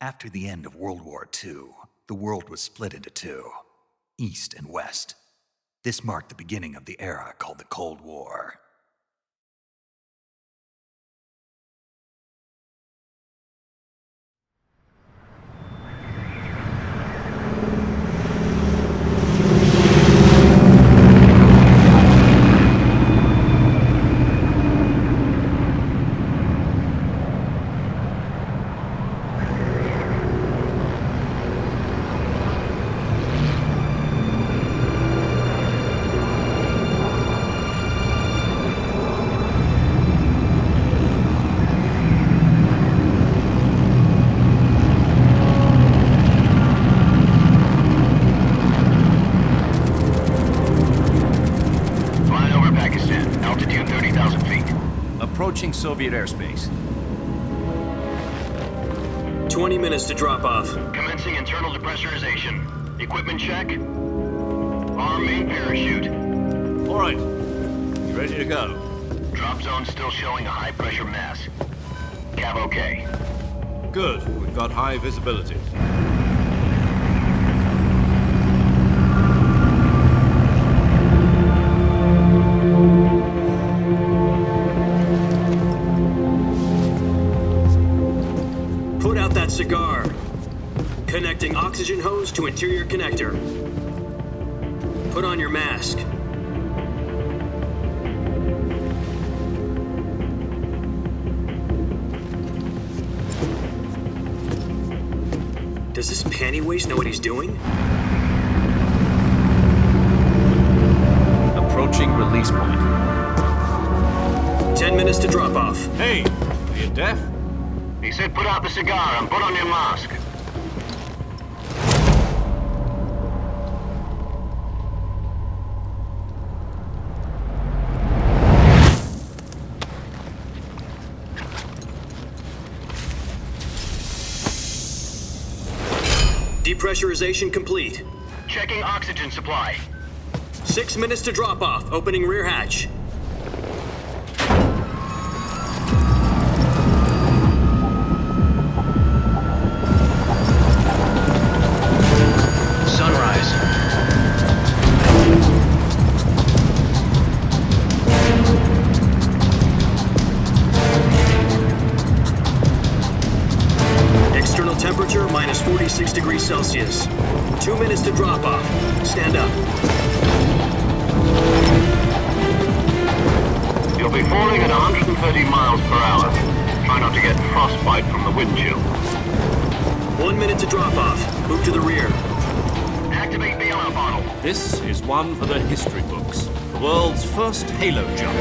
After the end of World War II, the world was split into two, East and West. This marked the beginning of the era called the Cold War. Approaching Soviet airspace. 20 minutes to drop off. Commencing internal depressurization. Equipment check. Arm main parachute. All right. You ready to go? Drop zone still showing a high pressure mass. Cav okay. Good. We've got high visibility. Put out that cigar. Connecting oxygen hose to interior connector. Put on your mask. Does this panty waste know what he's doing? Approaching release point. 10 minutes to drop off. Hey, are you deaf? He said put out the cigar and put on your mask. Depressurization complete. Checking oxygen supply. 6 minutes to drop off. Opening rear hatch. Sunrise. External temperature minus 46 degrees Celsius. 2 minutes to drop off. Stand up. You'll be falling at 130 miles per hour. Try not to get frostbite from the wind chill. 1 minute to drop off. Move to the rear. Activate bailout bottle. This is one for the history books. The world's first halo jump.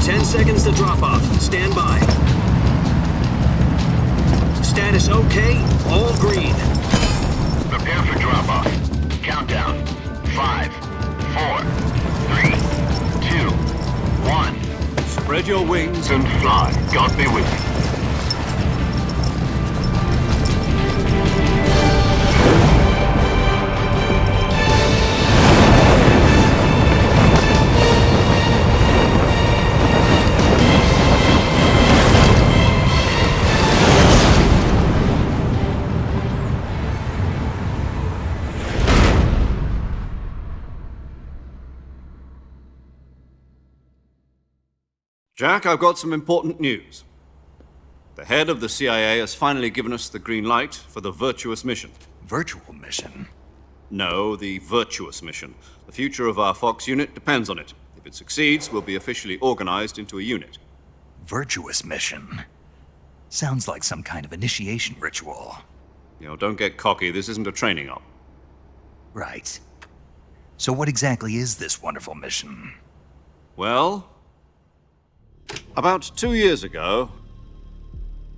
10 seconds to drop off. Stand by. Status okay. All green. Prepare for drop off. Countdown. 5, 4, 3, 2, 1. Spread your wings And fly. God be with you. Jack, I've got some important news. The head of the CIA has finally given us the green light for the virtuous mission. Virtual mission? No, the virtuous mission. The future of our Fox unit depends on it. If it succeeds, we'll be officially organized into a unit. Virtuous mission? Sounds like some kind of initiation ritual. You know, don't get cocky. This isn't a training op. Right. So what exactly is this wonderful mission? Well, about 2 years ago,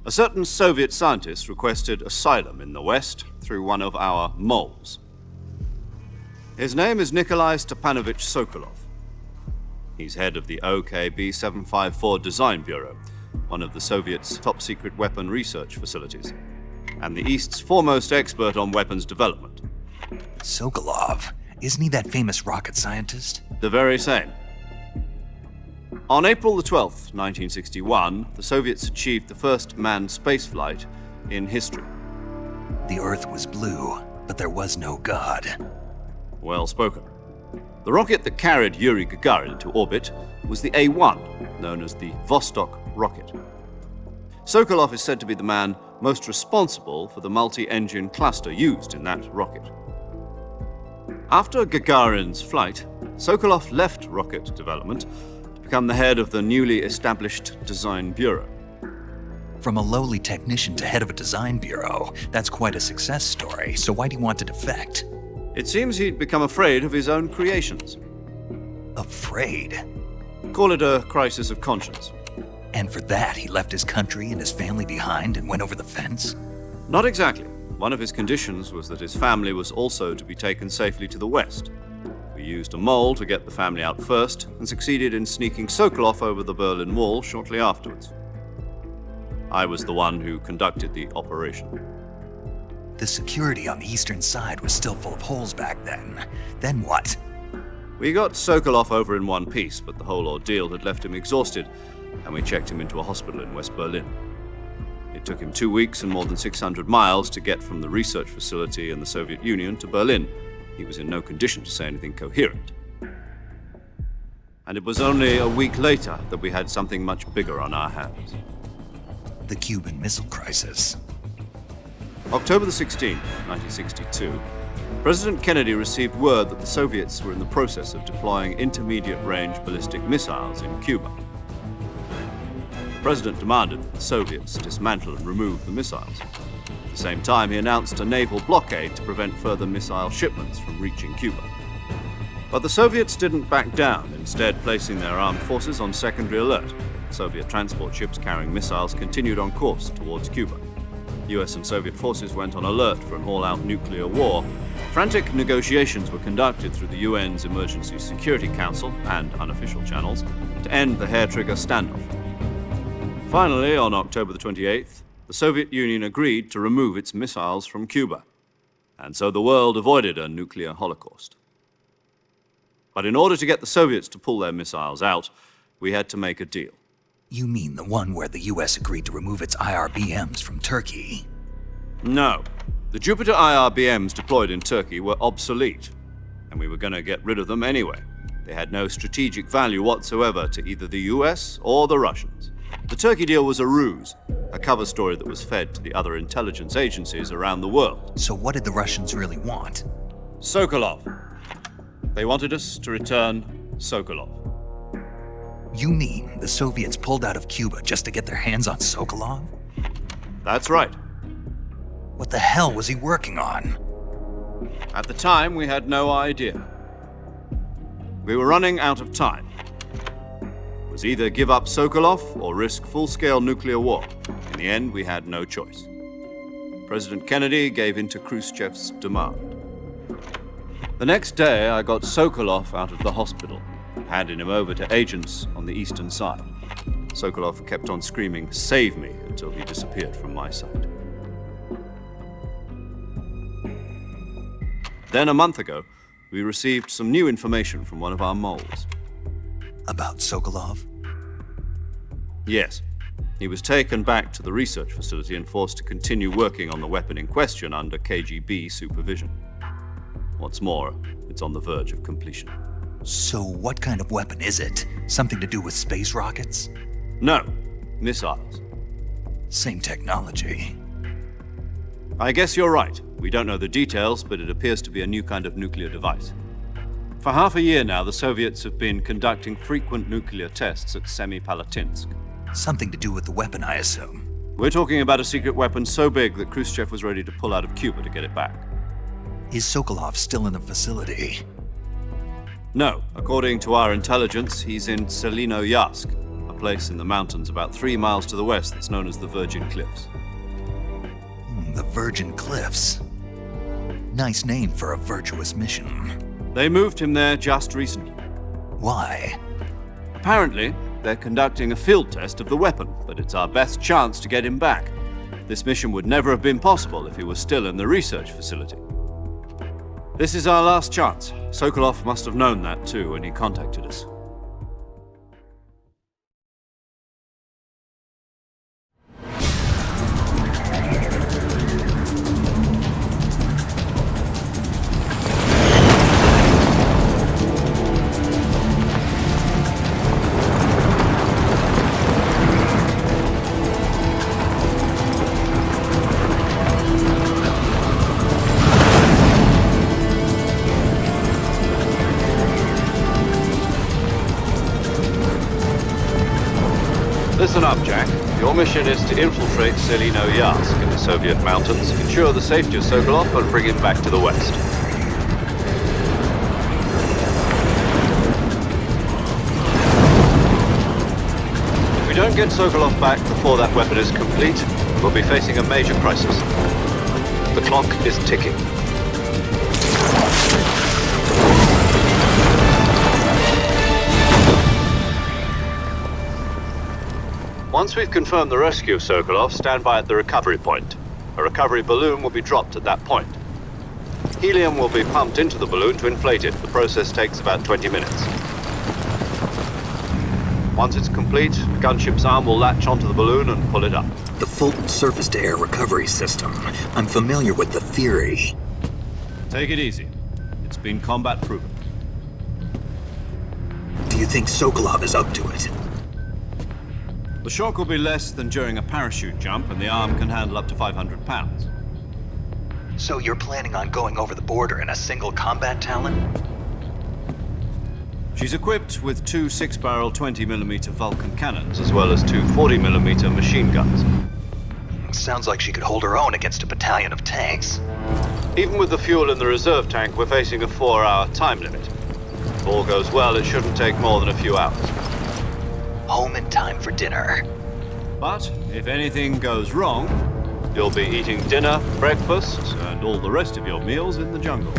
a certain Soviet scientist requested asylum in the West through one of our moles. His name is Nikolai Stepanovich Sokolov. He's head of the OKB-754 Design Bureau, one of the Soviets' top-secret weapon research facilities, and the East's foremost expert on weapons development. Sokolov? Isn't he that famous rocket scientist? The very same. On April the 12th, 1961, the Soviets achieved the first manned spaceflight in history. The Earth was blue, but there was no God. Well spoken. The rocket that carried Yuri Gagarin into orbit was the A-1, known as the Vostok rocket. Sokolov is said to be the man most responsible for the multi-engine cluster used in that rocket. After Gagarin's flight, Sokolov left rocket development to become the head of the newly established Design Bureau. From a lowly technician to head of a design bureau, that's quite a success story, so why'd he want to defect? It seems he'd become afraid of his own creations. Afraid? Call it a crisis of conscience. And for that, he left his country and his family behind and went over the fence? Not exactly. One of his conditions was that his family was also to be taken safely to the west. We used a mole to get the family out first and succeeded in sneaking Sokolov over the Berlin Wall shortly afterwards. I was the one who conducted the operation. The security on the eastern side was still full of holes back then. Then what? We got Sokolov over in one piece, but the whole ordeal had left him exhausted, and we checked him into a hospital in West Berlin. It took him 2 weeks and more than 600 miles to get from the research facility in the Soviet Union to Berlin. He was in no condition to say anything coherent. And it was only a week later that we had something much bigger on our hands. The Cuban Missile Crisis. October the 16th, 1962, President Kennedy received word that the Soviets were in the process of deploying intermediate-range ballistic missiles in Cuba. The President demanded that the Soviets dismantle and remove the missiles. At the same time, he announced a naval blockade to prevent further missile shipments from reaching Cuba. But the Soviets didn't back down, instead placing their armed forces on secondary alert. Soviet transport ships carrying missiles continued on course towards Cuba. US and Soviet forces went on alert for an all-out nuclear war. Frantic negotiations were conducted through the UN's Emergency Security Council and unofficial channels to end the hair-trigger standoff. Finally, on October the 28th, the Soviet Union agreed to remove its missiles from Cuba, and so the world avoided a nuclear holocaust. But in order to get the Soviets to pull their missiles out, we had to make a deal. You mean the one where the US agreed to remove its IRBMs from Turkey? No. The Jupiter IRBMs deployed in Turkey were obsolete, and we were going to get rid of them anyway. They had no strategic value whatsoever to either the US or the Russians. The Turkey deal was a ruse, a cover story that was fed to the other intelligence agencies around the world. So what did the Russians really want? Sokolov. They wanted us to return Sokolov. You mean the Soviets pulled out of Cuba just to get their hands on Sokolov? That's right. What the hell was he working on? At the time, we had no idea. We were running out of time. It was either give up Sokolov or risk full-scale nuclear war. In the end, we had no choice. President Kennedy gave in to Khrushchev's demand. The next day, I got Sokolov out of the hospital, handing him over to agents on the eastern side. Sokolov kept on screaming, "Save me," until he disappeared from my sight. Then a month ago, we received some new information from one of our moles. About Sokolov? Yes. He was taken back to the research facility and forced to continue working on the weapon in question under KGB supervision. What's more, it's on the verge of completion. So what kind of weapon is it? Something to do with space rockets? No, missiles. Same technology. I guess you're right. We don't know the details, but it appears to be a new kind of nuclear device. For half a year now, the Soviets have been conducting frequent nuclear tests at Semipalatinsk. Something to do with the weapon, I assume. We're talking about a secret weapon so big that Khrushchev was ready to pull out of Cuba to get it back. Is Sokolov still in the facility? No. According to our intelligence, he's in Selinoyarsk, a place in the mountains about 3 miles to the west that's known as the Virgin Cliffs. The Virgin Cliffs. Nice name for a virtuous mission. They moved him there just recently. Why? Apparently, they're conducting a field test of the weapon, but it's our best chance to get him back. This mission would never have been possible if he was still in the research facility. This is our last chance. Sokolov must have known that too when he contacted us. Listen up, Jack. Your mission is to infiltrate Selino-Yarsk in the Soviet mountains, ensure the safety of Sokolov, and bring him back to the West. If we don't get Sokolov back before that weapon is complete, we'll be facing a major crisis. The clock is ticking. Once we've confirmed the rescue of Sokolov, stand by at the recovery point. A recovery balloon will be dropped at that point. Helium will be pumped into the balloon to inflate it. The process takes about 20 minutes. Once it's complete, the gunship's arm will latch onto the balloon and pull it up. The Fulton surface-to-air recovery system. I'm familiar with the theory. Take it easy. It's been combat proven. Do you think Sokolov is up to it? The shock will be less than during a parachute jump, and the arm can handle up to 500 pounds. So you're planning on going over the border in a single combat Talon? She's equipped with two 6-barrel 20mm Vulcan cannons, as well as two 40mm machine guns. Sounds like she could hold her own against a battalion of tanks. Even with the fuel in the reserve tank, we're facing a 4-hour time limit. If all goes well, it shouldn't take more than a few hours. Home in time for dinner. But if anything goes wrong, you'll be eating dinner, breakfast, and all the rest of your meals in the jungle.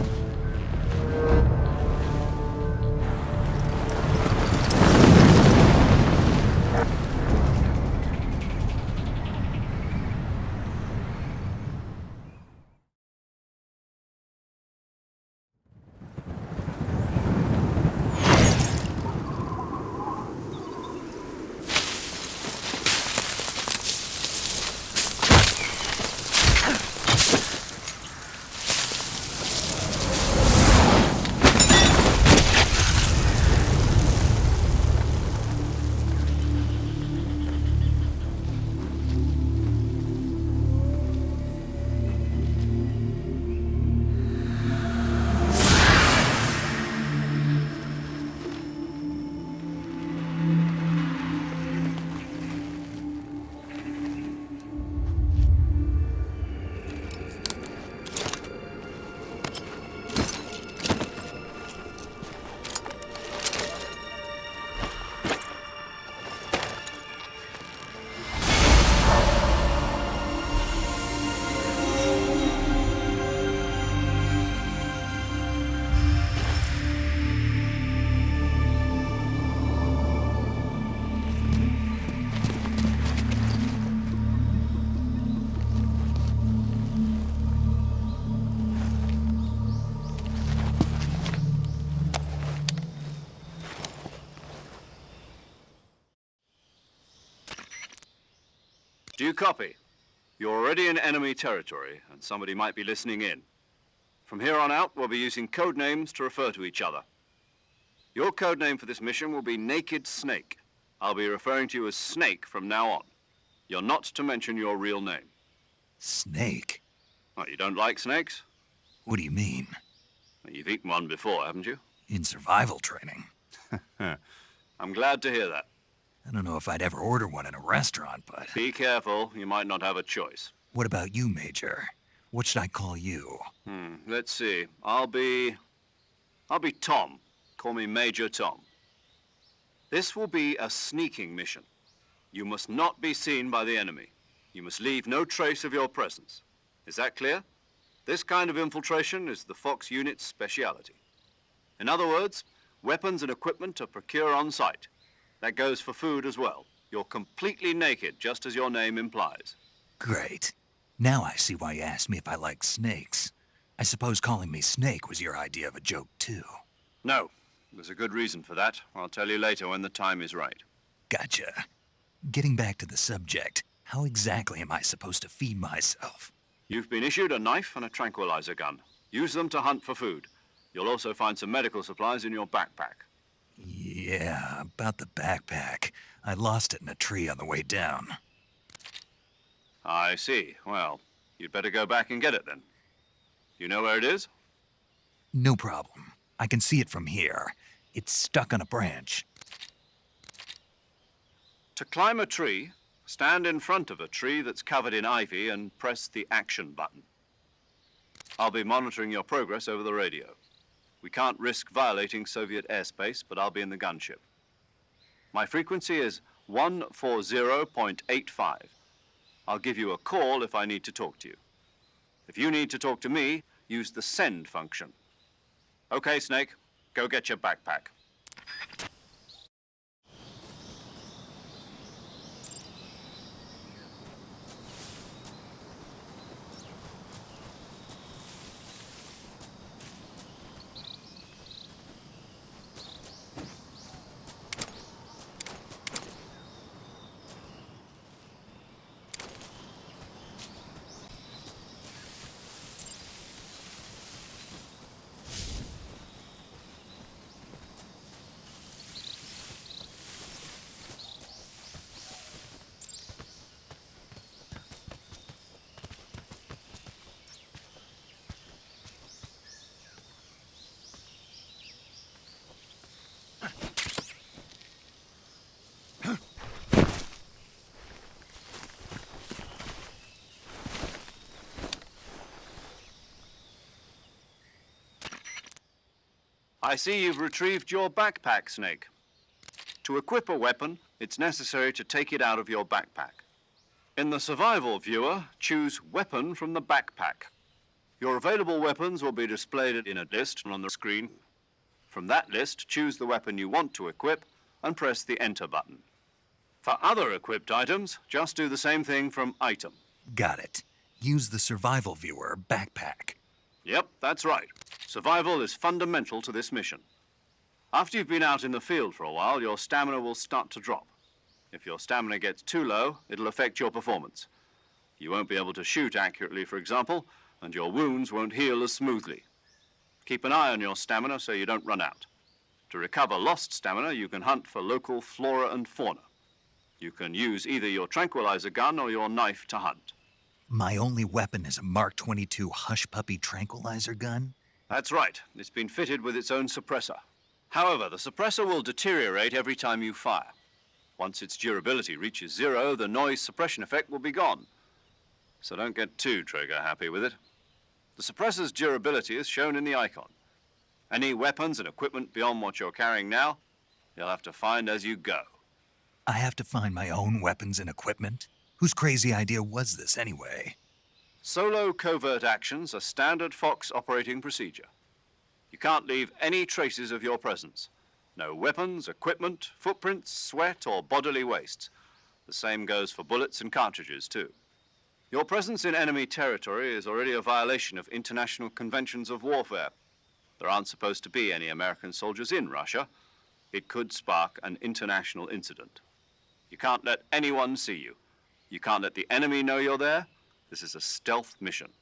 Do you copy? You're already in enemy territory, and somebody might be listening in. From here on out, we'll be using code names to refer to each other. Your code name for this mission will be Naked Snake. I'll be referring to you as Snake from now on. You're not to mention your real name. Snake? Oh, you don't like snakes? What do you mean? Well, you've eaten one before, haven't you? In survival training? I'm glad to hear that. I don't know if I'd ever order one in a restaurant, but... Be careful, you might not have a choice. What about you, Major? What should I call you? Let's see. I'll be Tom. Call me Major Tom. This will be a sneaking mission. You must not be seen by the enemy. You must leave no trace of your presence. Is that clear? This kind of infiltration is the Fox unit's speciality. In other words, weapons and equipment are procured on site. That goes for food as well. You're completely naked, just as your name implies. Great. Now I see why you asked me if I like snakes. I suppose calling me Snake was your idea of a joke, too. No, there's a good reason for that. I'll tell you later when the time is right. Gotcha. Getting back to the subject, how exactly am I supposed to feed myself? You've been issued a knife and a tranquilizer gun. Use them to hunt for food. You'll also find some medical supplies in your backpack. Yeah, about the backpack. I lost it in a tree on the way down. I see. Well, you'd better go back and get it then. You know where it is? No problem. I can see it from here. It's stuck on a branch. To climb a tree, stand in front of a tree that's covered in ivy and press the action button. I'll be monitoring your progress over the radio. We can't risk violating Soviet airspace, but I'll be in the gunship. My frequency is 140.85. I'll give you a call if I need to talk to you. If you need to talk to me, use the send function. Okay, Snake, go get your backpack. I see you've retrieved your backpack, Snake. To equip a weapon, it's necessary to take it out of your backpack. In the survival viewer, choose Weapon from the backpack. Your available weapons will be displayed in a list on the screen. From that list, choose the weapon you want to equip and press the Enter button. For other equipped items, just do the same thing from Item. Got it. Use the survival viewer backpack. Yep, that's right. Survival is fundamental to this mission. After you've been out in the field for a while, your stamina will start to drop. If your stamina gets too low, it'll affect your performance. You won't be able to shoot accurately, for example, and your wounds won't heal as smoothly. Keep an eye on your stamina so you don't run out. To recover lost stamina, you can hunt for local flora and fauna. You can use either your tranquilizer gun or your knife to hunt. My only weapon is a Mark 22 Hush Puppy tranquilizer gun? That's right. It's been fitted with its own suppressor. However, the suppressor will deteriorate every time you fire. Once its durability reaches 0, the noise suppression effect will be gone. So don't get too trigger-happy with it. The suppressor's durability is shown in the icon. Any weapons and equipment beyond what you're carrying now, you'll have to find as you go. I have to find my own weapons and equipment? Whose crazy idea was this anyway? Solo covert actions are standard Fox operating procedure. You can't leave any traces of your presence. No weapons, equipment, footprints, sweat, or bodily wastes. The same goes for bullets and cartridges, too. Your presence in enemy territory is already a violation of international conventions of warfare. There aren't supposed to be any American soldiers in Russia. It could spark an international incident. You can't let anyone see you. You can't let the enemy know you're there. This is a stealth mission.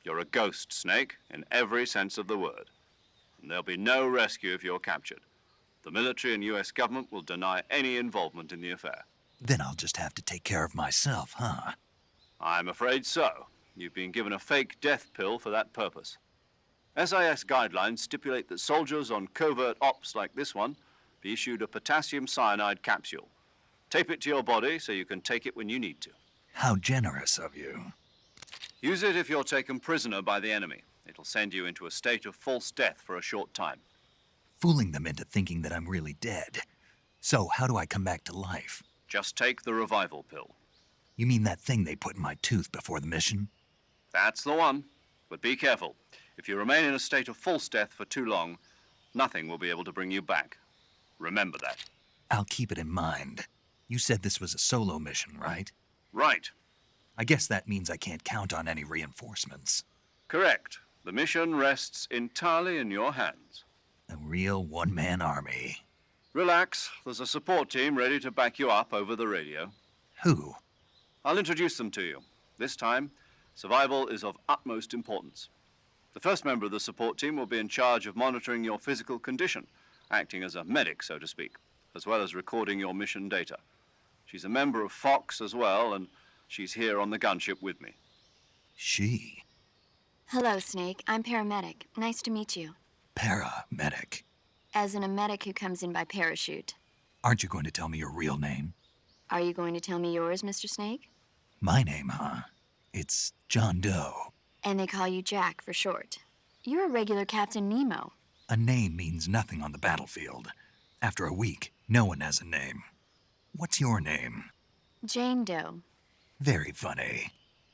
You're a ghost, Snake, in every sense of the word. And there'll be no rescue if you're captured. The military and US government will deny any involvement in the affair. Then I'll just have to take care of myself, huh? I'm afraid so. You've been given a fake death pill for that purpose. SIS guidelines stipulate that soldiers on covert ops like this one be issued a potassium cyanide capsule. Tape it to your body so you can take it when you need to. How generous of you. Use it if you're taken prisoner by the enemy. It'll send you into a state of false death for a short time. Fooling them into thinking that I'm really dead. So, how do I come back to life? Just take the revival pill. You mean that thing they put in my tooth before the mission? That's the one. But be careful. If you remain in a state of false death for too long, nothing will be able to bring you back. Remember that. I'll keep it in mind. You said this was a solo mission, right? Right. I guess that means I can't count on any reinforcements. Correct. The mission rests entirely in your hands. A real one-man army. Relax. There's a support team ready to back you up over the radio. Who? I'll introduce them to you. This time, survival is of utmost importance. The first member of the support team will be in charge of monitoring your physical condition, acting as a medic, so to speak, as well as recording your mission data. She's a member of Fox as well, and she's here on the gunship with me. She? Hello, Snake. I'm paramedic. Nice to meet you. Paramedic. As in a medic who comes in by parachute. Aren't you going to tell me your real name? Are you going to tell me yours, Mr. Snake? My name, huh? It's John Doe. And they call you Jack for short. You're a regular Captain Nemo. A name means nothing on the battlefield. After a week, no one has a name. What's your name? Jane Doe. Very funny.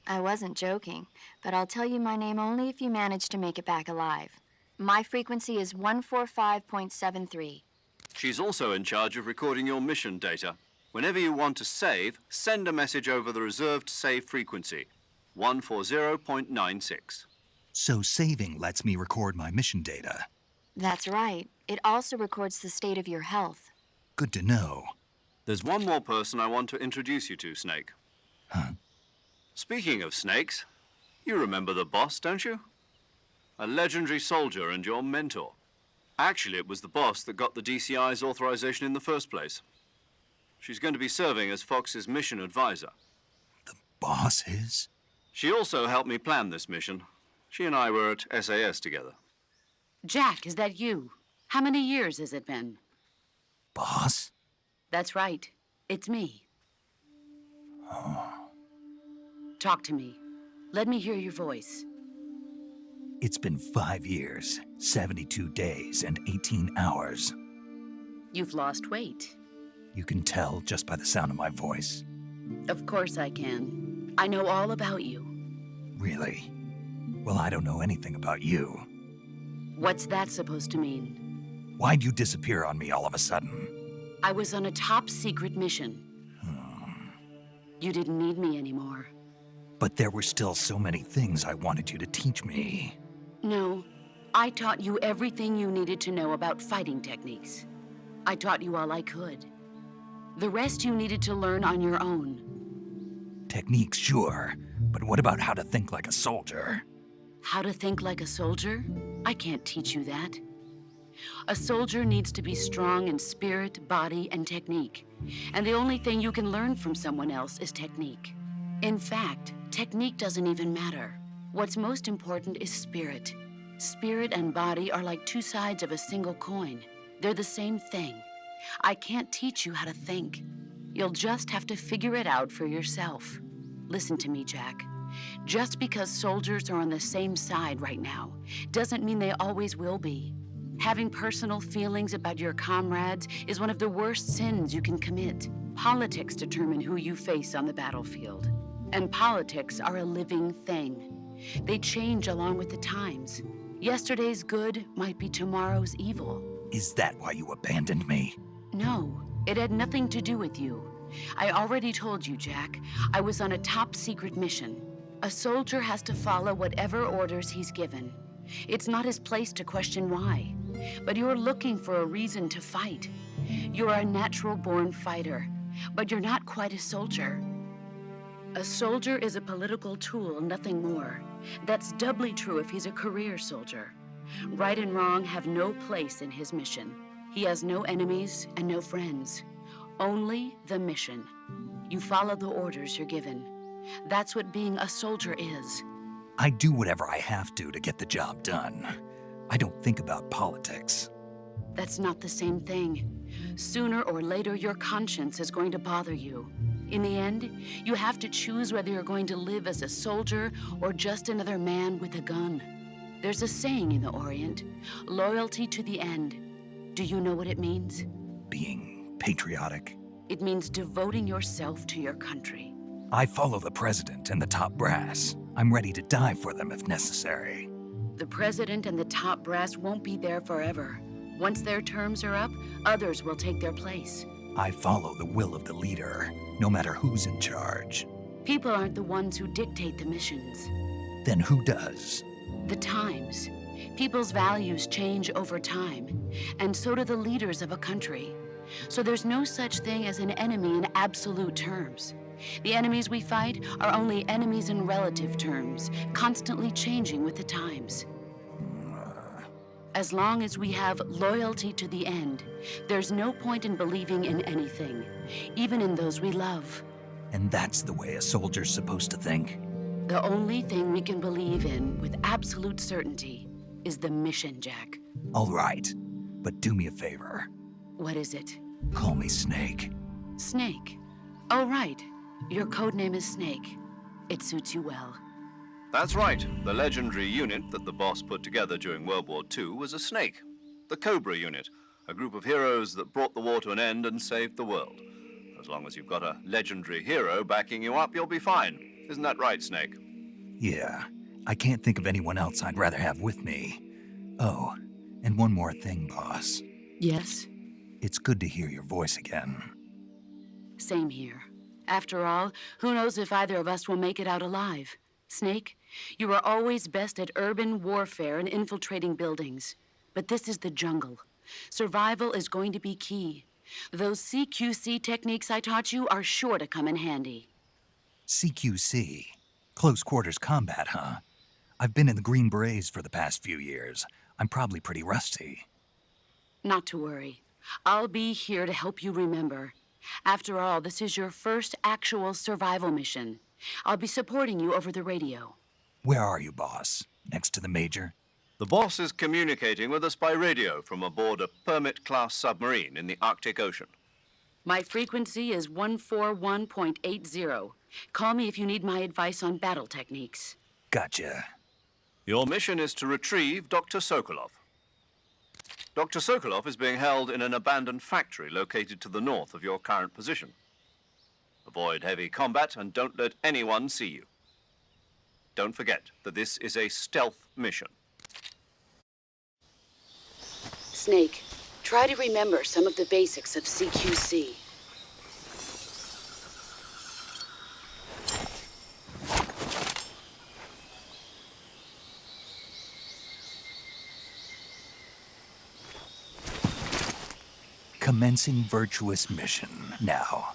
I wasn't joking, but I'll tell you my name only if you manage to make it back alive. My frequency is 145.73. She's also in charge of recording your mission data. Whenever you want to save, send a message over the reserved save frequency, 140.96. So saving lets me record my mission data. That's right. It also records the state of your health. Good to know. There's one more person I want to introduce you to, Snake. Huh? Speaking of snakes, you remember the boss, don't you? A legendary soldier and your mentor. Actually, it was the boss that got the DCI's authorization in the first place. She's going to be serving as Fox's mission advisor. The boss is? She also helped me plan this mission. She and I were at SAS together. Jack, is that you? How many years has it been? Boss? That's right. It's me. Talk to me. Let me hear your voice. It's been 5 years, 72 days, and 18 hours. You've lost weight. You can tell just by the sound of my voice. Of course I can. I know all about you. Really? Well, I don't know anything about you. What's that supposed to mean? Why'd you disappear on me all of a sudden? I was on a top secret mission. You didn't need me anymore. But there were still so many things I wanted you to teach me. No, I taught you everything you needed to know about fighting techniques. I taught you all I could. The rest you needed to learn on your own. Techniques, sure. But what about how to think like a soldier? How to think like a soldier? I can't teach you that. A soldier needs to be strong in spirit, body, and technique. And the only thing you can learn from someone else is technique. In fact, technique doesn't even matter. What's most important is spirit. Spirit and body are like two sides of a single coin. They're the same thing. I can't teach you how to think. You'll just have to figure it out for yourself. Listen to me, Jack. Just because soldiers are on the same side right now doesn't mean they always will be. Having personal feelings about your comrades is one of the worst sins you can commit. Politics determine who you face on the battlefield. And politics are a living thing. They change along with the times. Yesterday's good might be tomorrow's evil. Is that why you abandoned me? No, it had nothing to do with you. I already told you, Jack. I was on a top secret mission. A soldier has to follow whatever orders he's given. It's not his place to question why. But you're looking for a reason to fight. You're a natural-born fighter, but you're not quite a soldier. A soldier is a political tool, nothing more. That's doubly true if he's a career soldier. Right and wrong have no place in his mission. He has no enemies and no friends. Only the mission. You follow the orders you're given. That's what being a soldier is. I do whatever I have to get the job done. I don't think about politics. That's not the same thing. Sooner or later, your conscience is going to bother you. In the end, you have to choose whether you're going to live as a soldier or just another man with a gun. There's a saying in the Orient, loyalty to the end. Do you know what it means? Being patriotic. It means devoting yourself to your country. I follow the president and the top brass. I'm ready to die for them if necessary. The president and the top brass won't be there forever. Once their terms are up, others will take their place. I follow the will of the leader, no matter who's in charge. People aren't the ones who dictate the missions. Then who does? The times. People's values change over time, and so do the leaders of a country. So there's no such thing as an enemy in absolute terms. The enemies we fight are only enemies in relative terms, constantly changing with the times. As long as we have loyalty to the end, there's no point in believing in anything, even in those we love. And that's the way a soldier's supposed to think? The only thing we can believe in with absolute certainty is the mission, Jack. All right, but do me a favor. What is it? Call me Snake. Snake. Oh, right. Your code name is Snake. It suits you well. That's right. The legendary unit that the boss put together during World War II was a snake. The Cobra unit, a group of heroes that brought the war to an end and saved the world. As long as you've got a legendary hero backing you up, you'll be fine. Isn't that right, Snake? Yeah, I can't think of anyone else I'd rather have with me. Oh, and one more thing, boss. Yes? It's good to hear your voice again. Same here. After all, who knows if either of us will make it out alive? Snake, you are always best at urban warfare and infiltrating buildings. But this is the jungle. Survival is going to be key. Those CQC techniques I taught you are sure to come in handy. CQC? Close quarters combat, huh? I've been in the Green Berets for the past few years. I'm probably pretty rusty. Not to worry. I'll be here to help you remember. After all, this is your first actual survival mission. I'll be supporting you over the radio. Where are you, boss? Next to the Major? The boss is communicating with us by radio from aboard a Permit-class submarine in the Arctic Ocean. My frequency is 141.80. Call me if you need my advice on battle techniques. Gotcha. Your mission is to retrieve Dr. Sokolov. Dr. Sokolov is being held in an abandoned factory located to the north of your current position. Avoid heavy combat and don't let anyone see you. Don't forget that this is a stealth mission. Snake, try to remember some of the basics of CQC. Commencing virtuous mission now.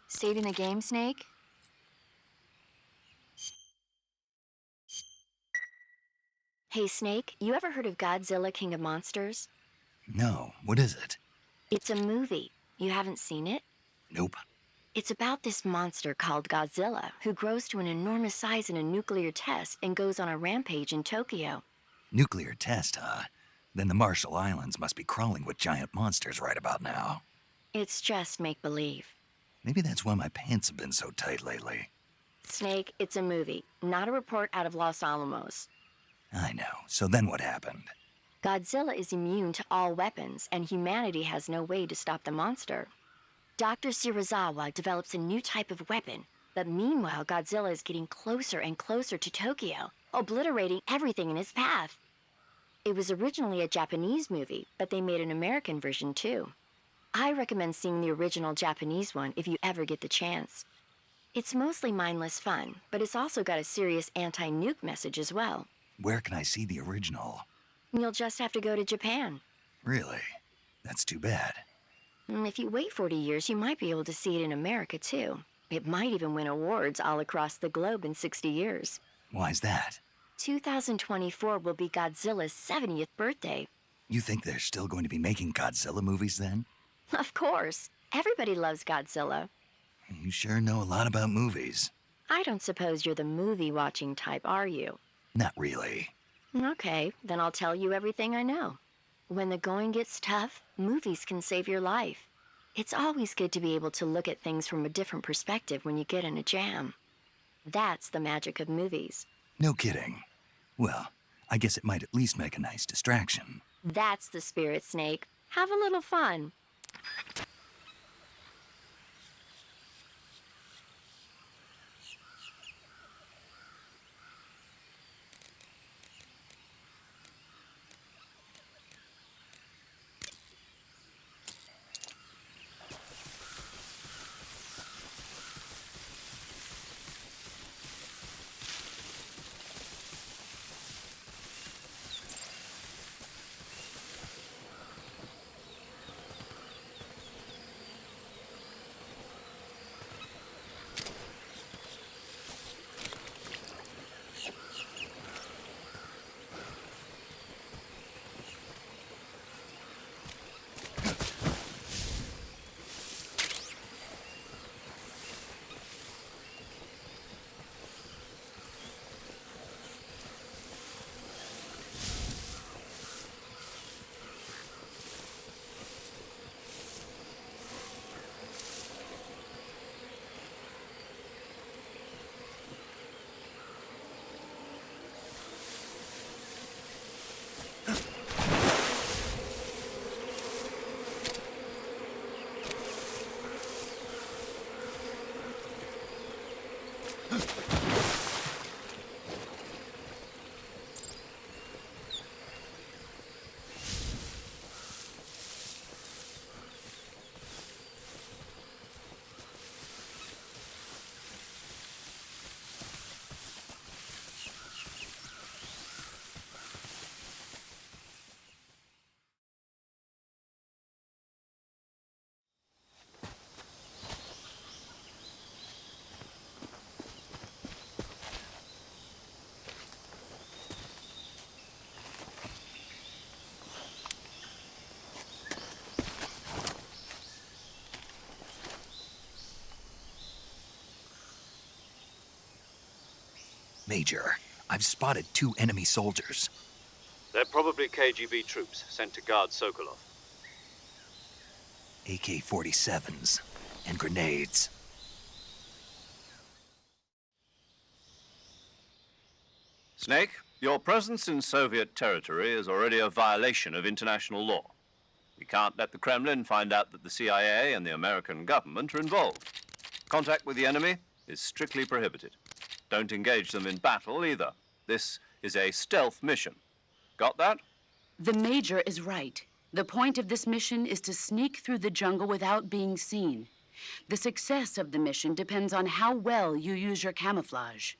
Saving the game, Snake? Hey, Snake, you ever heard of Godzilla, King of Monsters? No, what is it? It's a movie. You haven't seen it? Nope. It's about this monster called Godzilla, who grows to an enormous size in a nuclear test and goes on a rampage in Tokyo. Nuclear test, huh? Then the Marshall Islands must be crawling with giant monsters right about now. It's just make-believe. Maybe that's why my pants have been so tight lately. Snake, it's a movie, not a report out of Los Alamos. I know. So then what happened? Godzilla is immune to all weapons, and humanity has no way to stop the monster. Dr. Shirazawa develops a new type of weapon, but meanwhile, Godzilla is getting closer and closer to Tokyo, obliterating everything in his path. It was originally a Japanese movie, but they made an American version too. I recommend seeing the original Japanese one if you ever get the chance. It's mostly mindless fun, but it's also got a serious anti-nuke message as well. Where can I see the original? You'll just have to go to Japan. Really? That's too bad. If you wait 40 years, you might be able to see it in America too. It might even win awards all across the globe in 60 years. Why's that? 2024 will be Godzilla's 70th birthday. You think they're still going to be making Godzilla movies then? Of course. Everybody loves Godzilla. You sure know a lot about movies. I don't suppose you're the movie-watching type, are you? Not really. Okay, then I'll tell you everything I know. When the going gets tough, movies can save your life. It's always good to be able to look at things from a different perspective when you get in a jam. That's the magic of movies. No kidding. Well, I guess it might at least make a nice distraction. That's the spirit, Snake. Have a little fun. Major, I've spotted 2 enemy soldiers. They're probably KGB troops sent to guard Sokolov. AK-47s and grenades. Snake, your presence in Soviet territory is already a violation of international law. We can't let the Kremlin find out that the CIA and the American government are involved. Contact with the enemy is strictly prohibited. Don't engage them in battle either. This is a stealth mission. Got that? The Major is right. The point of this mission is to sneak through the jungle without being seen. The success of the mission depends on how well you use your camouflage.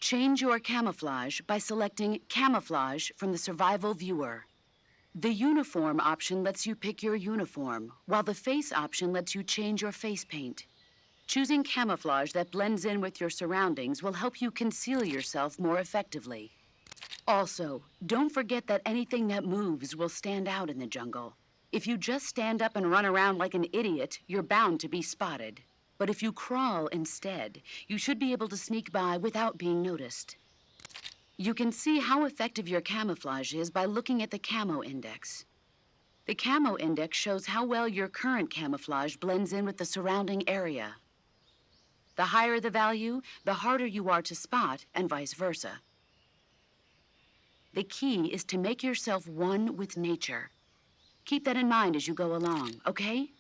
Change your camouflage by selecting Camouflage from the Survival Viewer. The Uniform option lets you pick your uniform, while the Face option lets you change your face paint. Choosing camouflage that blends in with your surroundings will help you conceal yourself more effectively. Also, don't forget that anything that moves will stand out in the jungle. If you just stand up and run around like an idiot, you're bound to be spotted. But if you crawl instead, you should be able to sneak by without being noticed. You can see how effective your camouflage is by looking at the Camo Index. The Camo Index shows how well your current camouflage blends in with the surrounding area. The higher the value, the harder you are to spot, and vice versa. The key is to make yourself one with nature. Keep that in mind as you go along, okay?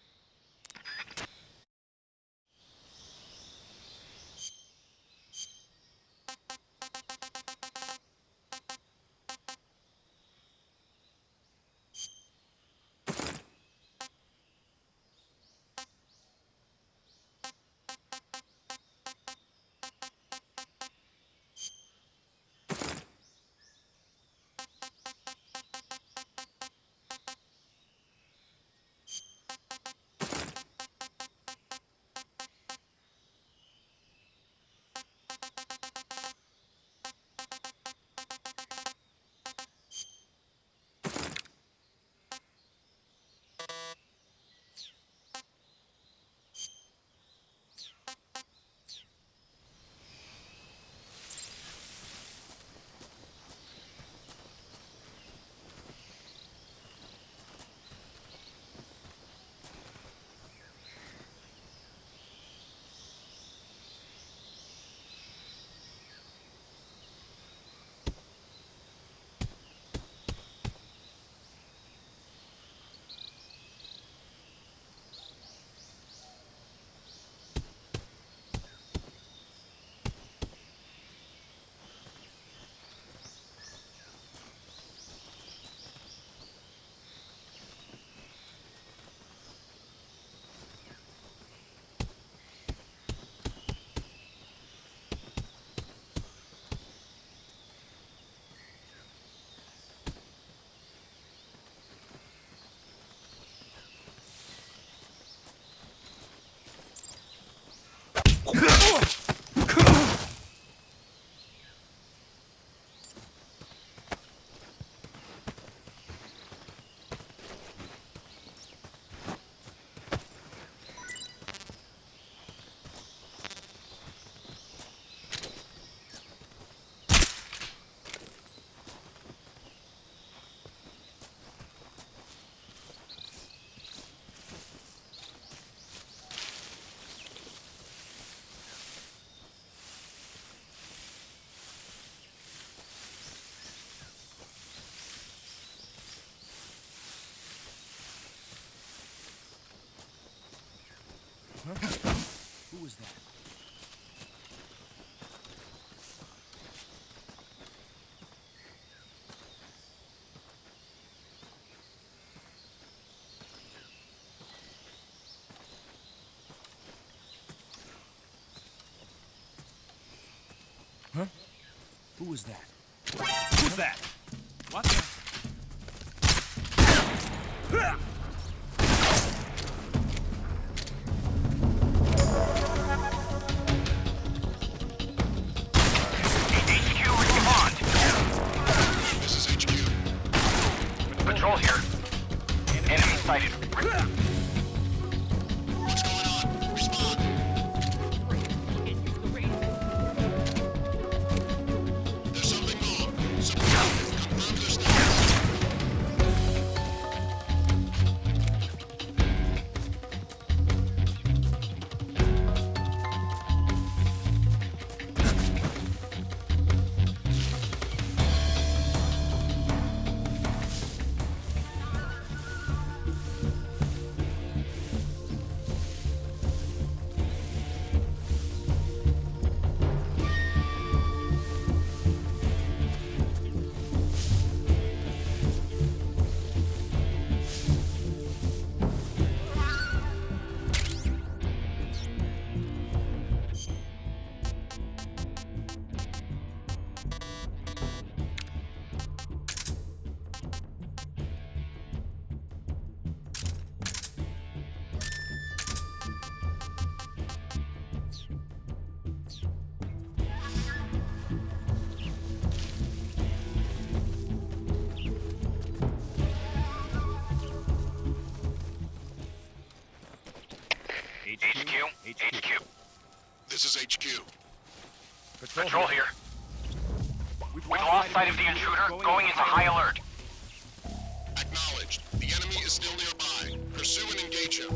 Who was that? Huh? Who was that? Who's that? What the? Patrol here. Enemy sighted. What's going on? Respond. There's something wrong. Confirm their status. HQ. This is HQ. Patrol here. We've lost sight of the intruder, going into high alert. Acknowledged. The enemy is still nearby. Pursue and engage him.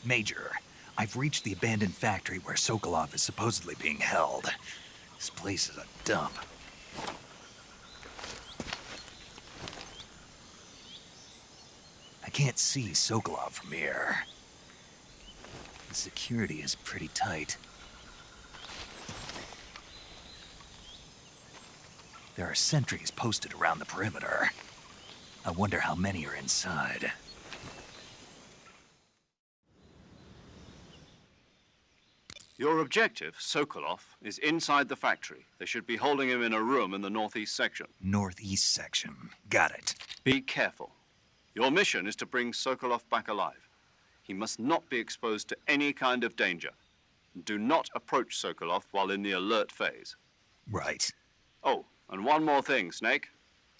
Major, I've reached the abandoned factory where Sokolov is supposedly being held. This place is a dump. I can't see Sokolov from here. The security is pretty tight. There are sentries posted around the perimeter. I wonder how many are inside. Your objective, Sokolov, is inside the factory. They should be holding him in a room in the northeast section. Northeast section. Got it. Be careful. Your mission is to bring Sokolov back alive. He must not be exposed to any kind of danger. Do not approach Sokolov while in the alert phase. Right. Oh, and one more thing, Snake.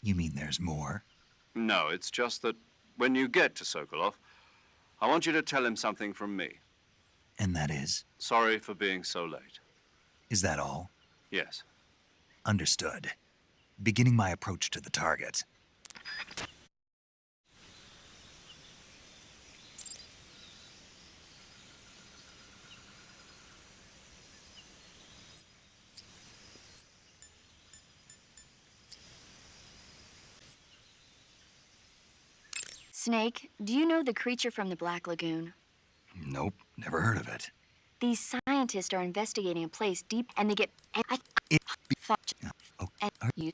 You mean there's more? No, it's just that when you get to Sokolov, I want you to tell him something from me. And that is? Sorry for being so late. Is that all? Yes. Understood. Beginning my approach to the target. Snake, do you know the creature from the Black Lagoon? Nope, never heard of it. These scientists are investigating a place deep, and they get... Oh, you...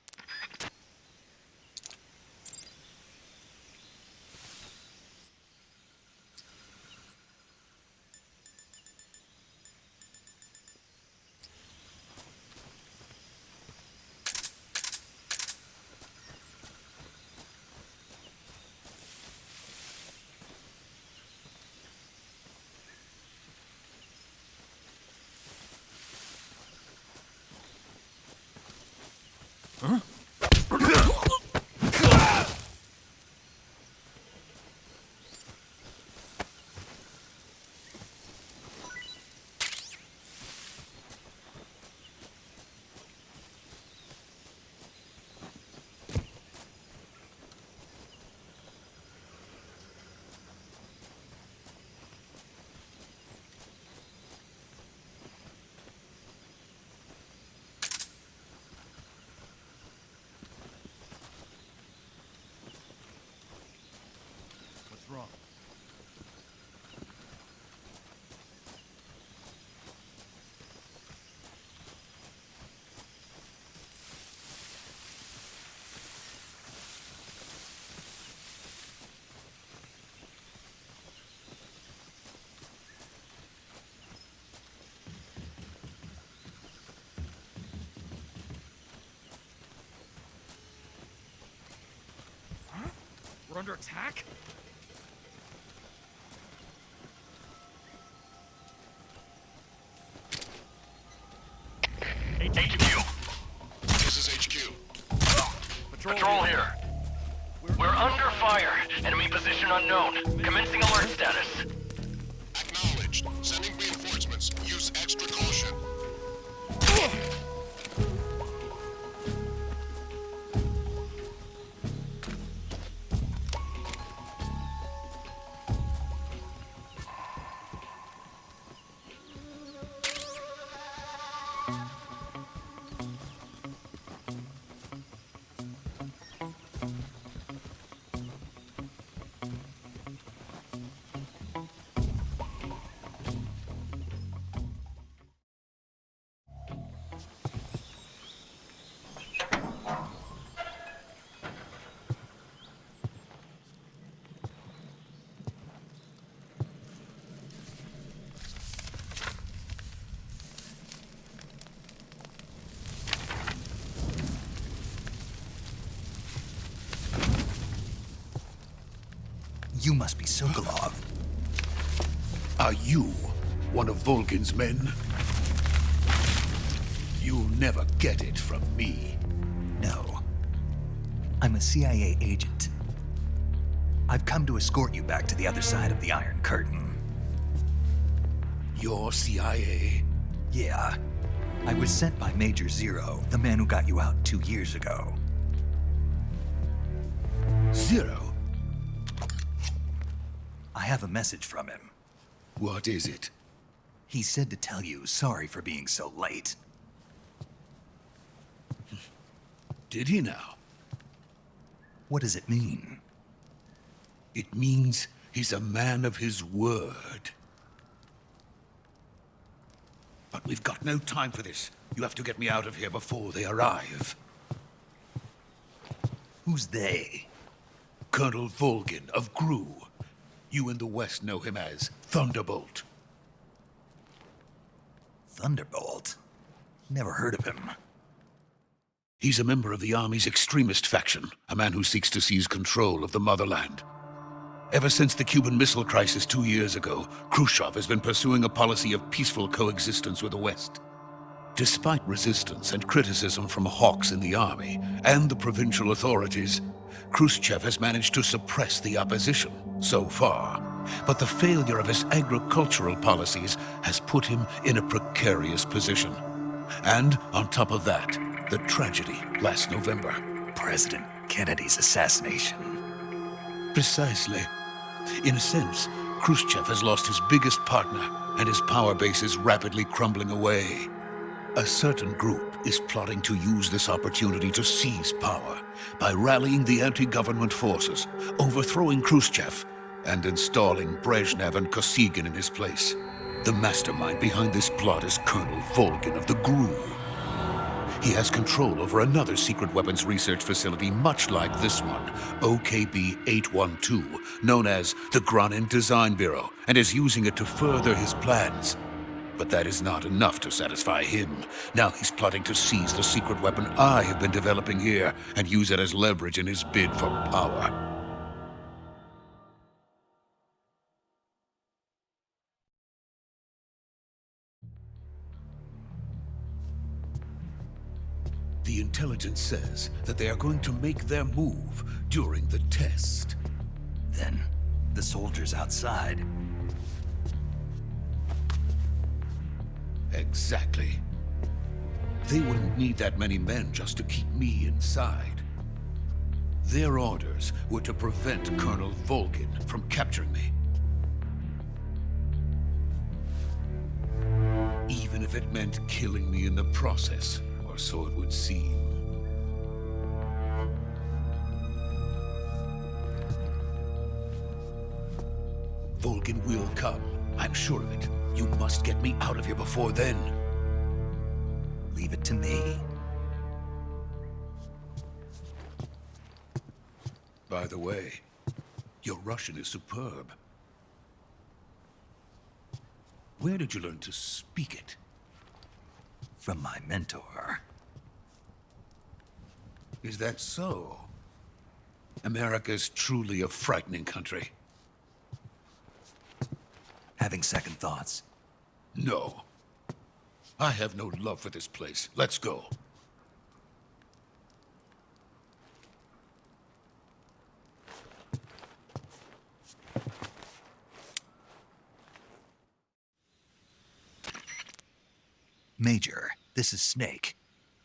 What's wrong? Huh? We're under attack? HQ. This is HQ. Patrol here. We're under fire. Enemy position unknown. Commencing alert status. Acknowledged. Sending reinforcements. Use extra caution. You must be Sokolov. Are you one of Volgin's men? You'll never get it from me. No. I'm a CIA agent. I've come to escort you back to the other side of the Iron Curtain. You're CIA? Yeah. I was sent by Major Zero, the man who got you out 2 years ago. Zero? I have a message from him. What is it? He said to tell you sorry for being so late. Did he now? What does it mean? It means he's a man of his word. But we've got no time for this. You have to get me out of here before they arrive. Who's they? Colonel Volgin of Gru. You in the West know him as Thunderbolt. Thunderbolt? Never heard of him. He's a member of the Army's extremist faction, a man who seeks to seize control of the motherland. Ever since the Cuban Missile Crisis 2 years ago, Khrushchev has been pursuing a policy of peaceful coexistence with the West. Despite resistance and criticism from hawks in the army and the provincial authorities, Khrushchev has managed to suppress the opposition so far. But the failure of his agricultural policies has put him in a precarious position. And on top of that, the tragedy last November. President Kennedy's assassination. Precisely. In a sense, Khrushchev has lost his biggest partner, and his power base is rapidly crumbling away. A certain group is plotting to use this opportunity to seize power by rallying the anti-government forces, overthrowing Khrushchev, and installing Brezhnev and Kosygin in his place. The mastermind behind this plot is Colonel Volgin of the GRU. He has control over another secret weapons research facility much like this one, OKB-812, known as the Granin Design Bureau, and is using it to further his plans. But that is not enough to satisfy him. Now he's plotting to seize the secret weapon I have been developing here and use it as leverage in his bid for power. The intelligence says that they are going to make their move during the test. Then, the soldiers outside. Exactly. They wouldn't need that many men just to keep me inside. Their orders were to prevent Colonel Volgin from capturing me. Even if it meant killing me in the process. Or so it would seem. Volgin will come. I'm sure of it. You must get me out of here before then. Leave it to me. By the way, your Russian is superb. Where did you learn to speak it? From my mentor. Is that so? America's truly a frightening country. Having second thoughts? No. I have no love for this place. Let's go. Major, this is Snake.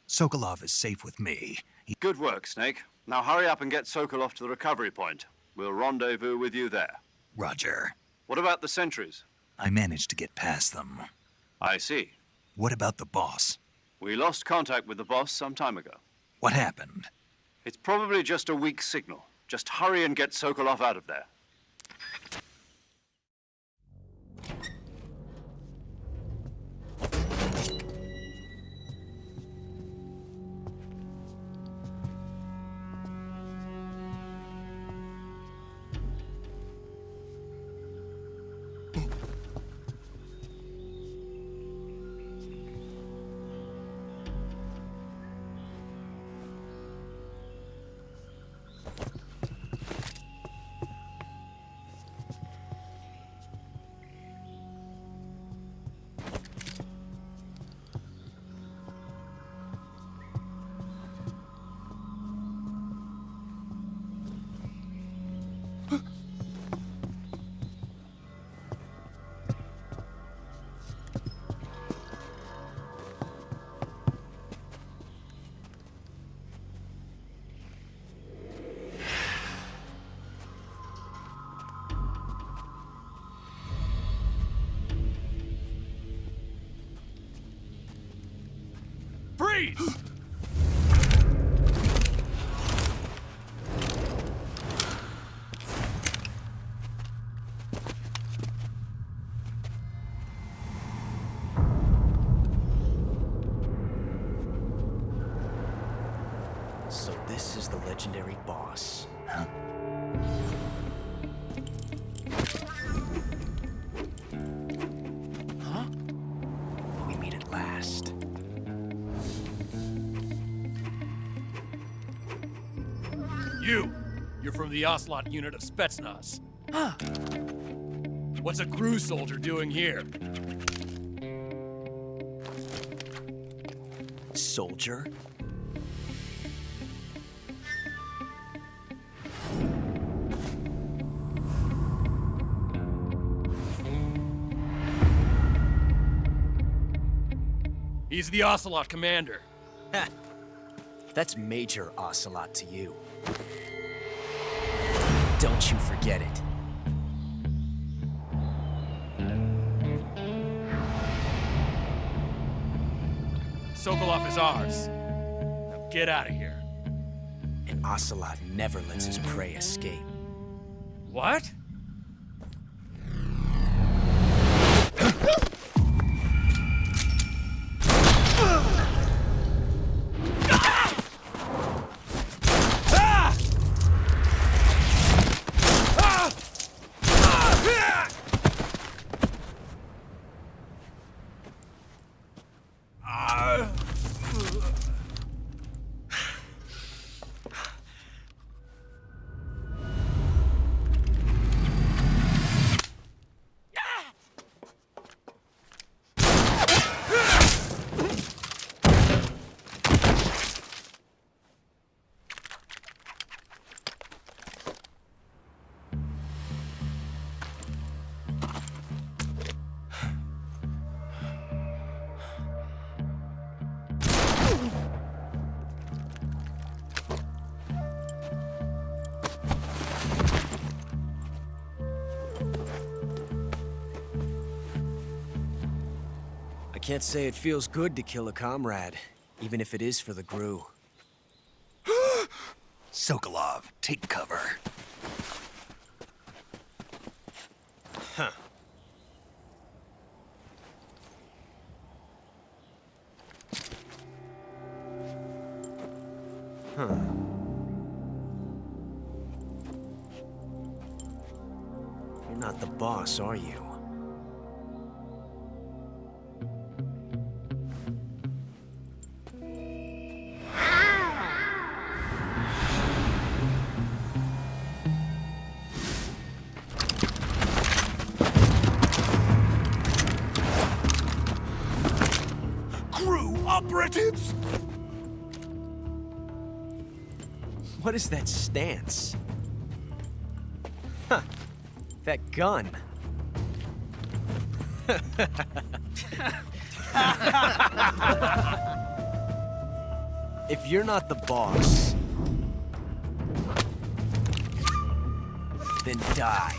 Sokolov is safe with me. Good work, Snake. Now hurry up and get Sokolov to the recovery point. We'll rendezvous with you there. Roger. What about the sentries? I managed to get past them. I see. What about the boss? We lost contact with the boss some time ago. What happened? It's probably just a weak signal. Just hurry and get Sokolov out of there. Freeze! So this is the legendary boss. Huh? Huh? We meet at last. You're from the Ocelot unit of Spetsnaz. Huh. What's a crew soldier doing here? Soldier? He's the Ocelot commander. Ha! That's Major Ocelot to you. Don't you forget it. Sokolov is ours. Now get out of here. And Ocelot never lets his prey escape. What? I can't say it feels good to kill a comrade, even if it is for the GRU. Sokolov, take cover. Huh. Huh. You're not the boss, are you? Operatives! What is that stance? Huh. That gun. If you're not the boss, then die.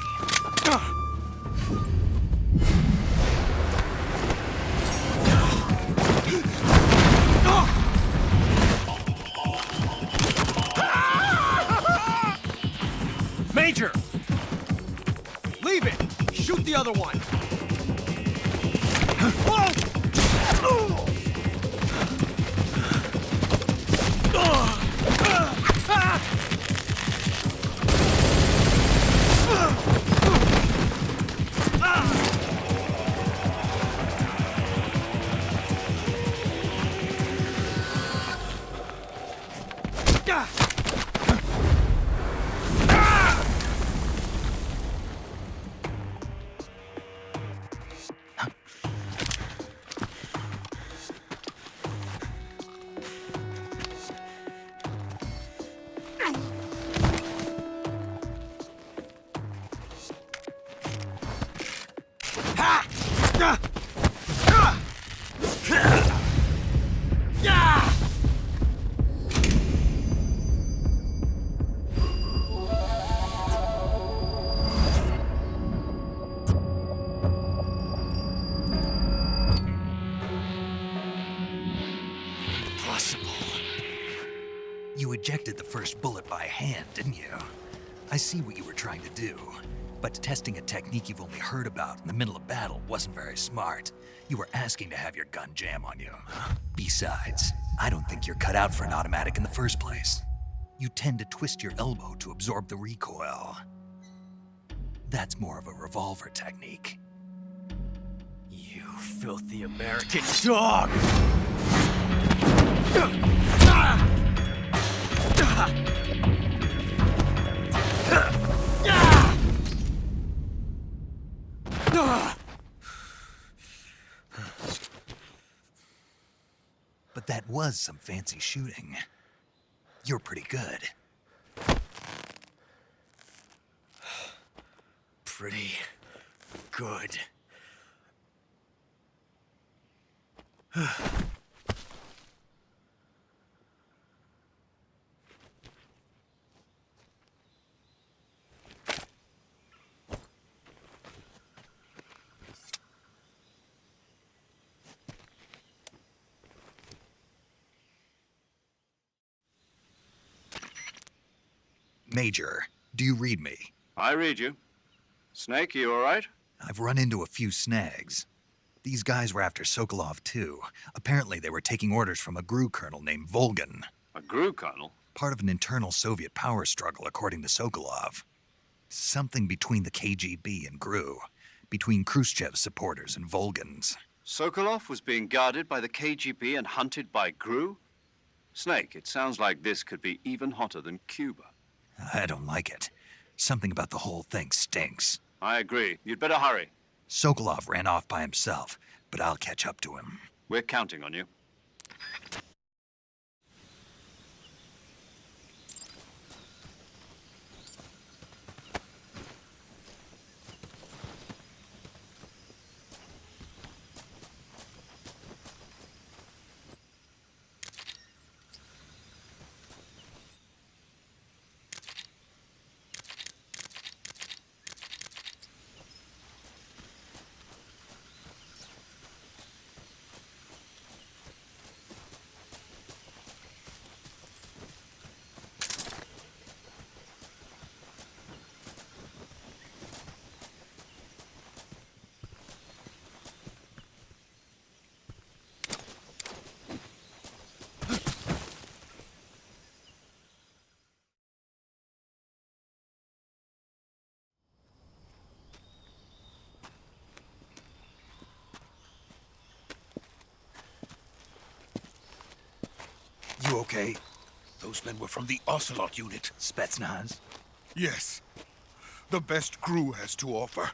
Major! Leave it! Shoot the other one! You ejected the first bullet by hand, didn't you? I see what you were trying to do, but testing a technique you've only heard about in the middle of battle wasn't very smart. You were asking to have your gun jam on you. Besides, I don't think you're cut out for an automatic in the first place. You tend to twist your elbow to absorb the recoil. That's more of a revolver technique. You filthy American dog! But that was some fancy shooting. You're pretty good. Pretty good. Major, do you read me? I read you. Snake, you all right? I've run into a few snags. These guys were after Sokolov too. Apparently they were taking orders from a GRU colonel named Volgan. A GRU colonel? Part of an internal Soviet power struggle, according to Sokolov. Something between the KGB and GRU. Between Khrushchev's supporters and Volgan's. Sokolov was being guarded by the KGB and hunted by GRU? Snake, it sounds like this could be even hotter than Cuba. I don't like it. Something about the whole thing stinks. I agree. You'd better hurry. Sokolov ran off by himself, but I'll catch up to him. We're counting on you. You okay? Those men were from the Ocelot unit. Spetsnaz? Yes. The best GRU has to offer.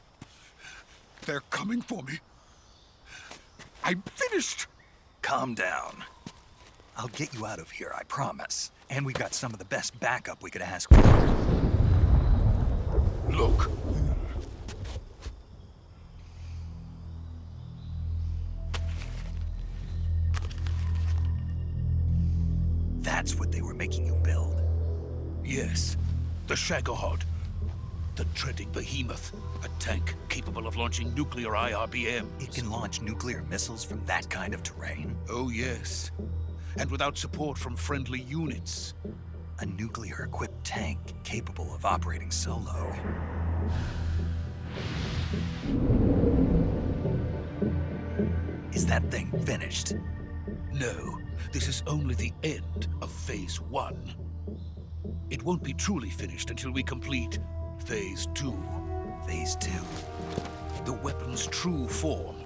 They're coming for me. I'm finished! Calm down. I'll get you out of here, I promise. And we've got some of the best backup we could ask for. Look. That's what they were making you build? Yes. The Shagohod. The treading behemoth. A tank capable of launching nuclear IRBMs. It can launch nuclear missiles from that kind of terrain? Oh, yes. And without support from friendly units. A nuclear-equipped tank capable of operating solo. Is that thing finished? No. This is only the end of Phase 1. It won't be truly finished until we complete Phase 2. Phase 2? The weapon's true form.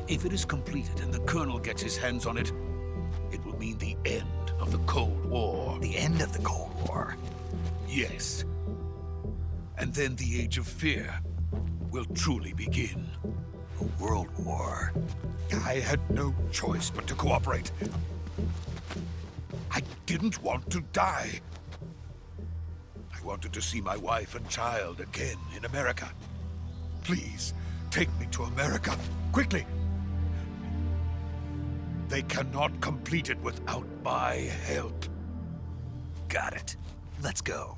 If it is completed and the Colonel gets his hands on it, it will mean the end of the Cold War. The end of the Cold War? Yes. And then the Age of Fear will truly begin. A world war? I had no choice but to cooperate. I didn't want to die. I wanted to see my wife and child again in America. Please, take me to America, quickly. They cannot complete it without my help. Got it. Let's go.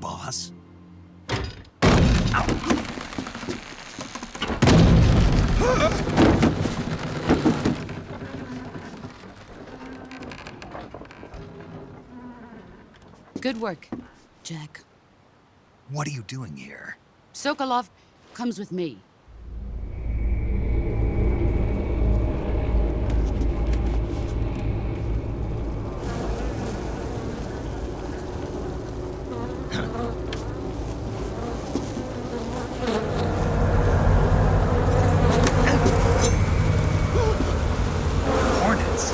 Boss? Good work, Jack. What are you doing here? Sokolov comes with me. Hornets?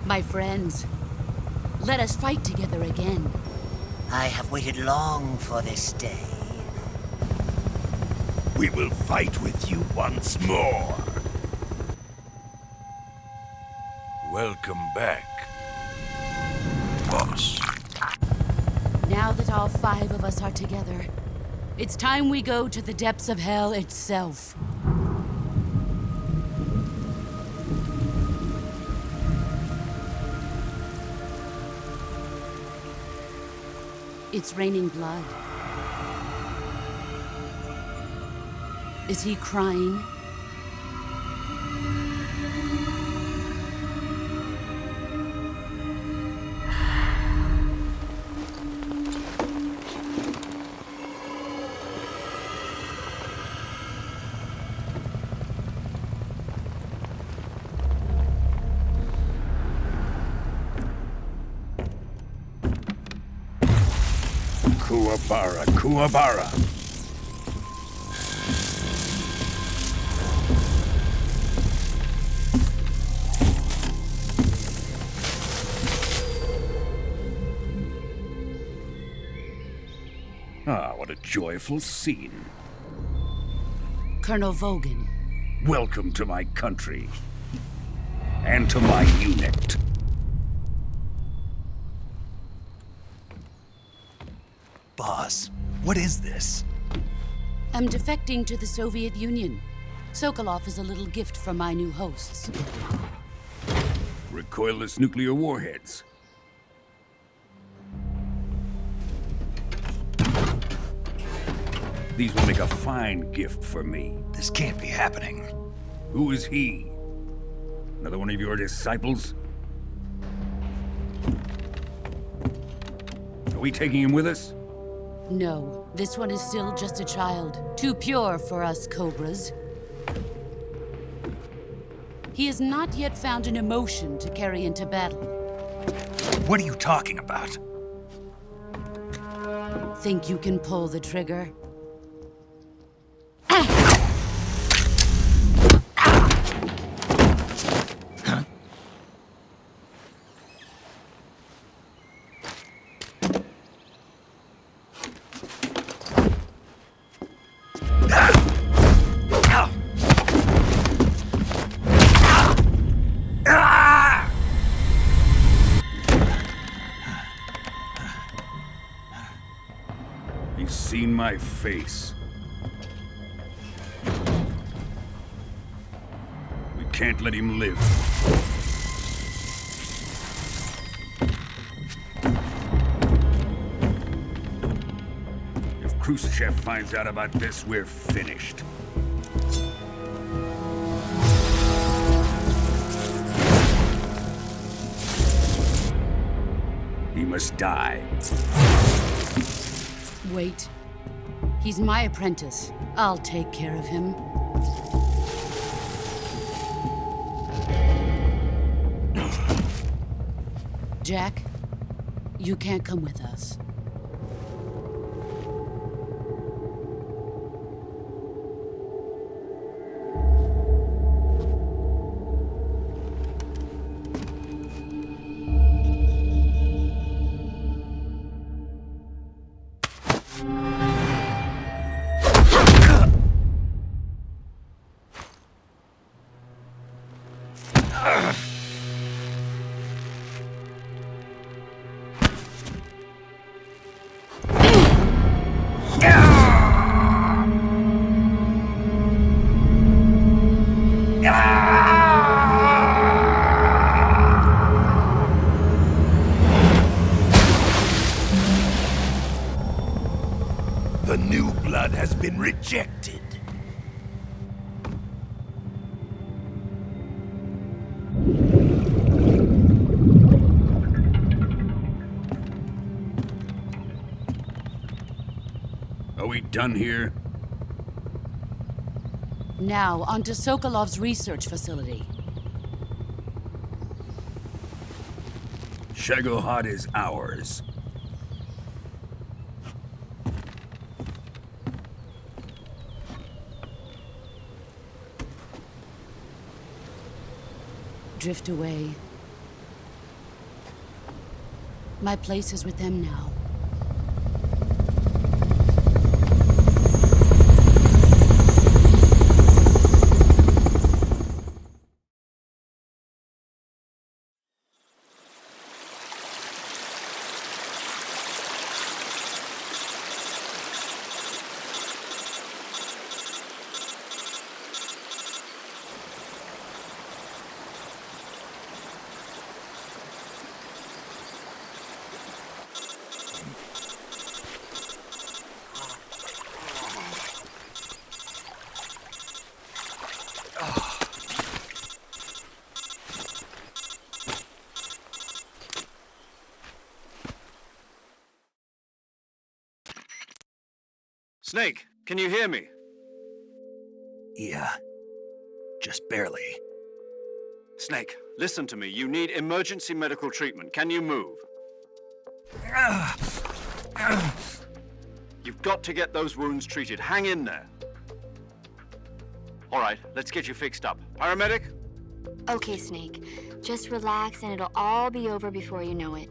My friends, let us fight together again. I have waited long for this day. We will fight with you once more. Welcome back, boss. Now that all 5 of us are together, it's time we go to the depths of hell itself. It's raining blood. Is he crying? Kuwabara, Kuwabara. Ah, what a joyful scene. Colonel Vogan. Welcome to my country. And to my unit. Boss, what is this? I'm defecting to the Soviet Union. Sokolov is a little gift from my new hosts. Recoilless nuclear warheads. These will make a fine gift for me. This can't be happening. Who is he? Another one of your disciples? Are we taking him with us? No, this one is still just a child. Too pure for us Cobras. He has not yet found an emotion to carry into battle. What are you talking about? Think you can pull the trigger? He's seen my face. We can't let him live. If Khrushchev finds out about this, we're finished. He must die. Wait. He's my apprentice. I'll take care of him. Jack, you can't come with us. The new blood has been rejected. Are we done here? Now, onto Sokolov's research facility. Shagohod is ours. Drift away. My place is with them now. Snake, can you hear me? Yeah. Just barely. Snake, listen to me. You need emergency medical treatment. Can you move? You've got to get those wounds treated. Hang in there. All right, let's get you fixed up. Paramedic? Okay, Snake. Just relax and it'll all be over before you know it.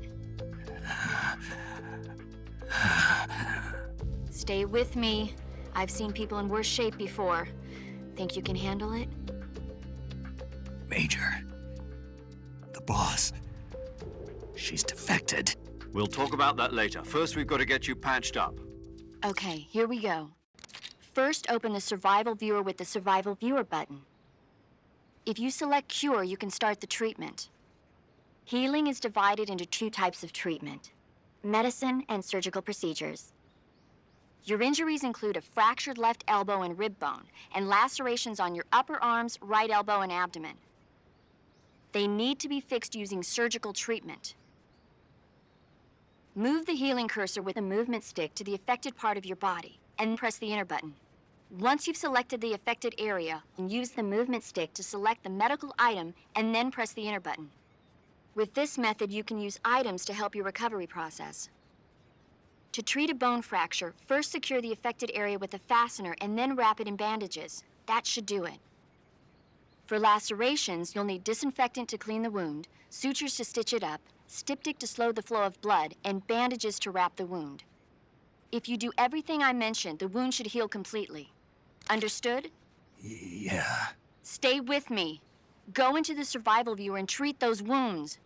Stay with me. I've seen people in worse shape before. Think you can handle it? Major. The boss. She's defected. We'll talk about that later. First, we've got to get you patched up. Okay, here we go. First, open the Survival Viewer with the Survival Viewer button. If you select Cure, you can start the treatment. Healing is divided into two types of treatment: medicine and surgical procedures. Your injuries include a fractured left elbow and rib bone, and lacerations on your upper arms, right elbow, and abdomen. They need to be fixed using surgical treatment. Move the healing cursor with a movement stick to the affected part of your body, and press the enter button. Once you've selected the affected area, use the movement stick to select the medical item, and then press the enter button. With this method, you can use items to help your recovery process. To treat a bone fracture, first secure the affected area with a fastener and then wrap it in bandages. That should do it. For lacerations, you'll need disinfectant to clean the wound, sutures to stitch it up, styptic to slow the flow of blood, and bandages to wrap the wound. If you do everything I mentioned, the wound should heal completely. Understood? Yeah. Stay with me. Go into the Survival Viewer and treat those wounds.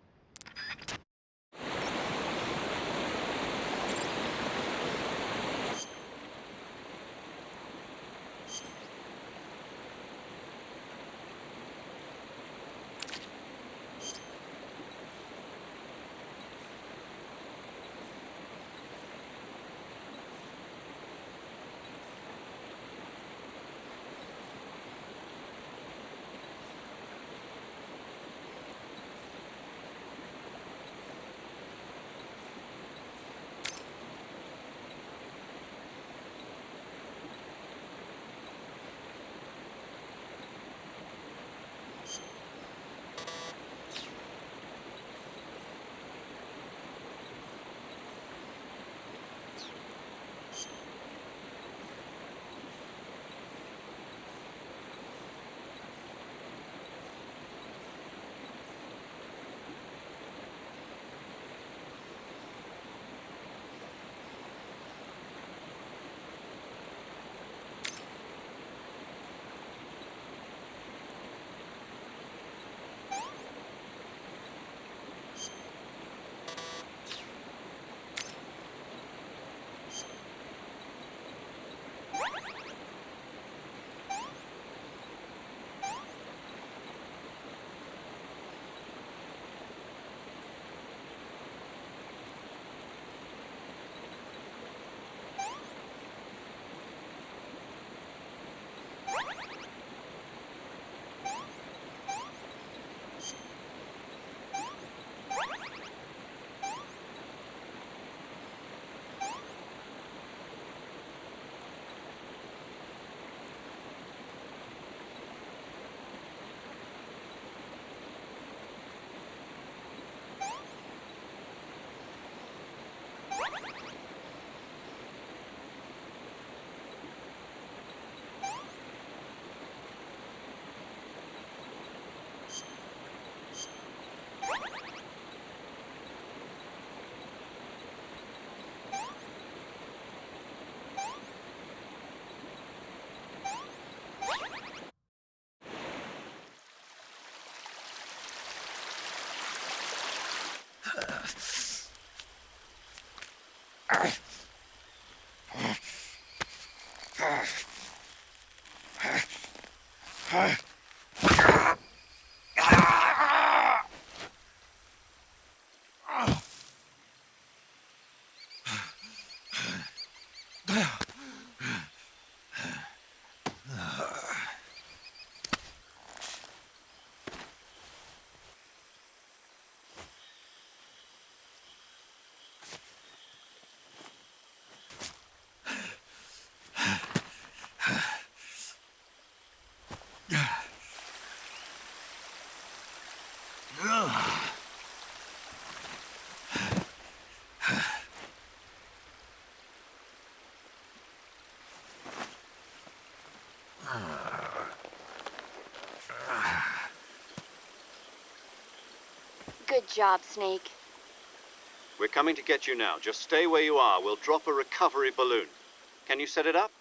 Good job, Snake. We're coming to get you now. Just stay where you are. We'll drop a recovery balloon. Can you set it up?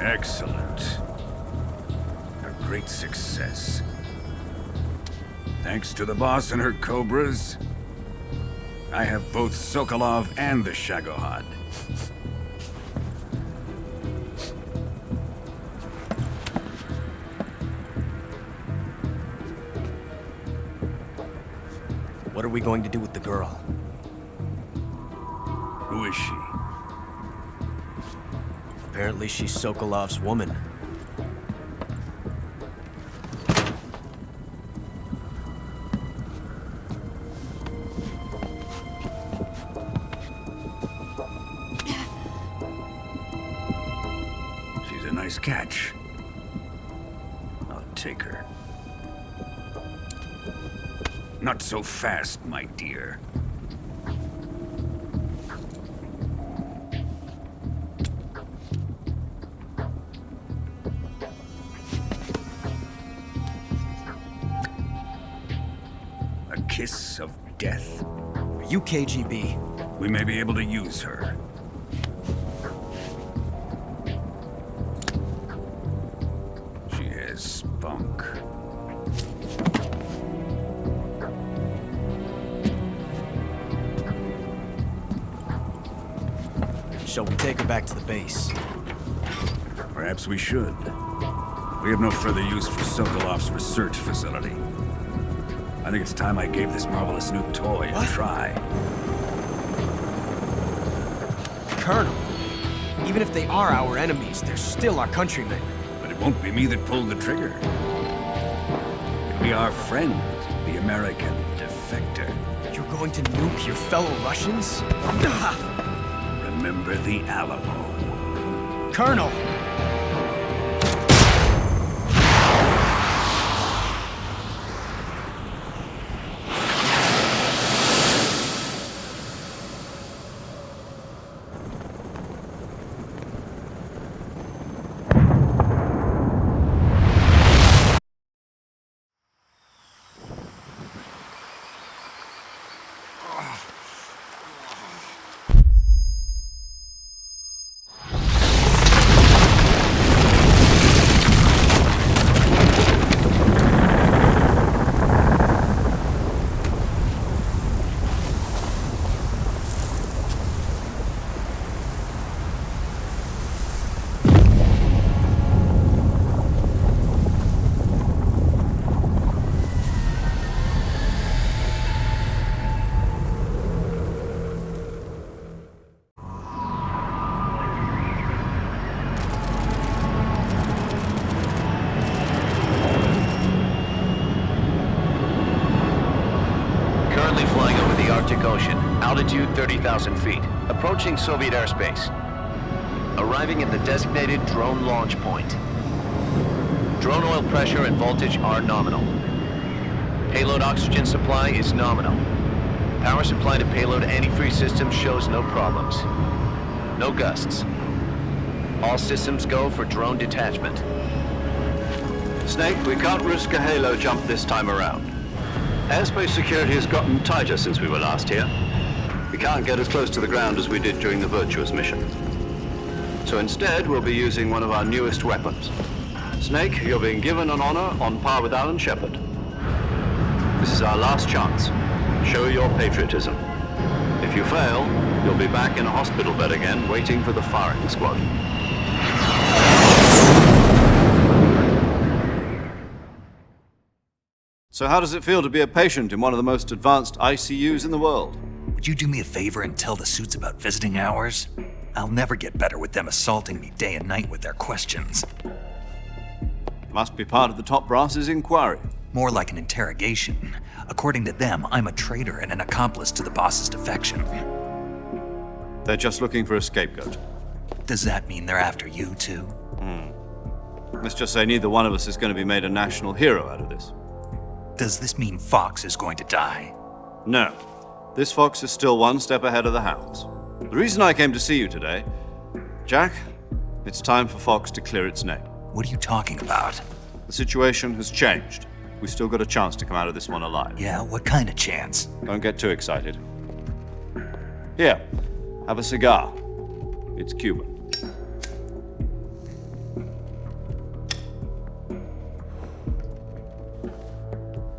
Excellent. A great success. Thanks to the boss and her cobras, I have both Sokolov and the Shagohod. What are we going to do with the girl? Who is she? Apparently she's Sokolov's woman. She's a nice catch. I'll take her. Not so fast, my dear. A kiss of death? Are you KGB? We may be able to use her. She has spunk. Shall we take her back to the base? Perhaps we should. We have no further use for Sokolov's research facility. I think it's time I gave this marvelous new toy a try. Colonel, even if they are our enemies, they're still our countrymen. But it won't be me that pulled the trigger. It'll be our friend, the American defector. You're going to nuke your fellow Russians? Remember the Alamo. Colonel! Altitude 30,000 feet. Approaching Soviet airspace. Arriving at the designated drone launch point. Drone oil pressure and voltage are nominal. Payload oxygen supply is nominal. Power supply to payload antifreeze system shows no problems. No gusts. All systems go for drone detachment. Snake, we can't risk a halo jump this time around. Airspace security has gotten tighter since we were last here. We can't get as close to the ground as we did during the Virtuous mission. So instead, we'll be using one of our newest weapons. Snake, you're being given an honor on par with Alan Shepard. This is our last chance. Show your patriotism. If you fail, you'll be back in a hospital bed again, waiting for the firing squad. So how does it feel to be a patient in one of the most advanced ICUs in the world? Would you do me a favor and tell the suits about visiting hours? I'll never get better with them assaulting me day and night with their questions. Must be part of the top brass's inquiry. More like an interrogation. According to them, I'm a traitor and an accomplice to the boss's defection. They're just looking for a scapegoat. Does that mean they're after you, too? Let's just say neither one of us is going to be made a national hero out of this. Does this mean Fox is going to die? No. This fox is still one step ahead of the hounds. The reason I came to see you today, Jack, it's time for Fox to clear its name. What are you talking about? The situation has changed. We've still got a chance to come out of this one alive. Yeah, what kind of chance? Don't get too excited. Here, have a cigar. It's Cuban.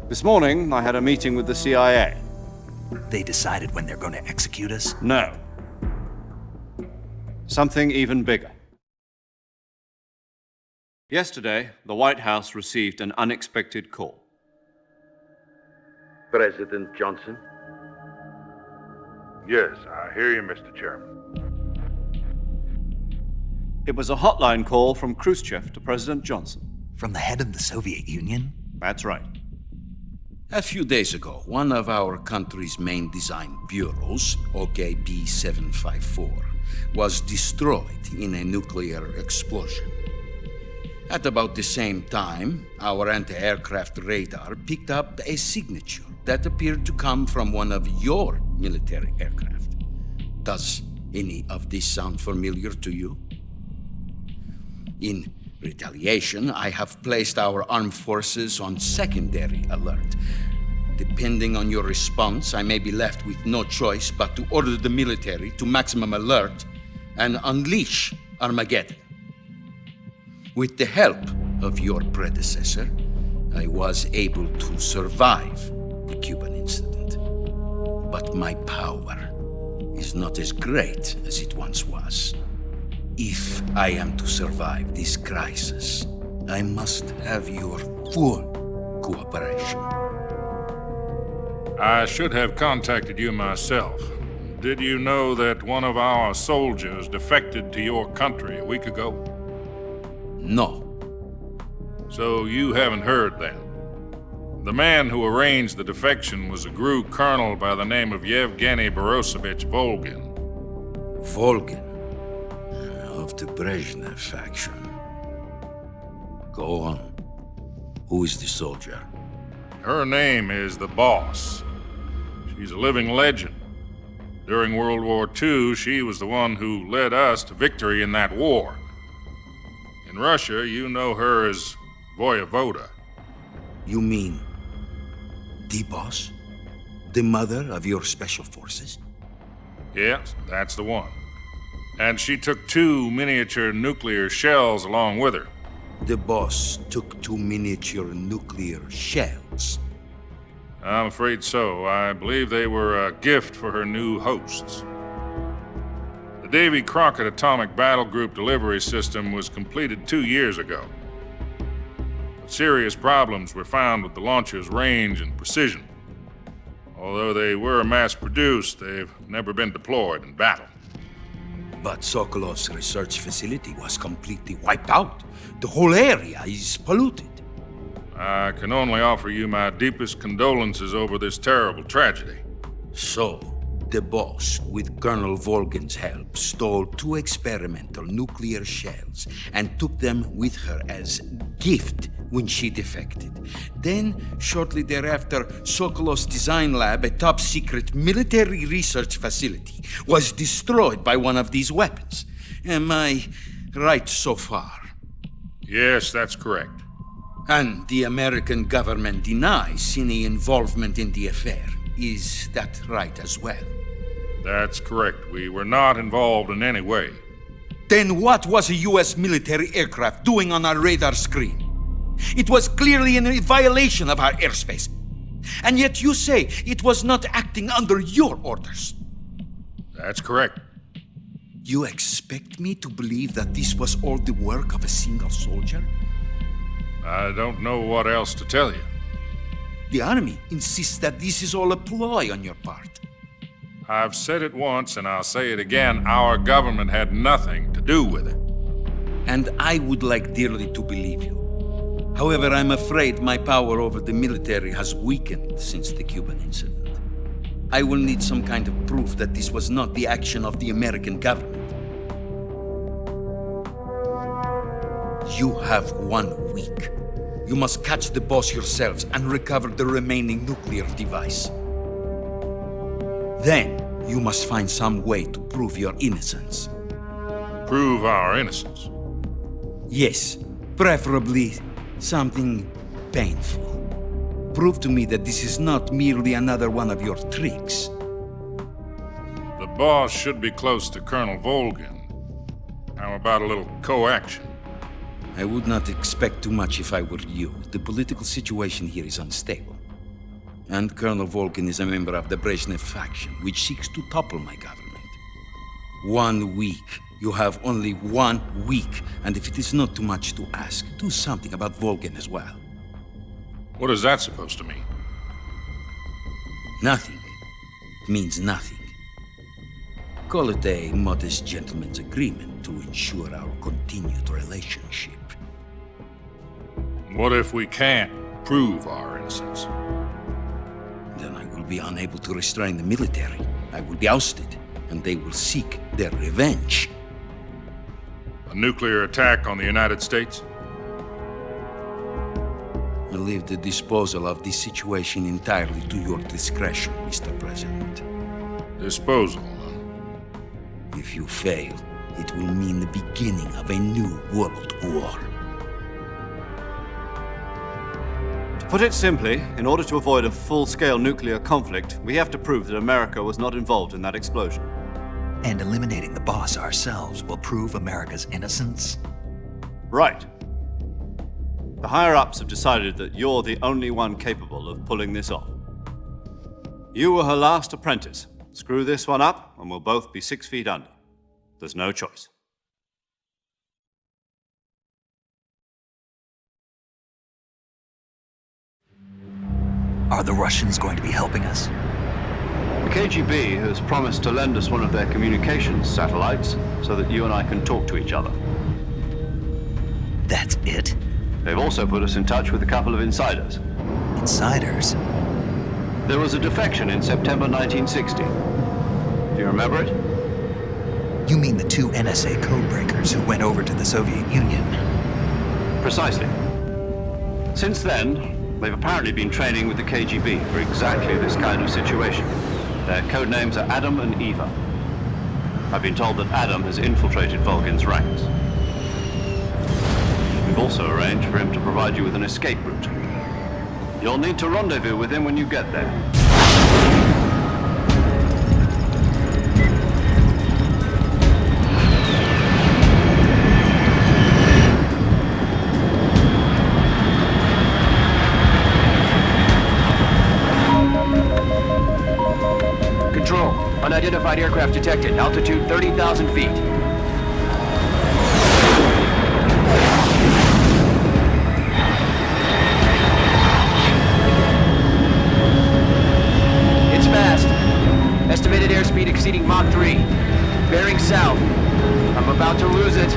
This morning, I had a meeting with the CIA. They decided when they're going to execute us? No. Something even bigger. Yesterday, the White House received an unexpected call. President Johnson? Yes, I hear you, Mr. Chairman. It was a hotline call from Khrushchev to President Johnson. From the head of the Soviet Union? That's right. A few days ago, one of our country's main design bureaus, OKB 754, was destroyed in a nuclear explosion. At about the same time, our anti-aircraft radar picked up a signature that appeared to come from one of your military aircraft. Does any of this sound familiar to you? In retaliation, I have placed our armed forces on secondary alert. Depending on your response, I may be left with no choice but to order the military to maximum alert and unleash Armageddon. With the help of your predecessor, I was able to survive the Cuban incident. But my power is not as great as it once was. If I am to survive this crisis, I must have your full cooperation. I should have contacted you myself. Did you know that one of our soldiers defected to your country a week ago? No. So you haven't heard then. The man who arranged the defection was a GRU colonel by the name of Yevgeny Borisovich Volgin. Volgin? Of the Brezhnev faction. Go on. Who is the soldier? Her name is the Boss. She's a living legend. During World War II, she was the one who led us to victory in that war. In Russia, you know her as Voyevoda. You mean the Boss? The mother of your special forces? Yes, that's the one. And she took 2 miniature nuclear shells along with her. The Boss took 2 miniature nuclear shells? I'm afraid so. I believe they were a gift for her new hosts. The Davy Crockett Atomic Battle Group delivery system was completed 2 years ago. But serious problems were found with the launcher's range and precision. Although they were mass-produced, they've never been deployed in battle. But Sokolov's research facility was completely wiped out. The whole area is polluted. I can only offer you my deepest condolences over this terrible tragedy. So, the boss, with Colonel Volgin's help, stole 2 experimental nuclear shells and took them with her as gift when she defected. Then, shortly thereafter, Sokolov's design lab, a top-secret military research facility, was destroyed by one of these weapons. Am I right so far? Yes, that's correct. And the American government denies any involvement in the affair. Is that right as well? That's correct. We were not involved in any way. Then what was a U.S. military aircraft doing on our radar screen? It was clearly in violation of our airspace. And yet you say it was not acting under your orders. That's correct. You expect me to believe that this was all the work of a single soldier? I don't know what else to tell you. The Army insists that this is all a ploy on your part. I've said it once, and I'll say it again. Our government had nothing to do with it. And I would like dearly to believe you. However, I'm afraid my power over the military has weakened since the Cuban incident. I will need some kind of proof that this was not the action of the American government. You have 1 week. You must catch the boss yourselves and recover the remaining nuclear device. Then, you must find some way to prove your innocence. Prove our innocence? Yes, preferably something painful. Prove to me that this is not merely another one of your tricks. The boss should be close to Colonel Volgin. How about a little coaction? I would not expect too much if I were you. The political situation here is unstable. And Colonel Volgin is a member of the Brezhnev faction, which seeks to topple my government. 1 week. You have only 1 week, and if it is not too much to ask, do something about Volgin as well. What is that supposed to mean? Nothing. It means nothing. Call it a modest gentleman's agreement to ensure our continued relationship. What if we can't prove our innocence? Then I will be unable to restrain the military. I will be ousted, and they will seek their revenge. A nuclear attack on the United States? I leave the disposal of this situation entirely to your discretion, Mr. President. Disposal? If you fail, it will mean the beginning of a new world war. To put it simply, in order to avoid a full-scale nuclear conflict, we have to prove that America was not involved in that explosion. And eliminating the boss ourselves will prove America's innocence? Right. The higher-ups have decided that you're the only one capable of pulling this off. You were her last apprentice. Screw this one up, and we'll both be 6 feet under. There's no choice. Are the Russians going to be helping us? The KGB has promised to lend us one of their communications satellites so that you and I can talk to each other. That's it? They've also put us in touch with a couple of insiders. Insiders? There was a defection in September 1960. Do you remember it? You mean the 2 NSA codebreakers who went over to the Soviet Union? Precisely. Since then, they've apparently been training with the KGB for exactly this kind of situation. Their codenames are Adam and Eva. I've been told that Adam has infiltrated Volgin's ranks. We've also arranged for him to provide you with an escape route. You'll need to rendezvous with him when you get there. Control, unidentified aircraft detected. Altitude 30,000 feet. It's fast. Estimated airspeed exceeding Mach 3. Bearing south. I'm about to lose it.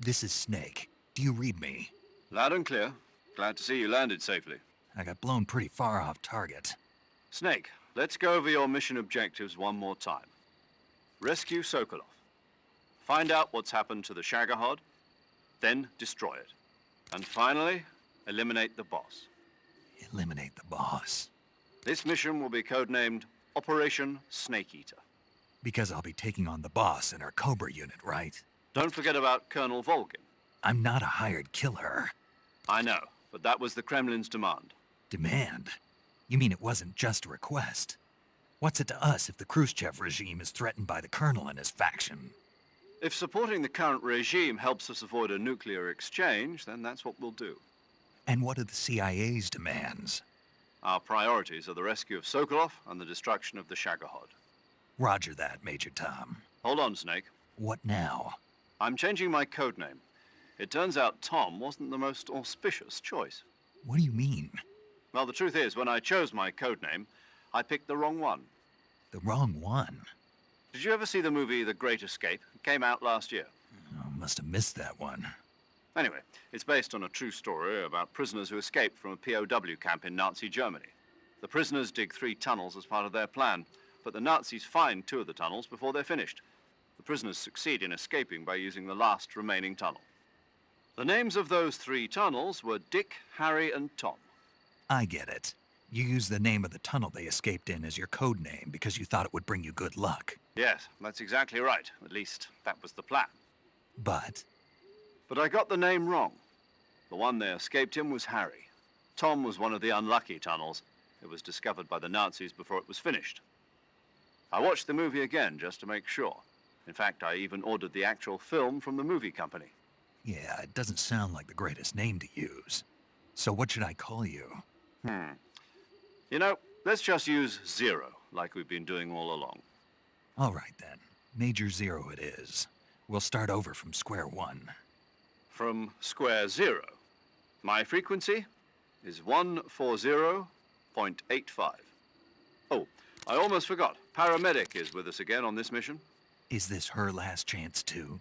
This is Snake. Do you read me? Loud and clear. Glad to see you landed safely. I got blown pretty far off target. Snake, let's go over your mission objectives one more time. Rescue Sokolov. Find out what's happened to the Shagohod, then destroy it. And finally, eliminate the boss. Eliminate the boss. This mission will be codenamed Operation Snake Eater. Because I'll be taking on the boss in our Cobra unit, right? Don't forget about Colonel Volgin. I'm not a hired killer. I know, but that was the Kremlin's demand. Demand? You mean it wasn't just a request? What's it to us if the Khrushchev regime is threatened by the Colonel and his faction? If supporting the current regime helps us avoid a nuclear exchange, then that's what we'll do. And what are the CIA's demands? Our priorities are the rescue of Sokolov and the destruction of the Shagohod. Roger that, Major Tom. Hold on, Snake. What now? I'm changing my codename. It turns out Tom wasn't the most auspicious choice. What do you mean? Well, the truth is, when I chose my codename, I picked the wrong one. The wrong one? Did you ever see the movie The Great Escape? It came out last year. Oh, must have missed that one. Anyway, it's based on a true story about prisoners who escaped from a POW camp in Nazi Germany. The prisoners dig 3 tunnels as part of their plan, but the Nazis find 2 of the tunnels before they're finished. The prisoners succeed in escaping by using the last remaining tunnel. The names of those 3 tunnels were Dick, Harry, and Tom. I get it. You used the name of the tunnel they escaped in as your code name because you thought it would bring you good luck. Yes, that's exactly right. At least, that was the plan. But I got the name wrong. The one they escaped in was Harry. Tom was one of the unlucky tunnels. It was discovered by the Nazis before it was finished. I watched the movie again just to make sure. In fact, I even ordered the actual film from the movie company. yeah, it doesn't sound like the greatest name to use. So what should I call you? You know, let's just use Zero, like we've been doing all along. All right then. Major Zero it is. We'll start over from square one. From square 0. My frequency is 140.85. Oh, I almost forgot. Paramedic is with us again on this mission. Is this her last chance too?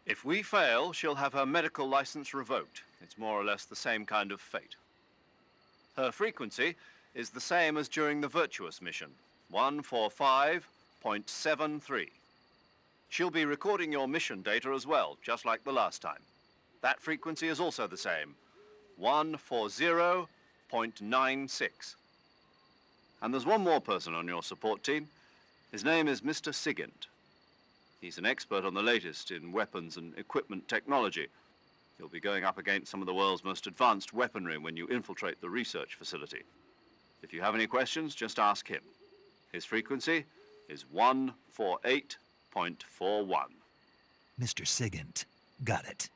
If we fail, she'll have her medical license revoked. It's more or less the same kind of fate. Her frequency is the same as during the Virtuous mission, 145.73. She'll be recording your mission data as well, just like the last time. That frequency is also the same, 140.96. And there's one more person on your support team. His name is Mr. Sigint. He's an expert on the latest in weapons and equipment technology. You'll be going up against some of the world's most advanced weaponry when you infiltrate the research facility. If you have any questions, just ask him. His frequency is 148.41. Mr. Sigint. Got it.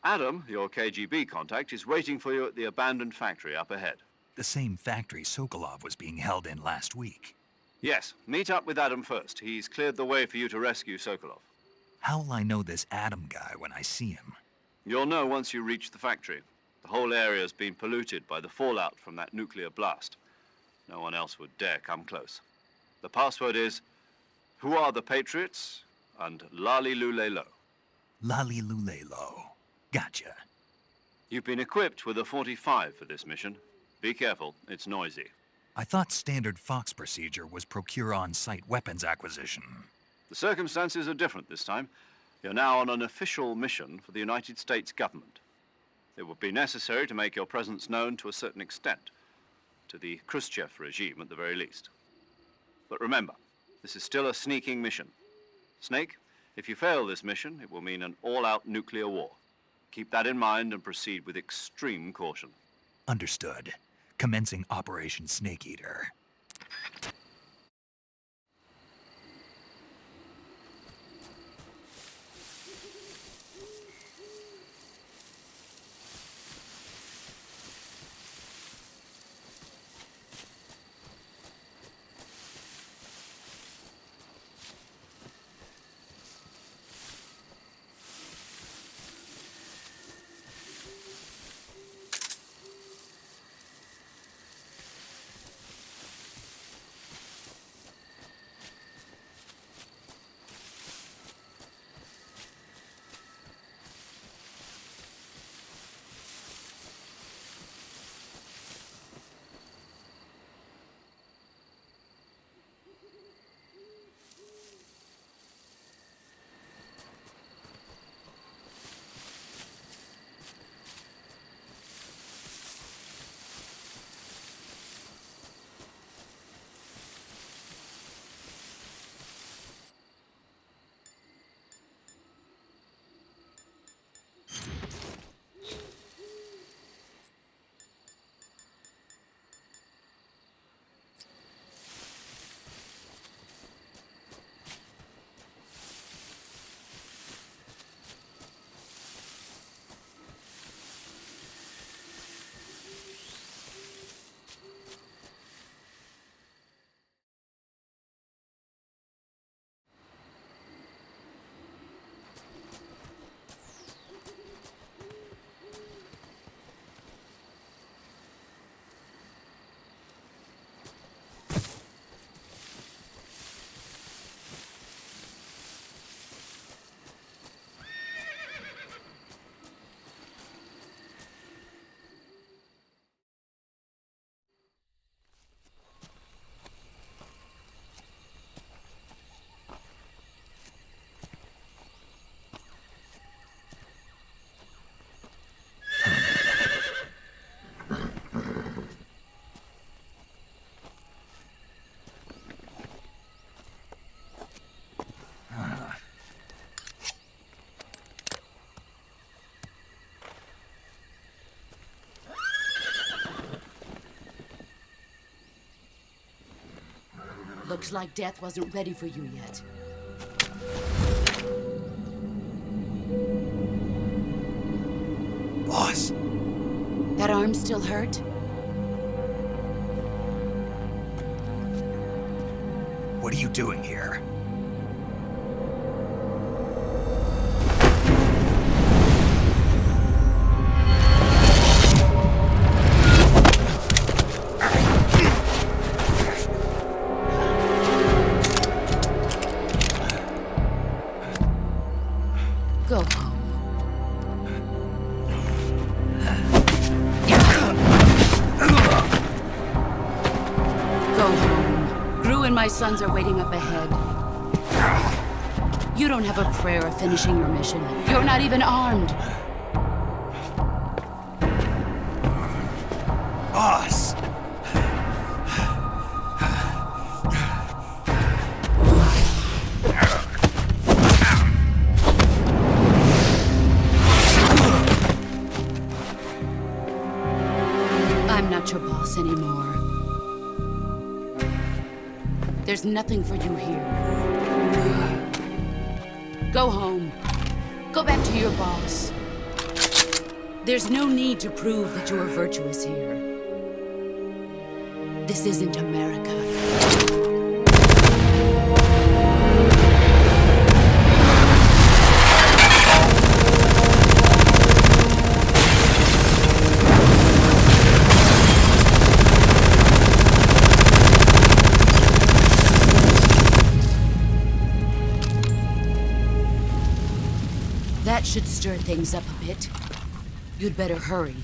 Adam, your KGB contact, is waiting for you at the abandoned factory up ahead. The same factory Sokolov was being held in last week. Yes, meet up with Adam first. He's cleared the way for you to rescue Sokolov. How will I know this Adam guy when I see him? You'll know once you reach the factory. The whole area's been polluted by the fallout from that nuclear blast. No one else would dare come close. The password is, "Who are the Patriots?" and Lali Lulelo. Lali Lulelo. Gotcha. You've been equipped with a 45 for this mission. Be careful, it's noisy. I thought standard Fox procedure was procure on-site weapons acquisition. The circumstances are different this time. You're now on an official mission for the United States government. It would be necessary to make your presence known to a certain extent, to the Khrushchev regime at the very least. But remember, this is still a sneaking mission. Snake, if you fail this mission, it will mean an all-out nuclear war. Keep that in mind and proceed with extreme caution. Understood. Commencing Operation Snake Eater. Looks like death wasn't ready for you yet. Boss. That arm still hurt? What are you doing here? Go home. Go home. Gru and my sons are waiting up ahead. You don't have a prayer of finishing your mission. You're not even armed. Boss! I'm not your boss anymore. There's nothing for you here. Go home. Go back to your boss. There's no need to prove that you are virtuous here. This isn't America. That should stir things up a bit. You'd better hurry.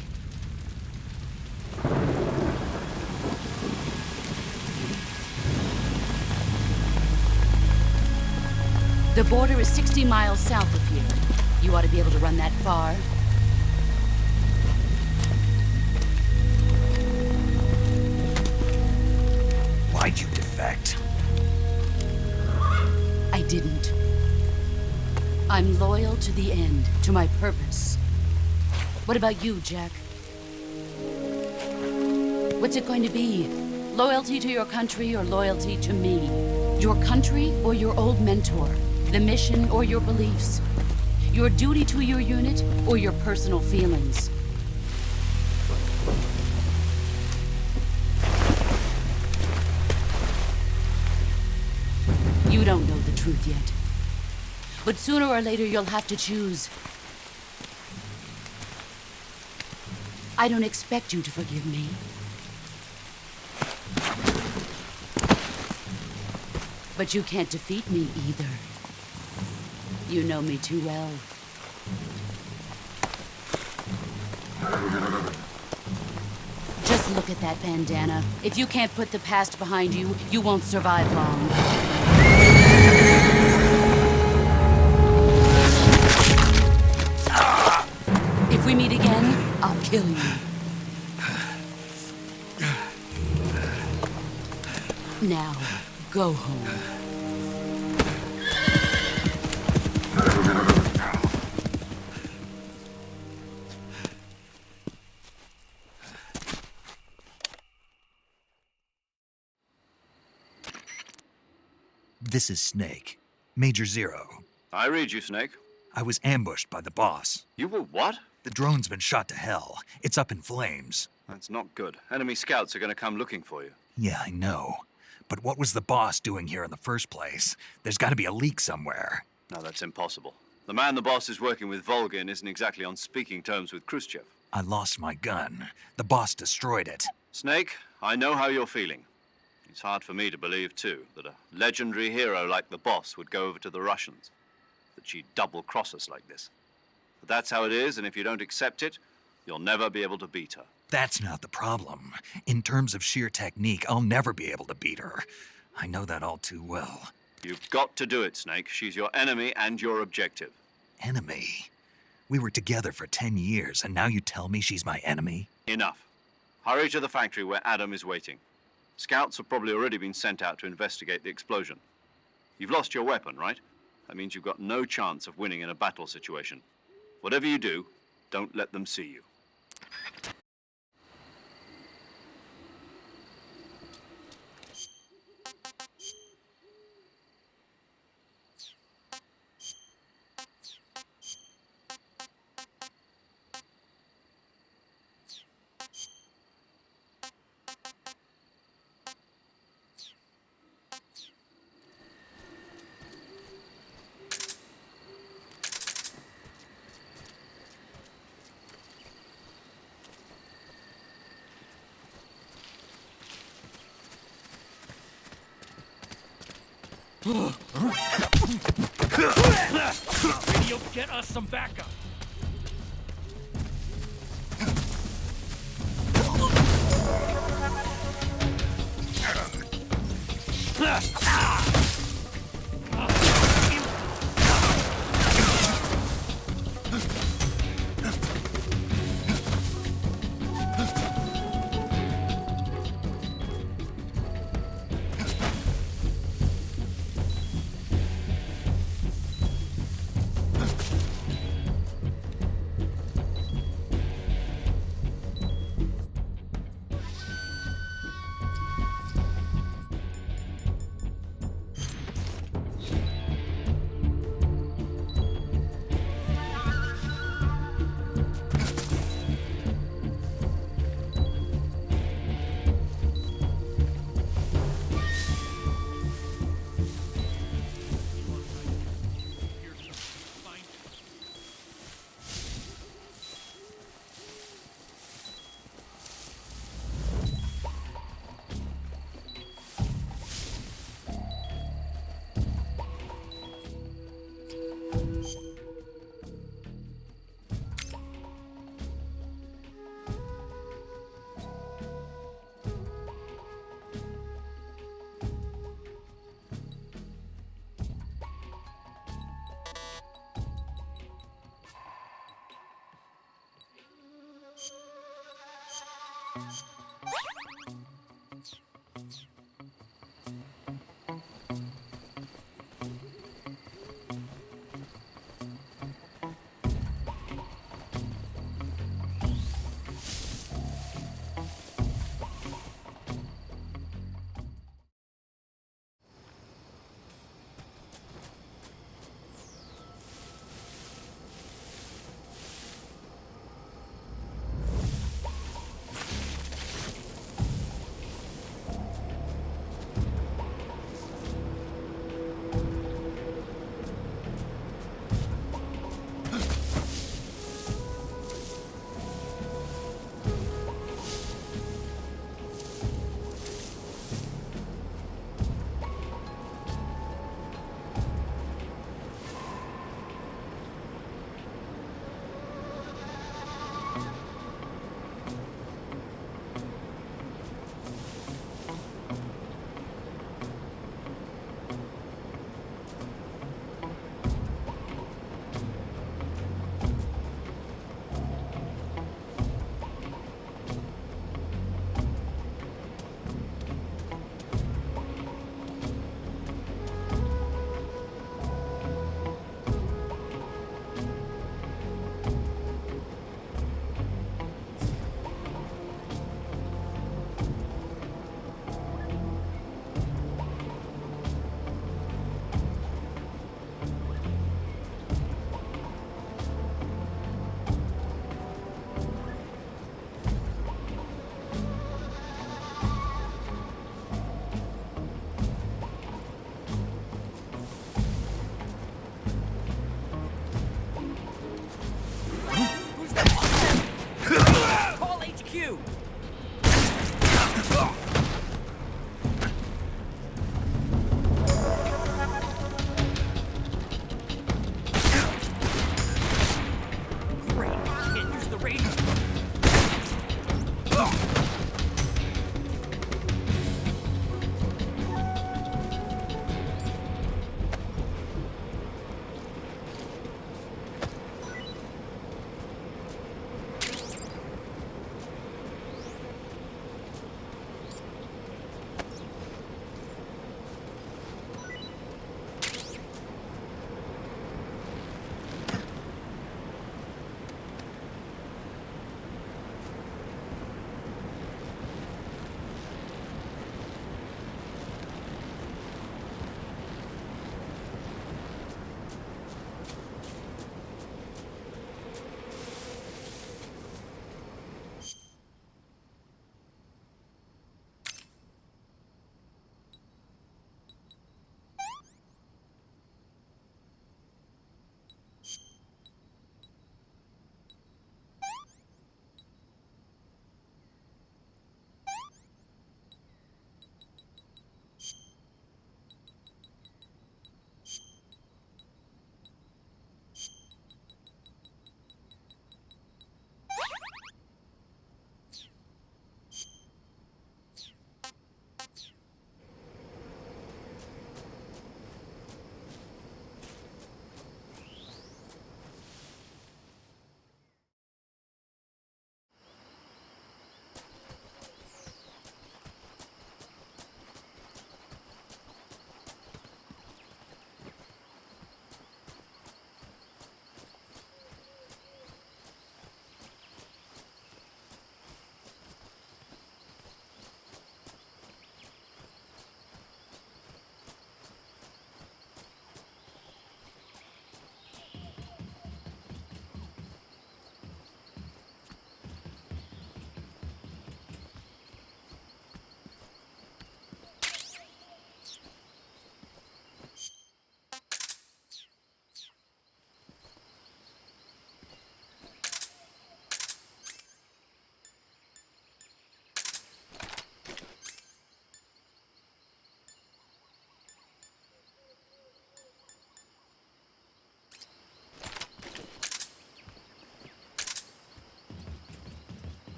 The border is 60 miles south of here. You ought to be able to run that far. Why'd you defect? I didn't. I'm loyal to the end, to my purpose. What about you, Jack? What's it going to be? Loyalty to your country or loyalty to me? Your country or your old mentor? The mission or your beliefs? Your duty to your unit or your personal feelings? You don't know the truth yet. But sooner or later, you'll have to choose. I don't expect you to forgive me. But you can't defeat me either. You know me too well. Just look at that bandana. If you can't put the past behind you, you won't survive long. If we meet again, I'll kill you. Now, go home. This is Snake. Major Zero. I read you, Snake. I was ambushed by the boss. You were what? The drone's been shot to hell. It's up in flames. That's not good. Enemy scouts are going to come looking for you. Yeah, I know. But what was the boss doing here in the first place? There's got to be a leak somewhere. No, that's impossible. The man the boss is working with, Volgin, isn't exactly on speaking terms with Khrushchev. I lost my gun. The boss destroyed it. Snake, I know how you're feeling. It's hard for me to believe, too, that a legendary hero like the boss would go over to the Russians. That she'd double-cross us like this. But that's how it is, and if you don't accept it, you'll never be able to beat her. That's not the problem. In terms of sheer technique, I'll never be able to beat her. I know that all too well. You've got to do it, Snake. She's your enemy and your objective. Enemy? We were together for 10 years, and now you tell me she's my enemy? Enough. Hurry to the factory where Adam is waiting. Scouts have probably already been sent out to investigate the explosion. You've lost your weapon, right? That means you've got no chance of winning in a battle situation. Whatever you do, don't let them see you. Radio, get us some backup.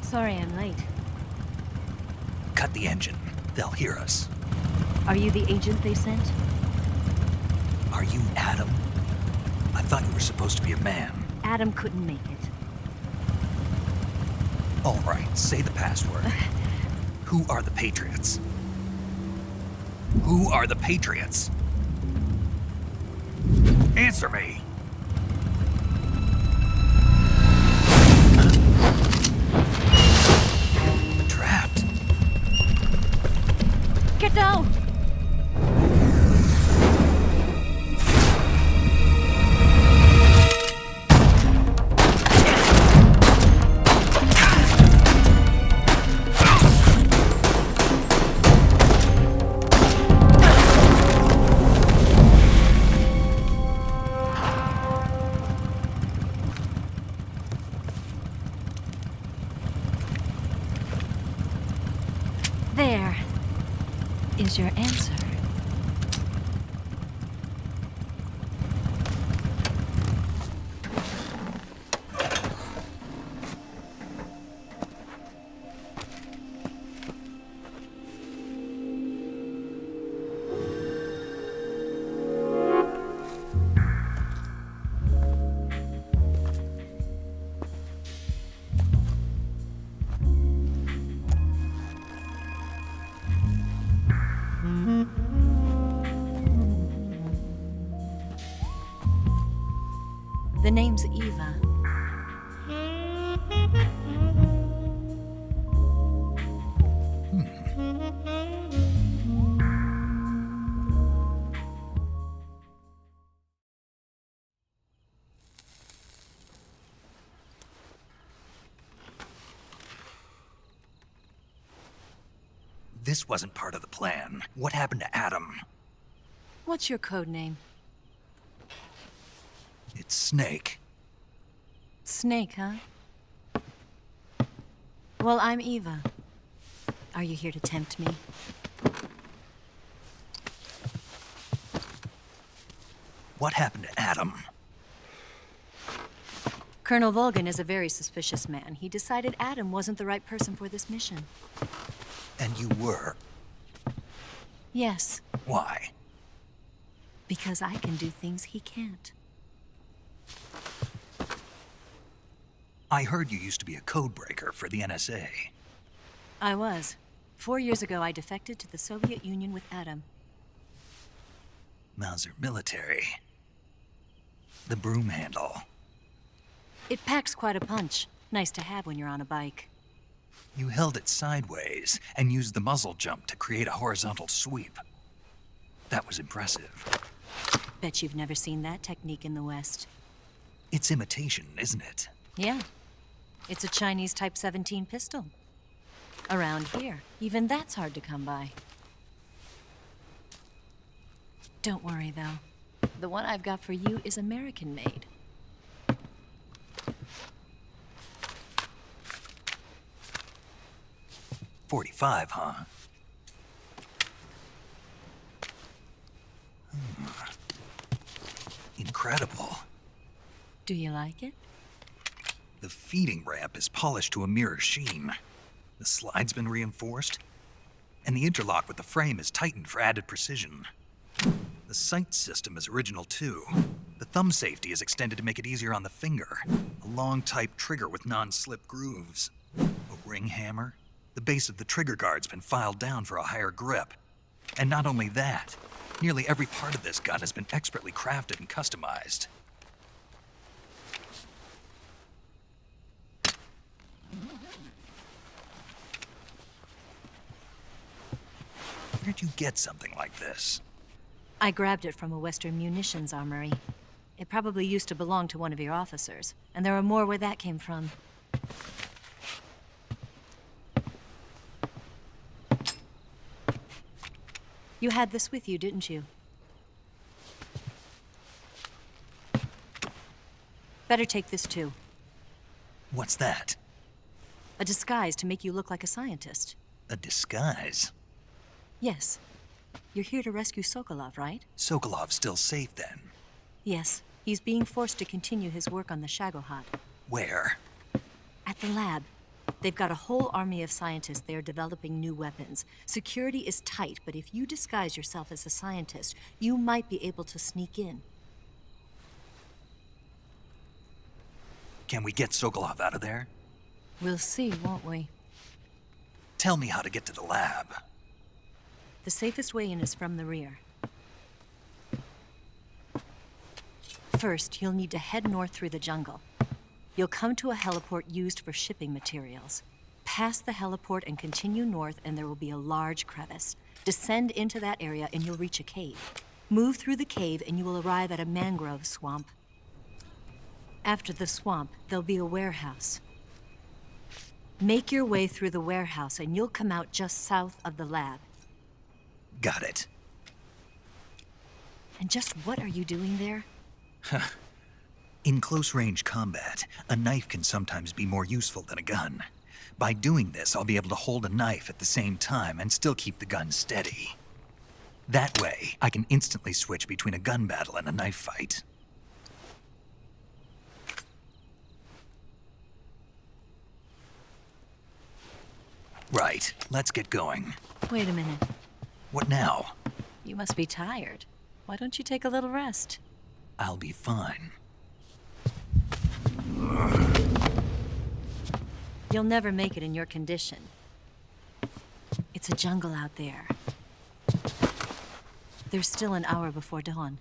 Sorry I'm late. Cut the engine. They'll hear us. Are you the agent they sent? Are you Adam? I thought you were supposed to be a man. Adam couldn't make it. All right, say the password. Who are the Patriots? Who are the Patriots? Answer me! Trapped. Get down! There is your answer. The name's Eva. This wasn't part of the plan. What happened to Adam? What's your code name? It's Snake. Snake, huh? Well, I'm Eva. Are you here to tempt me? What happened to Adam? Colonel Volgin is a very suspicious man. He decided Adam wasn't the right person for this mission. And you were? Yes. Why? Because I can do things he can't. I heard you used to be a code breaker for the NSA. I was. 4 years ago, I defected to the Soviet Union with Adam. Mauser military. The broom handle. It packs quite a punch. Nice to have when you're on a bike. You held it sideways and used the muzzle jump to create a horizontal sweep. That was impressive. Bet you've never seen that technique in the West. It's imitation, isn't it? Yeah. It's a Chinese Type 17 pistol. Around here, even that's hard to come by. Don't worry, though. The one I've got for you is American-made. .45, huh? Incredible. Do you like it? The feeding ramp is polished to a mirror sheen. The slide's been reinforced, and the interlock with the frame is tightened for added precision. The sight system is original too. The thumb safety is extended to make it easier on the finger. A long type trigger with non-slip grooves. A ring hammer. The base of the trigger guard's been filed down for a higher grip. And not only that, nearly every part of this gun has been expertly crafted and customized. Where'd you get something like this? I grabbed it from a Western munitions armory. It probably used to belong to one of your officers, and there are more where that came from. You had this with you, didn't you? Better take this too. What's that? A disguise to make you look like a scientist. A disguise? Yes. You're here to rescue Sokolov, right? Sokolov's still safe then? Yes. He's being forced to continue his work on the Shagohod. Where? At the lab. They've got a whole army of scientists there developing new weapons. Security is tight, but if you disguise yourself as a scientist, you might be able to sneak in. Can we get Sokolov out of there? We'll see, won't we? Tell me how to get to the lab. The safest way in is from the rear. First, you'll need to head north through the jungle. You'll come to a heliport used for shipping materials. Pass the heliport and continue north, and there will be a large crevice. Descend into that area and you'll reach a cave. Move through the cave and you will arrive at a mangrove swamp. After the swamp, there'll be a warehouse. Make your way through the warehouse and you'll come out just south of the lab. Got it. And just what are you doing there? In close-range combat, a knife can sometimes be more useful than a gun. By doing this, I'll be able to hold a knife at the same time and still keep the gun steady. That way, I can instantly switch between a gun battle and a knife fight. Right, let's get going. Wait a minute. What now? You must be tired. Why don't you take a little rest? I'll be fine. You'll never make it in your condition. It's a jungle out there. There's still an hour before dawn.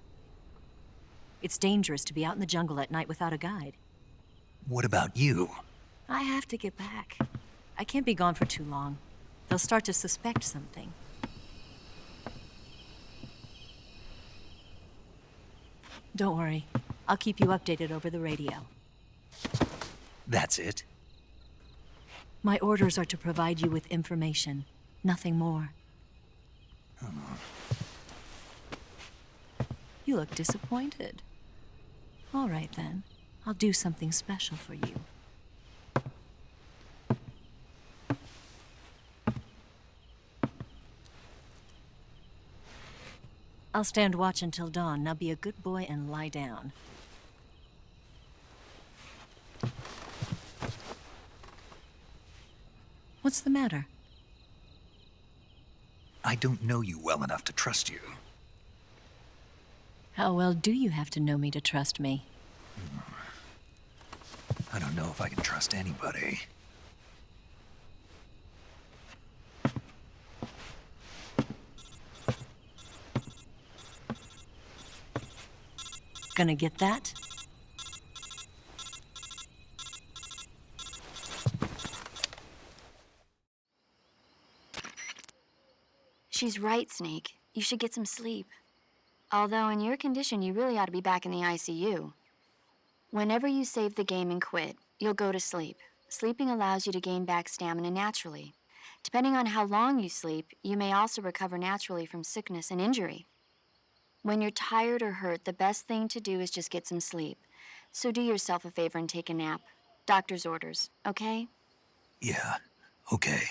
It's dangerous to be out in the jungle at night without a guide. What about you? I have to get back. I can't be gone for too long. They'll start to suspect something. Don't worry. I'll keep you updated over the radio. That's it? My orders are to provide you with information. Nothing more. You look disappointed. All right, then. I'll do something special for you. I'll stand watch until dawn. Now be a good boy and lie down. What's the matter? I don't know you well enough to trust you. How well do you have to know me to trust me? I don't know if I can trust anybody. Gonna get that? She's right, Snake. You should get some sleep. Although in your condition, you really ought to be back in the ICU. Whenever you save the game and quit, you'll go to sleep. Sleeping allows you to gain back stamina naturally. Depending on how long you sleep, you may also recover naturally from sickness and injury. When you're tired or hurt, the best thing to do is just get some sleep. So do yourself a favor and take a nap. Doctor's orders, okay? Yeah, okay.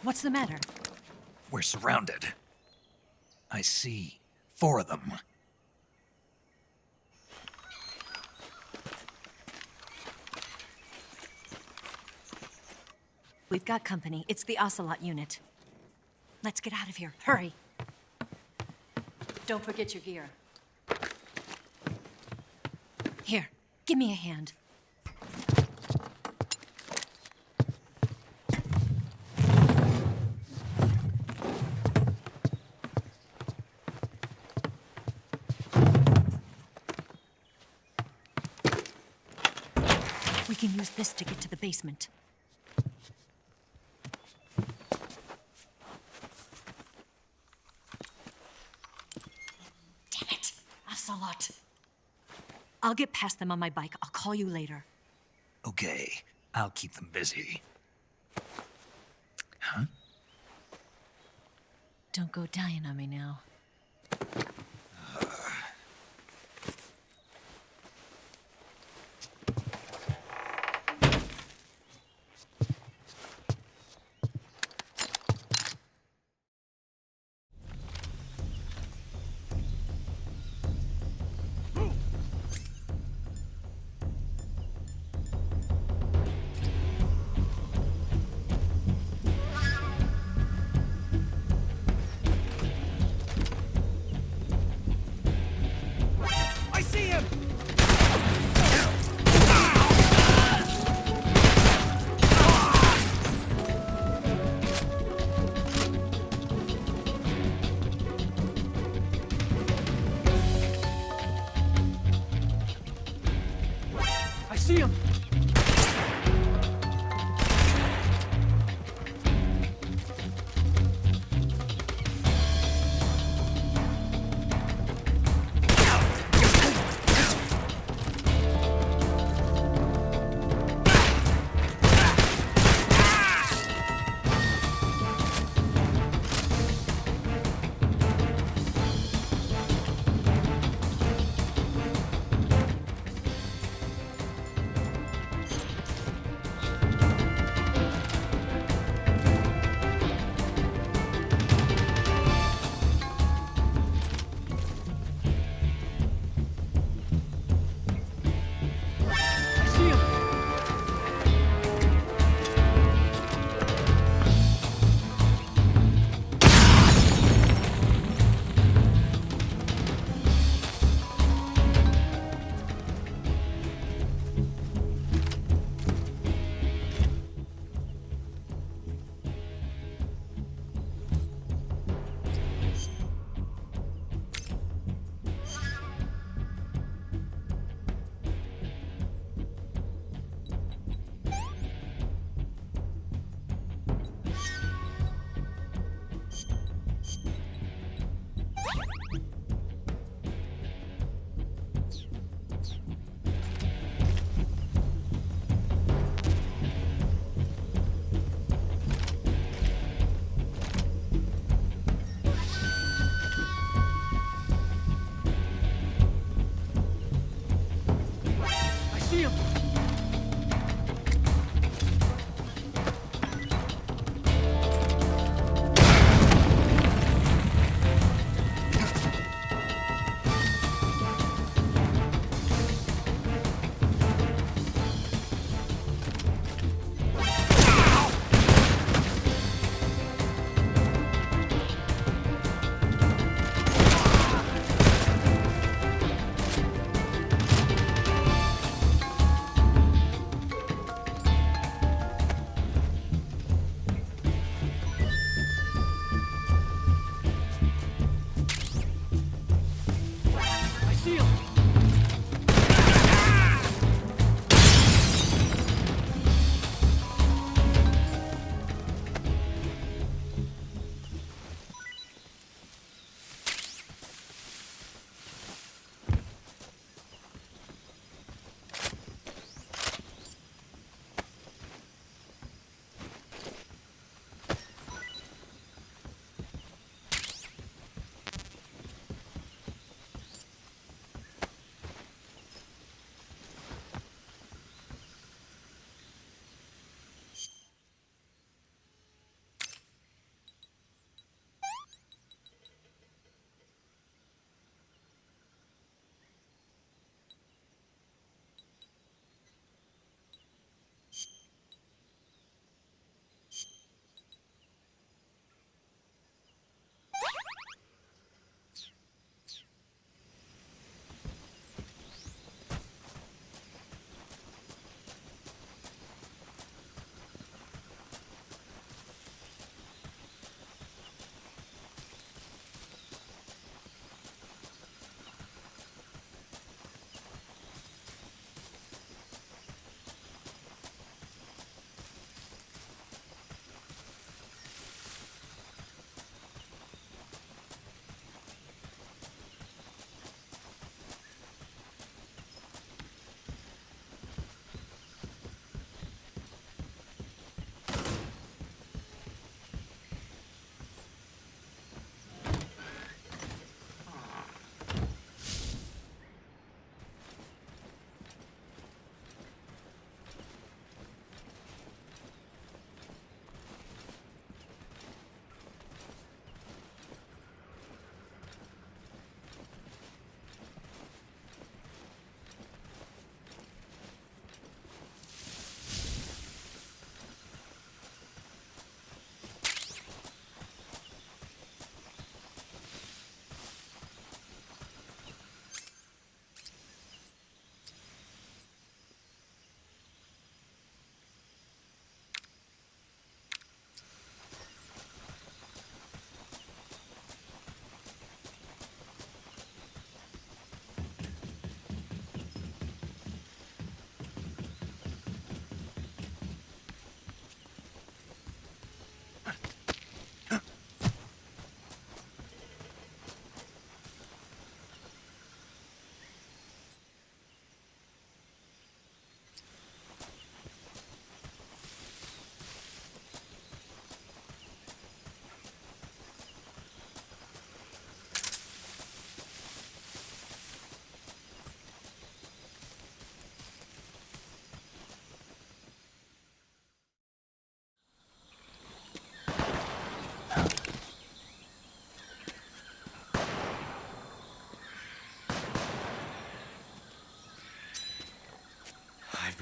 What's the matter? We're surrounded. I see 4 of them. We've got company. It's the Ocelot unit. Let's get out of here. Hurry. Don't forget your gear. Here, give me a hand. can use this to get to the basement. Damn it! Ocelot! I'll get past them on my bike. I'll call you later. Okay, I'll keep them busy. Huh? Don't go dying on me now. See him!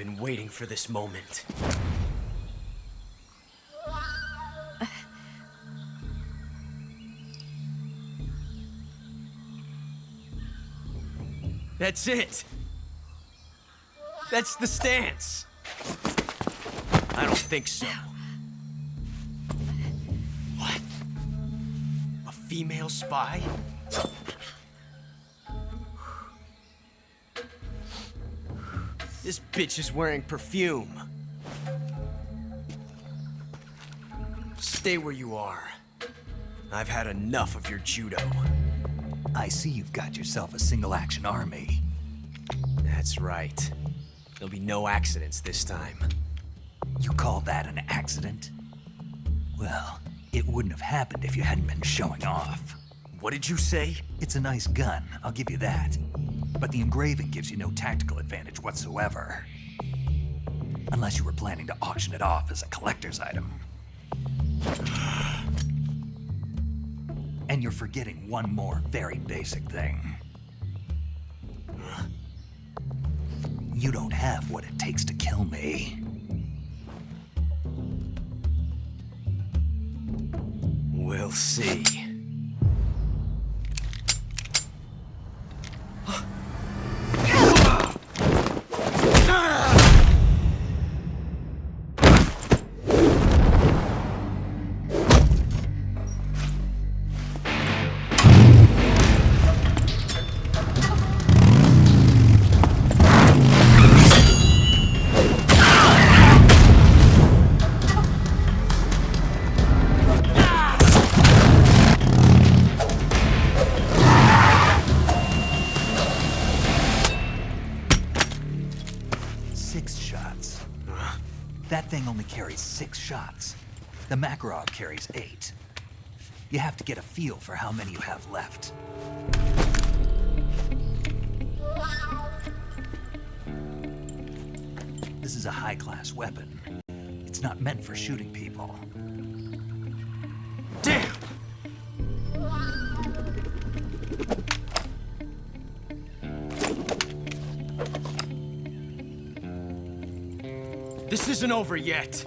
been waiting for this moment. That's it! That's the stance! I don't think so. What? A female spy? This bitch is wearing perfume. Stay where you are. I've had enough of your judo. I see you've got yourself a single-action army. That's right. There'll be no accidents this time. You call that an accident? Well, it wouldn't have happened if you hadn't been showing off. What did you say? It's a nice gun, I'll give you that. But the engraving gives you no tactical advantage whatsoever. Unless you were planning to auction it off as a collector's item. And you're forgetting one more very basic thing. You don't have what it takes to kill me. We'll see. That thing only carries 6 shots. The Makarov carries 8. You have to get a feel for how many you have left. This is a high-class weapon. It's not meant for shooting people. Damn! This isn't over yet.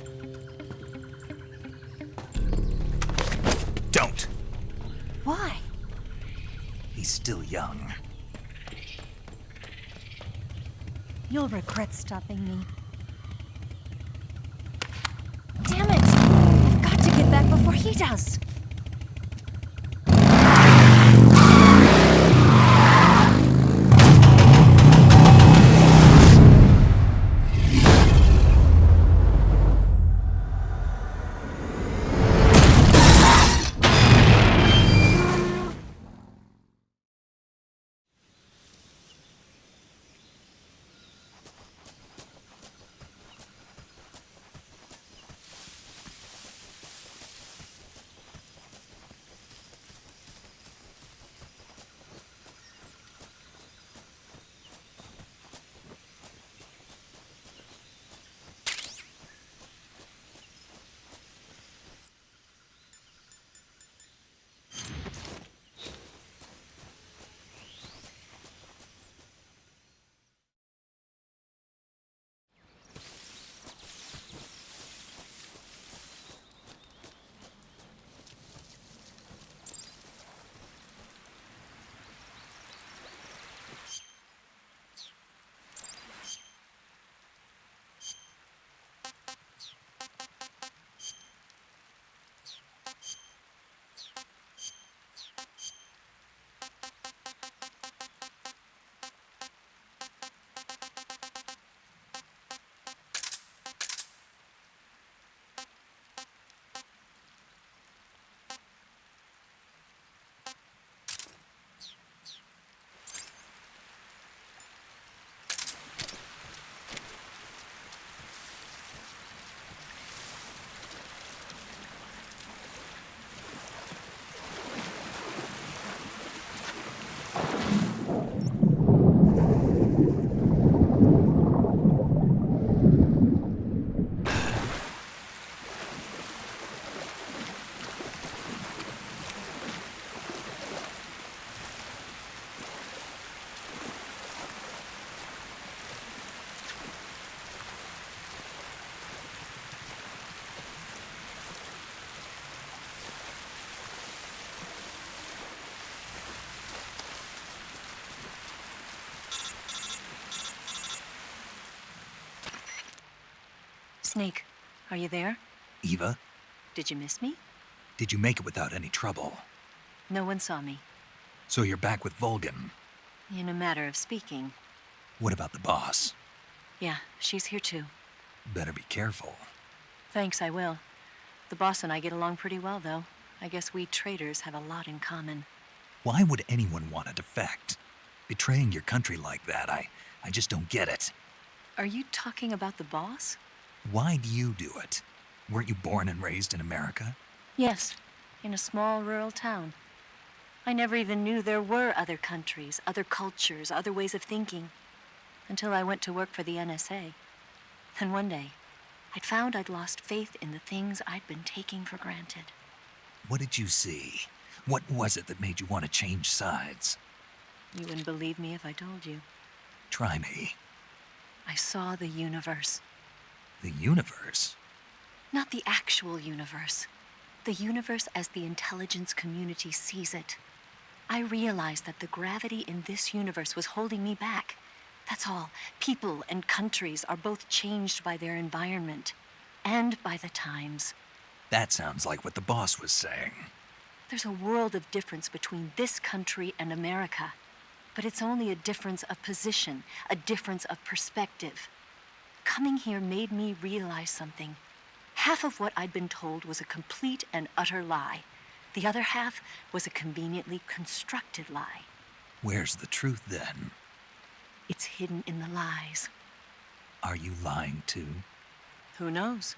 Don't. Why? He's still young. You'll regret stopping me. Damn it! I've got to get back before he does. Snake, are you there? Eva, Did you miss me? did you make it without any trouble? No one saw me. So you're back with Volgin. In a matter of speaking. What about the boss? Yeah, she's here too. Better be careful. Thanks, I will. The boss and I get along pretty well, though. I guess we traitors have a lot in common. Why would anyone want to defect? Betraying your country like that, I just don't get it. Are you talking about the boss? Why do you do it? Weren't you born and raised in America? Yes, in a small rural town. I never even knew there were other countries, other cultures, other ways of thinking, until I went to work for the NSA. Then one day, I'd found I'd lost faith in the things I'd been taking for granted. What did you see? What was it that made you want to change sides? You wouldn't believe me if I told you. Try me. I saw the universe. The universe? Not the actual universe. The universe as the intelligence community sees it. I realized that the gravity in this universe was holding me back. That's all. People and countries are both changed by their environment and by the times. That sounds like what the boss was saying. There's a world of difference between this country and America. But it's only a difference of position, a difference of perspective. Coming here made me realize something. Half of what I'd been told was a complete and utter lie. The other half was a conveniently constructed lie. Where's the truth then? It's hidden in the lies. Are you lying too? Who knows?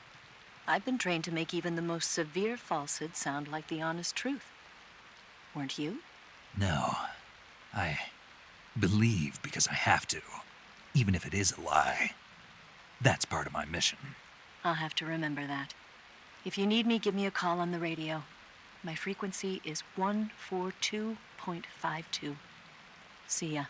I've been trained to make even the most severe falsehood sound like the honest truth. Weren't you? No. I believe because I have to, even if it is a lie. That's part of my mission. I'll have to remember that. If you need me, give me a call on the radio. My frequency is 142.52. See ya.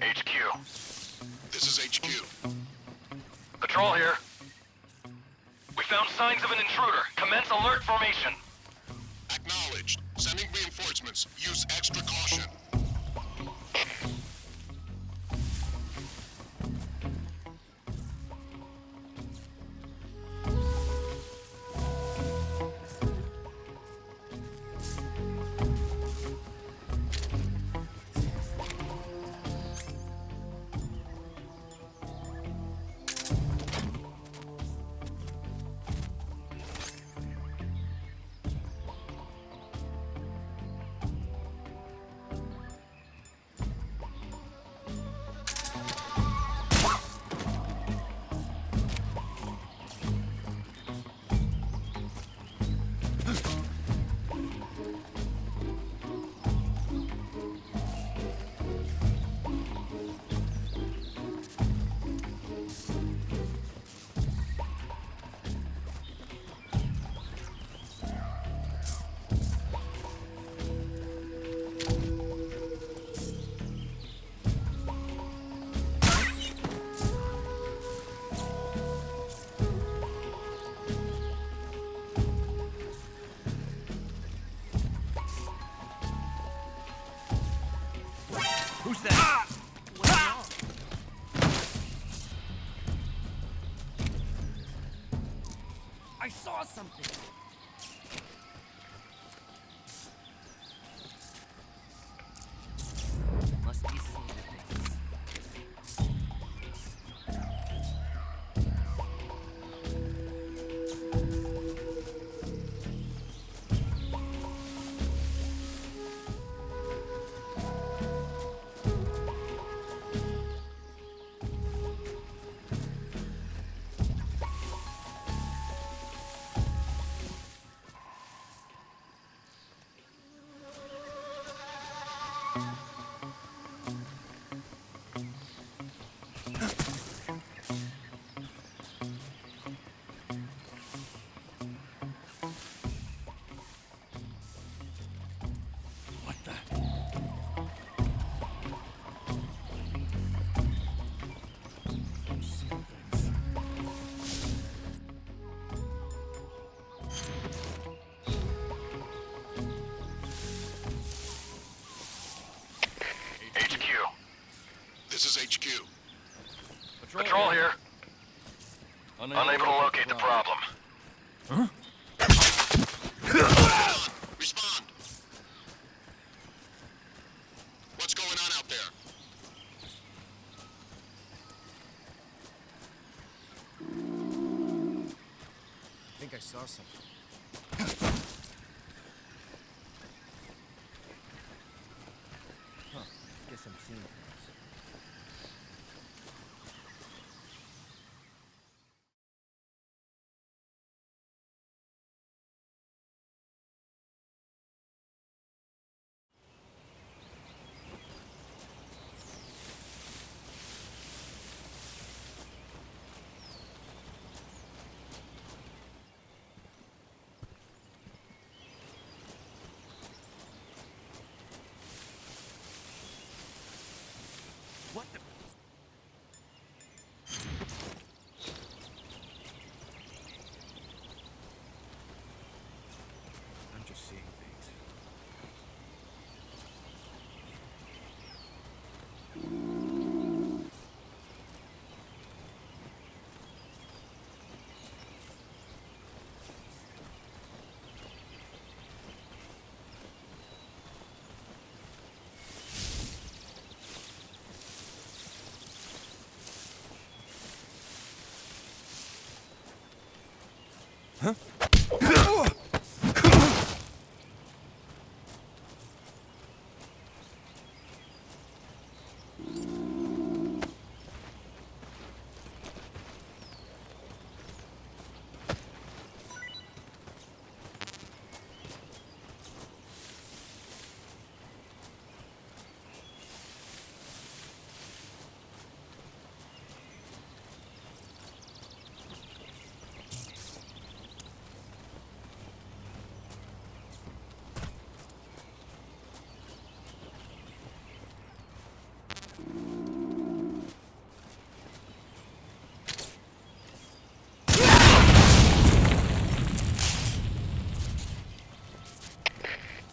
HQ. This is HQ. Patrol here. We found signs of an intruder. Commence alert formation. Acknowledged. Sending reinforcements. Use extra caution. Who's that? I saw something. Must be seeing things. This is HQ. Patrol here. Unable to locate the problem. Huh? Respond. What's going on out there? I think I saw something. Huh. Guess I'm seeing things. What the? I'm just seeing things. Huh?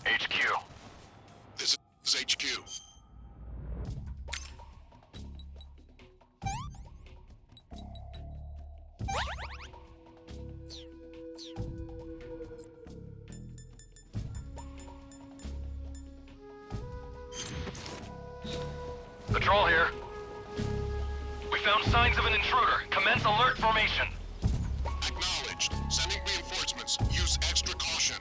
HQ. This is HQ. Patrol here. We found signs of an intruder. Commence alert formation. Acknowledged. Sending reinforcements. Use extra caution.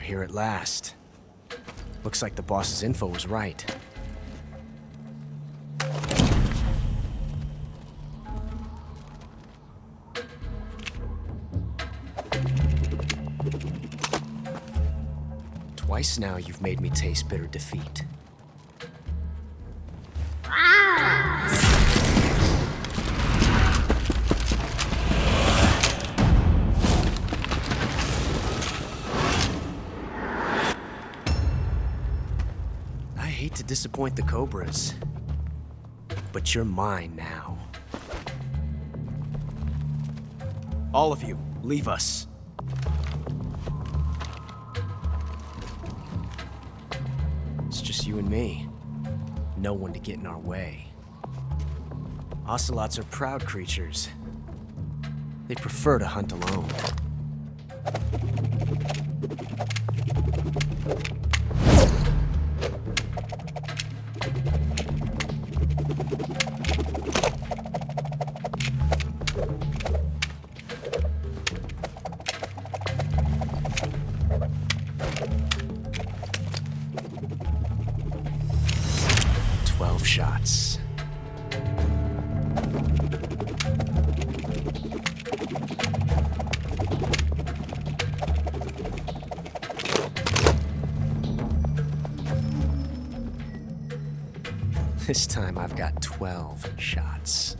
Here at last. Looks like the boss's info was right. Twice now you've made me taste bitter defeat. I hate to disappoint the Cobras, but you're mine now. All of you, leave us. It's just you and me. No one to get in our way. Ocelots are proud creatures. They prefer to hunt alone. Shots. This time I've got 12 shots.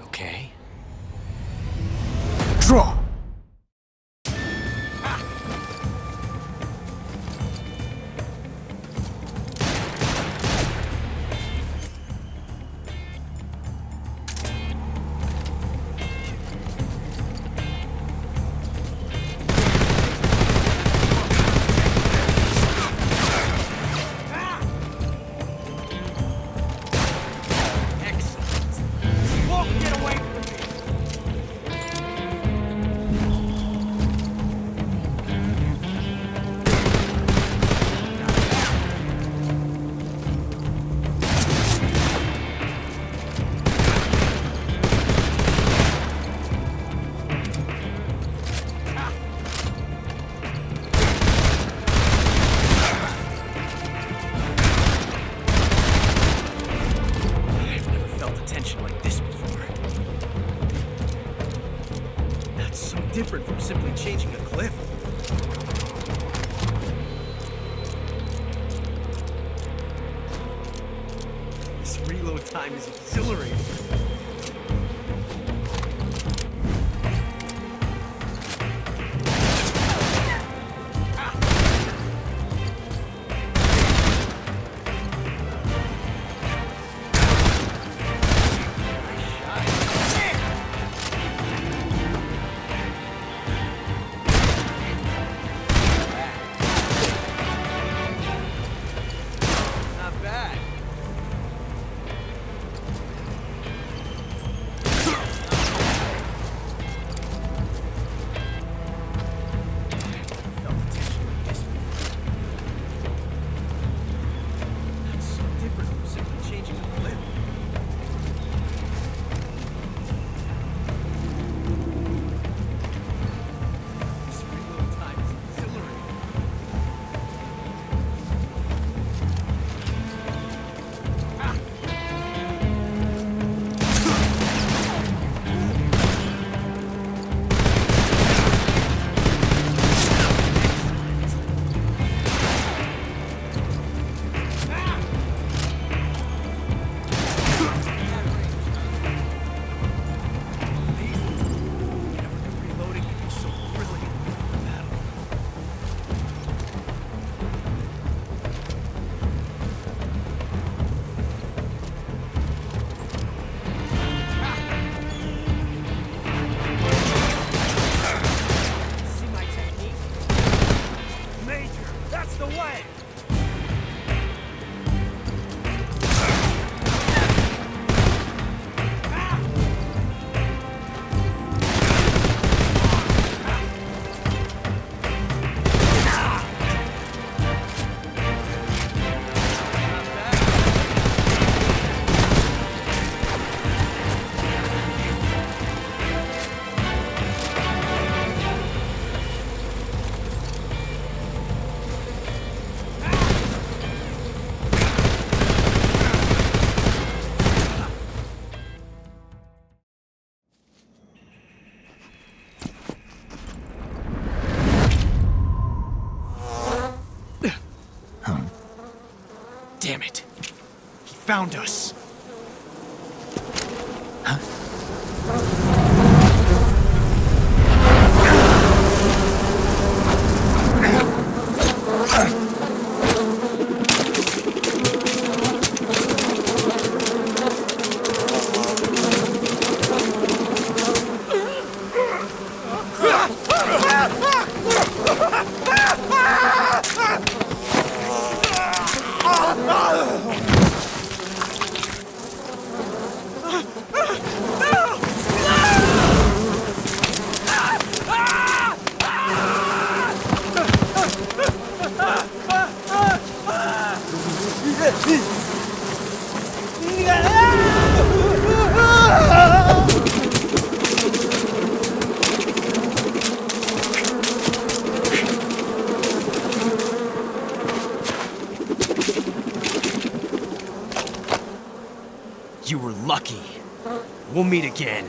Okay. Draw! different from simply changing a clip. This reload time is exhilarating. Not bad. That's so different from simply changing a clip. This reload time is exhilarating. Reloading can be so brilliant in battle. See my technique? Major, that's the way! Damn it. He found us. You were lucky. We'll meet again.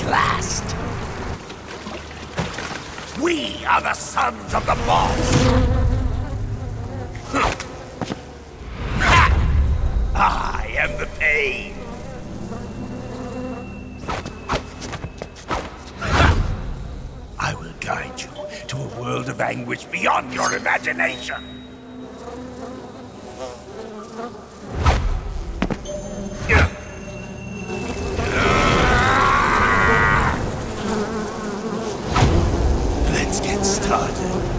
last. We are the sons of the boss. I am the pain. I will guide you to a world of anguish beyond your imagination. Let's get started.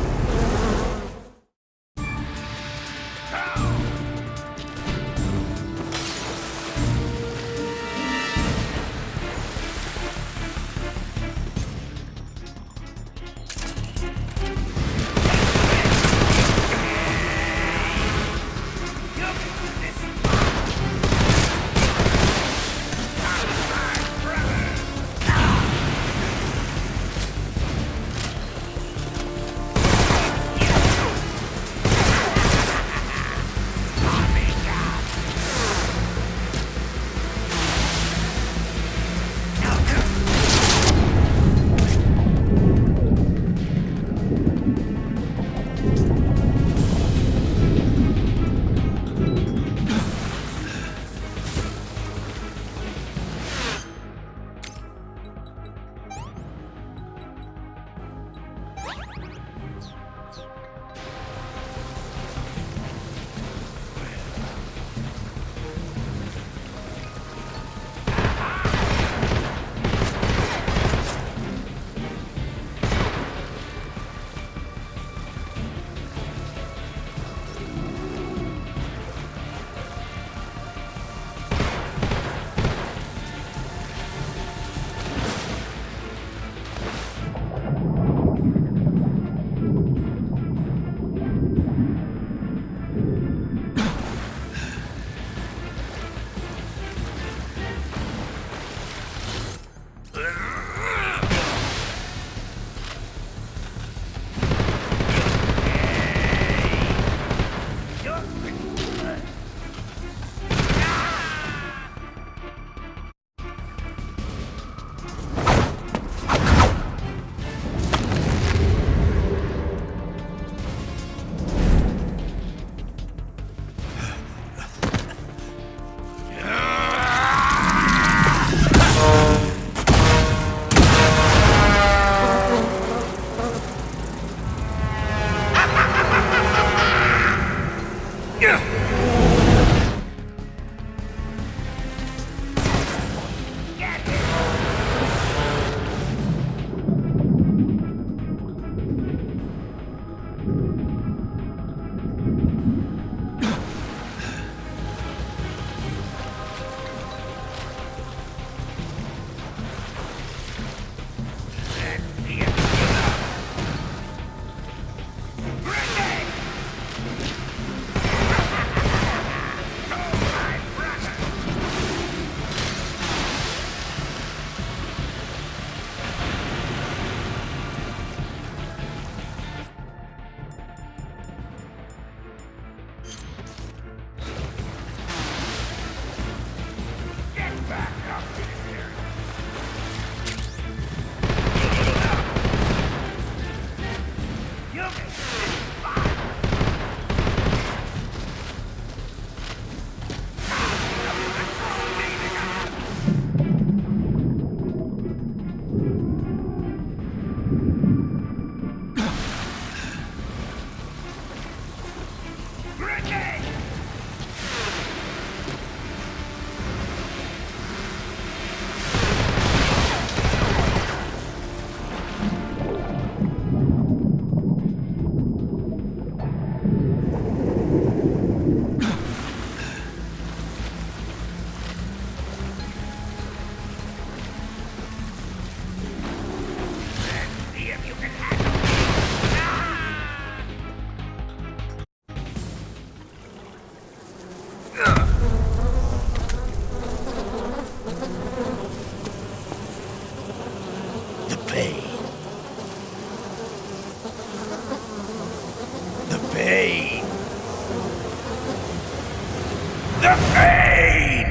The pain!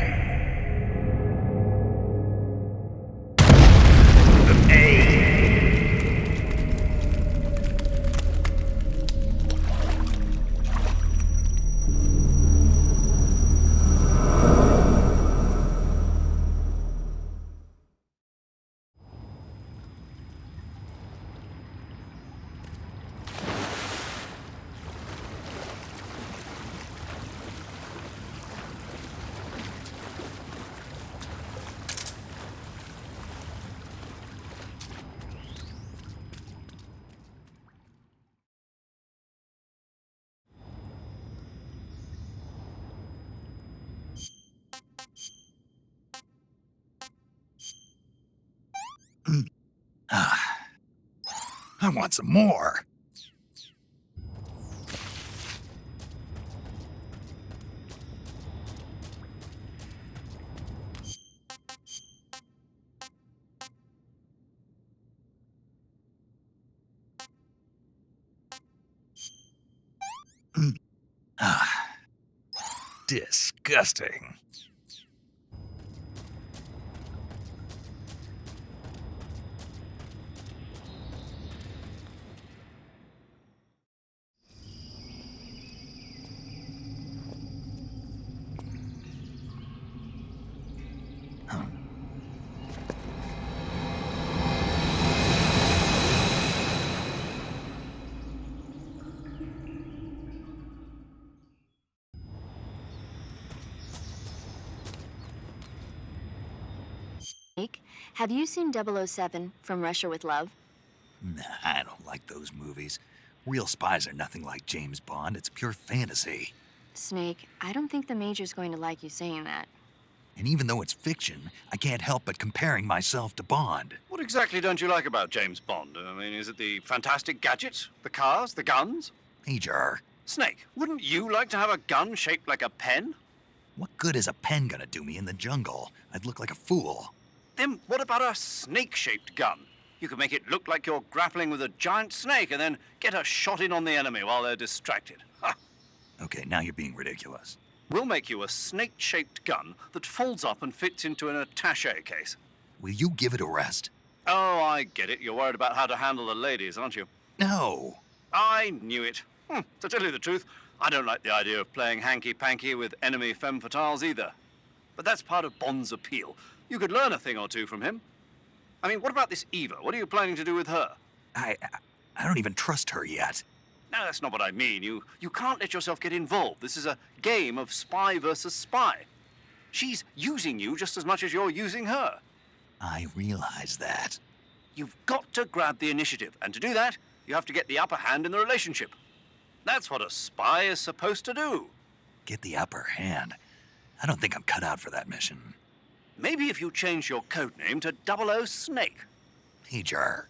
I want some more. Disgusting. Have you seen 007 from Russia with Love? Nah, I don't like those movies. Real spies are nothing like James Bond. It's pure fantasy. Snake, I don't think the Major's going to like you saying that. And even though it's fiction, I can't help but comparing myself to Bond. What exactly don't you like about James Bond? I mean, is it the fantastic gadgets, the cars, the guns? Major. Snake, wouldn't you like to have a gun shaped like a pen? What good is a pen gonna do me in the jungle? I'd look like a fool. Then what about a snake-shaped gun? You could make it look like you're grappling with a giant snake and then get a shot in on the enemy while they're distracted. Ha! Okay, now you're being ridiculous. We'll make you a snake-shaped gun that folds up and fits into an attaché case. Will you give it a rest? Oh, I get it. You're worried about how to handle the ladies, aren't you? No. I knew it. To tell you the truth, I don't like the idea of playing hanky-panky with enemy femme fatales either. But that's part of Bond's appeal. You could learn a thing or two from him. I mean, what about this Eva? What are you planning to do with her? I don't even trust her yet. No, that's not what I mean. You can't let yourself get involved. This is a game of spy versus spy. She's using you just as much as you're using her. I realize that. You've got to grab the initiative, and to do that, you have to get the upper hand in the relationship. That's what a spy is supposed to do. Get the upper hand? I don't think I'm cut out for that mission. Maybe if you change your codename to 00 Snake. Major.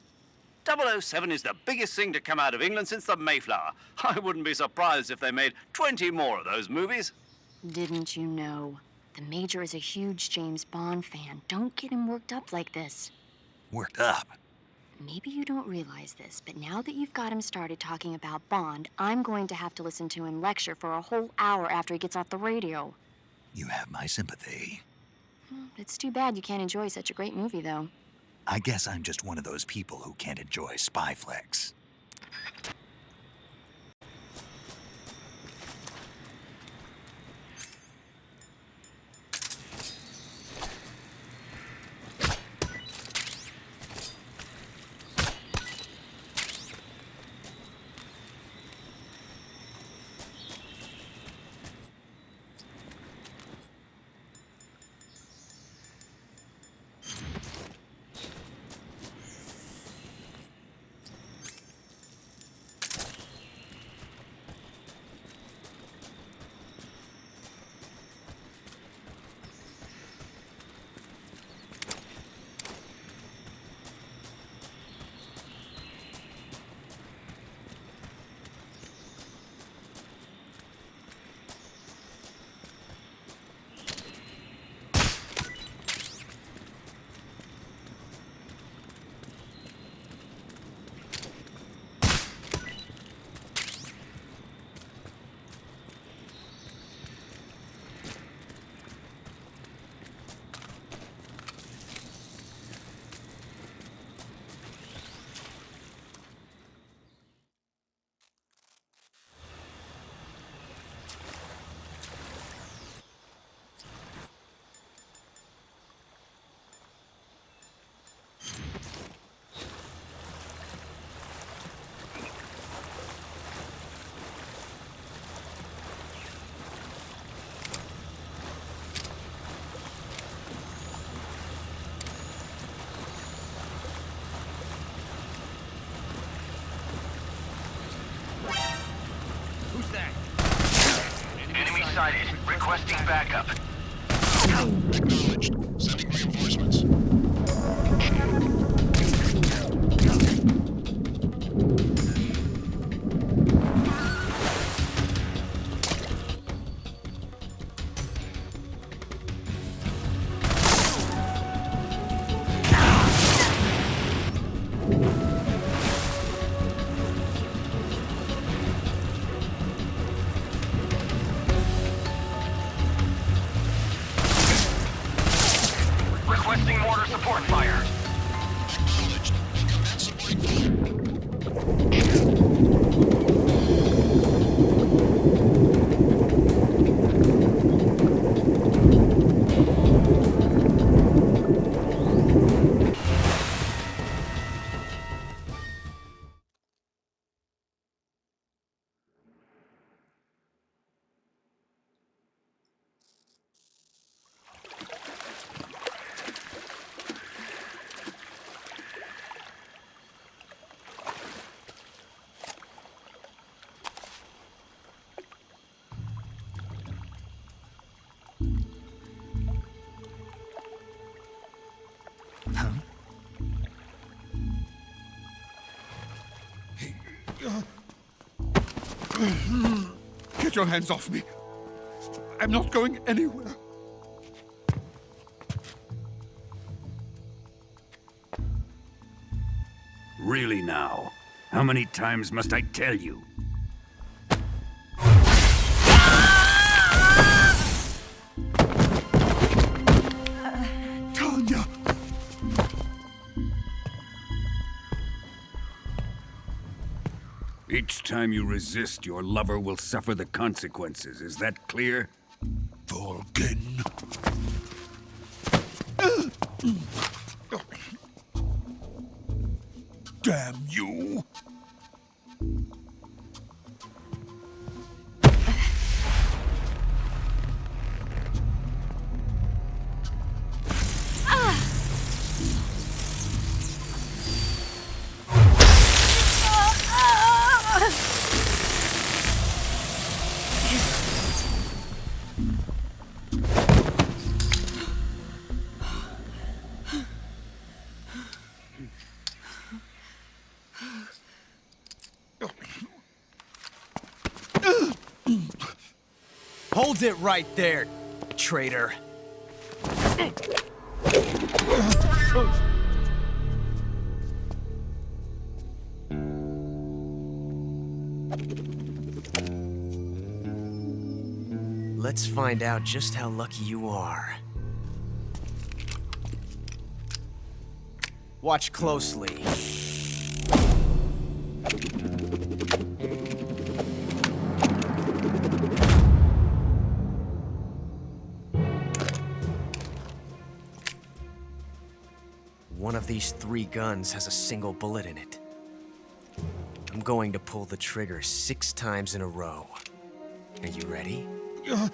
007 is the biggest thing to come out of England since the Mayflower. I wouldn't be surprised if they made 20 more of those movies. Didn't you know? The Major is a huge James Bond fan. Don't get him worked up like this. Worked up? Maybe you don't realize this, but now that you've got him started talking about Bond, I'm going to have to listen to him lecture for a whole hour after he gets off the radio. You have my sympathy. It's too bad you can't enjoy such a great movie, though. I guess I'm just one of those people who can't enjoy spy flicks. Enemy sighted. Requesting backup. Acknowledged. Sending reinforcements. Requesting mortar support fire. Acknowledged. Commence supporting fire. Get your hands off me. I'm not going anywhere. Really now? How many times must I tell you? Tanya! Each time you resist, your lover will suffer the consequences. Is that clear? Volgin. Damn you! Hold it right there, traitor. Let's find out just how lucky you are. Watch closely. One of these 3 guns has a single bullet in it. I'm going to pull the trigger 6 times in a row. Are you ready? Huh.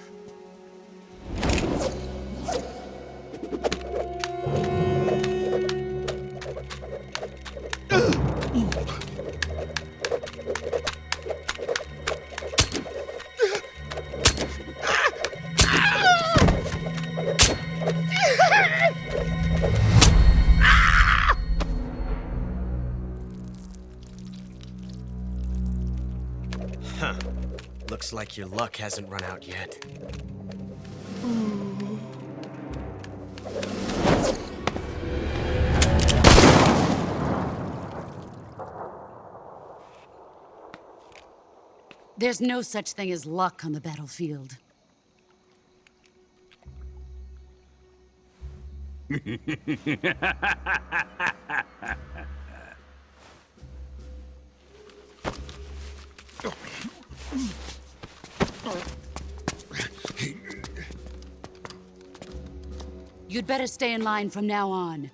Looks like your luck hasn't run out yet. There's no such thing as luck on the battlefield. You'd better stay in line from now on.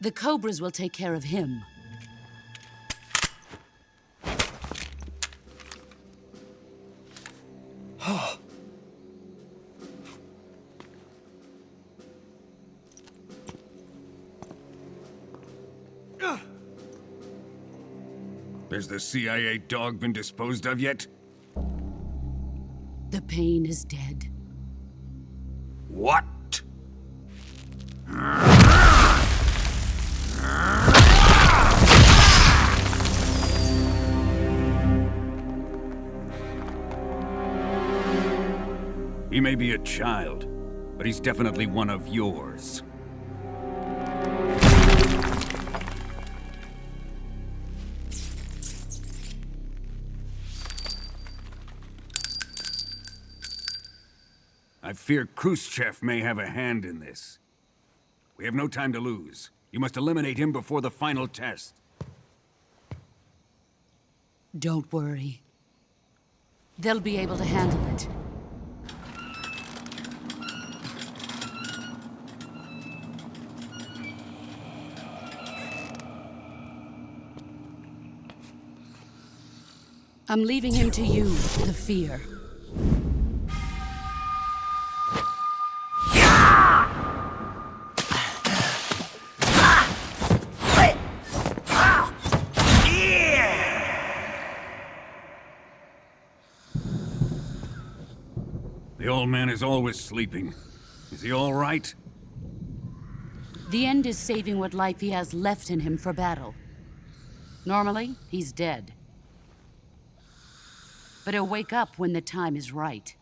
The Cobras will take care of him. Has the CIA dog been disposed of yet? The pain is dead. What? He may be a child, but he's definitely one of yours. I fear Khrushchev may have a hand in this. We have no time to lose. You must eliminate him before the final test. Don't worry. They'll be able to handle it. I'm leaving him to you, the fear. The old man is always sleeping. Is he all right? The end is saving what life he has left in him for battle. Normally, he's dead. But he'll wake up when the time is right.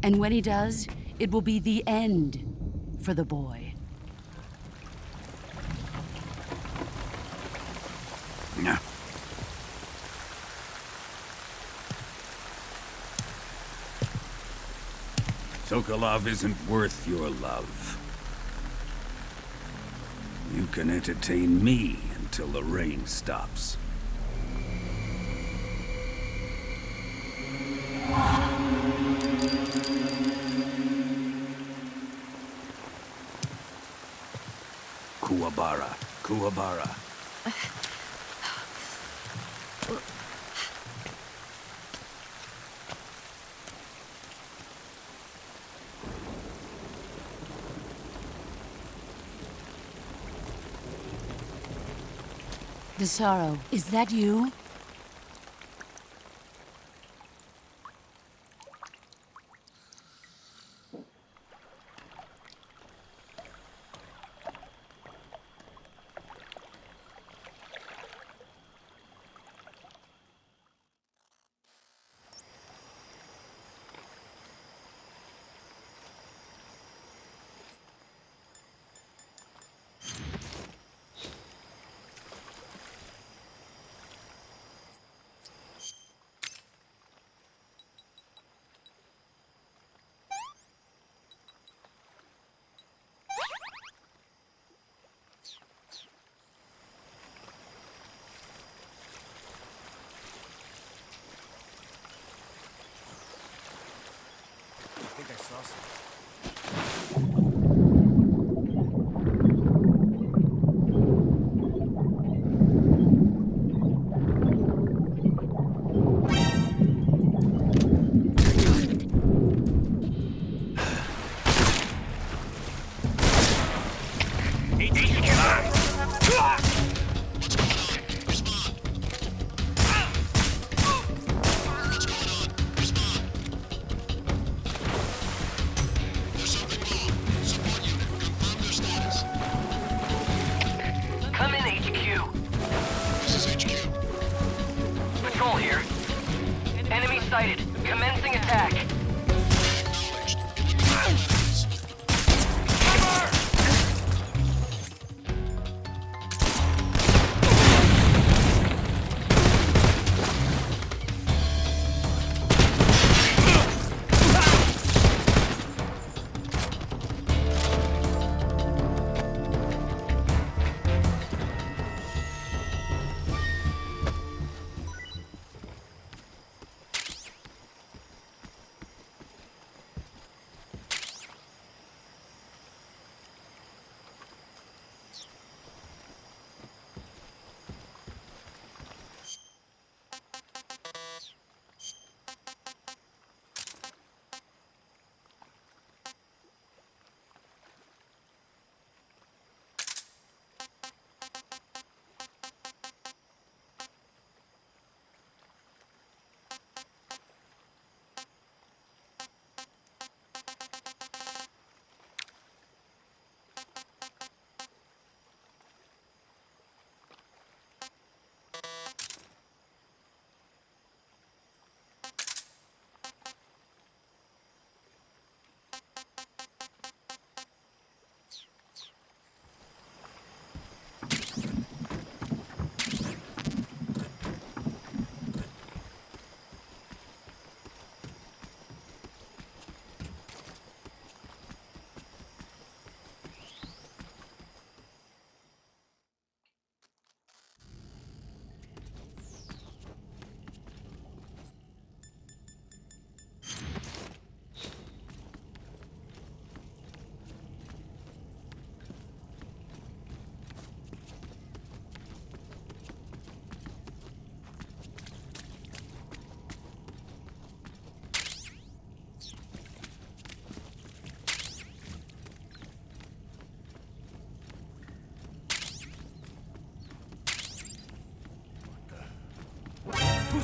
And when he does, it will be the end for the boy. No. Sokolov isn't worth your love. You can entertain me until the rain stops. Kuwabara, Kuwabara. The sorrow, is that you? I think I saw something. Come in, HQ. This is HQ. Patrol here. Enemy sighted. Commencing attack.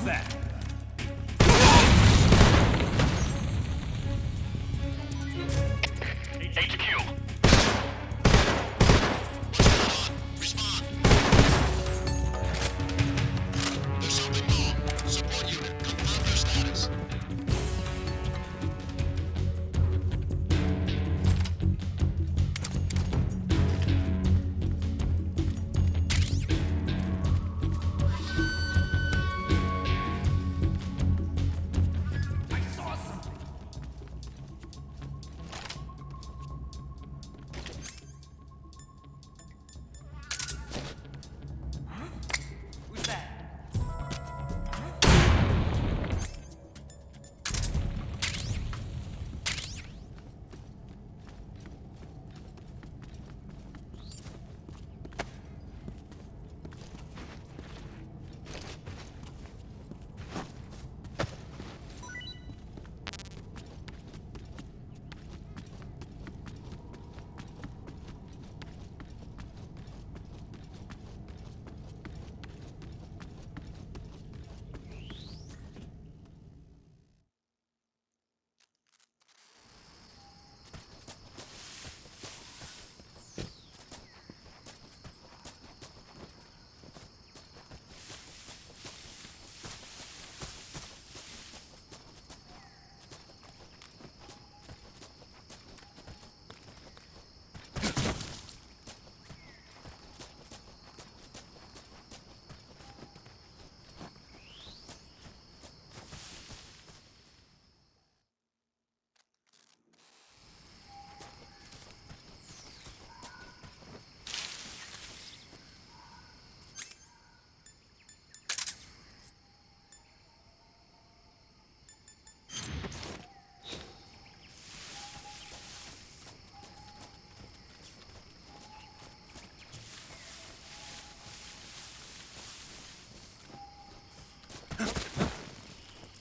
was that? HQ. Respond. There's something wrong. Support unit, confirm your status.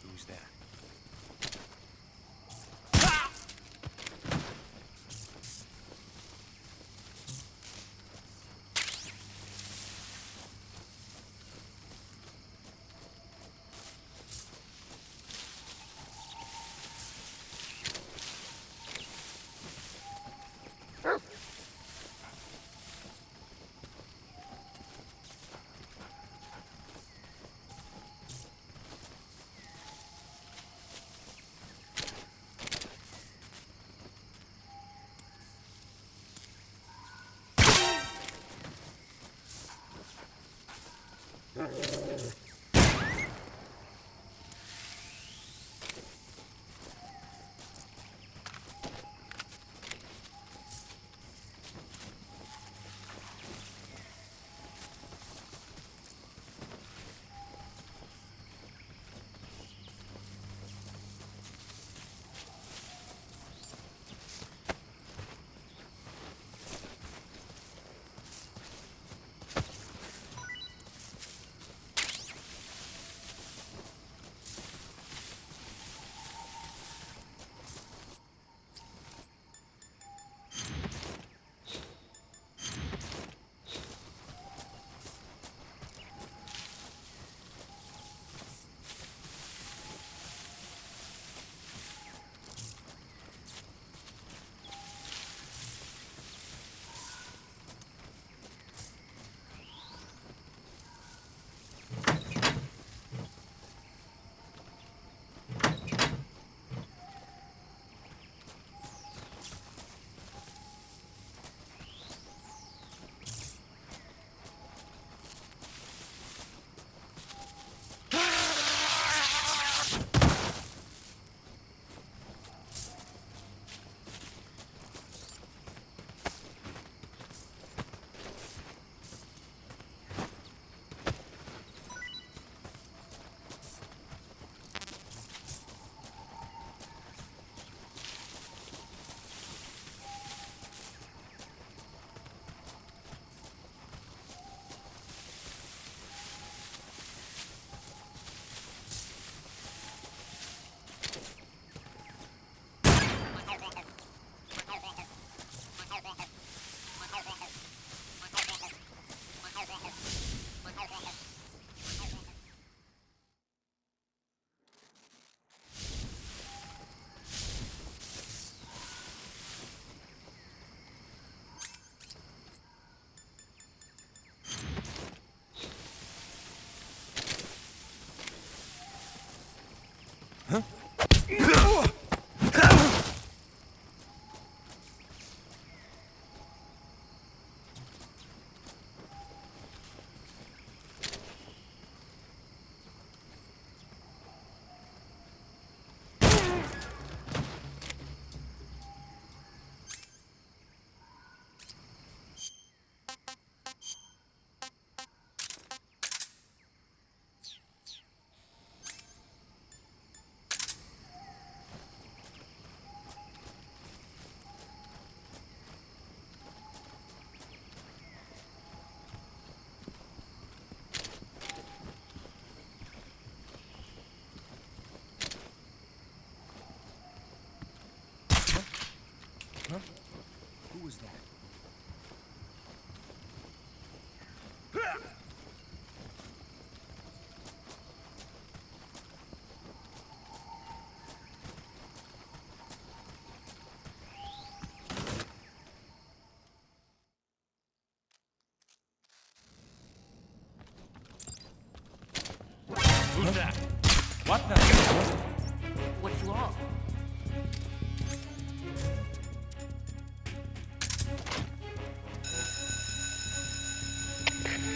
Who's that? Who's that? What's that? What the? What you all?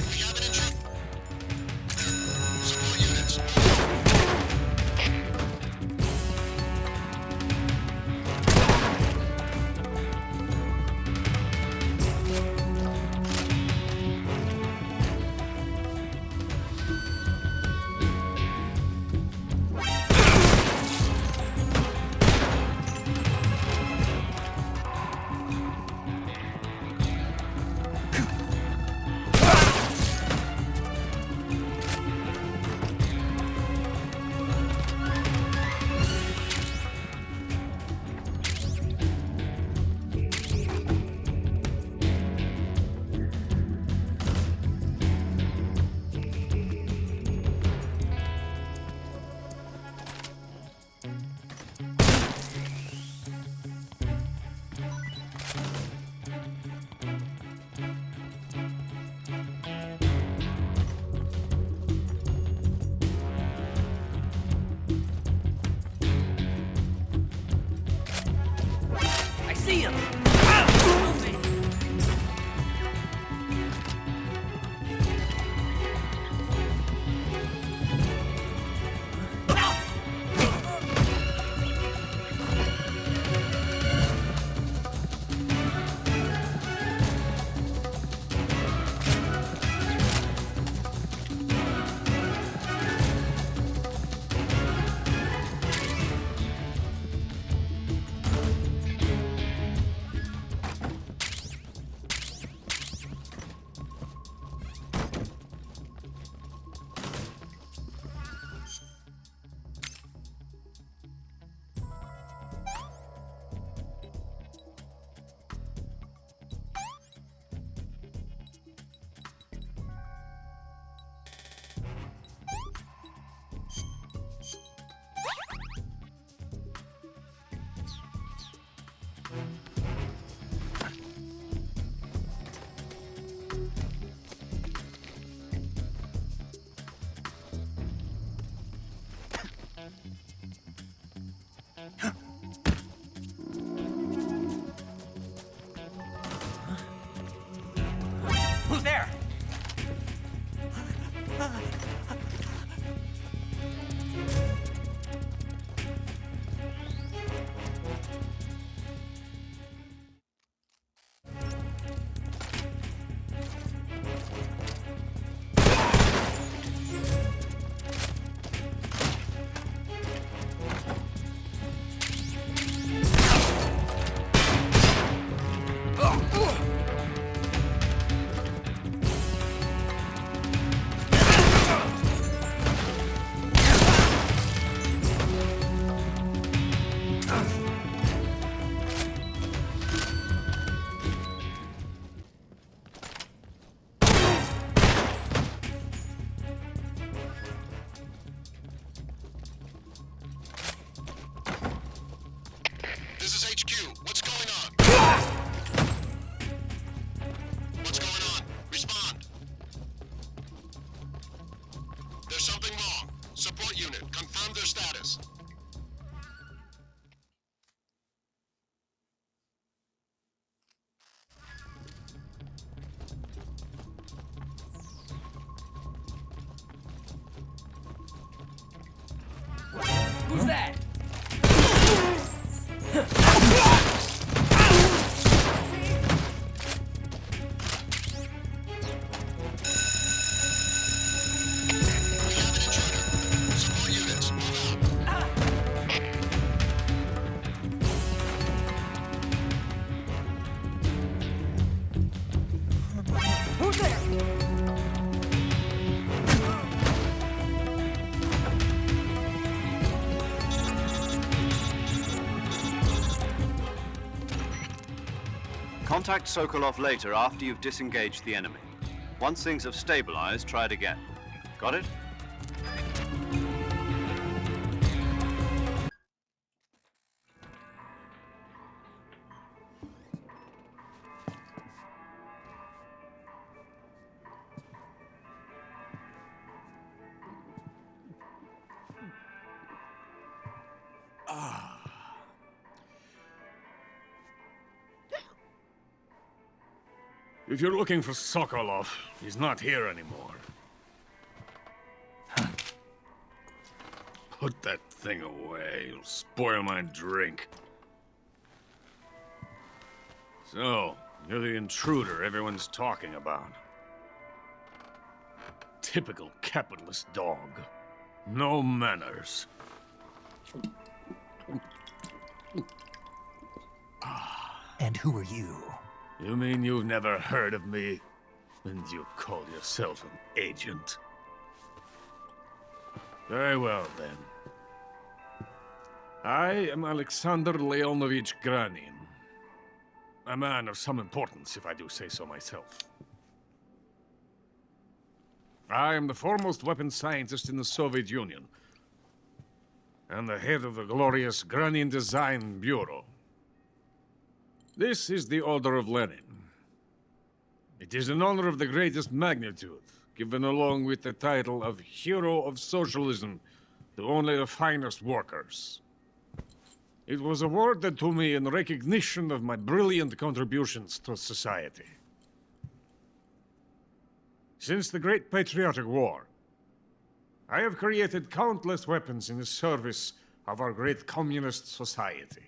We have an intruder. Support units. I see him! Who's there? This is HQ. What's going on? What's going on? Respond. There's something wrong. Support unit, confirm their status. Who's that? Support units, move out. Who's there? Contact Sokolov later after you've disengaged the enemy. Once things have stabilized, try it again. Got it? If you're looking for Sokolov, he's not here anymore. Put that thing away. You'll spoil my drink. So, you're the intruder everyone's talking about. Typical capitalist dog. No manners. And who are you? You mean you've never heard of me? And you call yourself an agent? Very well, then. I am Alexander Leonovich Granin. A man of some importance, if I do say so myself. I am the foremost weapons scientist in the Soviet Union, and the head of the glorious Granin Design Bureau. This is the Order of Lenin. It is an honor of the greatest magnitude, given along with the title of Hero of Socialism to only the finest workers. It was awarded to me in recognition of my brilliant contributions to society. Since the Great Patriotic War, I have created countless weapons in the service of our great communist society.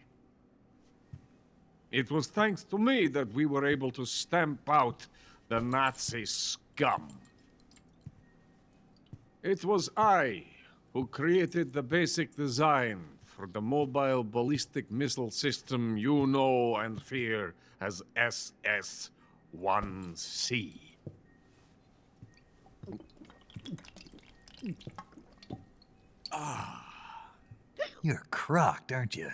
It was thanks to me that we were able to stamp out the Nazi scum. It was I who created the basic design for the mobile ballistic missile system you know and fear as SS-1C. You're crocked, aren't you?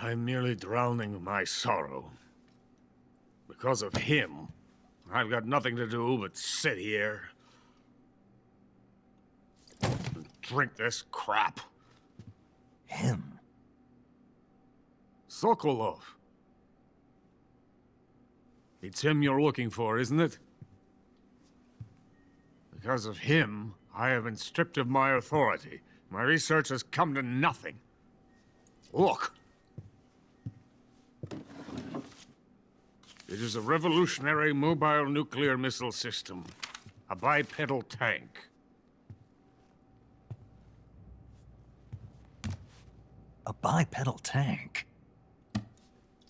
I'm merely drowning my sorrow. Because of him, I've got nothing to do but sit here and drink this crap. Him? Sokolov. It's him you're looking for, isn't it? Because of him, I have been stripped of my authority. My research has come to nothing. Look. It is a revolutionary mobile nuclear missile system. A bipedal tank. A bipedal tank?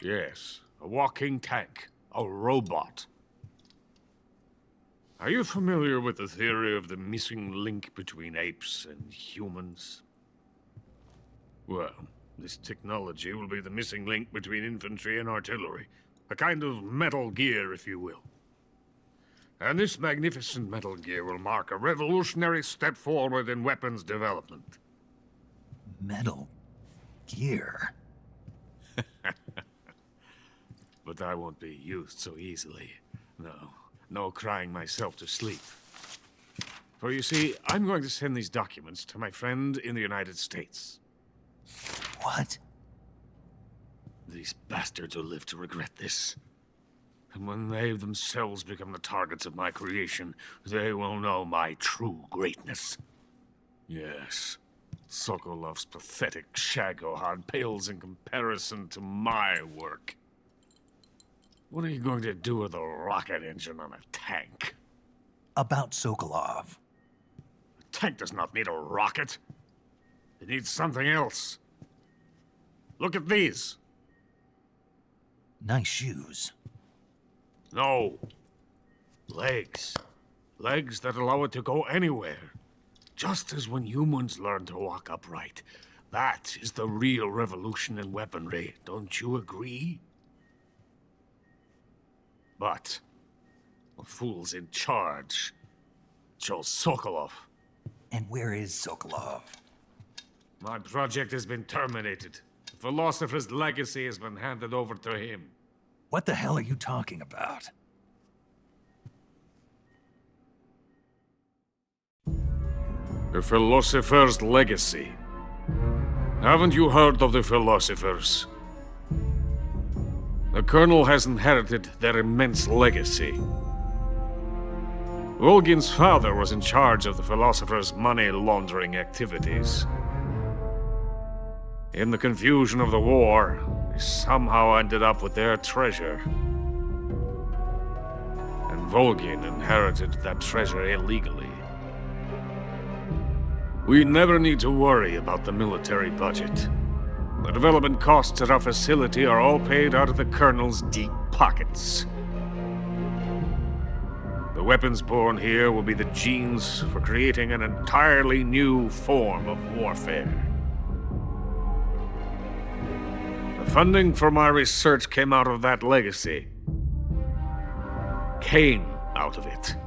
Yes, a walking tank. A robot. Are you familiar with the theory of the missing link between apes and humans? Well, this technology will be the missing link between infantry and artillery. A kind of Metal Gear, if you will. And this magnificent Metal Gear will mark a revolutionary step forward in weapons development. Metal Gear? But I won't be used so easily. No crying myself to sleep. For you see, I'm going to send these documents to my friend in the United States. What? These bastards will live to regret this. And when they themselves become the targets of my creation, they will know my true greatness. Yes, Sokolov's pathetic Shagohod pales in comparison to my work. What are you going to do with a rocket engine on a tank? About Sokolov. A tank does not need a rocket. It needs something else. Look at these. Nice shoes. No. Legs. Legs that allow it to go anywhere. Just as when humans learn to walk upright. That is the real revolution in weaponry. Don't you agree? But the fool's in charge. Joe Sokolov. And where is Sokolov? My project has been terminated. The philosopher's legacy has been handed over to him. What the hell are you talking about? The philosopher's legacy. Haven't you heard of the philosophers? The Colonel has inherited their immense legacy. Volgin's father was in charge of the philosopher's money laundering activities. In the confusion of the war, he somehow ended up with their treasure. And Volgin inherited that treasure illegally. We never need to worry about the military budget. The development costs at our facility are all paid out of the Colonel's deep pockets. The weapons born here will be the genes for creating an entirely new form of warfare. The funding for my research came out of that legacy. Came out of it.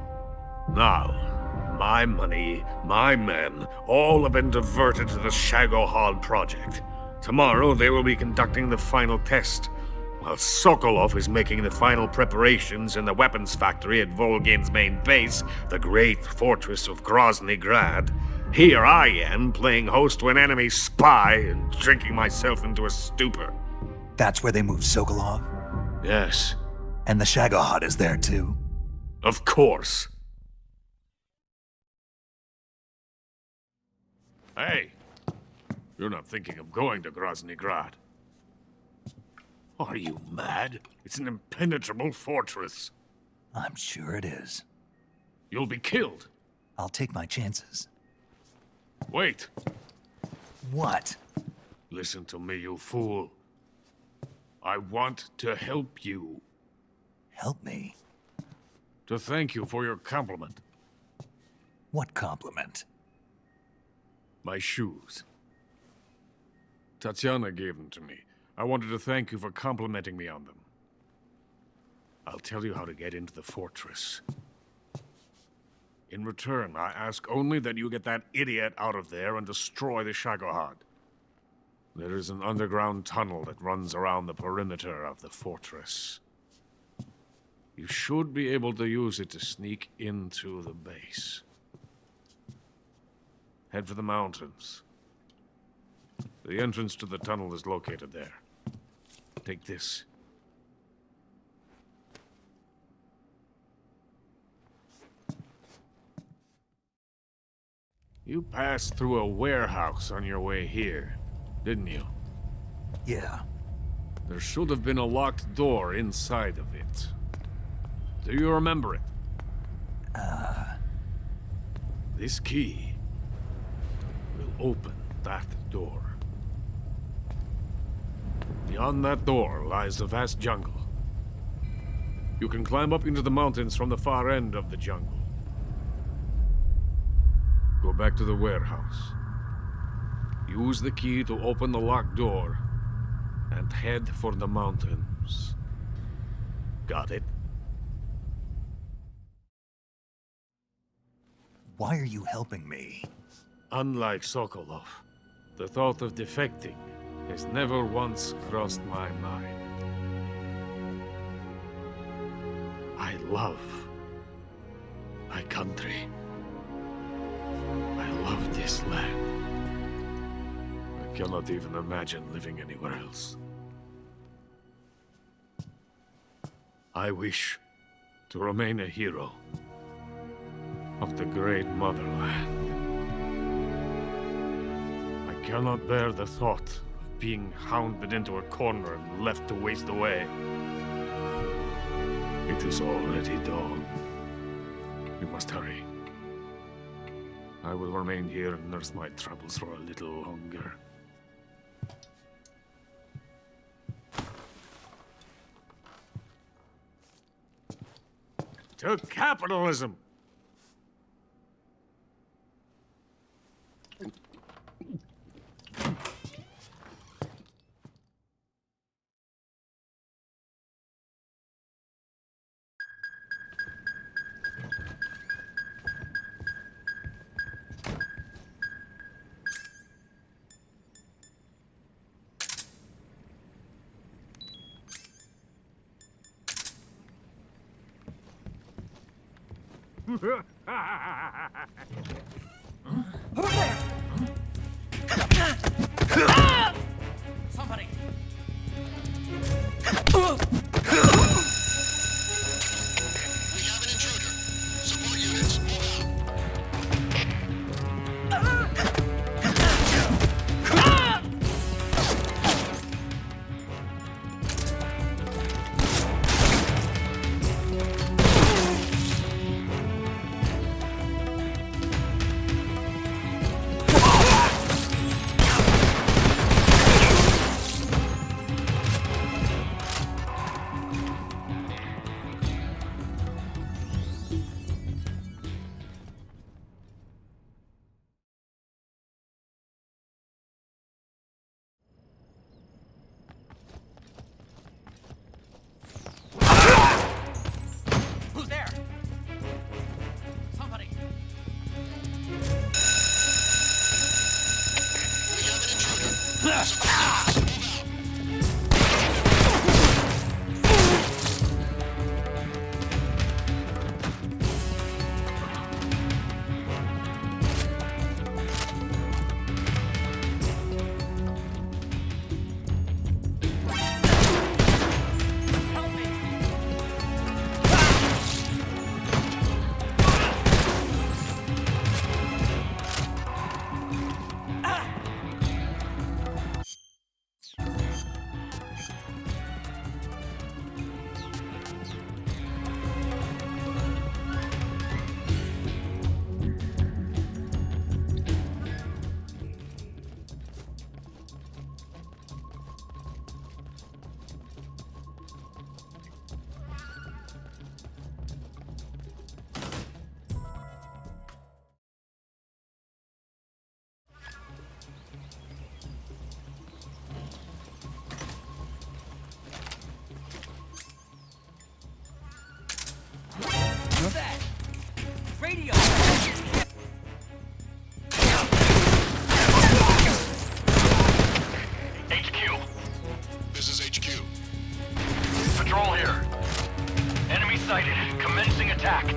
Now, my money, my men, all have been diverted to the Shagohod project. Tomorrow they will be conducting the final test, while Sokolov is making the final preparations in the weapons factory at Volgin's main base, the great fortress of Grozny Grad. Here I am, playing host to an enemy spy and drinking myself into a stupor. That's where they moved Sokolov? Yes. And the Shagohod is there too? Of course. Hey, you're not thinking of going to Grozny Grad. Are you mad? It's an impenetrable fortress. I'm sure it is. You'll be killed. I'll take my chances. Wait. What? Listen to me, you fool. I want to help you. Help me? To thank you for your compliment. What compliment? My shoes. Tatiana gave them to me. I wanted to thank you for complimenting me on them. I'll tell you how to get into the fortress. In return, I ask only that you get that idiot out of there and destroy the Shagohod. There is an underground tunnel that runs around the perimeter of the fortress. You should be able to use it to sneak into the base. Head for the mountains. The entrance to the tunnel is located there. Take this. You passed through a warehouse on your way here, didn't you? Yeah. There should have been a locked door inside of it. Do you remember it? This key will open that door. Beyond that door lies a vast jungle. You can climb up into the mountains from the far end of the jungle. Go back to the warehouse. Use the key to open the locked door and head for the mountains. Got it? Why are you helping me? Unlike Sokolov, the thought of defecting has never once crossed my mind. I love my country. I love this land. I cannot even imagine living anywhere else. I wish to remain a hero of the great motherland. I cannot bear the thought of being hounded into a corner and left to waste away. It is already dawn. We must hurry. I will remain here and nurse my troubles for a little longer. To capitalism! Who's there? Somebody. We have an intruder. Support units, Radio! HQ. This is HQ. Patrol here. Enemy sighted. Commencing attack.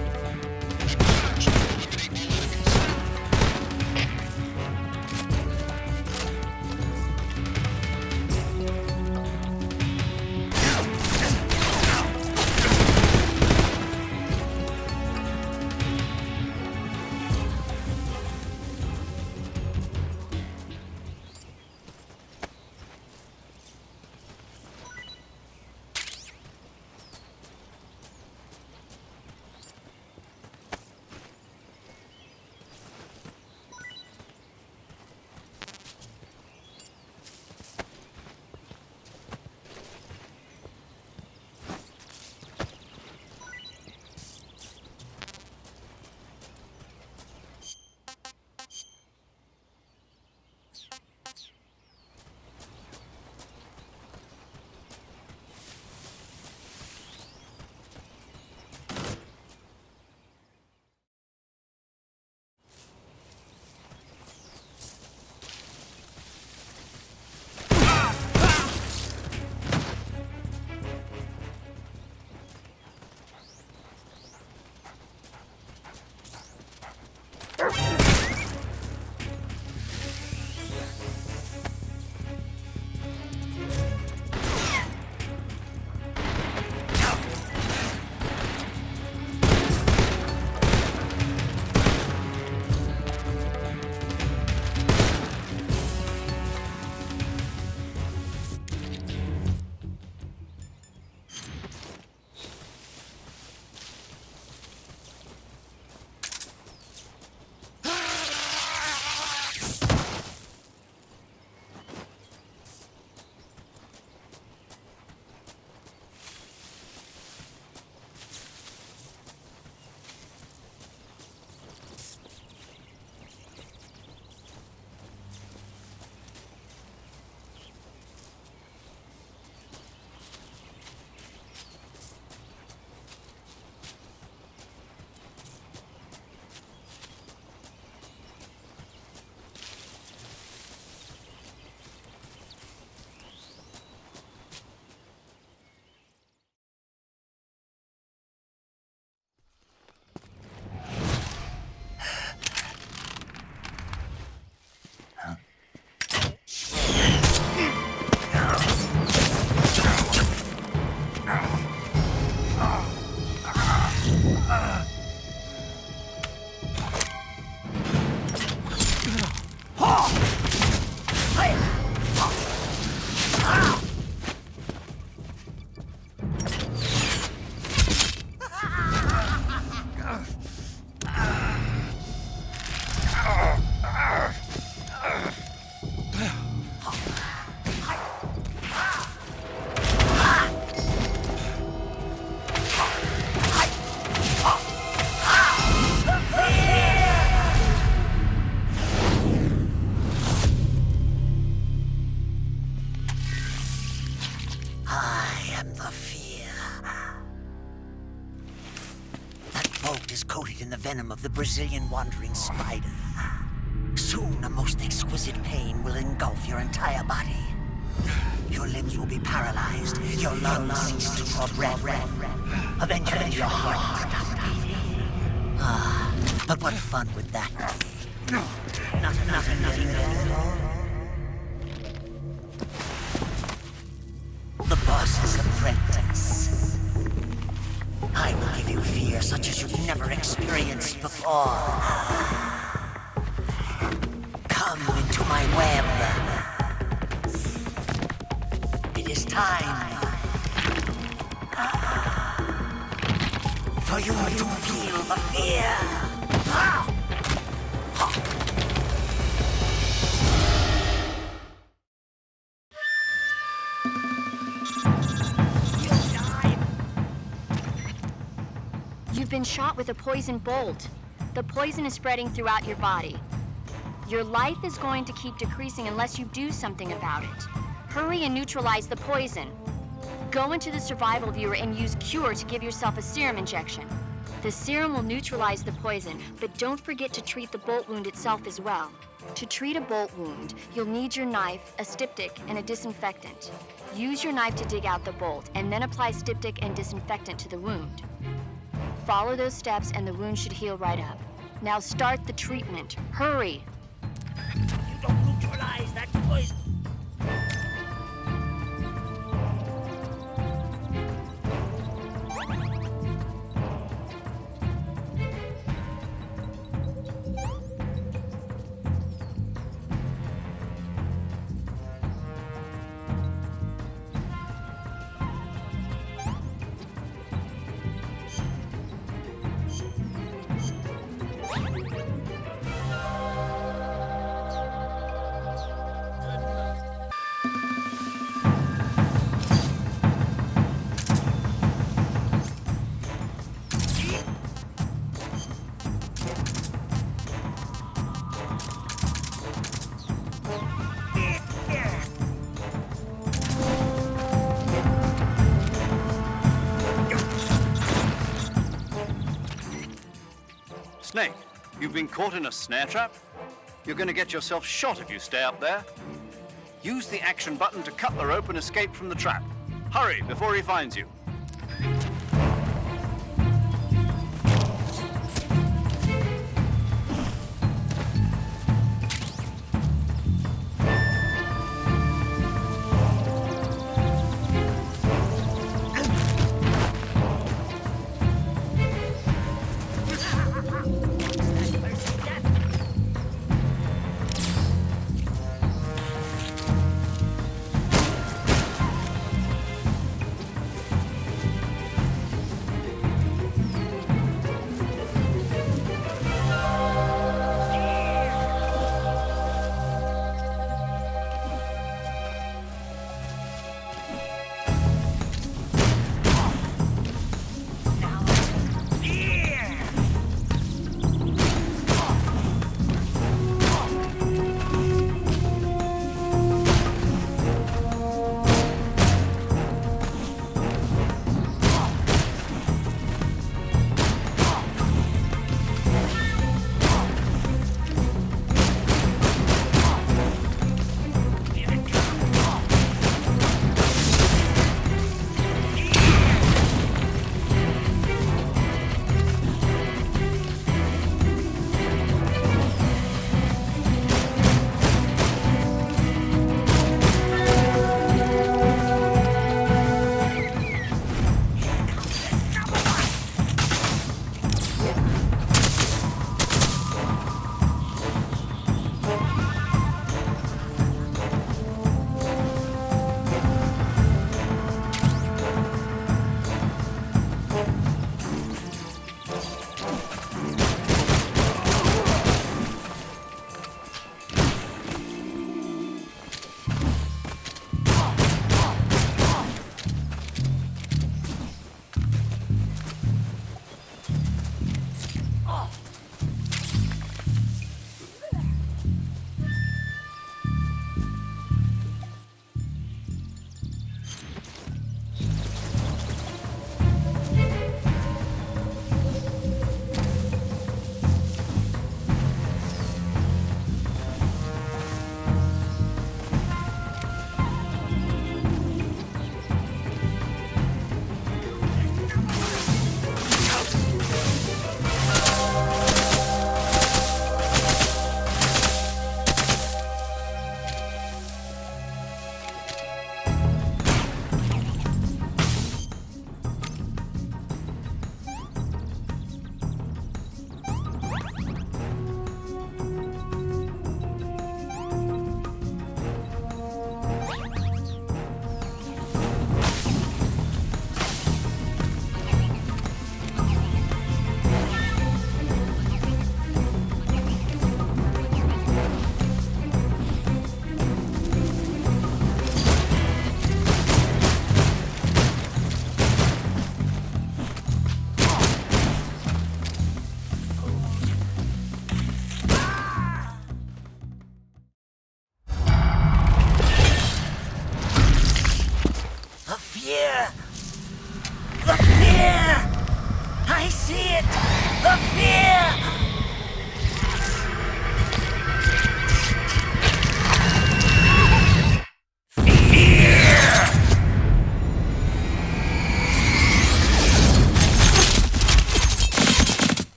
Coated in the venom of the Brazilian wandering spider. Soon, a most exquisite pain will engulf your entire body. Your limbs will be paralyzed, your lungs cease to draw breath. Eventually, your heart will stop beating. Ah, but what fun would that be? Nothing anymore. The boss's apprentice. I will give you fear such as you've never experienced before. Come into my web. It is time for you to feel the fear. You've been shot with a poison bolt. The poison is spreading throughout your body. Your life is going to keep decreasing unless you do something about it. Hurry and neutralize the poison. Go into the survival viewer and use Cure to give yourself a serum injection. The serum will neutralize the poison, but don't forget to treat the bolt wound itself as well. To treat a bolt wound, you'll need your knife, a styptic, and a disinfectant. Use your knife to dig out the bolt, and then apply styptic and disinfectant to the wound. Follow those steps and the wound should heal right up. Now start the treatment. Hurry! You don't neutralize that poison. Snake, you've been caught in a snare trap? You're going to get yourself shot if you stay up there. Use the action button to cut the rope and escape from the trap. Hurry before he finds you.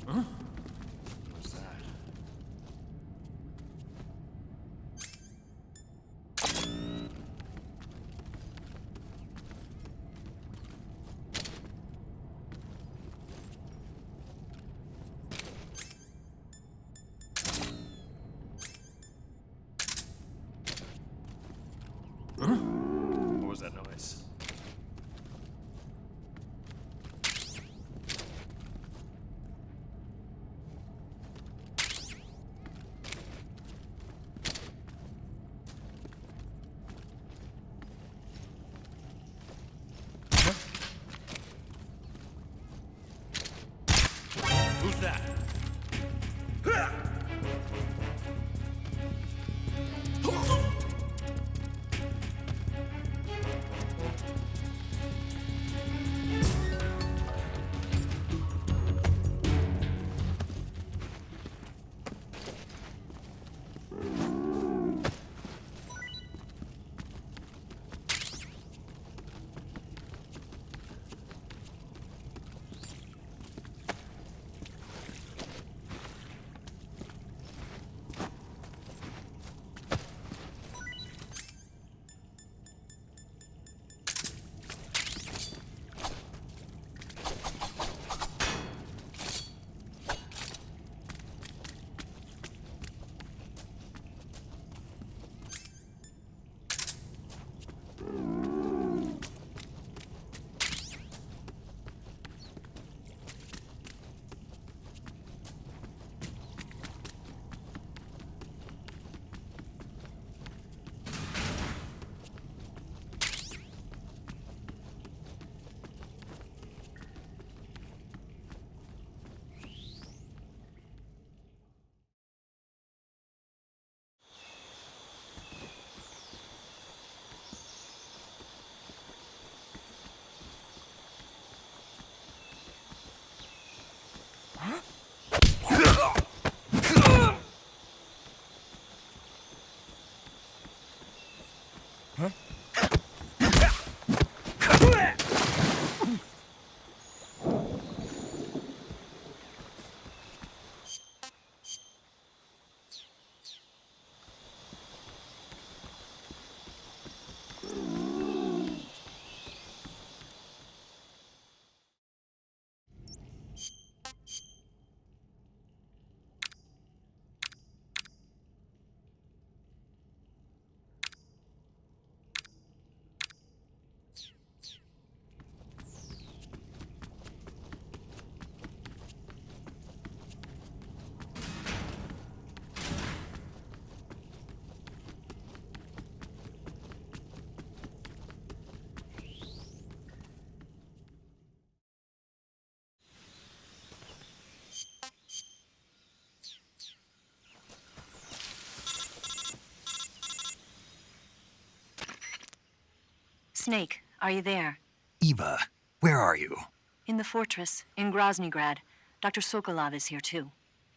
Huh? What's that? Huh? What was that noise? Who's that? Huh? Snake, are you there? Eva, where are you? In the fortress, in Groznygrad. Dr. Sokolov is here too.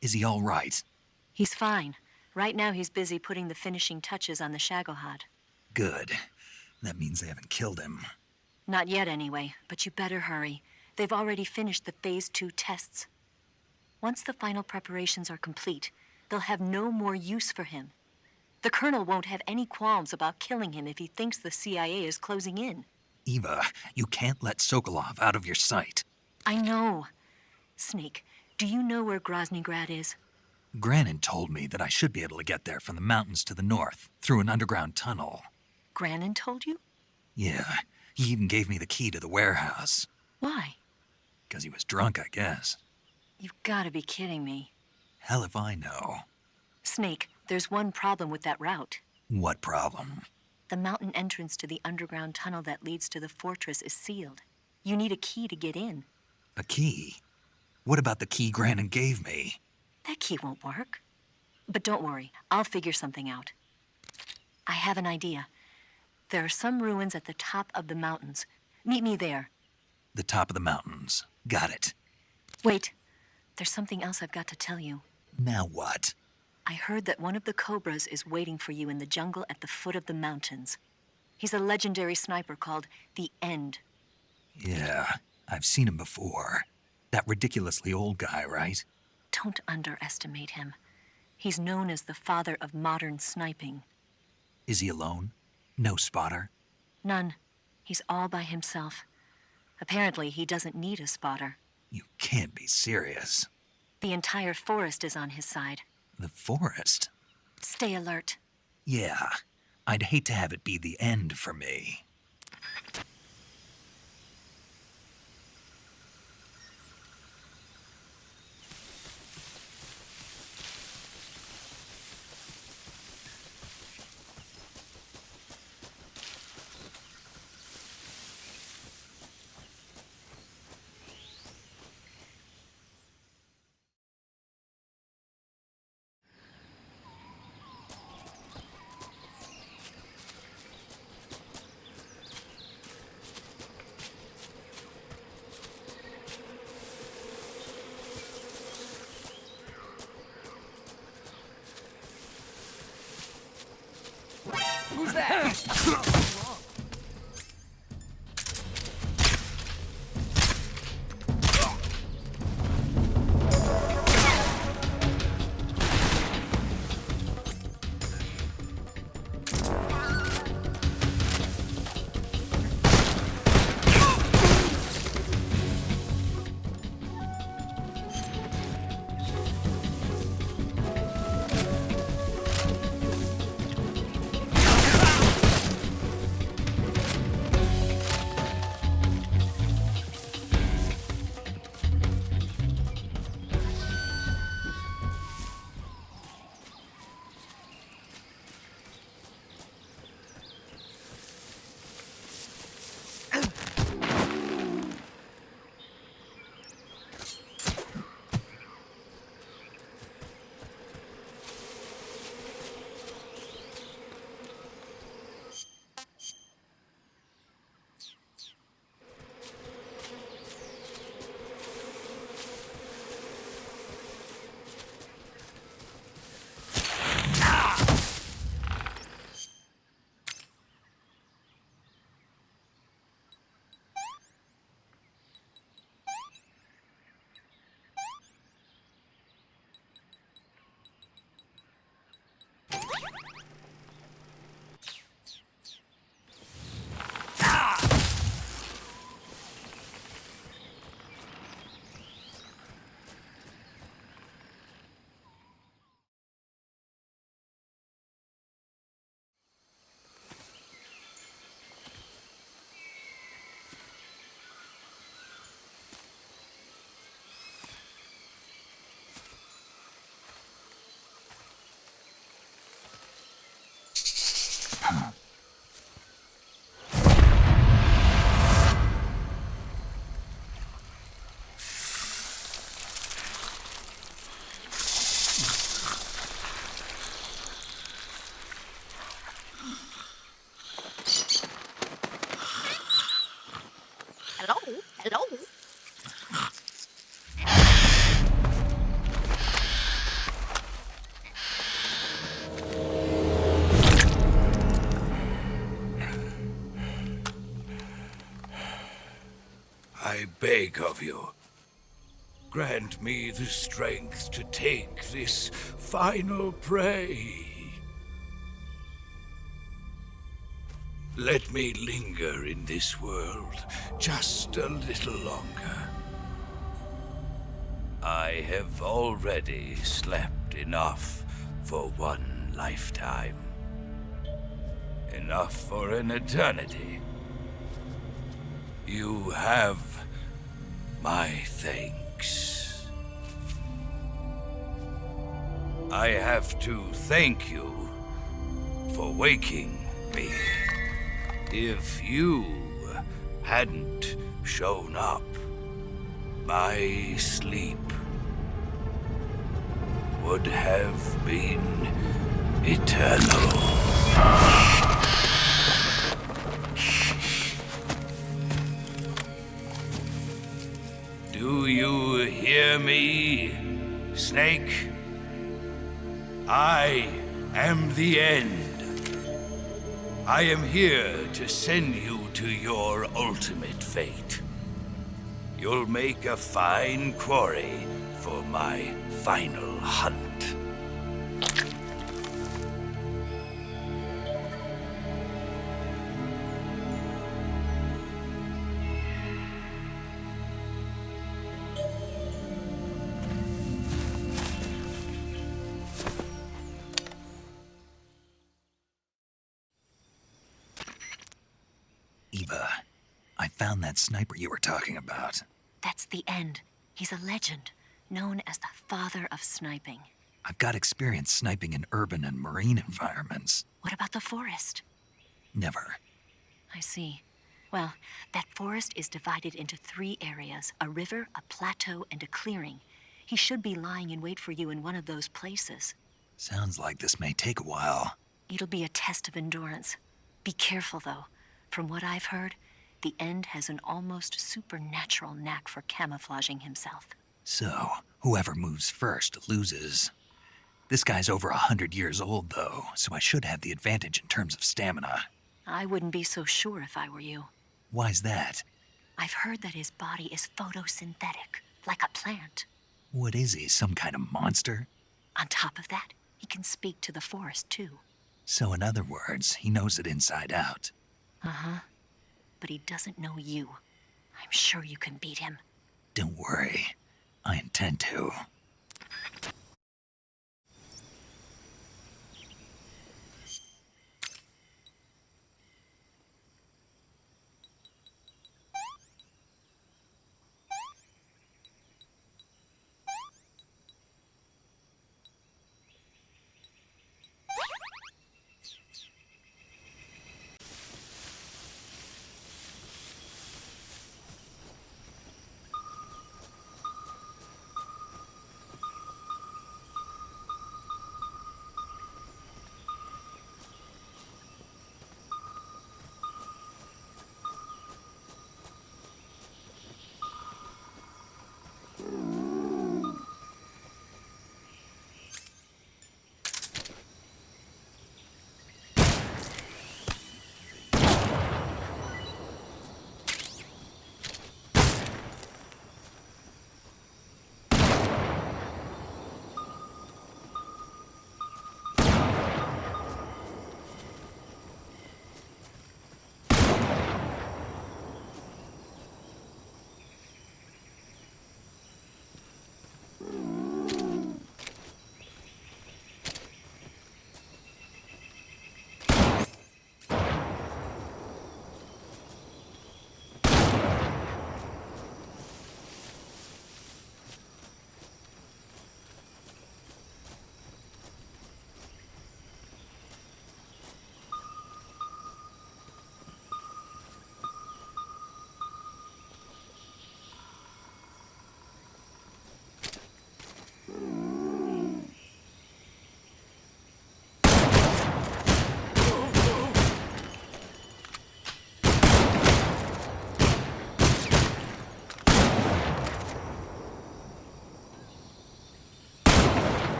Is he all right? He's fine. Right now he's busy putting the finishing touches on the Shagohod. Good. That means they haven't killed him. Not yet anyway, but you better hurry. They've already finished the Phase 2 tests. Once the final preparations are complete, they'll have no more use for him. The Colonel won't have any qualms about killing him if he thinks the CIA is closing in. Eva, you can't let Sokolov out of your sight. I know. Snake, do you know where Groznygrad is? Granin told me that I should be able to get there from the mountains to the north, through an underground tunnel. Granin told you? Yeah, he even gave me the key to the warehouse. Why? 'Cause he was drunk, I guess. You've got to be kidding me. Hell if I know. Snake, there's one problem with that route. What problem? The mountain entrance to the underground tunnel that leads to the fortress is sealed. You need a key to get in. A key? What about the key Granin gave me? That key won't work. But don't worry, I'll figure something out. I have an idea. There are some ruins at the top of the mountains. Meet me there. The top of the mountains. Got it. Wait, there's something else I've got to tell you. Now what? I heard that one of the Cobras is waiting for you in the jungle at the foot of the mountains. He's a legendary sniper called the End. Yeah, I've seen him before. That ridiculously old guy, right? Don't underestimate him. He's known as the father of modern sniping. Is he alone? No spotter? None. He's all by himself. Apparently, he doesn't need a spotter. You can't be serious. The entire forest is on his side. The forest? Stay alert. Yeah, I'd hate to have it be the end for me. Who's that? Hello? I beg of you, grant me the strength to take this final prey. Let me linger in this world just a little longer. I have already slept enough for one lifetime. Enough for an eternity. You have my thanks. I have to thank you for waking me. If you hadn't shown up, my sleep would have been eternal. Do you hear me, Snake? I am the end. I am here to send you to your ultimate fate. You'll make a fine quarry for my final hunt. Eva, I found that sniper you were talking about. That's the end. He's a legend, known as the father of sniping. I've got experience sniping in urban and marine environments. What about the forest? Never. I see. Well, that forest is divided into 3 areas, a river, a plateau, and a clearing. He should be lying in wait for you in one of those places. Sounds like this may take a while. It'll be a test of endurance. Be careful, though. From what I've heard, the End has an almost supernatural knack for camouflaging himself. So, whoever moves first loses. This guy's over 100 years old, though, so I should have the advantage in terms of stamina. I wouldn't be so sure if I were you. Why's that? I've heard that his body is photosynthetic, like a plant. What is he, some kind of monster? On top of that, he can speak to the forest, too. So in other words, he knows it inside out. Uh-huh. But he doesn't know you. I'm sure you can beat him. Don't worry. I intend to.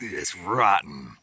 It's rotten.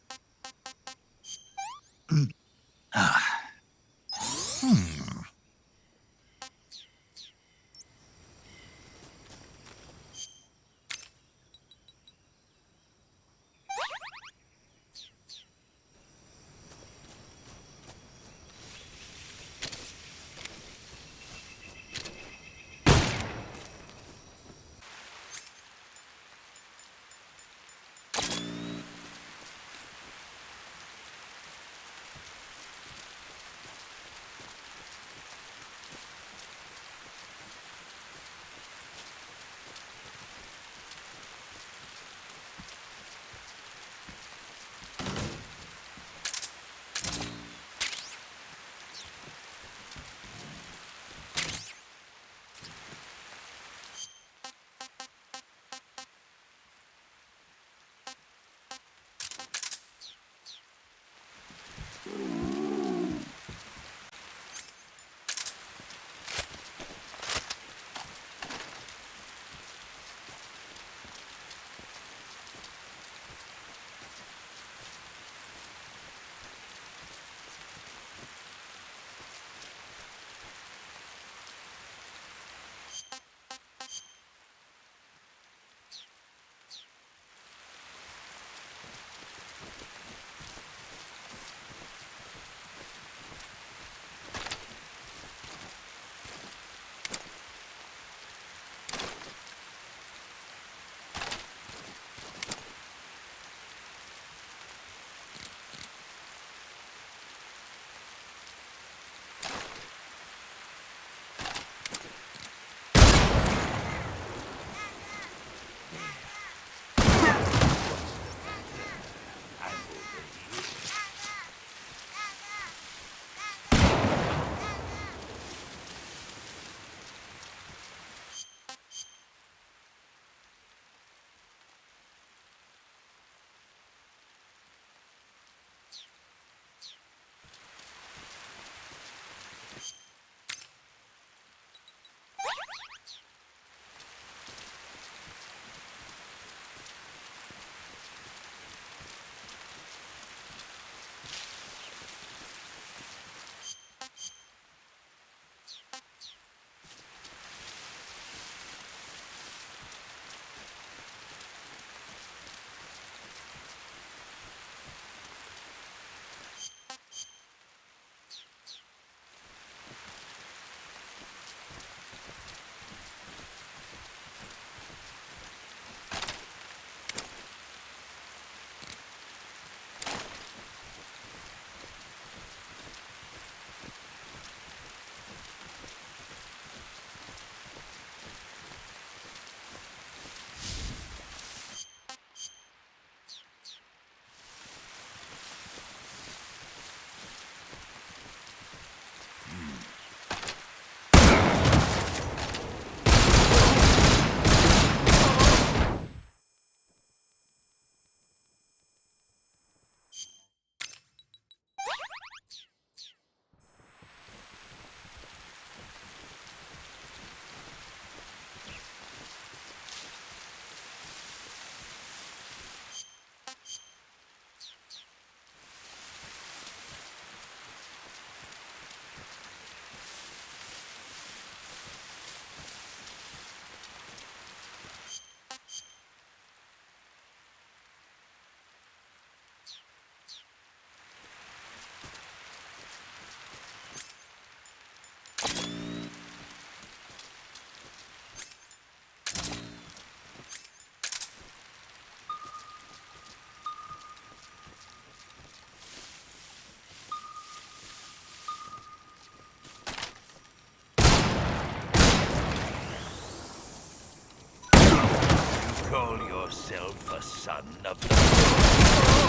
yourself a son of the...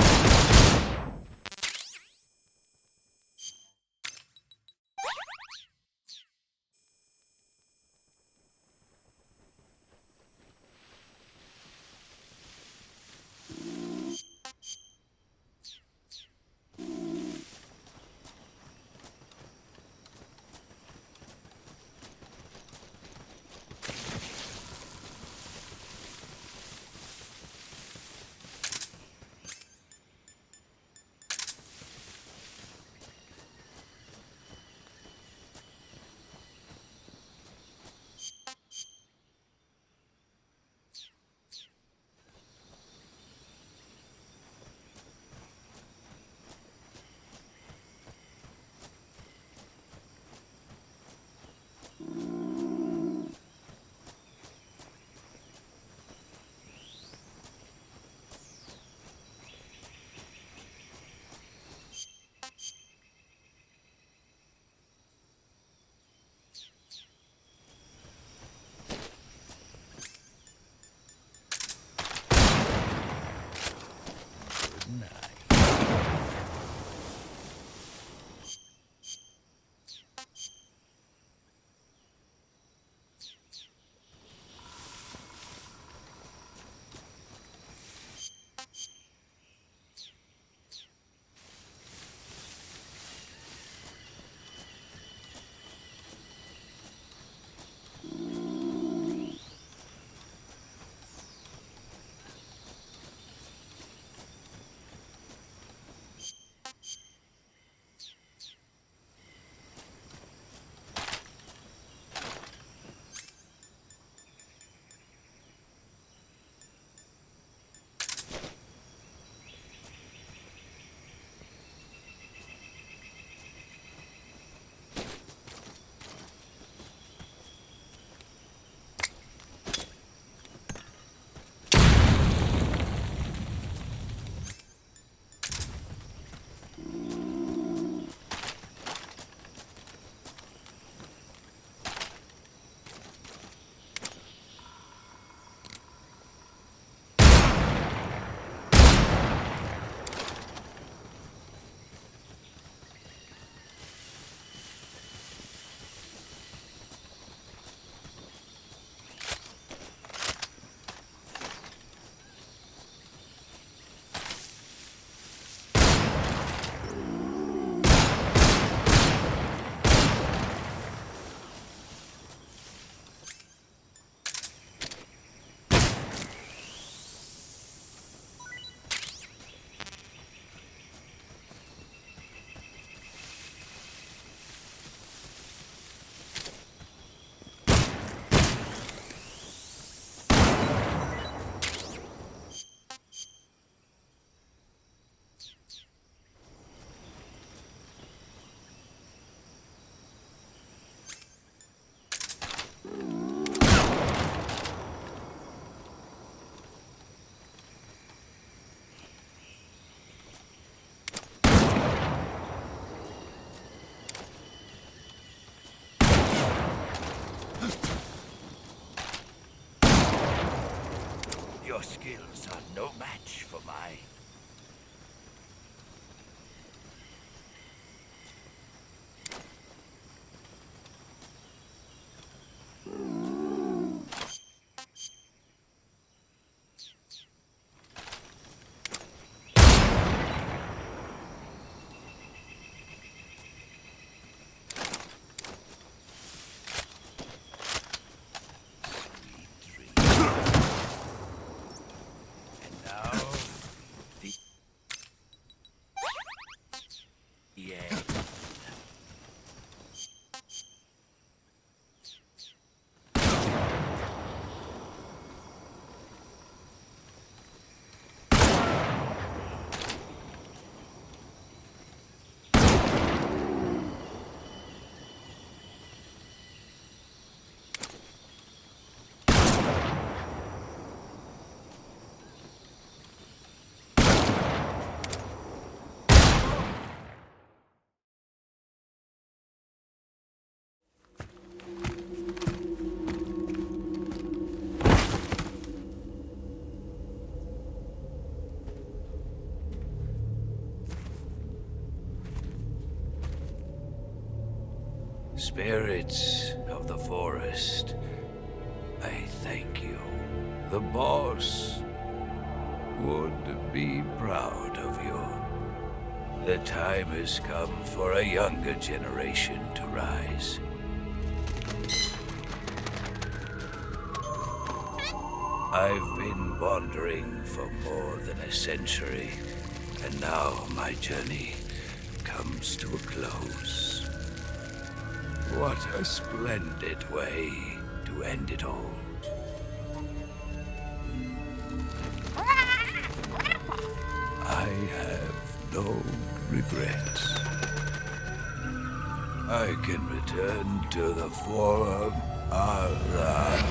Your skills are no match for mine. Spirits of the forest, I thank you. The boss would be proud of you. The time has come for a younger generation to rise. I've been wandering for more than a century, and now my journey comes to a close. What a splendid way to end it all. I have no regrets. I can return to the Forum Allah.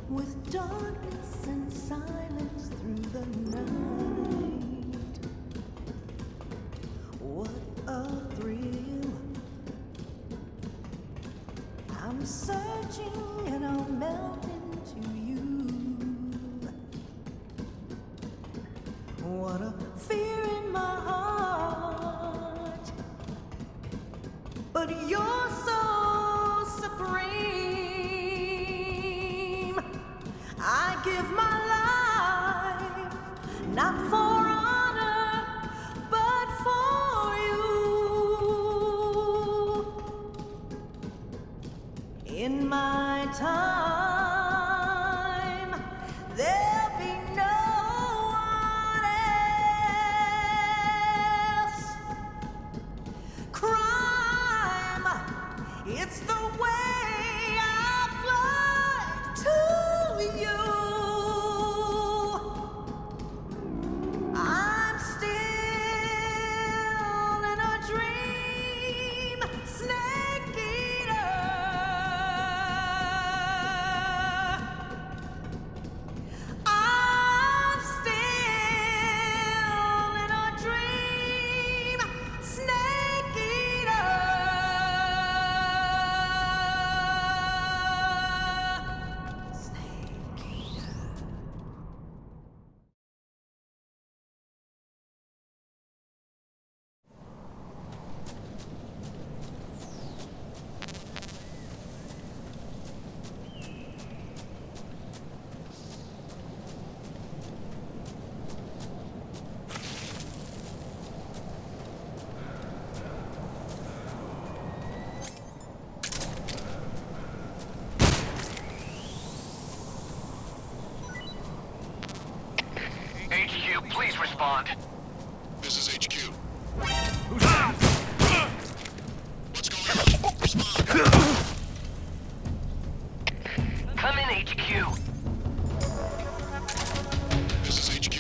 With darkness and silence through the night, what a thrill. I'm searching and I'll melt into you. What a fear in my heart, but you're so supreme. I give my life, not for honor, but for you. In my time, there'll be no one else. Crime, it's the way I fly to you. I'm still in a dream, snake eater. respond. This is HQ. Come in, HQ. This is HQ.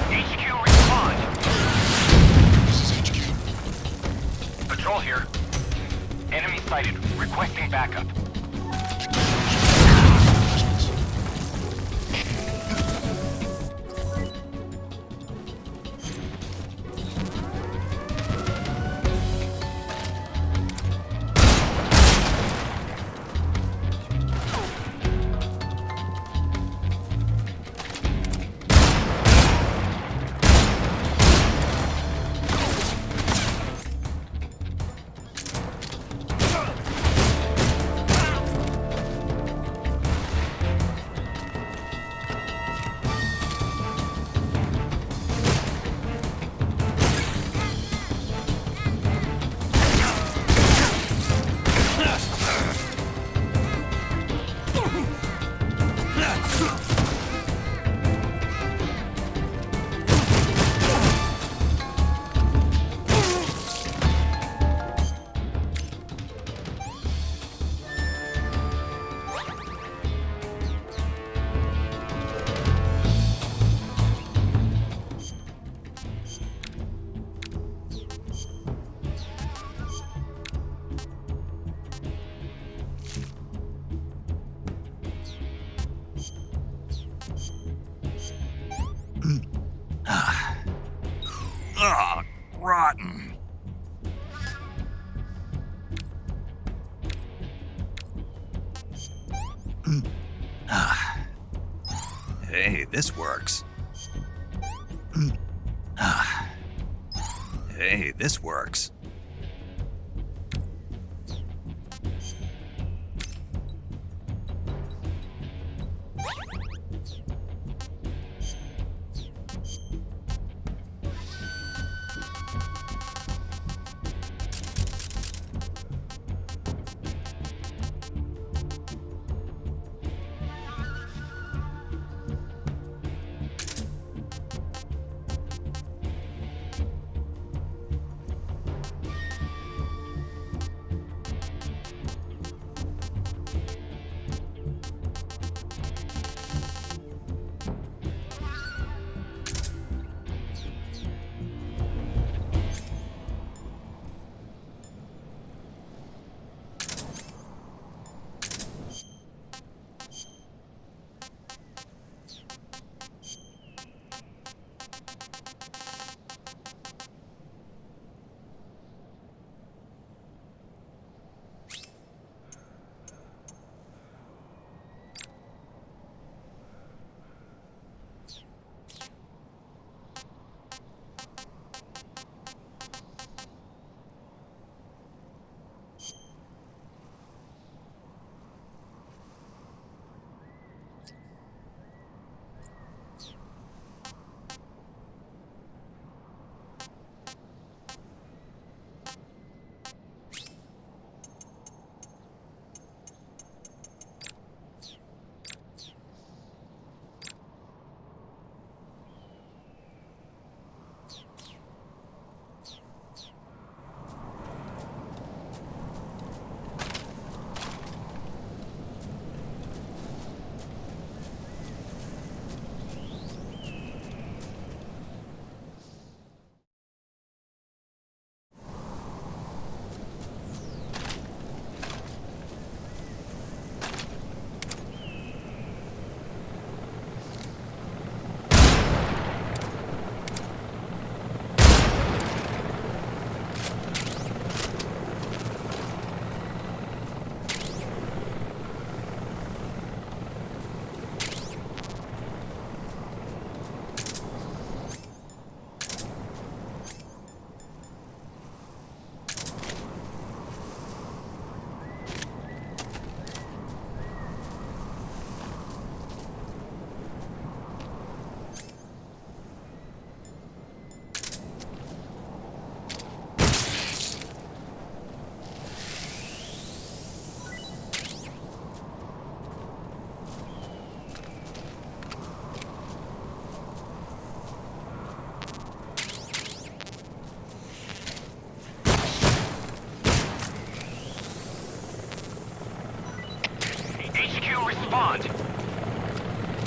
HQ, respond. This is HQ. Patrol here. Enemy sighted. Requesting backup. Ugh, rotten. Hey, this works. Hey, this works. respond.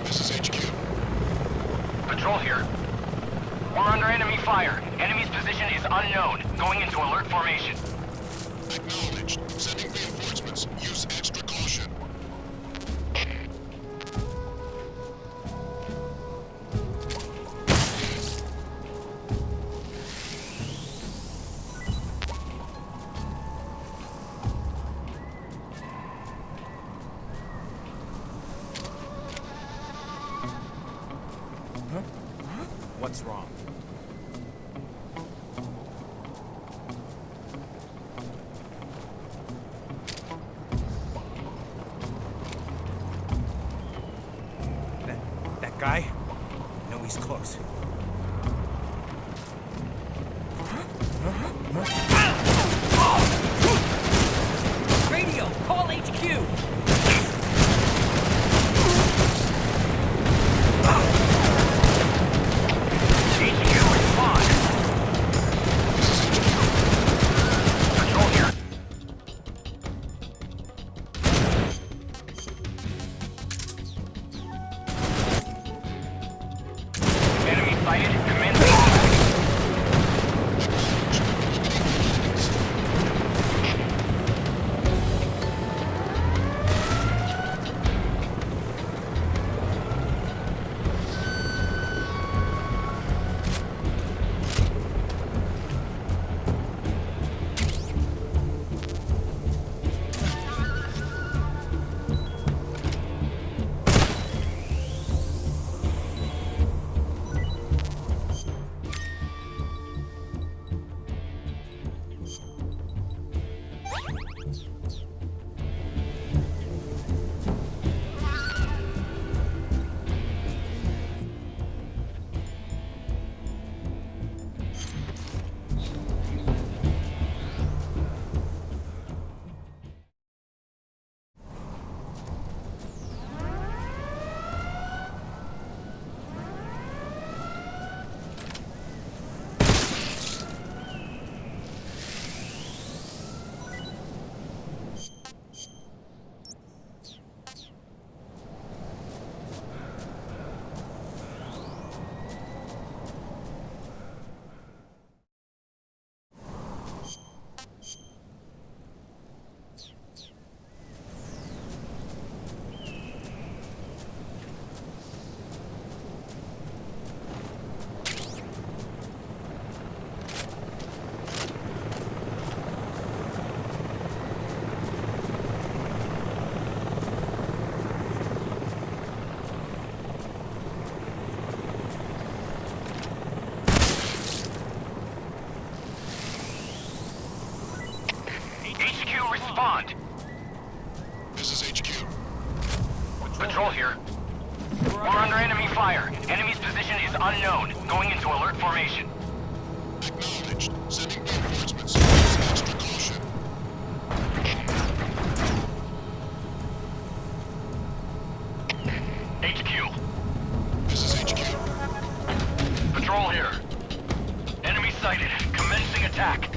This is HQ. Patrol here. We're under enemy fire. Enemy's position is unknown. Going into alert formation. Acknowledged. Sending reinforcements. Use extra caution. What's wrong? That guy? I know he's close. Radio, call HQ! Respond. This is HQ. Patrol here. We're under enemy fire. Enemy's position is unknown. Going into alert formation. Acknowledged. Sending reinforcements. Use extra caution. HQ. This is HQ. Patrol here. Enemy sighted. Commencing attack.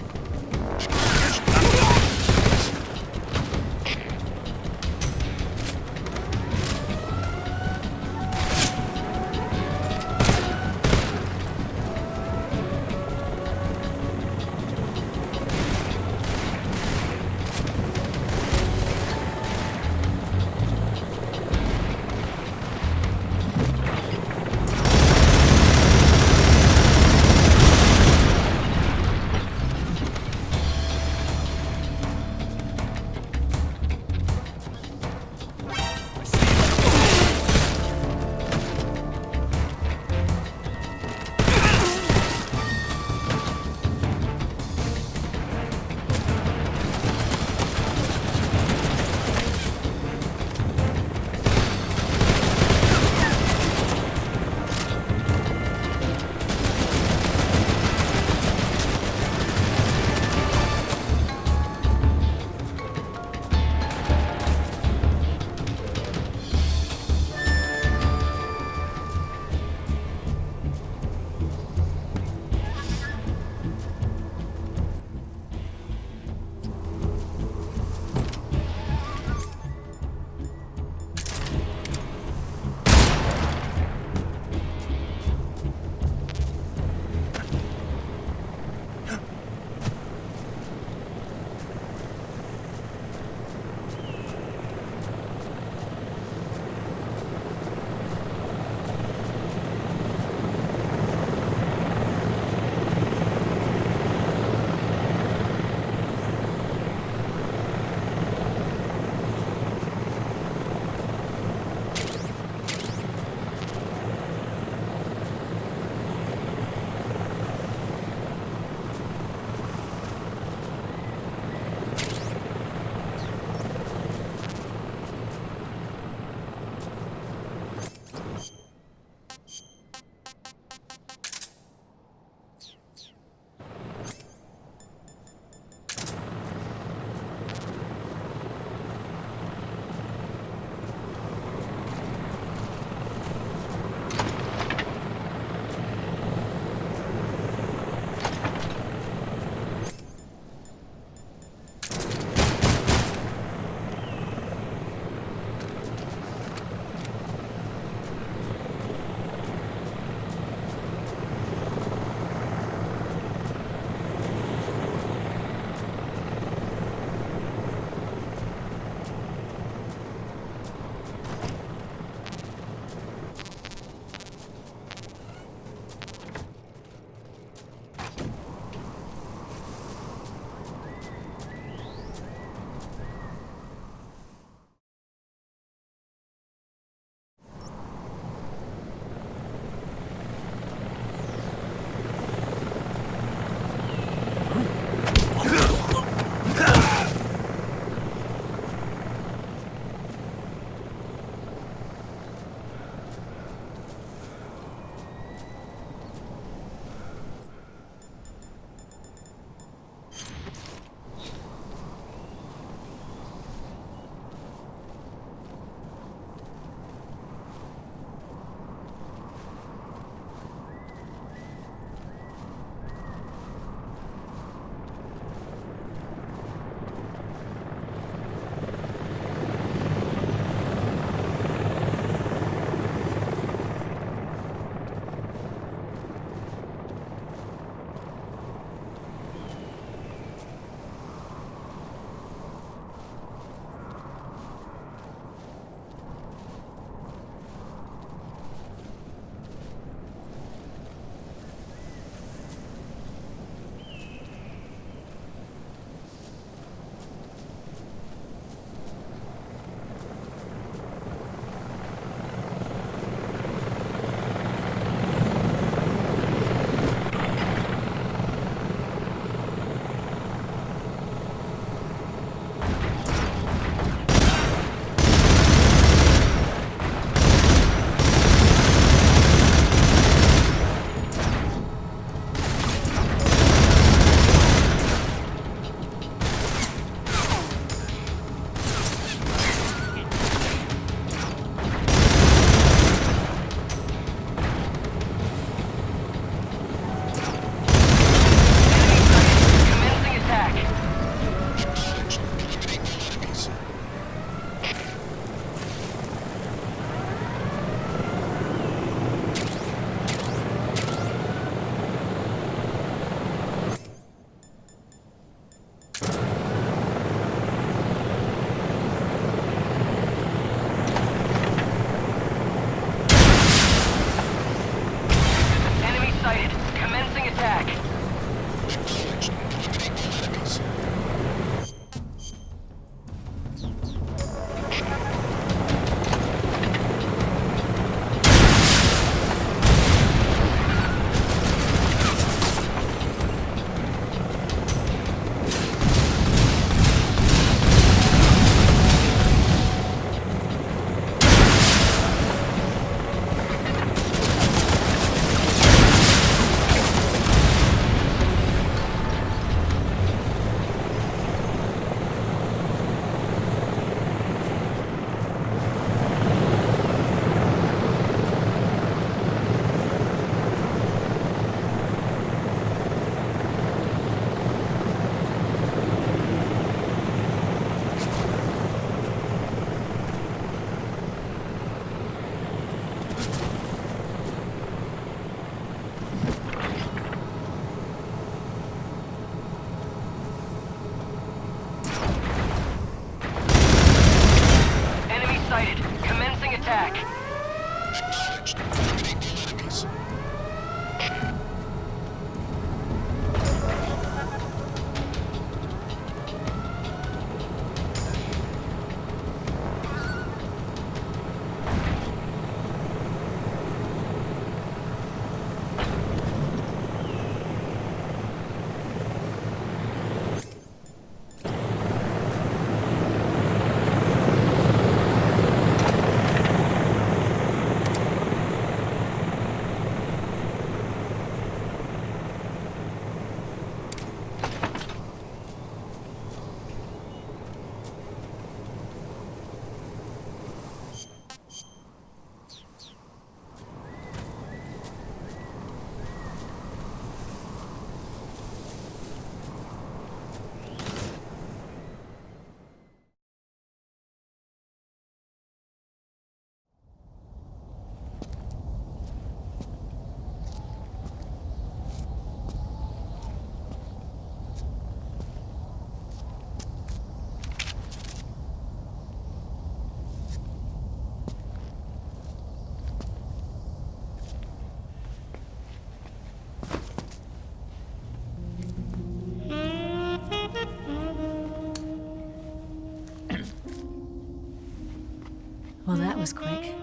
Well, that was quick.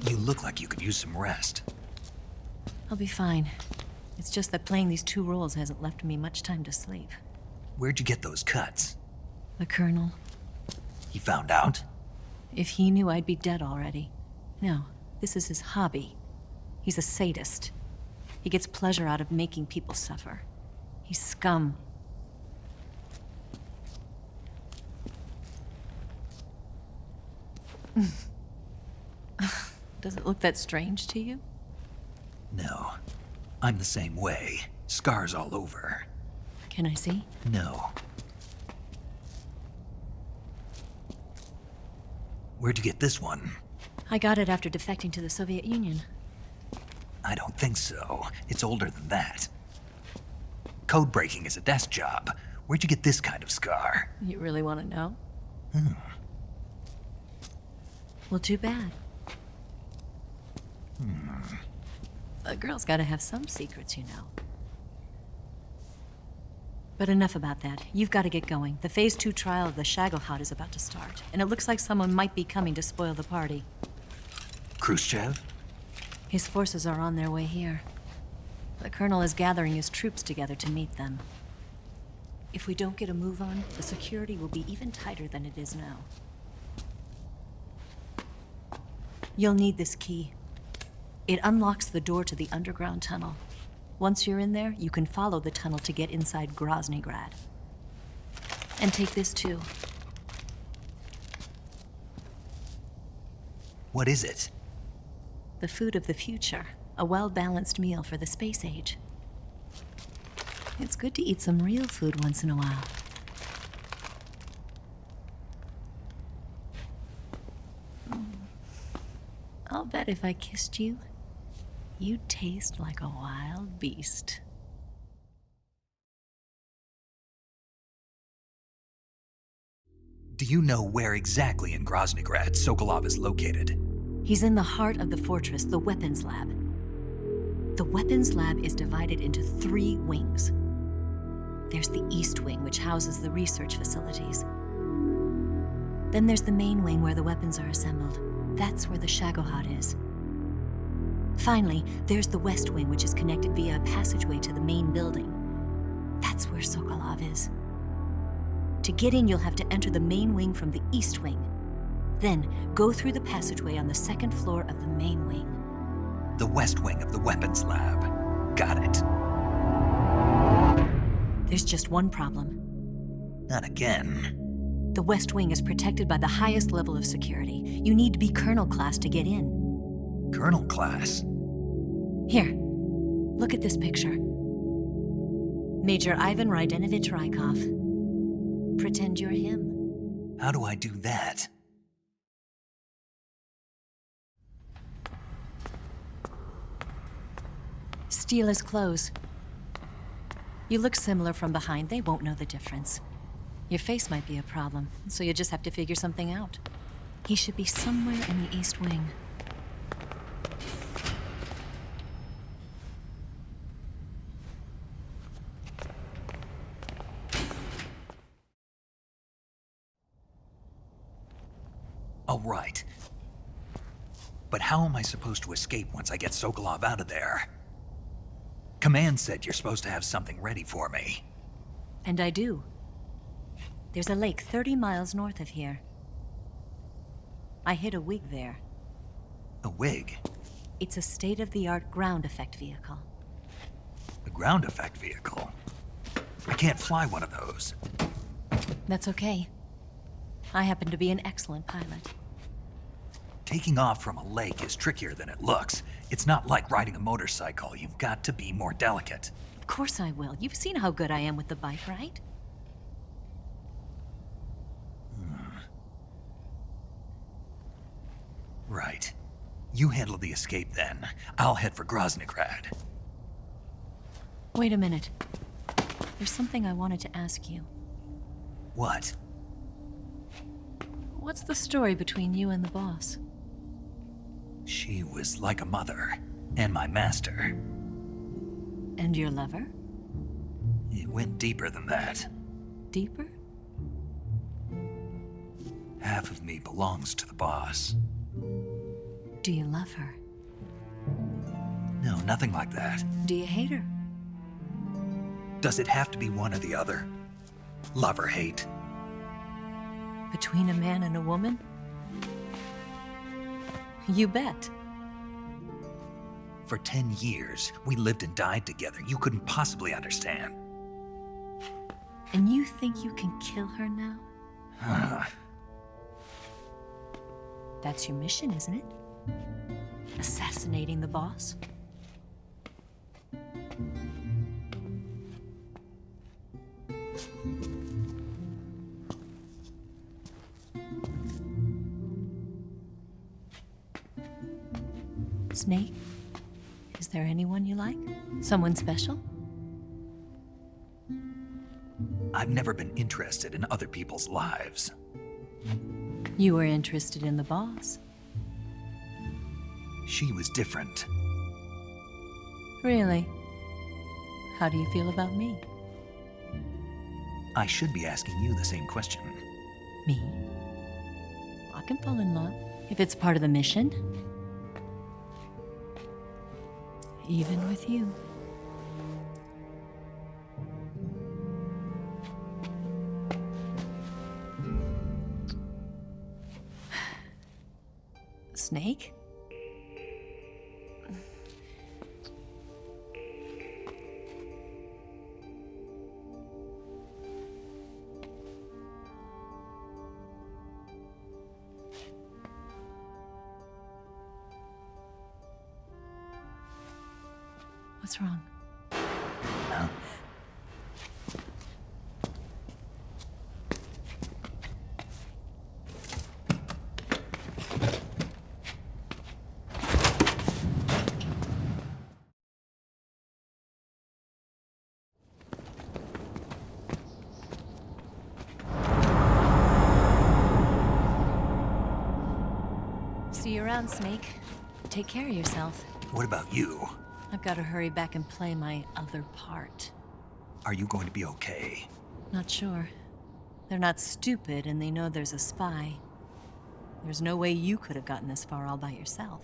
You look like you could use some rest. I'll be fine. It's just that playing these 2 roles hasn't left me much time to sleep. Where'd you get those cuts? The Colonel. He found out? If he knew, I'd be dead already. No, this is his hobby. He's a sadist. He gets pleasure out of making people suffer. He's scum. Does it look that strange to you? No. I'm the same way. Scars all over. Can I see? No. Where'd you get this one? I got it after defecting to the Soviet Union. I don't think so. It's older than that. Code breaking is a desk job. Where'd you get this kind of scar? You really want to know? Well, too bad. A girl's gotta have some secrets, you know. But enough about that. You've got to get going. The Phase 2 trial of the Shagohod is about to start, and it looks like someone might be coming to spoil the party. Khrushchev? His forces are on their way here. The Colonel is gathering his troops together to meet them. If we don't get a move on, the security will be even tighter than it is now. You'll need this key. It unlocks the door to the underground tunnel. Once you're in there, you can follow the tunnel to get inside Groznygrad. And take this too. What is it? The food of the future. A well-balanced meal for the space age. It's good to eat some real food once in a while. I'll bet if I kissed you, you'd taste like a wild beast. Do you know where exactly in Groznygrad Sokolov is located? He's in the heart of the fortress, the weapons lab. The weapons lab is divided into 3 wings. There's the East Wing, which houses the research facilities. Then there's the main wing where the weapons are assembled. That's where the Shagohod is. Finally, there's the West Wing, which is connected via a passageway to the main building. That's where Sokolov is. To get in, you'll have to enter the main wing from the East Wing. Then, go through the passageway on the 2nd floor of the main wing. The West Wing of the weapons lab. Got it. There's just one problem. Not again. The West Wing is protected by the highest level of security. You need to be Colonel class to get in. Colonel class? Here, look at this picture. Major Ivan Rydenovich Rykov. Pretend you're him. How do I do that? Steal his clothes. You look similar from behind. They won't know the difference. Your face might be a problem, so you just have to figure something out. He should be somewhere in the East Wing. All right. But how am I supposed to escape once I get Sokolov out of there? Command said you're supposed to have something ready for me. And I do. There's a lake 30 miles north of here. I hid a wig there. A wig? It's a state-of-the-art ground effect vehicle. A ground effect vehicle? I can't fly one of those. That's okay. I happen to be an excellent pilot. Taking off from a lake is trickier than it looks. It's not like riding a motorcycle. You've got to be more delicate. Of course I will. You've seen how good I am with the bike, right? Right. You handle the escape then. I'll head for Groznygrad. Wait a minute. There's something I wanted to ask you. What? What's the story between you and the boss? She was like a mother, and my master. And your lover? It went deeper than that. Deeper? Half of me belongs to the boss. Do you love her? No, nothing like that. Do you hate her? Does it have to be one or the other? Love or hate? Between a man and a woman? You bet. For 10 years, we lived and died together. You couldn't possibly understand. And you think you can kill her now? That's your mission, isn't it? Assassinating the boss? Snake, is there anyone you like? Someone special? I've never been interested in other people's lives. You were interested in the boss. She was different. Really? How do you feel about me? I should be asking you the same question. Me? I can fall in love if it's part of the mission. Even with you. Snake? What's wrong? Huh? See you around, Snake. Take care of yourself. What about you? I've got to hurry back and play my other part. Are you going to be okay? Not sure. They're not stupid, and they know there's a spy. There's no way you could have gotten this far all by yourself.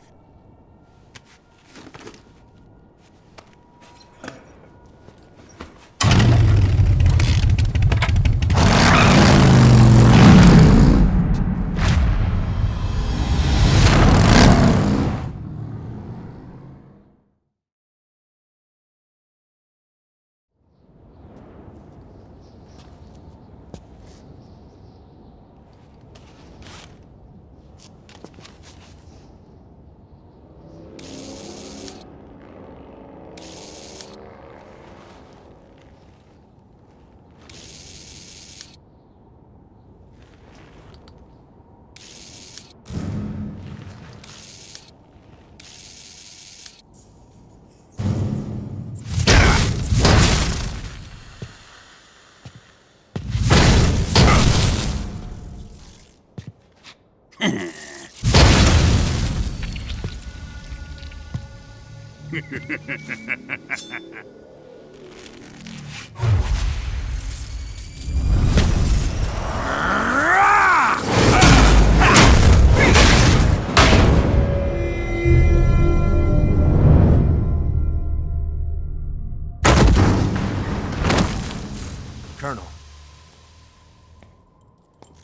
Colonel.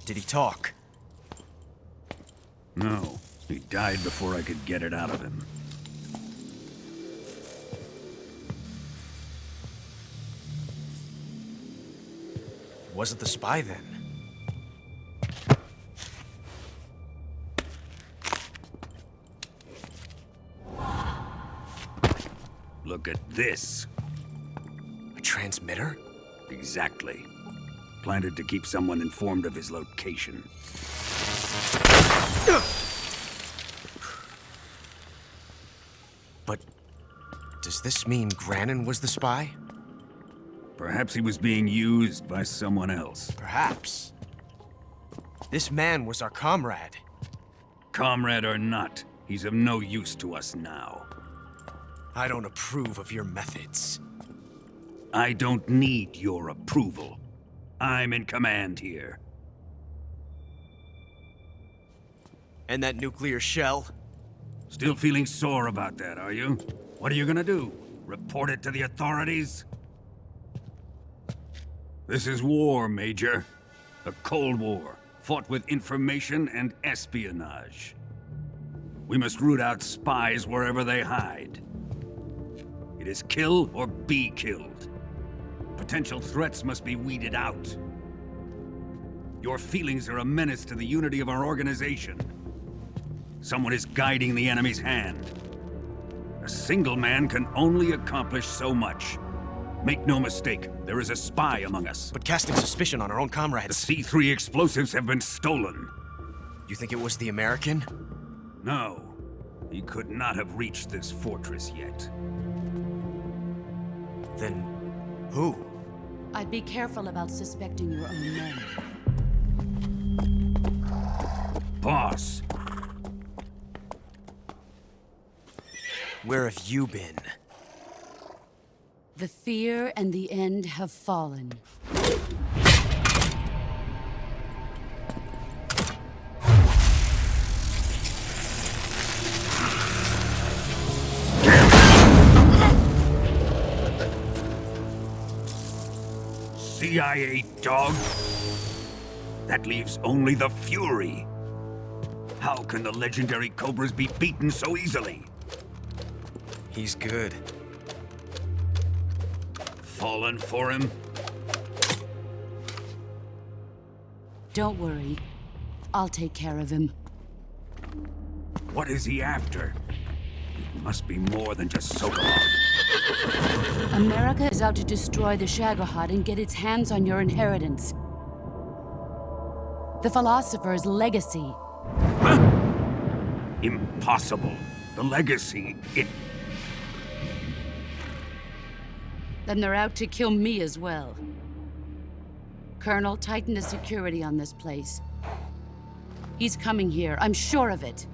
Did he talk? No. He died before I could get it out of him. Wasn't the spy then? Look at this. A transmitter? Exactly. Planted to keep someone informed of his location. But does this mean Grannon was the spy? Perhaps he was being used by someone else. Perhaps. This man was our comrade. Comrade or not, he's of no use to us now. I don't approve of your methods. I don't need your approval. I'm in command here. And that nuclear shell? Still feeling sore about that, are you? What are you gonna do? Report it to the authorities? This is war, Major. A Cold War, fought with information and espionage. We must root out spies wherever they hide. It is kill or be killed. Potential threats must be weeded out. Your feelings are a menace to the unity of our organization. Someone is guiding the enemy's hand. A single man can only accomplish so much. Make no mistake, there is a spy among us. But casting suspicion on our own comrades. The C3 explosives have been stolen. You think it was the American? No. He could not have reached this fortress yet. Then who? I'd be careful about suspecting your own men. Boss. Where have you been? The fear and the end have fallen. CIA dog? That leaves only the Fury. How can the legendary Cobras be beaten so easily? He's good. Fallen for him? Don't worry. I'll take care of him. What is he after? It must be more than just Sokolov. America is out to destroy the Shagohod and get its hands on your inheritance. The philosopher's legacy. Huh? Impossible. The legacy, Then they're out to kill me as well. Colonel, tighten the security on this place. He's coming here, I'm sure of it.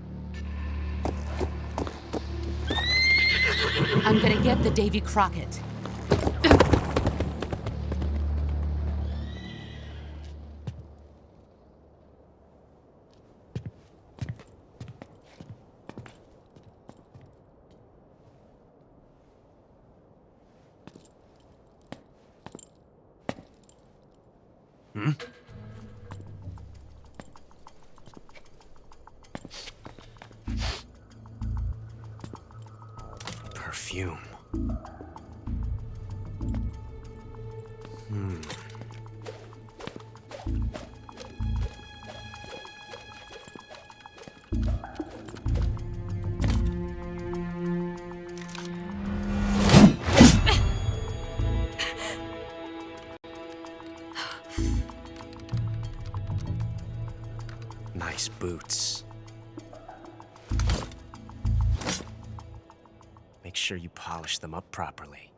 I'm gonna get the Davy Crockett. Hmm? Perfume. Nice boots. Make sure you polish them up properly.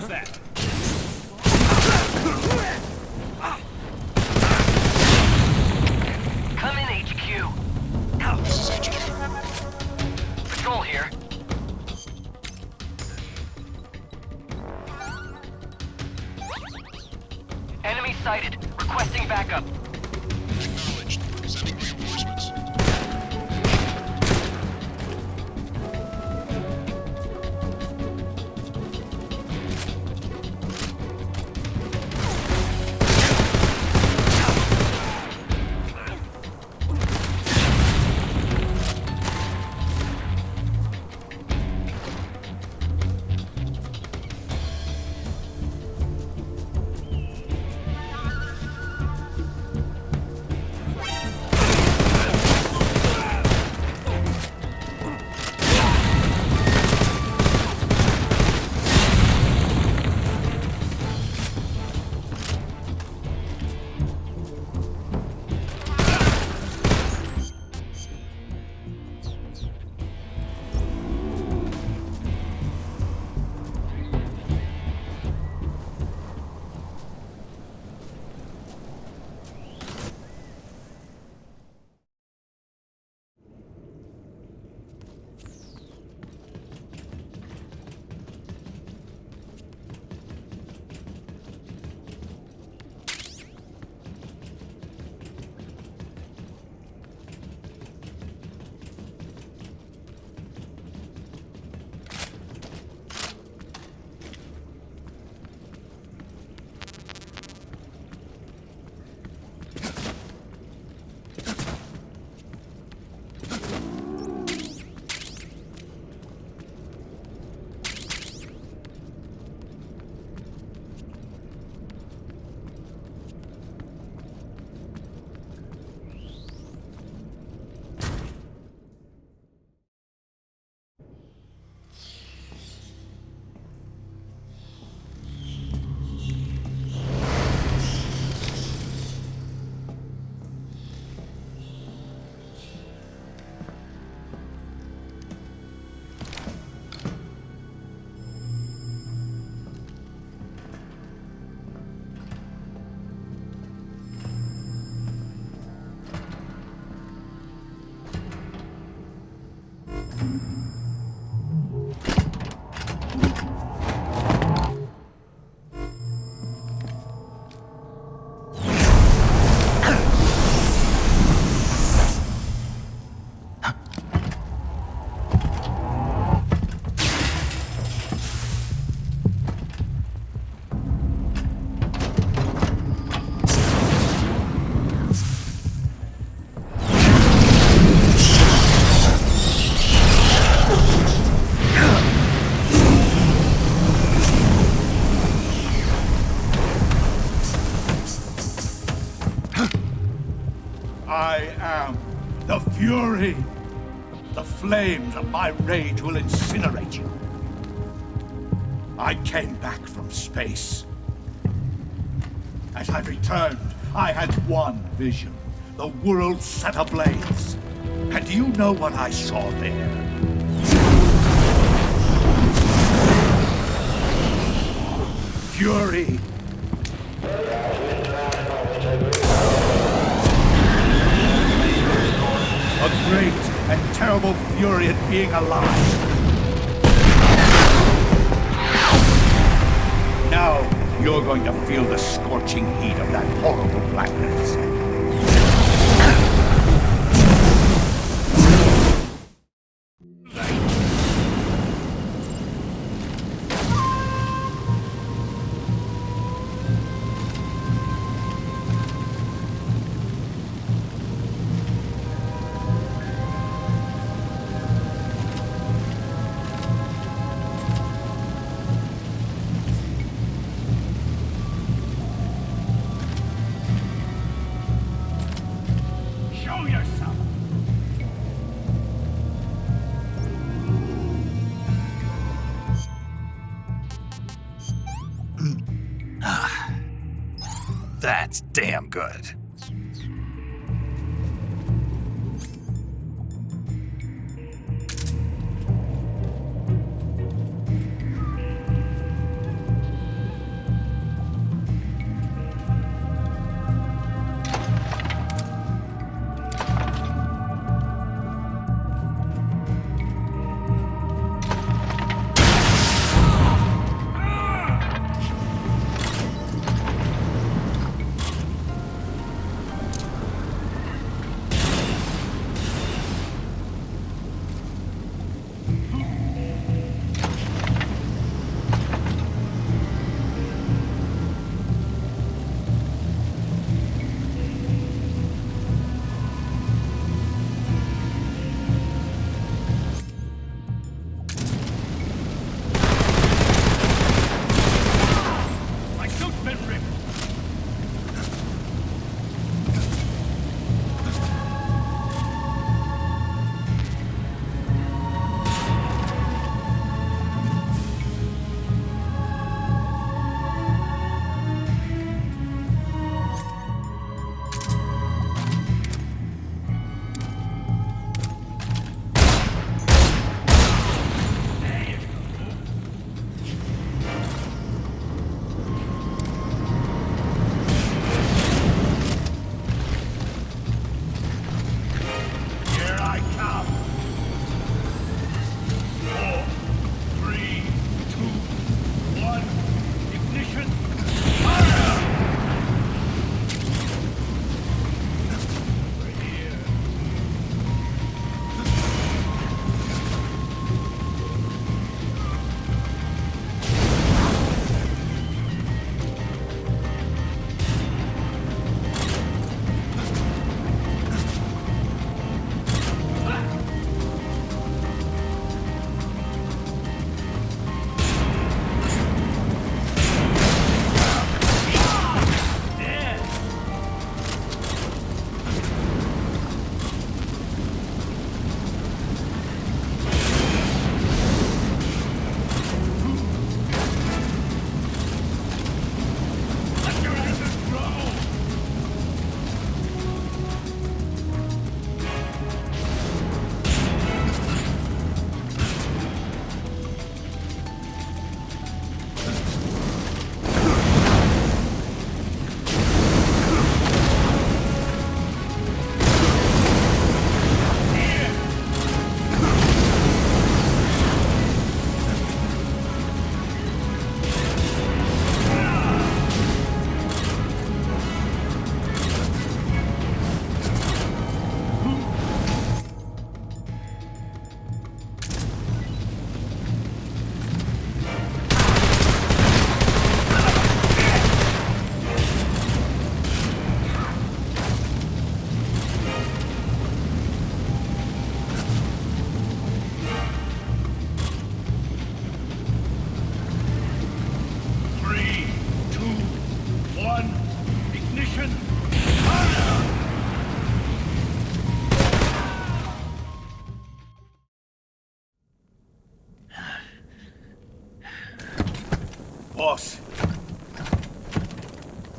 Who's that? Come in, HQ. This is HQ. Patrol here. Enemy sighted. Requesting backup. Acknowledged. Sending reinforcements. I am the Fury. The flames of my rage will incinerate you. I came back from space. As I returned, I had one vision. The world set ablaze. And do you know what I saw there? Fury. A great and terrible fury at being alive. Now, you're going to feel the scorching heat of that horrible blackness. That's damn good.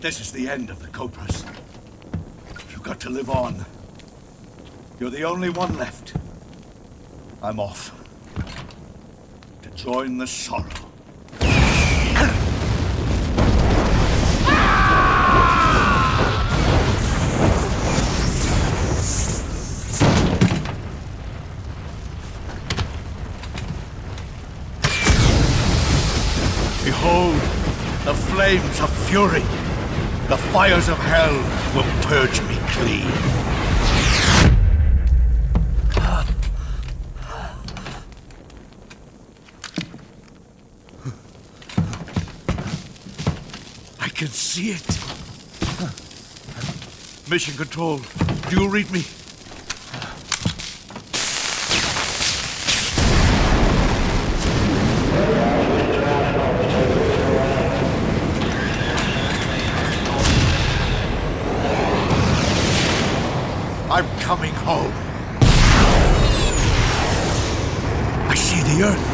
This is the end of the Cobras. You've got to live on. You're the only one left. I'm off. To join the sorrow. Behold, the flames of fury. The fires of hell will purge me clean. I can see it. Mission Control, do you read me? I'm coming home. I see the Earth.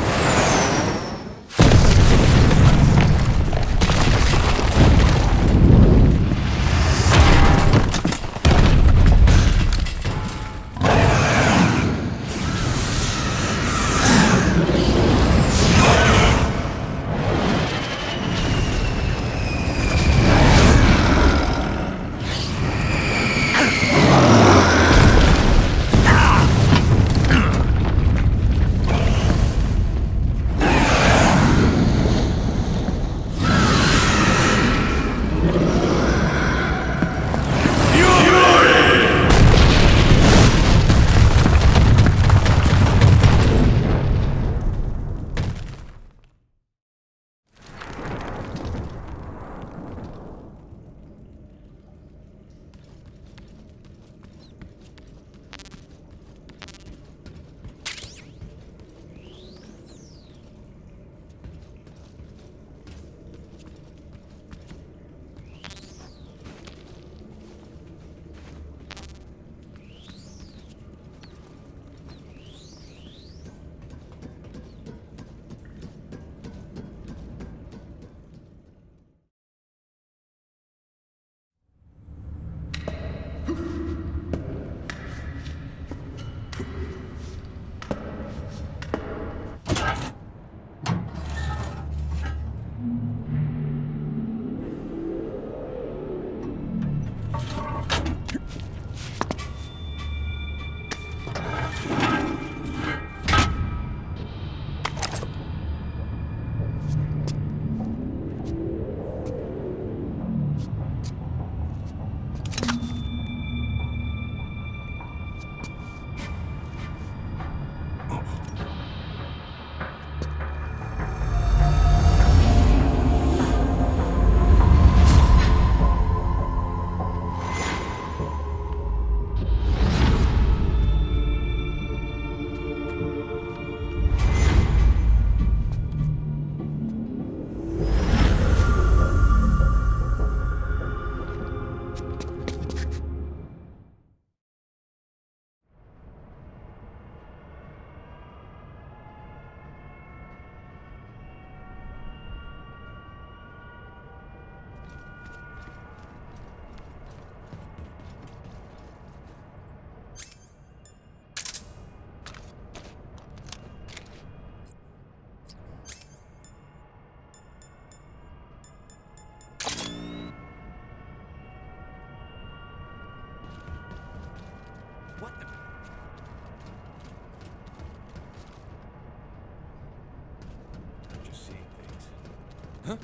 Huh?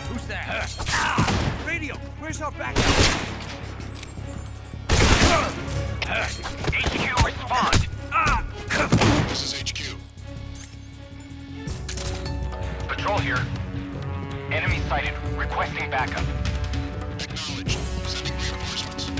Who's that? Radio, where's our backup? HQ, respond. This is HQ. Patrol here. Enemy sighted. Requesting backup. Acknowledged. Sending reinforcements.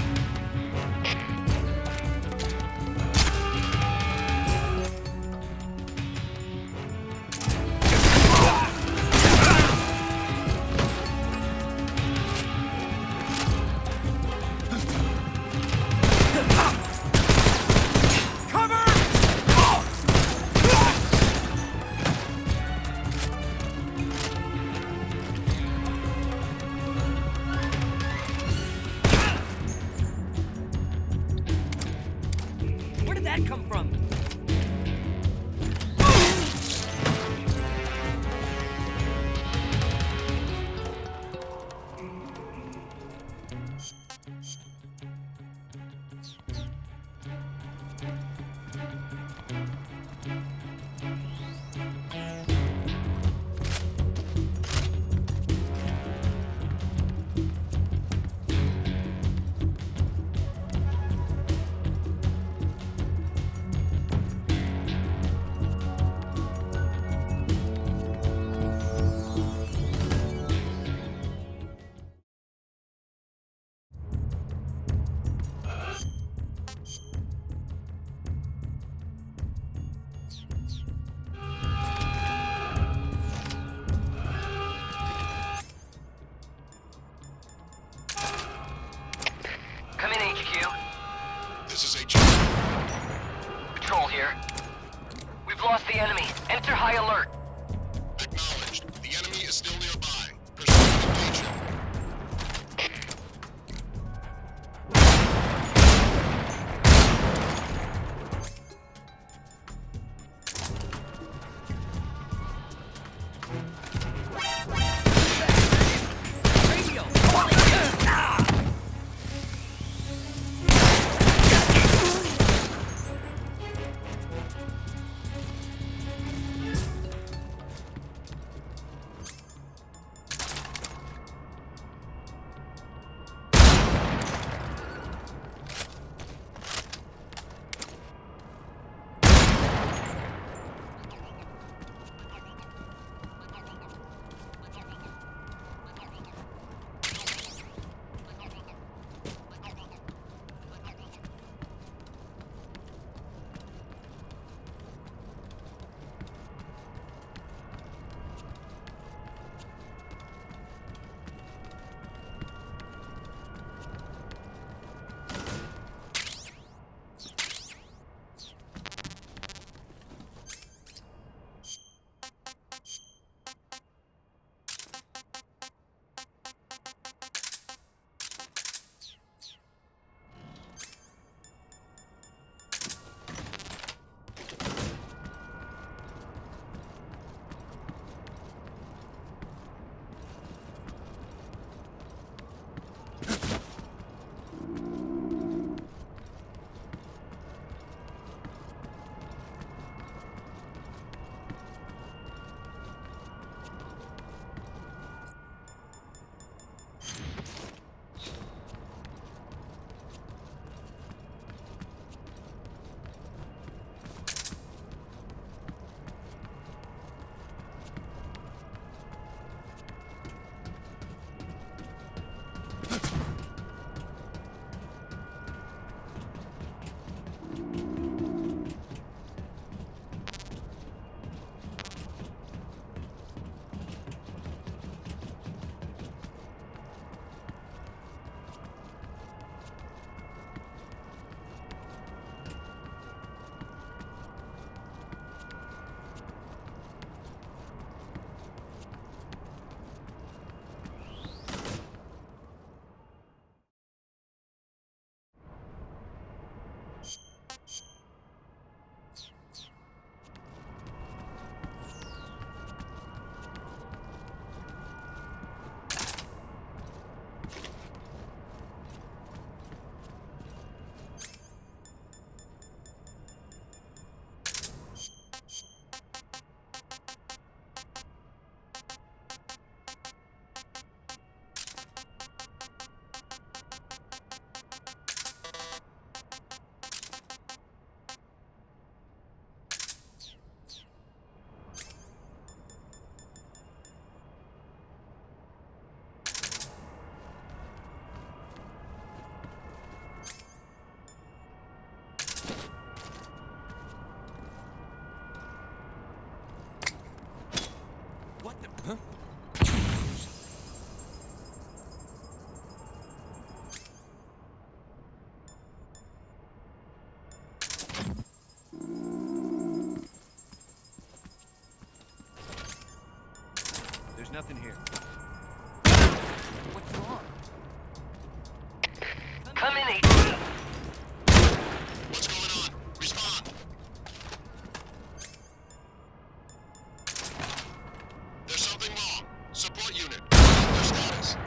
There's nothing here. What's wrong? Come in, Agent. What's going on? Respond. There's something wrong. Support unit. Their status.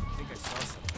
I think I saw something.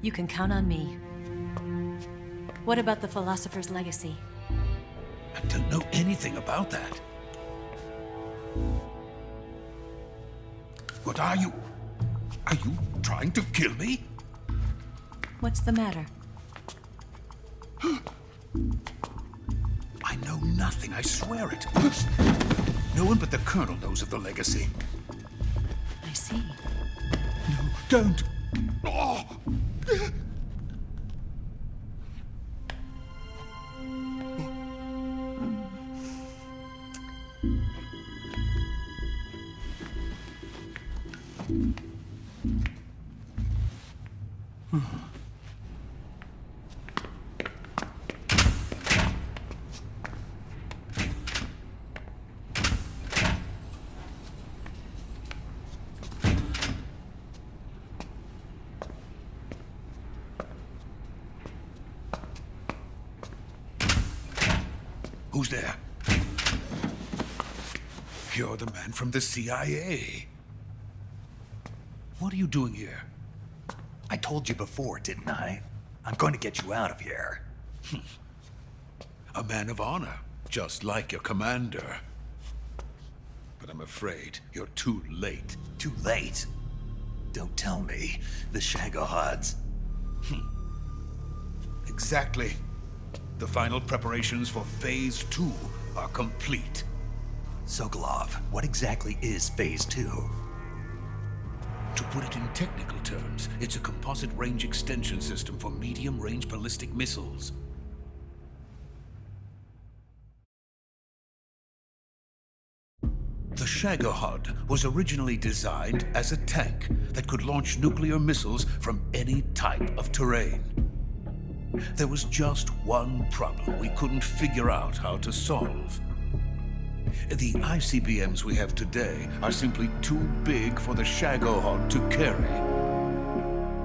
You can count on me. What about the Philosopher's Legacy? I don't know anything about that. What are you? Are you trying to kill me? What's the matter? I know nothing, I swear it. No one but the Colonel knows of the legacy. I see. No, don't. Oh. Who's there? You're the man from the CIA. What are you doing here? I told you before, didn't I? I'm going to get you out of here. A man of honor, just like your commander. But I'm afraid you're too late. Too late? Don't tell me. The Shagohods. Exactly. The final preparations for Phase 2 are complete. Sokolov, what exactly is Phase 2? To put it in technical terms, it's a composite range extension system for medium-range ballistic missiles. The Shagohod was originally designed as a tank that could launch nuclear missiles from any type of terrain. There was just one problem we couldn't figure out how to solve. The ICBMs we have today are simply too big for the Shagohod to carry.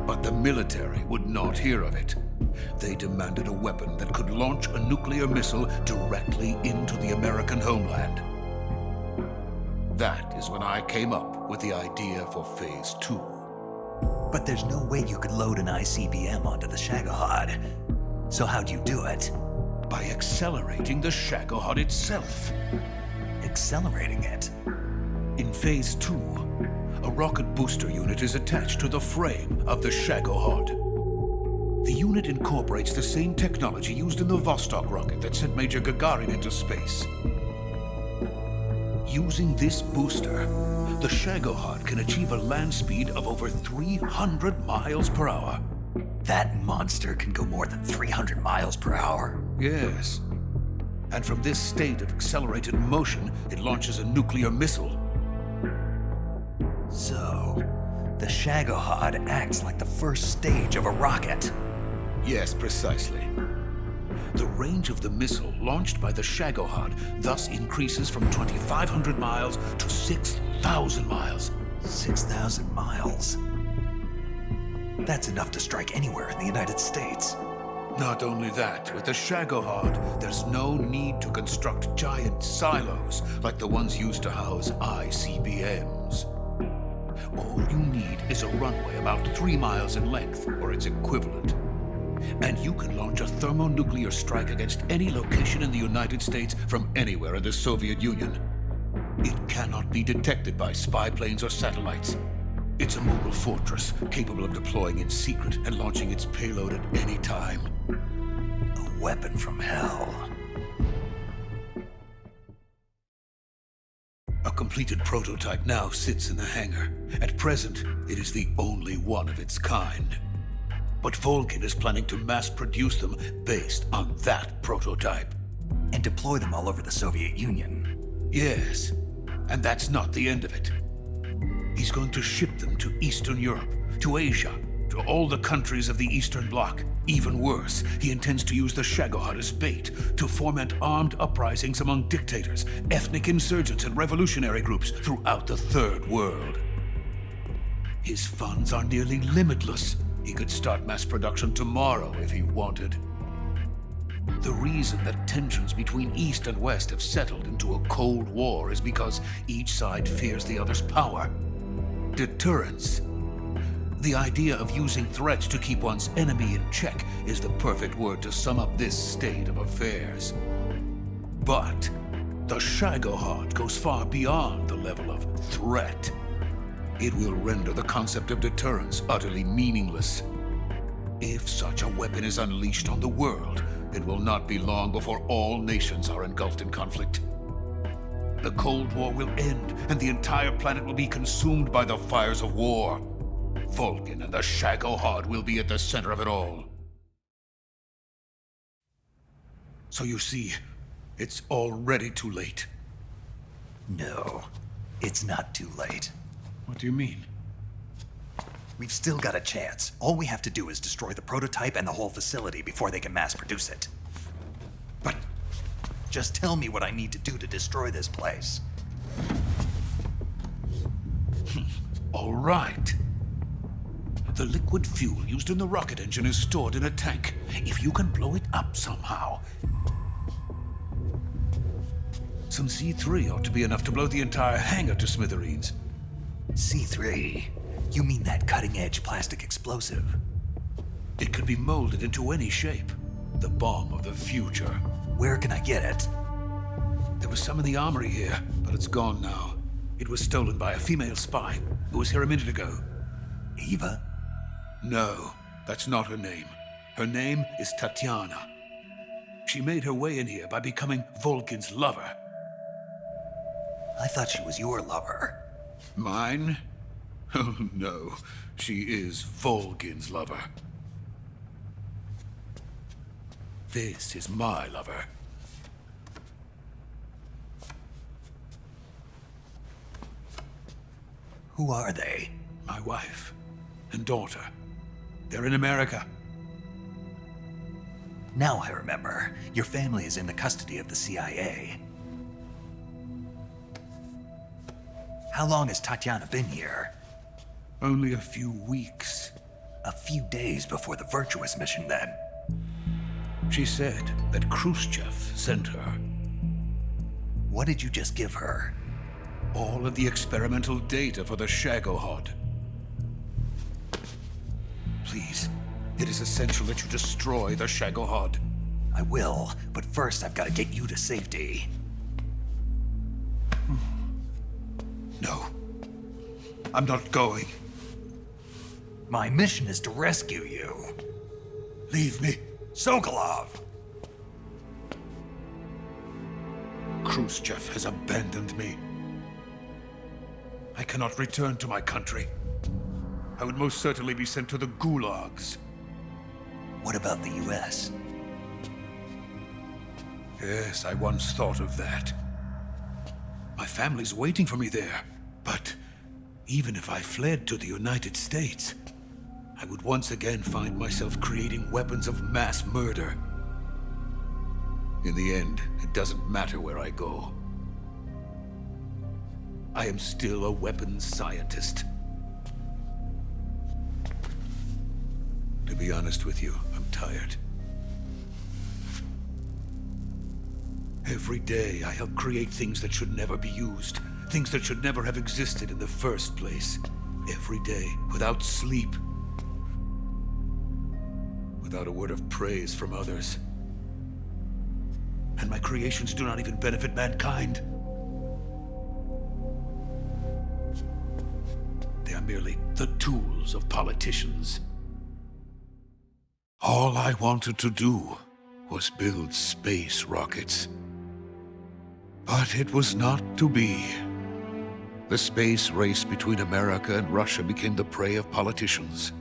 But the military would not hear of it. They demanded a weapon that could launch a nuclear missile directly into the American homeland. That is when I came up with the idea for Phase 2. But there's no way you could load an ICBM onto the Shagohod. So how'd you do it? By accelerating the Shagohod itself. Accelerating it? In Phase 2, a rocket booster unit is attached to the frame of the Shagohod. The unit incorporates the same technology used in the Vostok rocket that sent Major Gagarin into space. Using this booster, the Shagohod can achieve a land speed of over 300 miles per hour. That monster can go more than 300 miles per hour? Yes. And from this state of accelerated motion, it launches a nuclear missile. So, the Shagohod acts like the first stage of a rocket. Yes, precisely. The range of the missile launched by the Shagohod thus increases from 2,500 miles to 6,000 miles. 6,000 miles? That's enough to strike anywhere in the United States. Not only that, with the Shagohod, there's no need to construct giant silos like the ones used to house ICBMs. All you need is a runway about 3 miles in length, or its equivalent. And you can launch a thermonuclear strike against any location in the United States from anywhere in the Soviet Union. It cannot be detected by spy planes or satellites. It's a mobile fortress, capable of deploying in secret and launching its payload at any time. A weapon from hell. A completed prototype now sits in the hangar. At present, it is the only one of its kind. But Volgin is planning to mass produce them based on that prototype. And deploy them all over the Soviet Union. Yes, and that's not the end of it. He's going to ship them to Eastern Europe, to Asia, to all the countries of the Eastern Bloc. Even worse, he intends to use the Shagohod as bait to foment armed uprisings among dictators, ethnic insurgents, and revolutionary groups throughout the Third World. His funds are nearly limitless. He could start mass production tomorrow if he wanted. The reason that tensions between East and West have settled into a Cold War is because each side fears the other's power. Deterrence. The idea of using threats to keep one's enemy in check is the perfect word to sum up this state of affairs. But the Shagohod goes far beyond the level of threat. It will render the concept of deterrence utterly meaningless. If such a weapon is unleashed on the world, it will not be long before all nations are engulfed in conflict. The Cold War will end, and the entire planet will be consumed by the fires of war. Vulcan and the Shagohod will be at the center of it all. So you see, it's already too late. No, it's not too late. What do you mean? We've still got a chance. All we have to do is destroy the prototype and the whole facility before they can mass produce it. But just tell me what I need to do to destroy this place. All right. The liquid fuel used in the rocket engine is stored in a tank. If you can blow it up somehow. Some C3 ought to be enough to blow the entire hangar to smithereens. C3? You mean that cutting-edge plastic explosive? It could be molded into any shape. The bomb of the future. Where can I get it? There was some in the armory here, but it's gone now. It was stolen by a female spy who was here a minute ago. Eva? No, that's not her name. Her name is Tatiana. She made her way in here by becoming Vulcan's lover. I thought she was your lover. Mine? Oh no, she is Vulcan's lover. This is my lover. Who are they? My wife and daughter. They're in America. Now I remember. Your family is in the custody of the CIA. How long has Tatiana been here? Only a few weeks. A few days before the Virtuous mission, then. She said that Khrushchev sent her. What did you just give her? All of the experimental data for the Shagohod. Please, it is essential that you destroy the Shagohod. I will, but first I've got to get you to safety. No. I'm not going. My mission is to rescue you. Leave me. Sokolov! Khrushchev has abandoned me. I cannot return to my country. I would most certainly be sent to the gulags. What about the US? Yes, I once thought of that. My family's waiting for me there. But even if I fled to the United States, I would once again find myself creating weapons of mass murder. In the end, it doesn't matter where I go. I am still a weapons scientist. To be honest with you, I'm tired. Every day I help create things that should never be used. Things that should never have existed in the first place. Every day, without sleep. Without a word of praise from others. And my creations do not even benefit mankind. They are merely the tools of politicians. All I wanted to do was build space rockets. But it was not to be. The space race between America and Russia became the prey of politicians.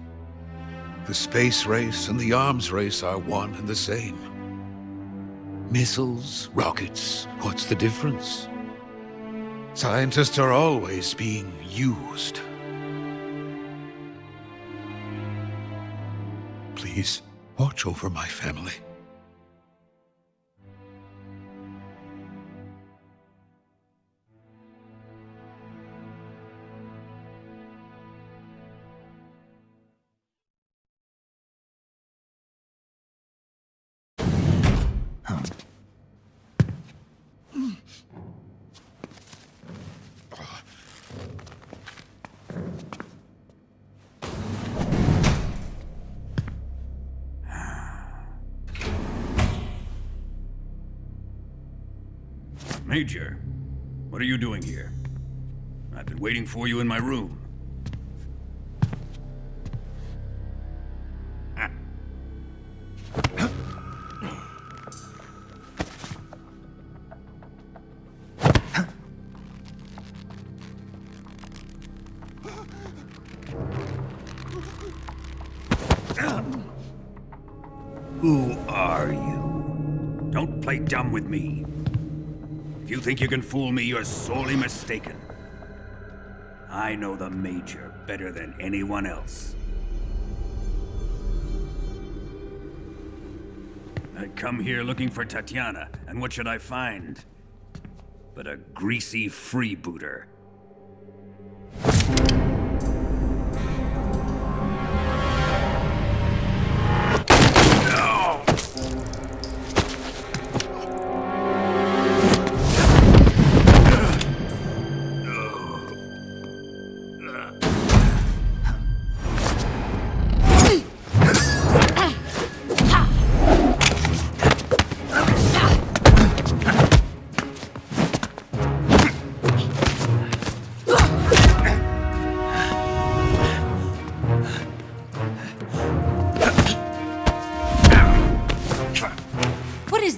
The space race and the arms race are one and the same. Missiles, rockets, what's the difference? Scientists are always being used. Please, watch over my family. Major, what are you doing here? I've been waiting for you in my room. Who are you? Don't play dumb with me. If you think you can fool me, you're sorely mistaken. I know the Major better than anyone else. I come here looking for Tatiana, and what should I find? But a greasy freebooter.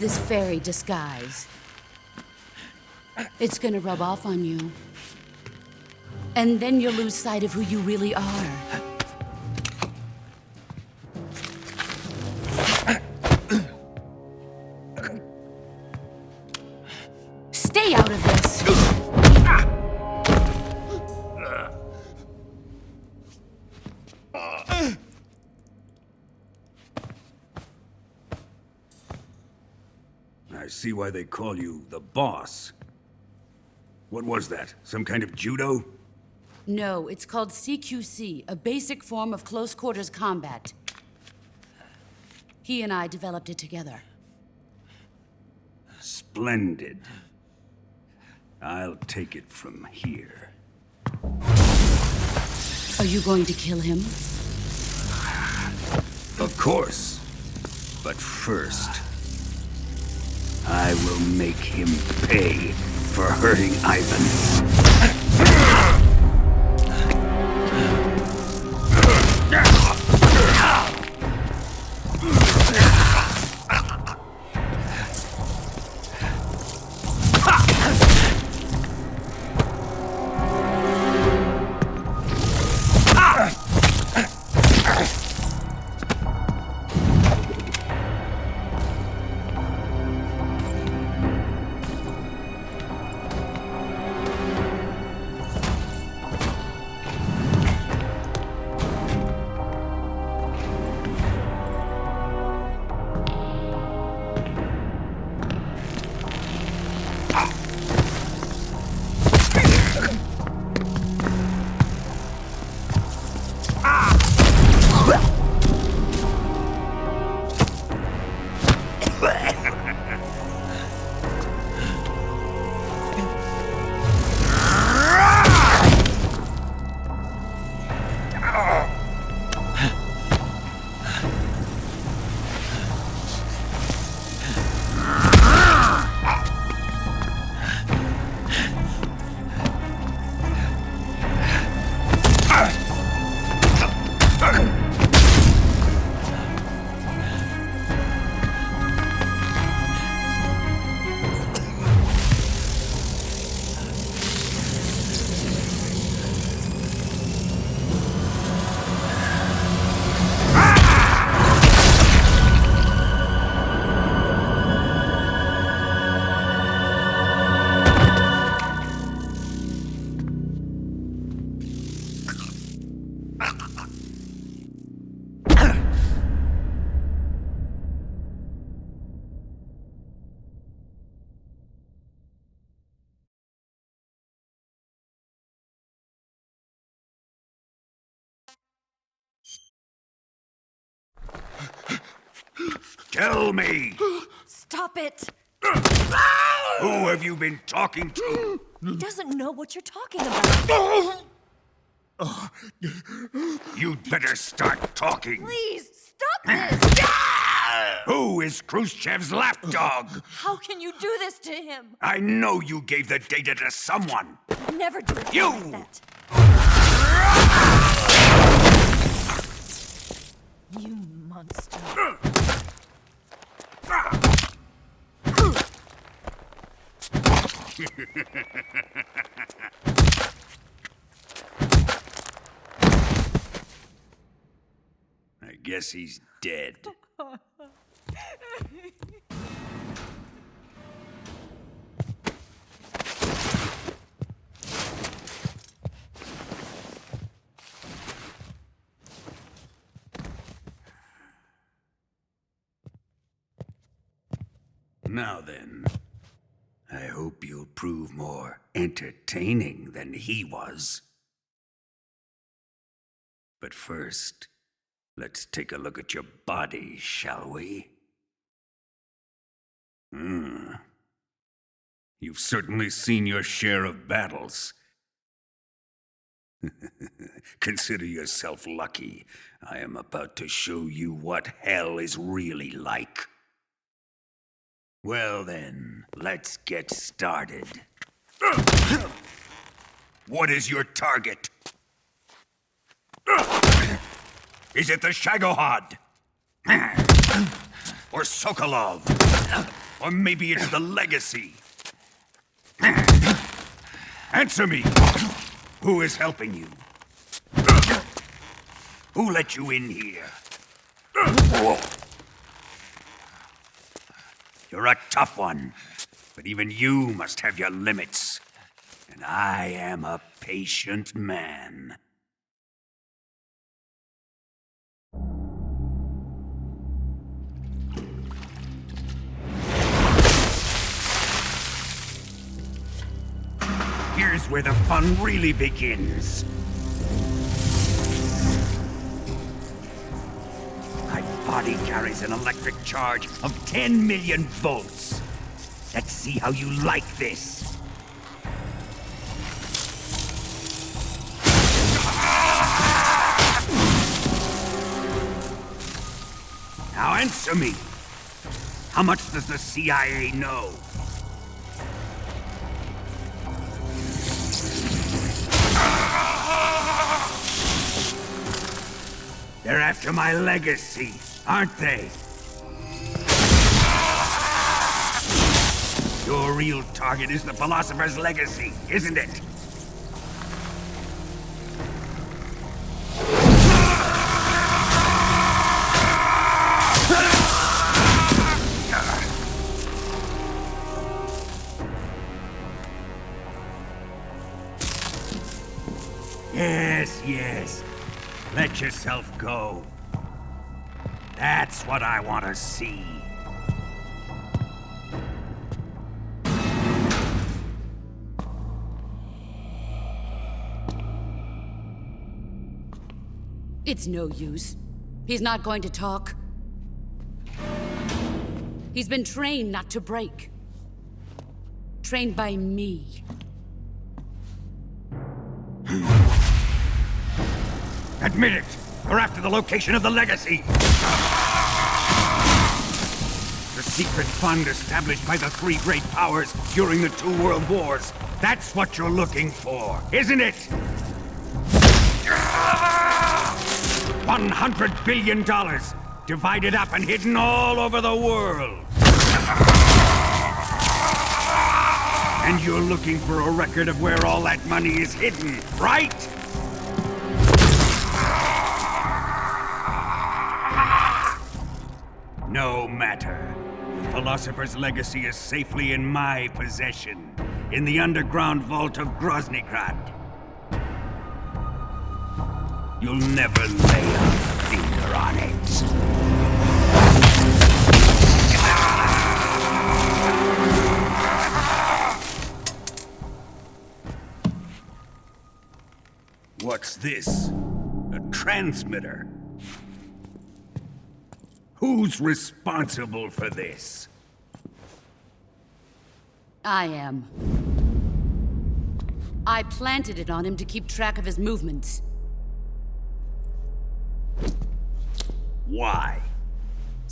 This fairy disguise. It's gonna rub off on you. And then you'll lose sight of who you really are. Stay out of this! I see why they call you the boss. What was that? Some kind of judo? No, it's called CQC, a basic form of close quarters combat. He and I developed it together. Splendid. I'll take it from here. Are you going to kill him? Of course. But first, I will make him pay for hurting Ivan. Tell me! Stop it! Who have you been talking to? He doesn't know what you're talking about. You'd better start talking. Please, stop this! Who is Khrushchev's lapdog? How can you do this to him? I know you gave the data to someone. Never do it You! like that. You monster. I guess he's dead. Now then, I hope you'll prove more entertaining than he was. But first, let's take a look at your body, shall we? You've certainly seen your share of battles. Consider yourself lucky. I am about to show you what hell is really like. Well then, let's get started. What is your target? Is it the Shagohod? Or Sokolov? Or maybe it's the Legacy? Answer me! Who is helping you? Who let you in here? You're a tough one, but even you must have your limits. And I am a patient man. Here's where the fun really begins. My body carries an electric charge of 10 million volts. Let's see how you like this. Now answer me. How much does the CIA know? They're after my legacy, aren't they? Your real target is the Philosopher's Legacy, isn't it? Yes. Let yourself go. That's what I want to see. It's no use. He's not going to talk. He's been trained not to break. Trained by me. Admit it! We're after the location of the Legacy! The secret fund established by the three great powers during the 2 world wars. That's what you're looking for, isn't it? $100 billion, divided up and hidden all over the world. And you're looking for a record of where all that money is hidden, right? No matter. The Philosopher's Legacy is safely in my possession, in the underground vault of Groznygrad. You'll never lay a finger on it. What's this? A transmitter? Who's responsible for this? I am. I planted it on him to keep track of his movements. Why?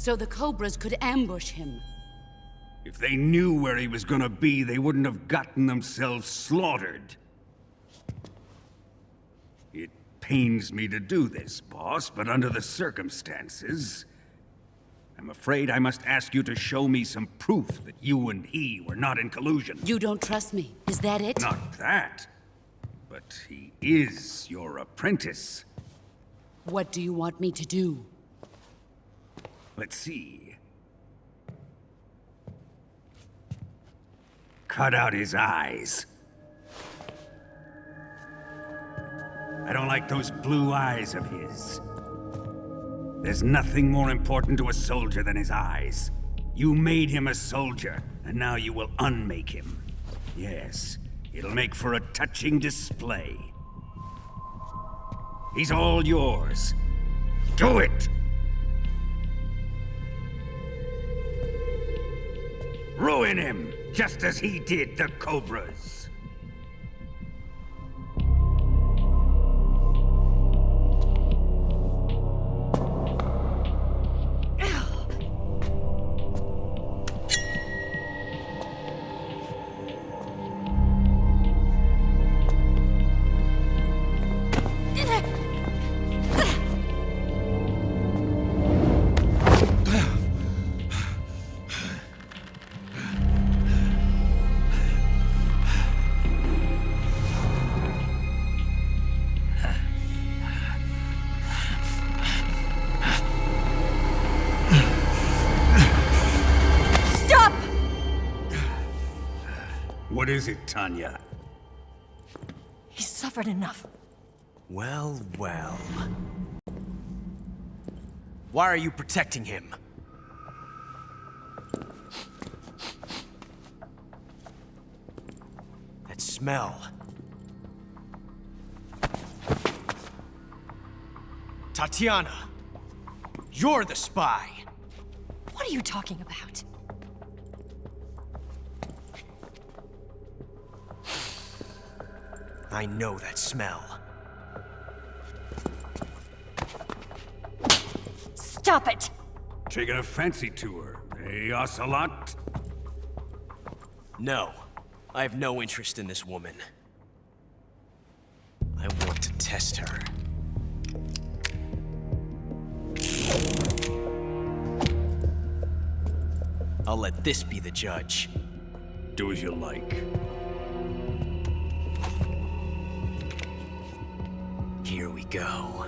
So the Cobras could ambush him. If they knew where he was gonna be, they wouldn't have gotten themselves slaughtered. It pains me to do this, boss, but under the circumstances, I'm afraid I must ask you to show me some proof that you and he were not in collusion. You don't trust me, is that it? Not that, but he is your apprentice. What do you want me to do? Let's see. Cut out his eyes. I don't like those blue eyes of his. There's nothing more important to a soldier than his eyes. You made him a soldier, and now you will unmake him. Yes, it'll make for a touching display. He's all yours. Do it! Ruin him, just as he did the Cobras. What is it, Tanya? He's suffered enough. Well, well. Why are you protecting him? That smell. Tatiana! You're the spy! What are you talking about? I know that smell. Stop it! Taking a fancy to her, eh, Ocelot? No. I have no interest in this woman. I want to test her. I'll let this be the judge. Do as you like. Here we go.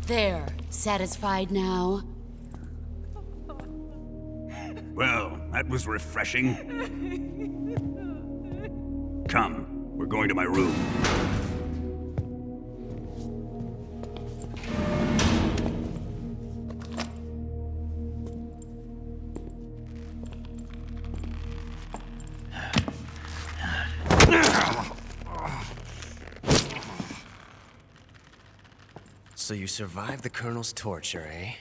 There. Satisfied now? Well, that was refreshing. Come, we're going to my room. So you survived the Colonel's torture, eh?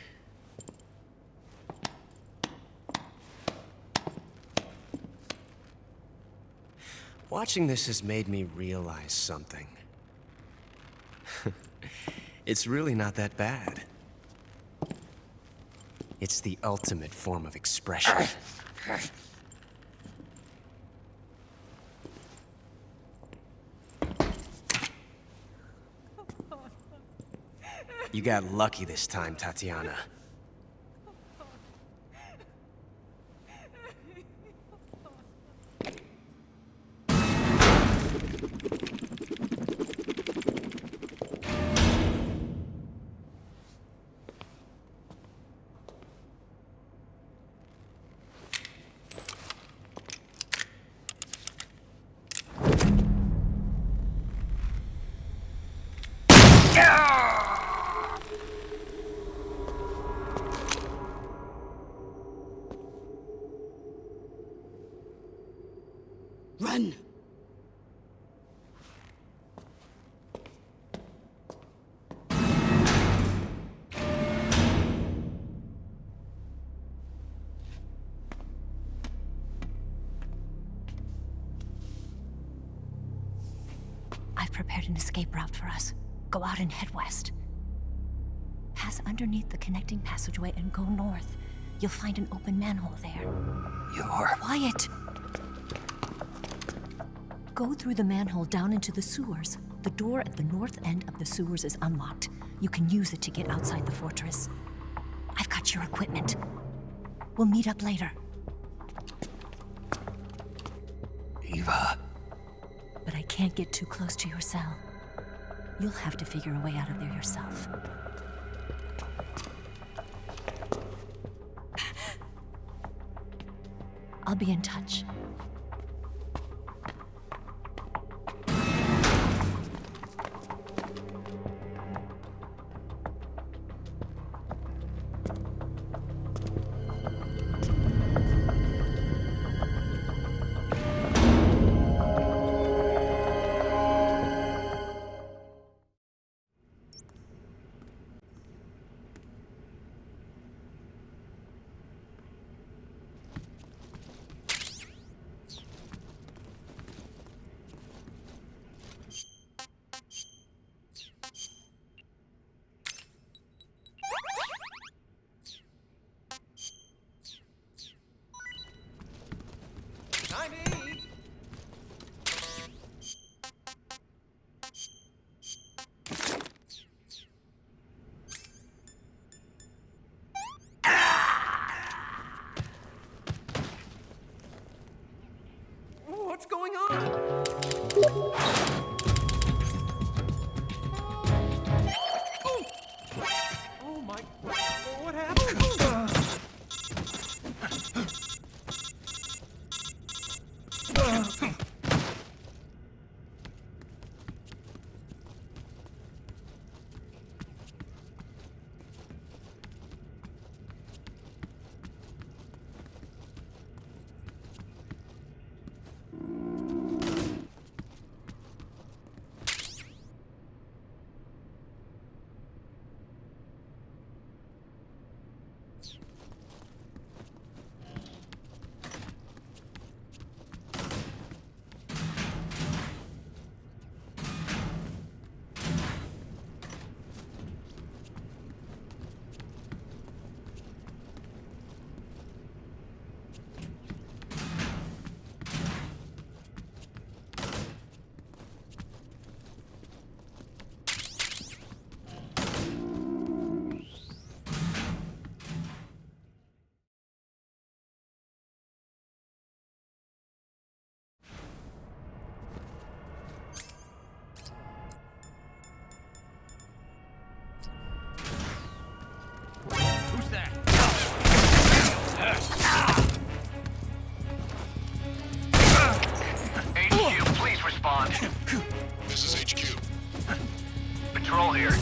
Watching this has made me realize something. It's really not that bad. It's the ultimate form of expression. You got lucky this time, Tatiana. prepared an escape route for us. Go out and head west. Pass underneath the connecting passageway and go north. You'll find an open manhole there. You're... Quiet! Go through the manhole down into the sewers. The door at the north end of the sewers is unlocked. You can use it to get outside the fortress. I've got your equipment. We'll meet up later. Eva. But I can't get too close to your cell. You'll have to figure a way out of there yourself. I'll be in touch. What's going on? Oh my... What happened? Who's that? HQ, please respond. This is HQ. Patrol here.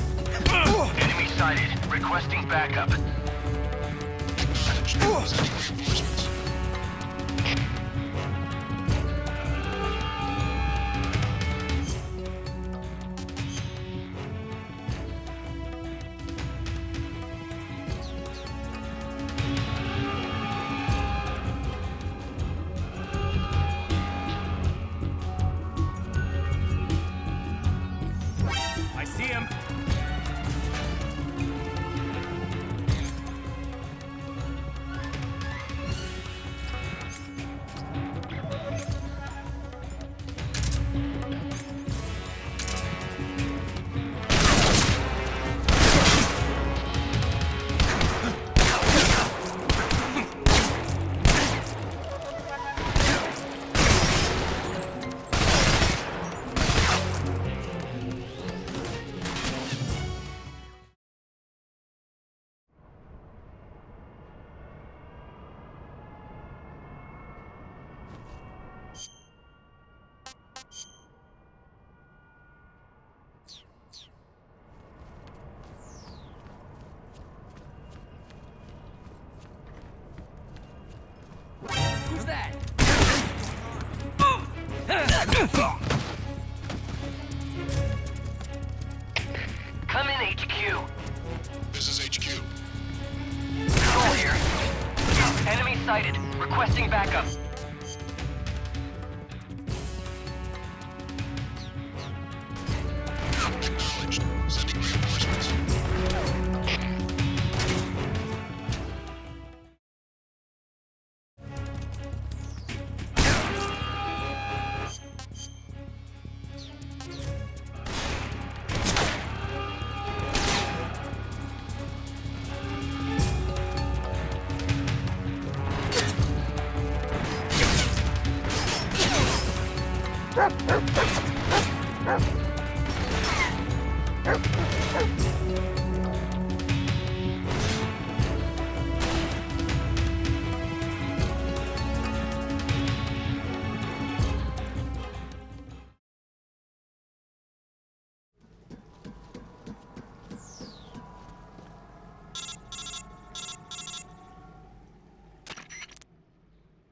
Enemy sighted. Requesting backup. Acknowledged. Sending reinforcements. I see him. Who's that? Come in, HQ. This is HQ. Patrol here. Enemy sighted. Requesting backup.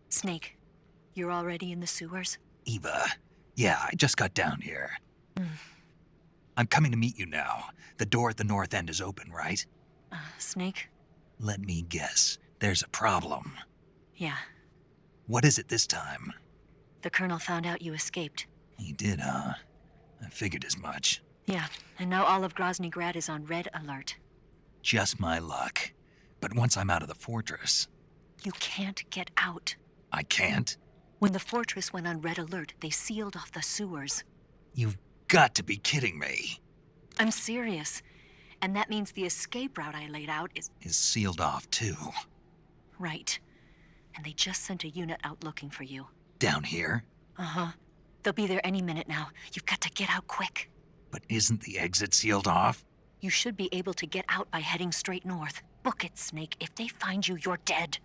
Snake, you're already in the sewers? Eva, yeah, I just got down here. I'm coming to meet you now. The door at the north end is open, right? Snake? Let me guess. There's a problem. Yeah. What is it this time? The Colonel found out you escaped. He did, huh? I figured as much. Yeah, and now all of Grozny Grad is on red alert. Just my luck. But once I'm out of the fortress... You can't get out. I can't? When the fortress went on red alert, they sealed off the sewers. You've got to be kidding me. I'm serious. And that means the escape route I laid out is sealed off, too. Right. And they just sent a unit out looking for you. Down here? Uh-huh. They'll be there any minute now. You've got to get out quick. But isn't the exit sealed off? You should be able to get out by heading straight north. Book it, Snake. If they find you, you're dead.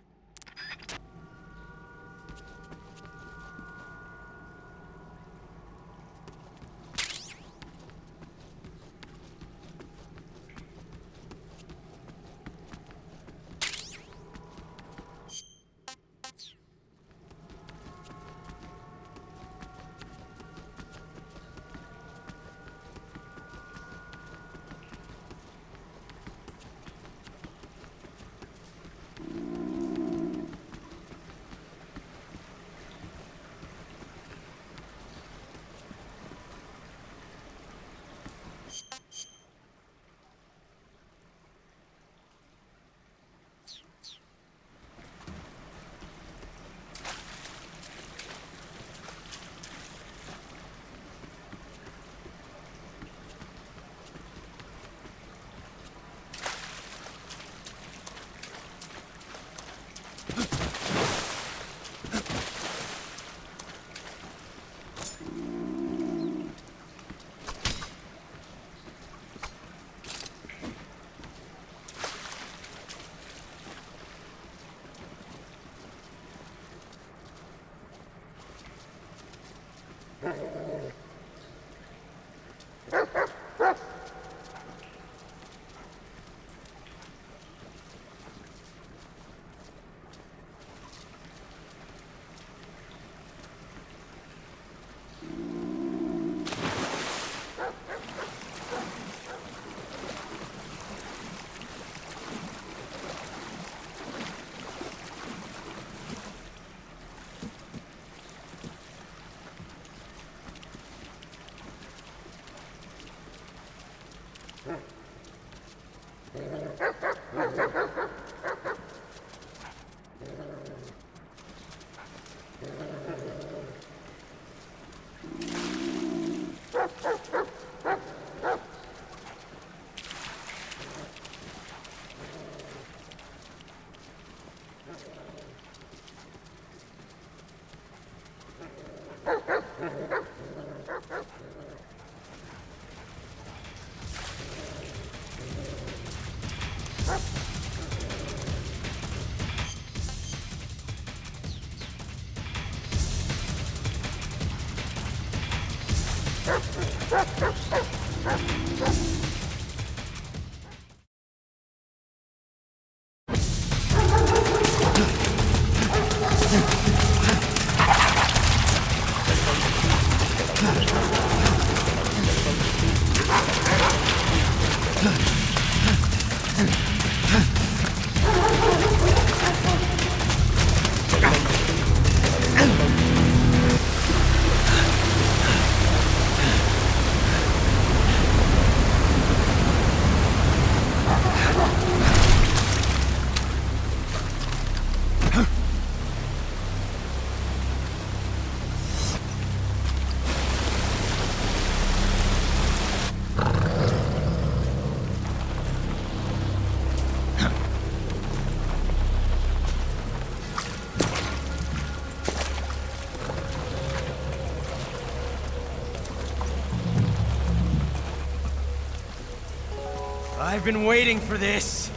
I've been waiting for this.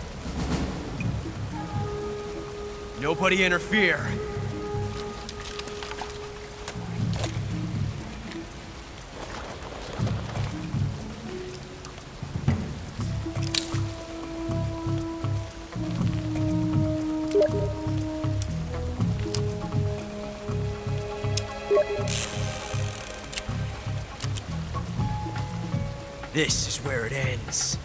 Nobody interfere. This is where it ends.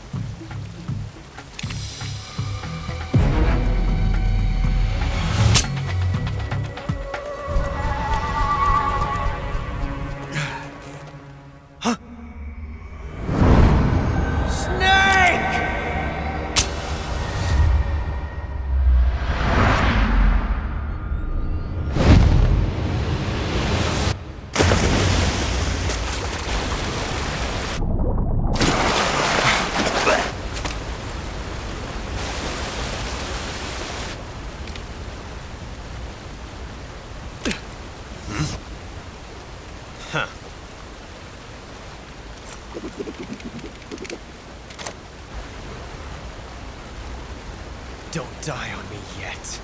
Don't die on me yet.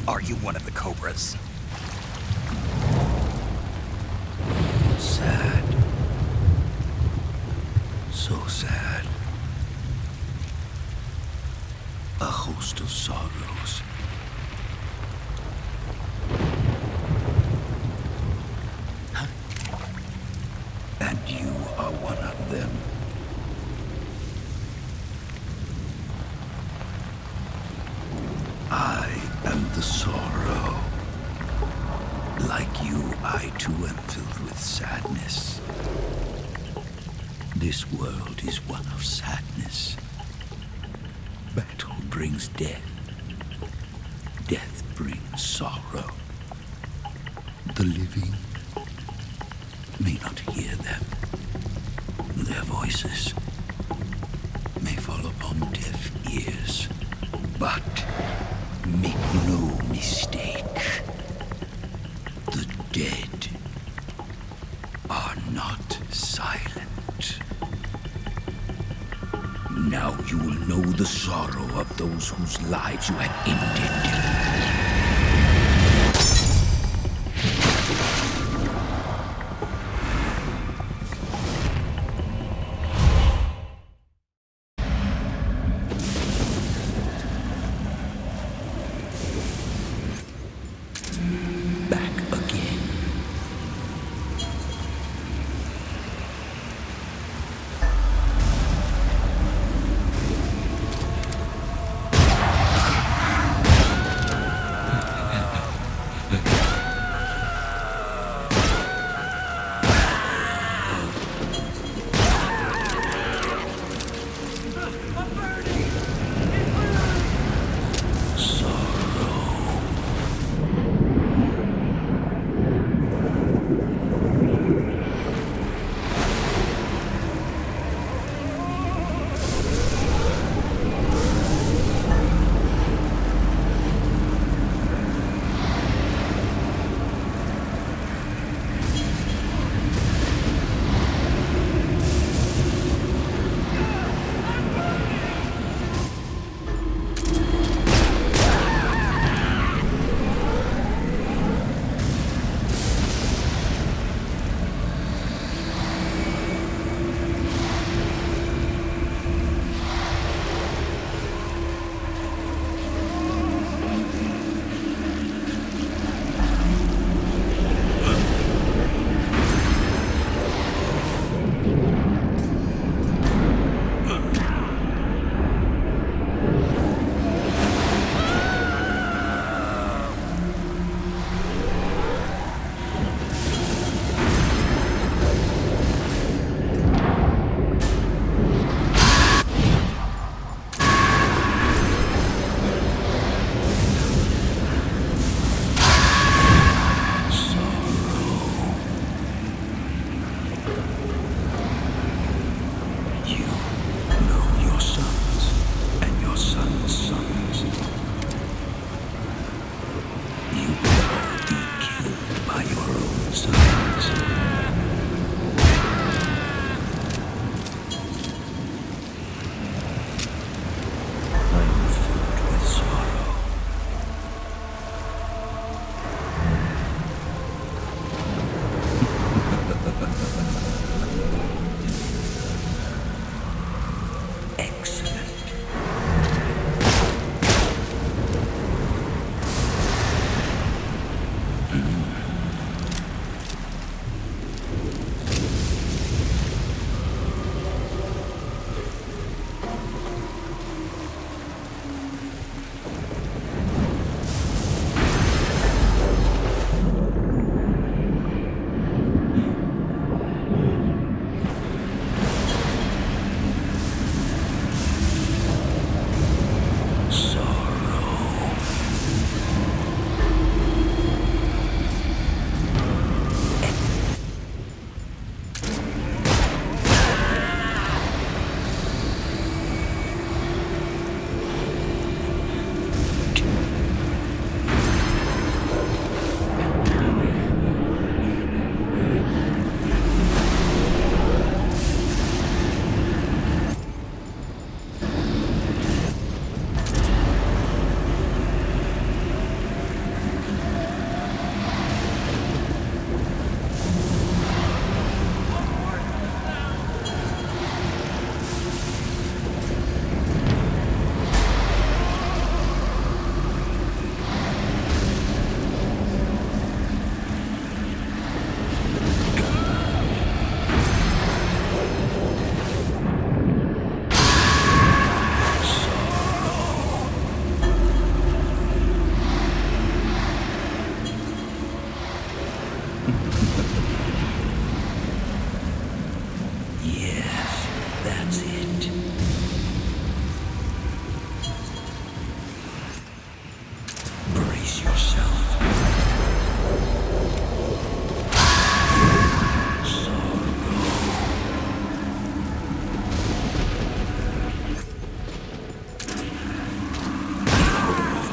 Are you one of the Cobras? Sad. So sad. A host of sorrows. And you are one of them. I am the sorrow. Like you, I too am filled with sadness. This world is one of sadness. Battle brings death. Death brings sorrow. The living may not hear them. Their voices may fall upon deaf ears. But make no mistake, the dead are not silent. Now you will know the sorrow of those whose lives you had ended. Yes, that's it. Brace yourself.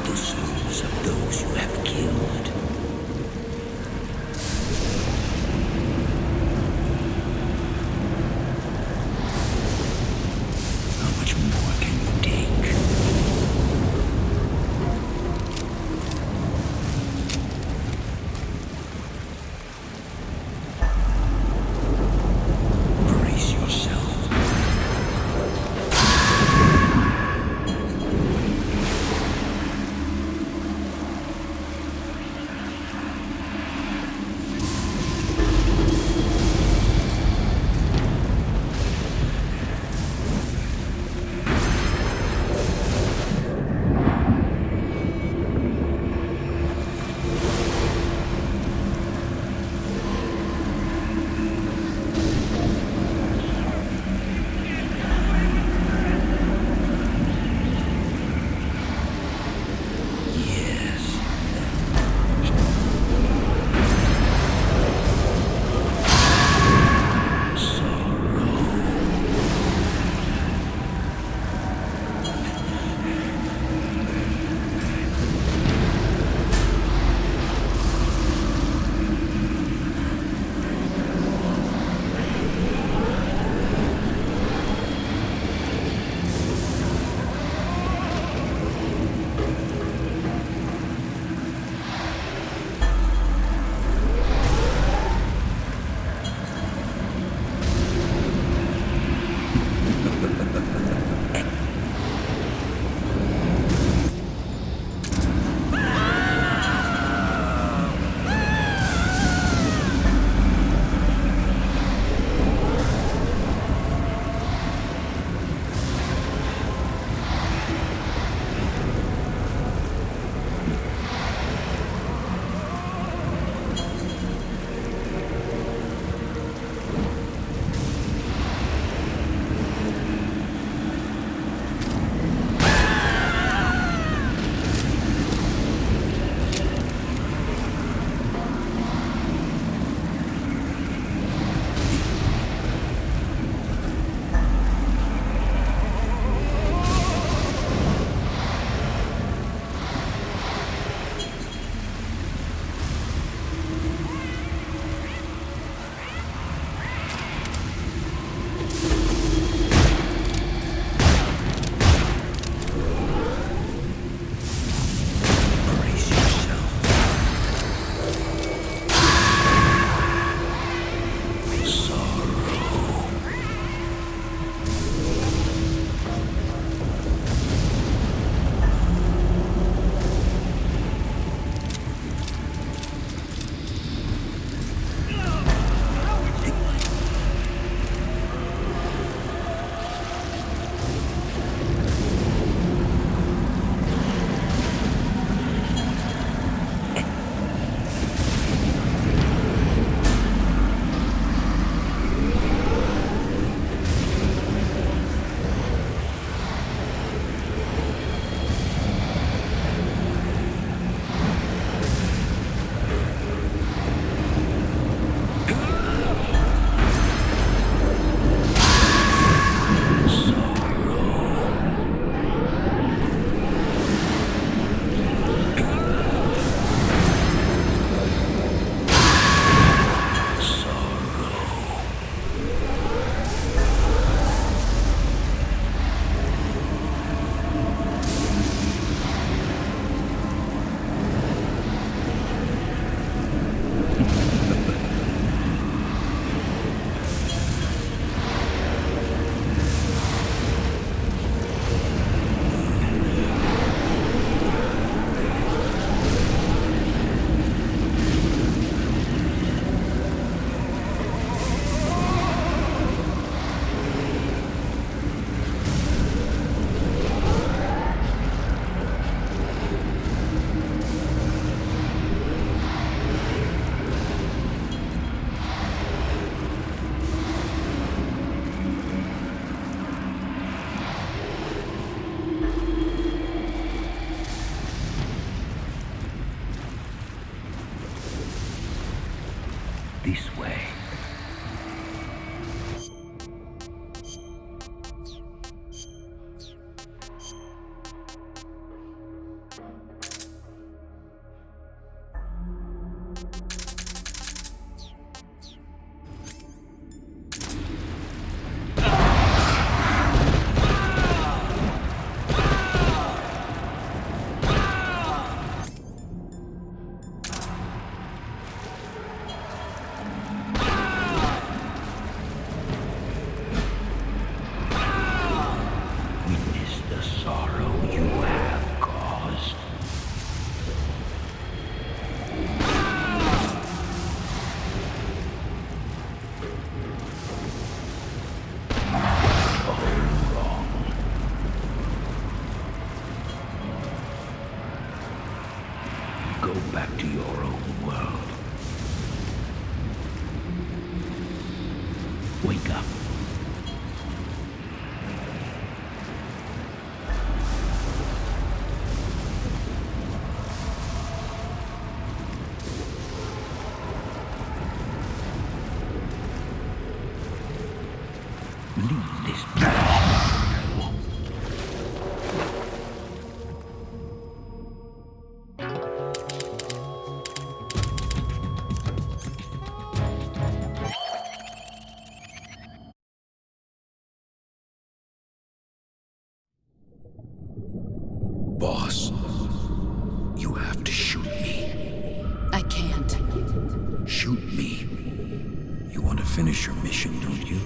The souls of those you have killed. Wake up. Leave this Boss, you have to shoot me. I can't. Shoot me. You want to finish your mission, don't you?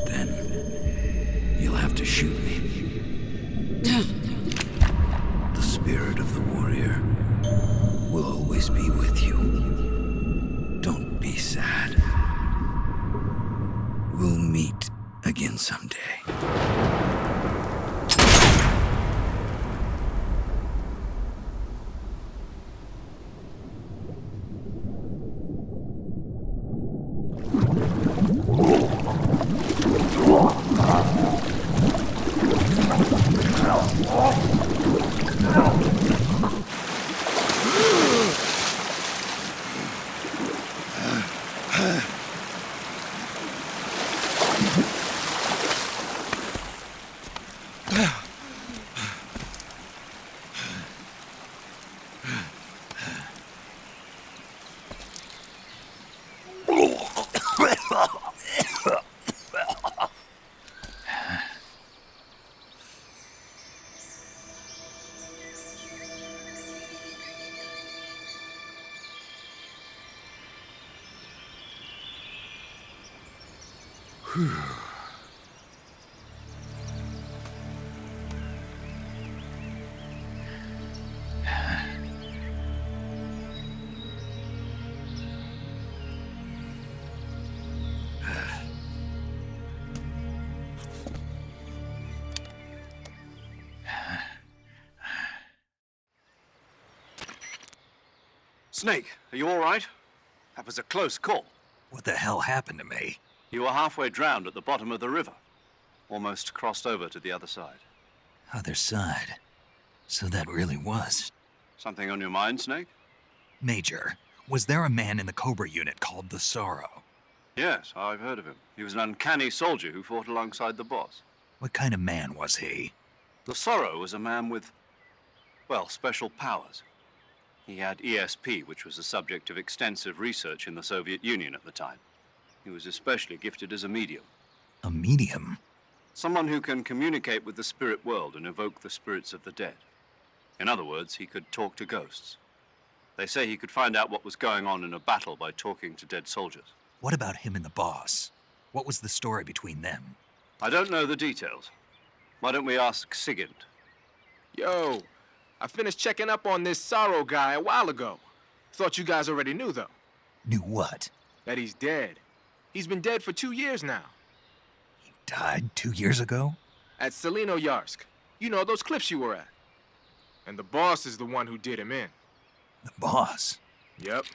Then you'll have to shoot me. The spirit of the warrior will always be with you. Don't be sad. We'll meet again someday. Snake, are you all right? That was a close call. What the hell happened to me? You were halfway drowned at the bottom of the river. Almost crossed over to the other side. Other side. So that really was. Something on your mind, Snake? Major, was there a man in the Cobra unit called the Sorrow? Yes, I've heard of him. He was an uncanny soldier who fought alongside the boss. What kind of man was he? The Sorrow was a man with, well, special powers. He had ESP, which was the subject of extensive research in the Soviet Union at the time. He was especially gifted as a medium. A medium? Someone who can communicate with the spirit world and evoke the spirits of the dead. In other words, he could talk to ghosts. They say he could find out what was going on in a battle by talking to dead soldiers. What about him and the boss? What was the story between them? I don't know the details. Why don't we ask Sigint? Yo, I finished checking up on this Sorrow guy a while ago. Thought you guys already knew, though. Knew what? That he's dead. He's been dead for 2 years now. He died 2 years ago? At Selino-Yarsk. You know, those cliffs you were at. And the boss is the one who did him in. The boss? Yep.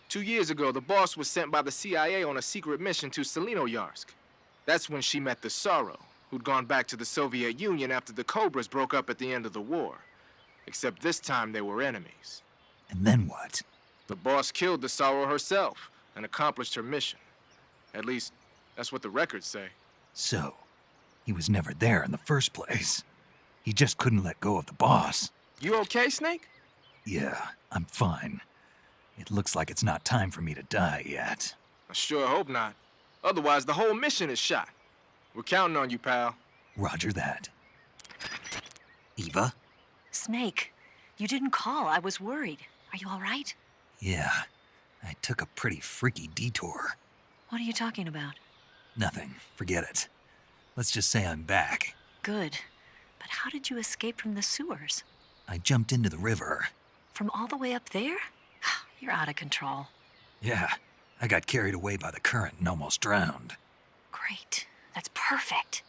2 years ago, the boss was sent by the CIA on a secret mission to Selino-Yarsk. That's when she met the Sorrow, who'd gone back to the Soviet Union after the Cobras broke up at the end of the war. Except this time they were enemies. And then what? The boss killed the Sorrow herself and accomplished her mission. At least, that's what the records say. So, he was never there in the first place. He just couldn't let go of the boss. You okay, Snake? Yeah, I'm fine. It looks like it's not time for me to die yet. I sure hope not. Otherwise, the whole mission is shot. We're counting on you, pal. Roger that. Eva? Snake, you didn't call. I was worried. Are you all right? Yeah, I took a pretty freaky detour. What are you talking about? Nothing. Forget it. Let's just say I'm back. Good. But how did you escape from the sewers? I jumped into the river. From all the way up there? You're out of control. Yeah, I got carried away by the current and almost drowned. Great. That's perfect.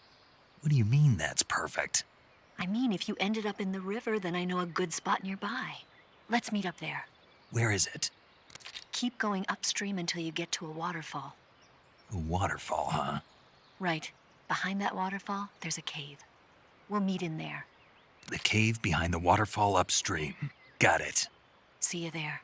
What do you mean that's perfect? I mean, if you ended up in the river, then I know a good spot nearby. Let's meet up there. Where is it? Keep going upstream until you get to a waterfall. A waterfall, huh? Right. Behind that waterfall, there's a cave. We'll meet in there. The cave behind the waterfall upstream. Got it. See you there.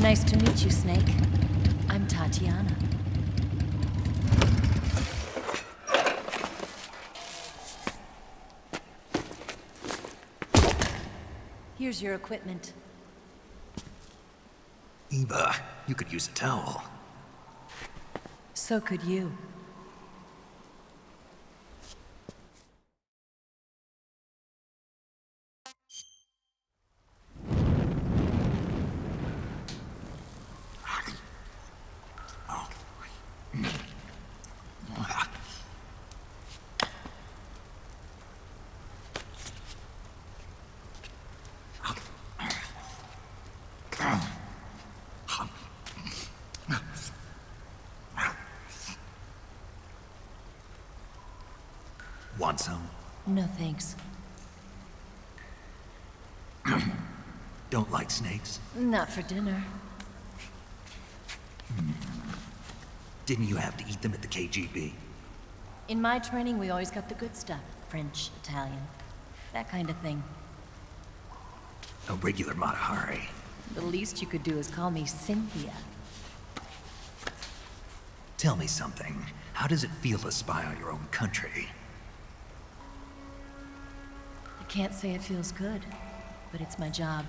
Nice to meet you, Snake. I'm Tatiana. Here's your equipment. Eva, you could use a towel. So could you. Want some? No thanks. Don't like snakes? Not for dinner. Didn't you have to eat them at the KGB? In my training, we always got the good stuff. French, Italian, that kind of thing. A regular Matahari. The least you could do is call me Cynthia. Tell me something. How does it feel to spy on your own country? I can't say it feels good, but it's my job.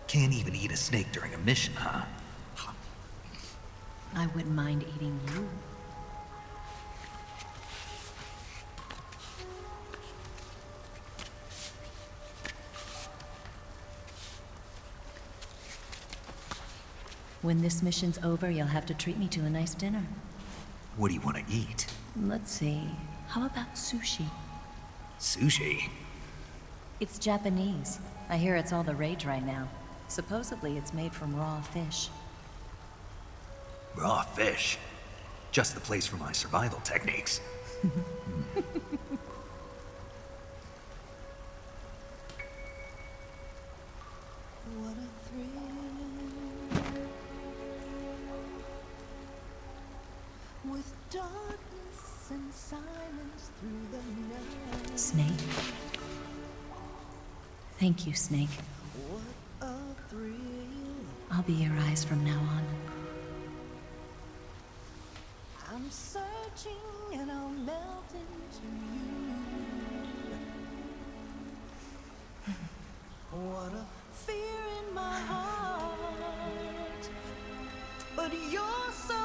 Can't even eat a snake during a mission, huh? I wouldn't mind eating you. When this mission's over, you'll have to treat me to a nice dinner. What do you want to eat? Let's see. How about sushi? Sushi? It's Japanese. I hear it's all the rage right now. Supposedly it's made from raw fish. Raw fish? Just the place for my survival techniques. What a thrill. With darkness and silence through the night. Snake? Thank you, Snake. What a thrill. I'll be your eyes from now on. I'm searching and I'll melt into you. What a fear in my heart, but you're so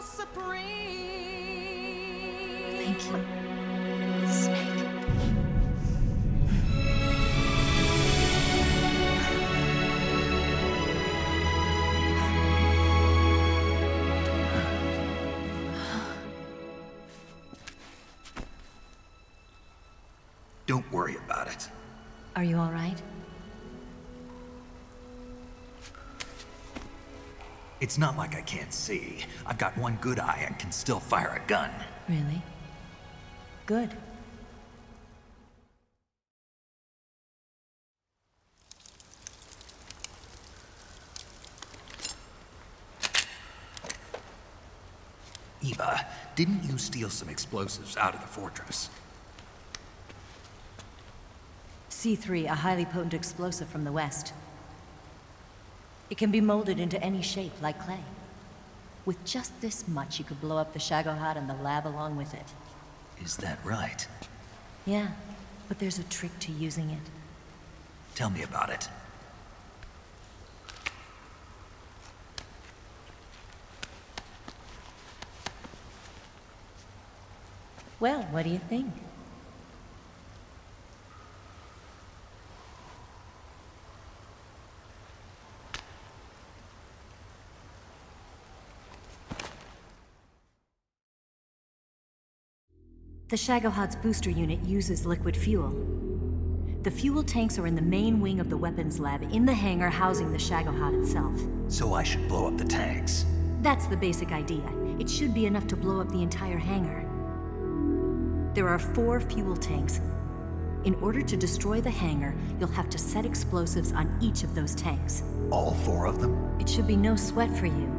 supreme. Thank you, Snake. Don't worry about it. Are you all right? It's not like I can't see. I've got one good eye and can still fire a gun. Really? Good. Eva, didn't you steal some explosives out of the fortress? C3, a highly potent explosive from the west. It can be molded into any shape, like clay. With just this much, you could blow up the Shagohod and the lab along with it. Is that right? Yeah, but there's a trick to using it. Tell me about it. Well, what do you think? The Shagohod's booster unit uses liquid fuel. The fuel tanks are in the main wing of the weapons lab in the hangar housing the Shagohod itself. So I should blow up the tanks. That's the basic idea. It should be enough to blow up the entire hangar. There are 4 fuel tanks. In order to destroy the hangar, you'll have to set explosives on each of those tanks. All 4 of them? It should be no sweat for you.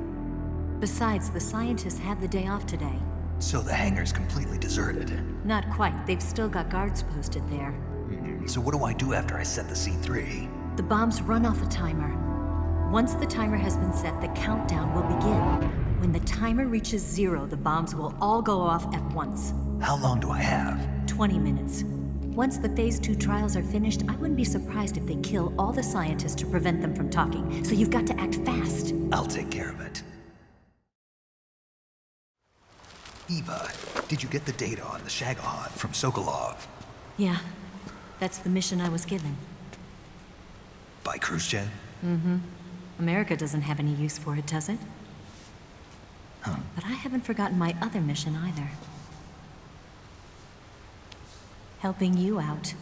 Besides, the scientists had the day off today. So the hangar's completely deserted. Not quite. They've still got guards posted there. So what do I do after I set the C3? The bombs run off a timer. Once the timer has been set, the countdown will begin. When the timer reaches 0, the bombs will all go off at once. How long do I have? 20 minutes. Once the Phase 2 trials are finished, I wouldn't be surprised if they kill all the scientists to prevent them from talking. So you've got to act fast. I'll take care of it. Eva, did you get the data on the Shagohod from Sokolov? Yeah, that's the mission I was given. By Khrushchev? Mm-hmm. America doesn't have any use for it, does it? Huh. But I haven't forgotten my other mission either. Helping you out.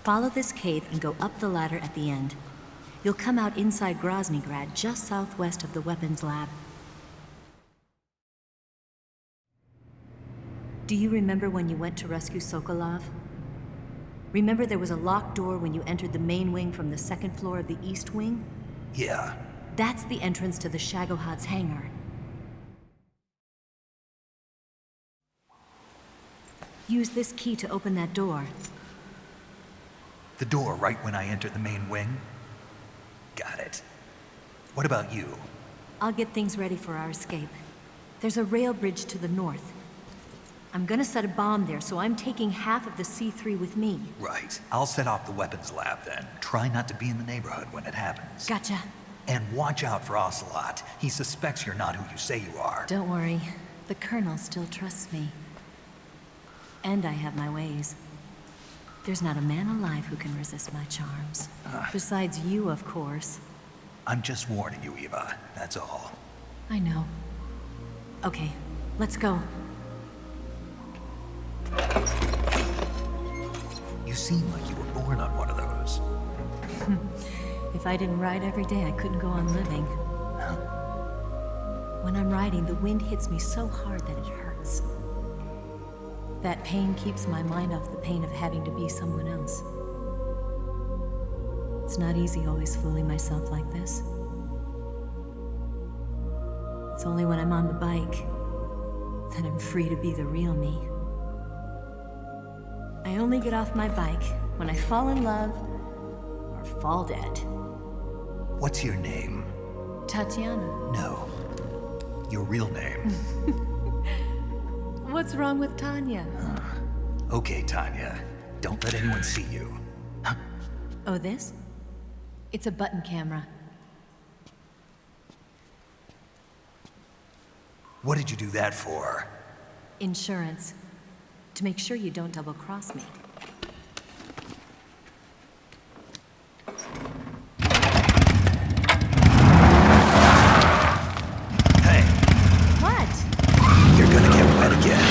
Follow this cave and go up the ladder at the end. You'll come out inside Groznygrad, just southwest of the weapons lab. Do you remember when you went to rescue Sokolov? Remember there was a locked door when you entered the main wing from the 2nd floor of the east wing? Yeah. That's the entrance to the Shagohod's hangar. Use this key to open that door. The door right when I enter the main wing? Got it. What about you? I'll get things ready for our escape. There's a rail bridge to the north. I'm gonna set a bomb there, so I'm taking half of the C3 with me. Right. I'll set off the weapons lab then. Try not to be in the neighborhood when it happens. Gotcha. And watch out for Ocelot. He suspects you're not who you say you are. Don't worry. The Colonel still trusts me. And I have my ways. There's not a man alive who can resist my charms. Besides you, of course. I'm just warning you, Eva. That's all. I know. Okay, let's go. You seem like you were born on one of those. If I didn't ride every day, I couldn't go on living. When I'm riding, the wind hits me so hard that it hurts. That pain keeps my mind off the pain of having to be someone else. It's not easy always fooling myself like this. It's only when I'm on the bike that I'm free to be the real me. I only get off my bike when I fall in love or fall dead. What's your name? Tatiana. No. Your real name. What's wrong with Tanya? Okay, Tanya. Don't let anyone see you. Oh, this? It's a button camera. What did you do that for? Insurance. To make sure you don't double-cross me. Hey. What? You're gonna get wet again.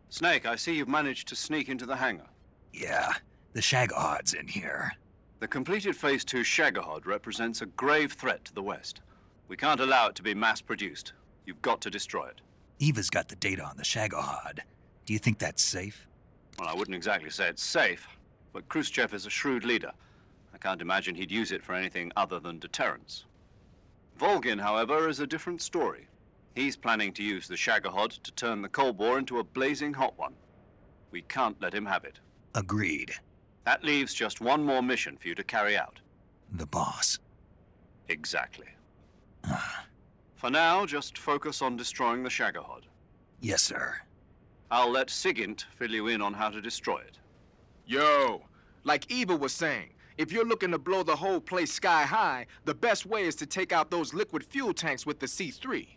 Snake, I see you've managed to sneak into the hangar. Yeah, the Shagohod's in here. The completed Phase 2 Shagohod represents a grave threat to the West. We can't allow it to be mass-produced. You've got to destroy it. Eva's got the data on the Shagohod. Do you think that's safe? Well, I wouldn't exactly say it's safe, but Khrushchev is a shrewd leader. I can't imagine he'd use it for anything other than deterrence. Volgin, however, is a different story. He's planning to use the Shagohod to turn the Cold War into a blazing hot one. We can't let him have it. Agreed. That leaves just one more mission for you to carry out. The boss. Exactly. For now, just focus on destroying the Shagohod. Yes, sir. I'll let Sigint fill you in on how to destroy it. Yo, like Eva was saying, if you're looking to blow the whole place sky high, the best way is to take out those liquid fuel tanks with the C3.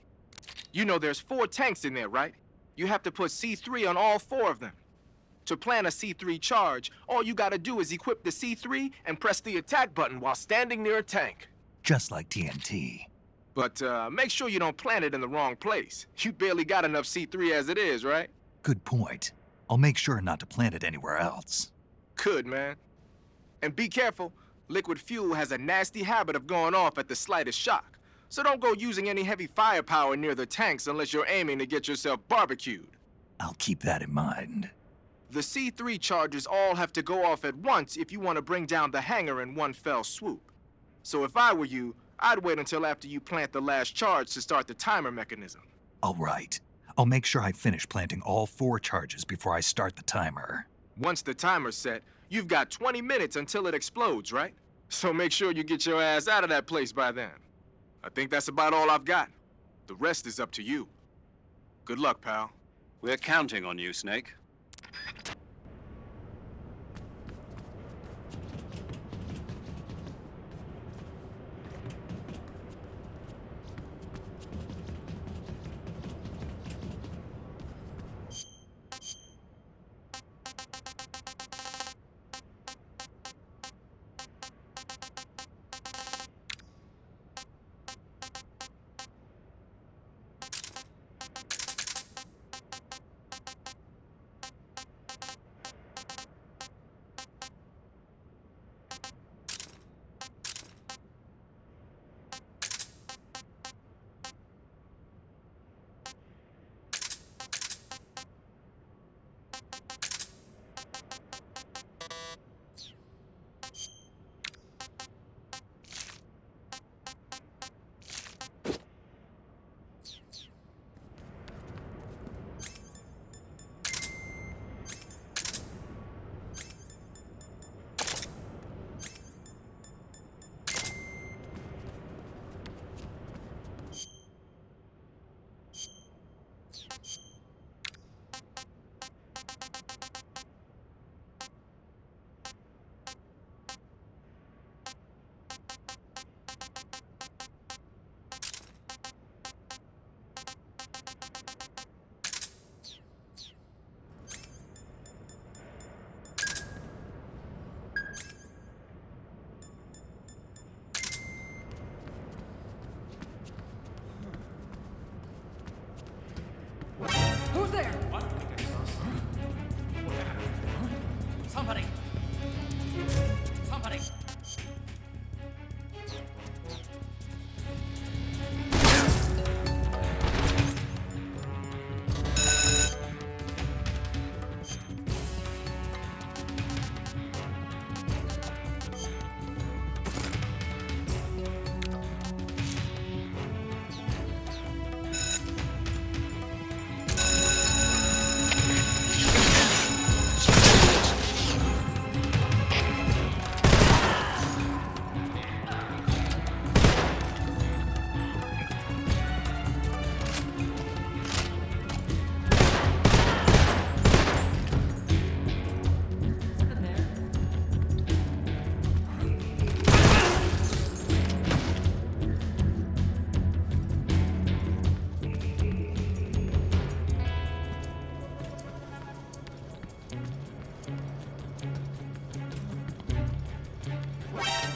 You know there's 4 tanks in there, right? You have to put C3 on all 4 of them. To plant a C3 charge, all you gotta do is equip the C3 and press the attack button while standing near a tank. Just like TNT. But make sure you don't plant it in the wrong place. You barely got enough C3 as it is, right? Good point. I'll make sure not to plant it anywhere else. Good, man. And be careful. Liquid fuel has a nasty habit of going off at the slightest shock. So don't go using any heavy firepower near the tanks unless you're aiming to get yourself barbecued. I'll keep that in mind. The C3 charges all have to go off at once if you want to bring down the hangar in one fell swoop. So if I were you, I'd wait until after you plant the last charge to start the timer mechanism. All right. I'll make sure I finish planting all 4 charges before I start the timer. Once the timer's set, you've got 20 minutes until it explodes, right? So make sure you get your ass out of that place by then. I think that's about all I've got. The rest is up to you. Good luck, pal. We're counting on you, Snake.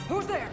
Who's there?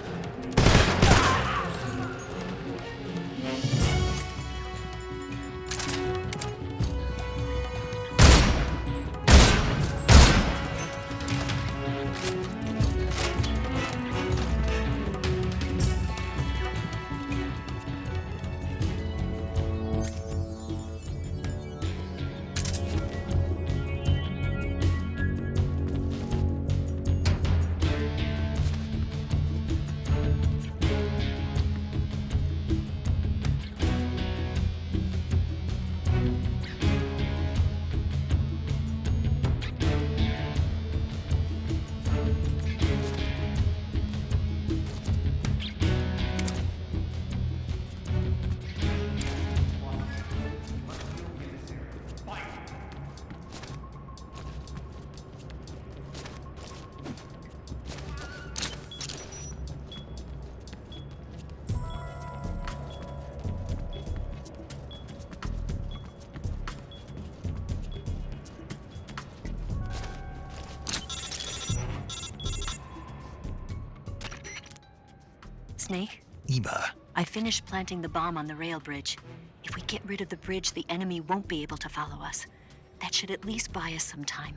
Snake? Eva, I finished planting the bomb on the rail bridge. If we get rid of the bridge, the enemy won't be able to follow us. That should at least buy us some time.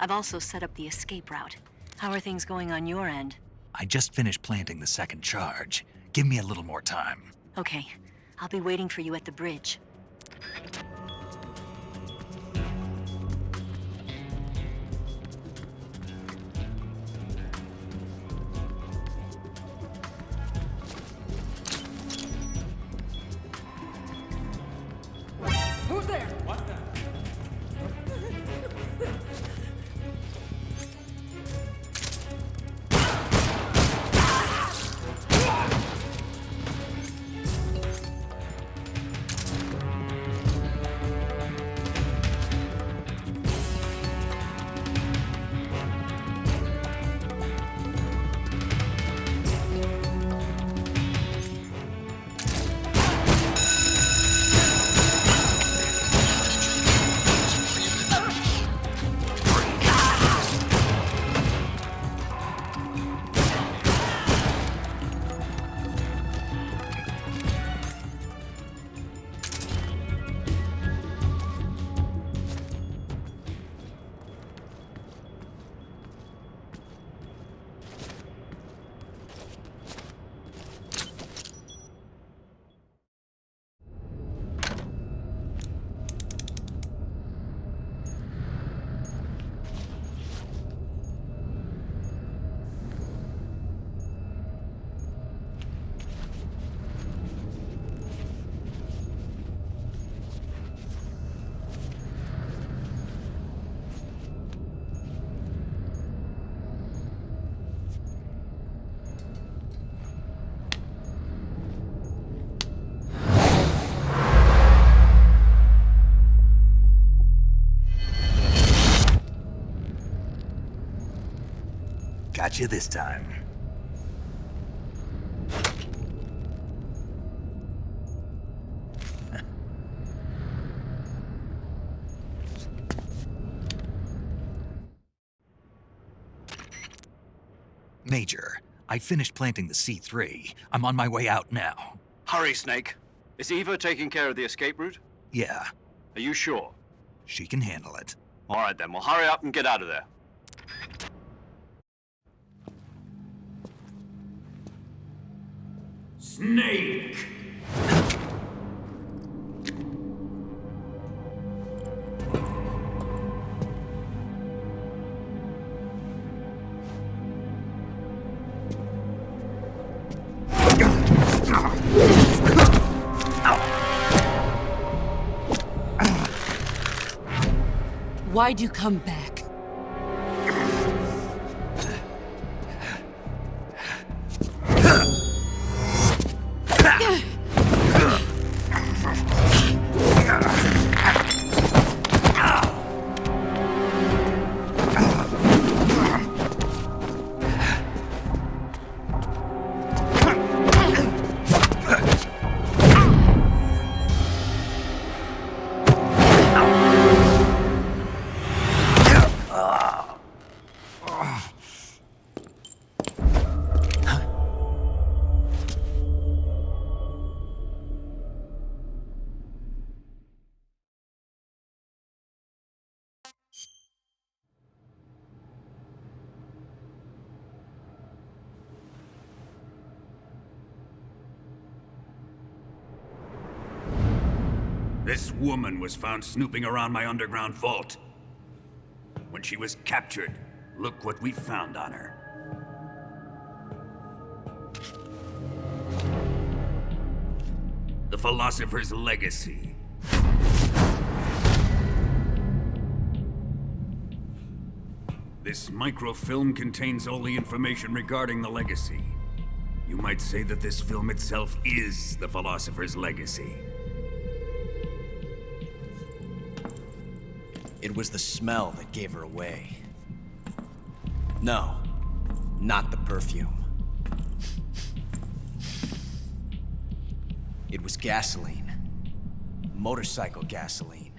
I've also set up the escape route. How are things going on your end? I just finished planting the second charge. Give me a little more time. Okay. I'll be waiting for you at the bridge. Who's there? What the? Got you this time. Major, I finished planting the C3. I'm on my way out now. Hurry, Snake. Is Eva taking care of the escape route? Yeah, Are you sure? she can handle it. All right, then. Well, hurry up and get out of there. Snake! Why'd you come back? This woman was found snooping around my underground vault. When she was captured, look what we found on her. The Philosopher's Legacy. This microfilm contains all the information regarding the legacy. You might say that this film itself is the Philosopher's Legacy. It was the smell that gave her away. No, not the perfume. It was gasoline. Motorcycle gasoline.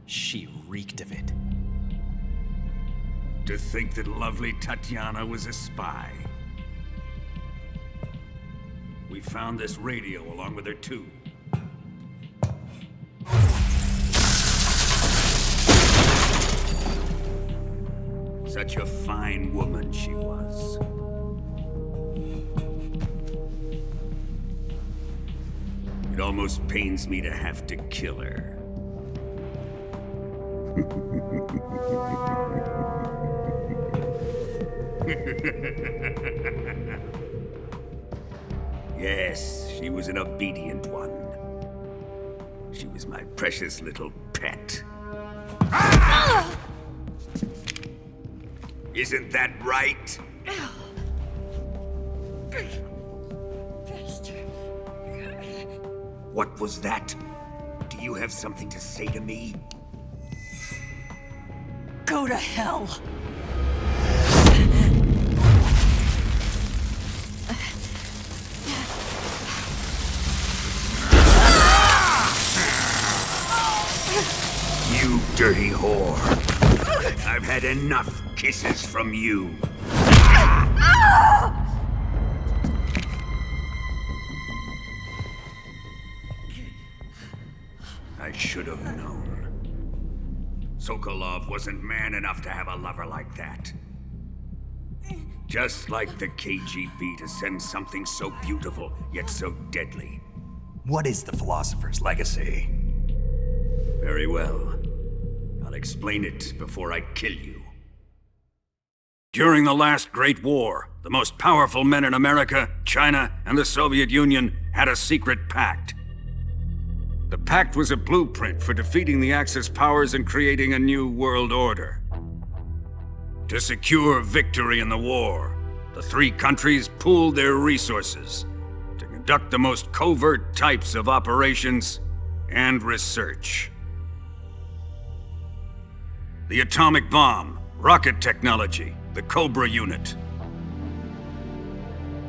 She reeked of it. To think that lovely Tatiana was a spy. We found this radio along with her too. Such a fine woman she was. It almost pains me to have to kill her. Yes, she was an obedient one. She was my precious little pet. Isn't that right? What was that? Do you have something to say to me? Go to hell. You dirty whore. I've had enough kisses from you. I should have known. Sokolov wasn't man enough to have a lover like that. Just like the KGB to send something so beautiful, yet so deadly. What is the Philosopher's Legacy? Very well. I'll explain it before I kill you. During the last Great War, the most powerful men in America, China, and the Soviet Union had a secret pact. The pact was a blueprint for defeating the Axis powers and creating a new world order. To secure victory in the war, the three countries pooled their resources to conduct the most covert types of operations and research. The atomic bomb, rocket technology, the Cobra unit.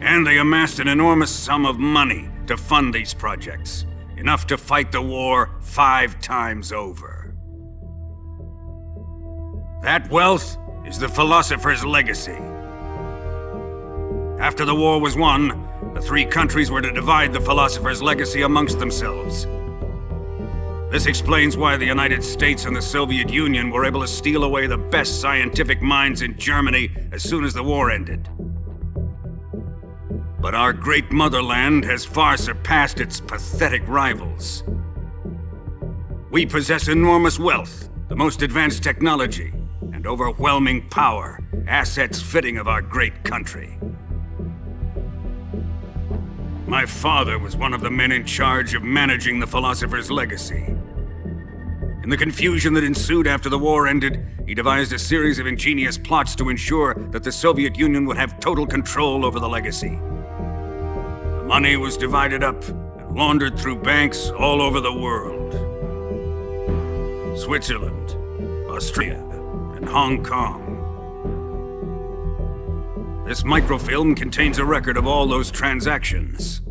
And they amassed an enormous sum of money to fund these projects, enough to fight the war 5 times over. That wealth is the Philosopher's Legacy. After the war was won, the three countries were to divide the Philosopher's Legacy amongst themselves. This explains why the United States and the Soviet Union were able to steal away the best scientific minds in Germany as soon as the war ended. But our great motherland has far surpassed its pathetic rivals. We possess enormous wealth, the most advanced technology, and overwhelming power, assets fitting of our great country. My father was one of the men in charge of managing the Philosopher's Legacy. In the confusion that ensued after the war ended, he devised a series of ingenious plots to ensure that the Soviet Union would have total control over the legacy. The money was divided up and laundered through banks all over the world. Switzerland, Austria, and Hong Kong. This microfilm contains a record of all those transactions.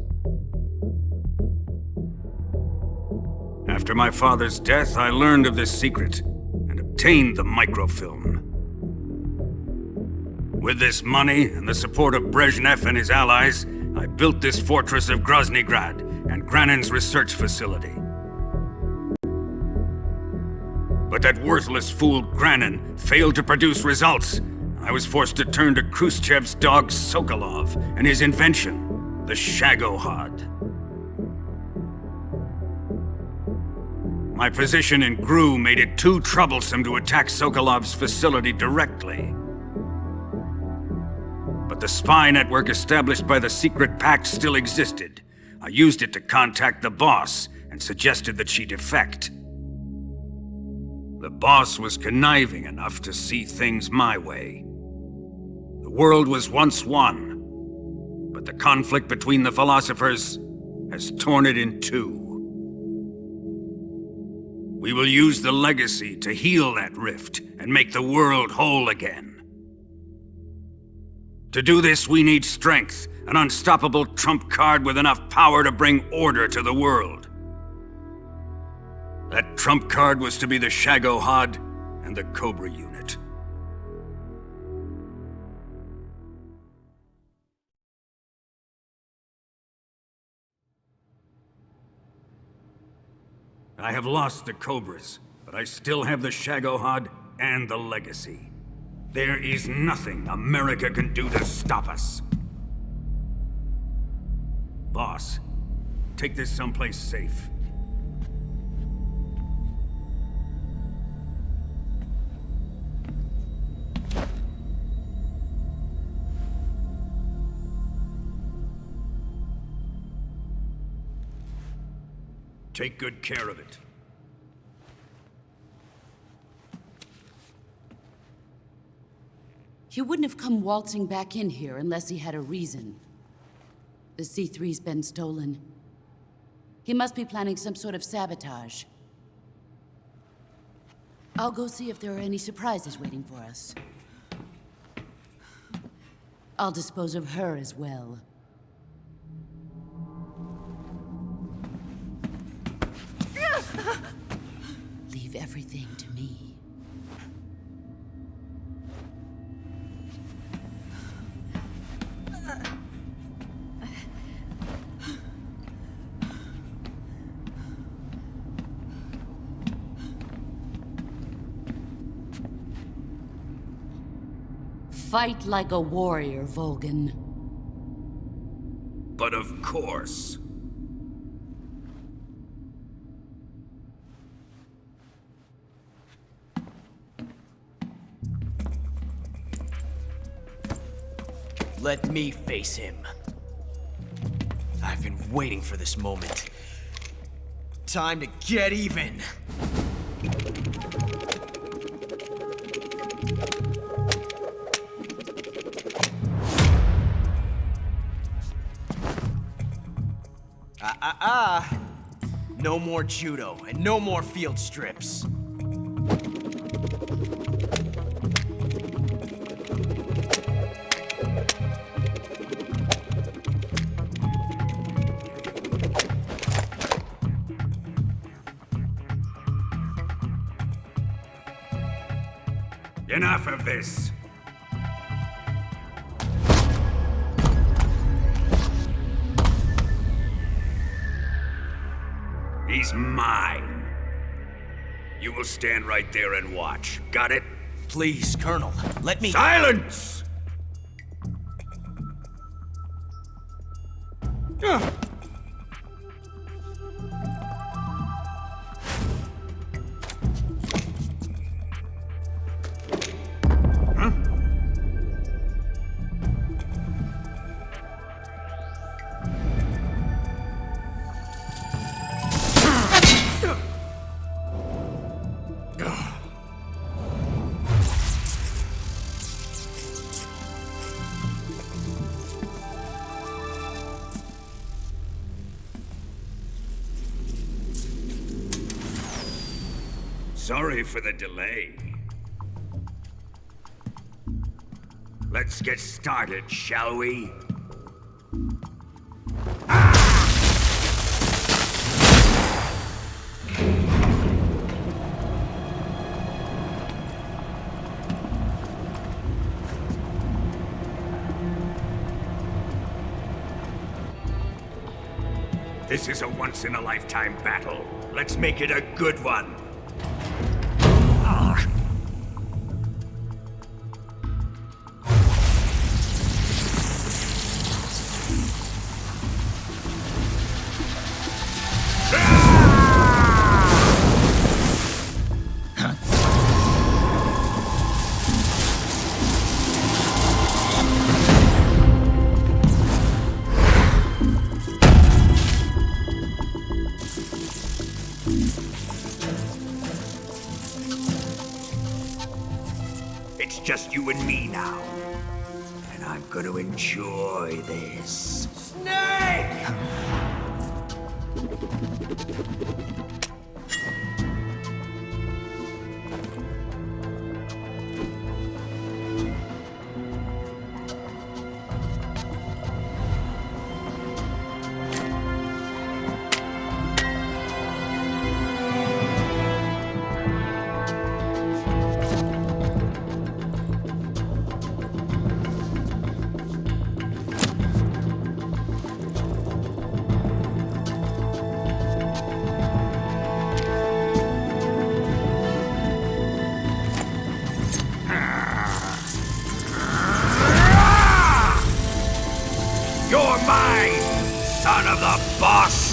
After my father's death, I learned of this secret and obtained the microfilm. With this money and the support of Brezhnev and his allies, I built this fortress of Groznygrad and Granin's research facility. But that worthless fool Granin failed to produce results. I was forced to turn to Khrushchev's dog Sokolov and his invention, the Shagohod. My position in GRU made it too troublesome to attack Sokolov's facility directly. But the spy network established by the secret pact still existed. I used it to contact the boss and suggested that she defect. The boss was conniving enough to see things my way. The world was once one, but the conflict between the philosophers has torn it in two. We will use the legacy to heal that rift and make the world whole again. To do this, we need strength, an unstoppable trump card with enough power to bring order to the world. That trump card was to be the Shagohod and the Cobra unit. I have lost the Cobras, but I still have the Shagohod and the legacy. There is nothing America can do to stop us. Boss, take this someplace safe. Take good care of it. He wouldn't have come waltzing back in here unless he had a reason. The C3's been stolen. He must be planning some sort of sabotage. I'll go see if there are any surprises waiting for us. I'll dispose of her as well. Leave everything to me. Fight like a warrior, Volgin. But of course. Let me face him. I've been waiting for this moment. Time to get even. No more judo, and no more field strips. Enough of this. He's mine. You will stand right there and watch. Got it? Please, Colonel, let me— Silence! Sorry for the delay. Let's get started, shall we? This is a once-in-a-lifetime battle. Let's make it a good one. and me now. And I'm gonna enjoy this. Snake! You're mine, son of the boss!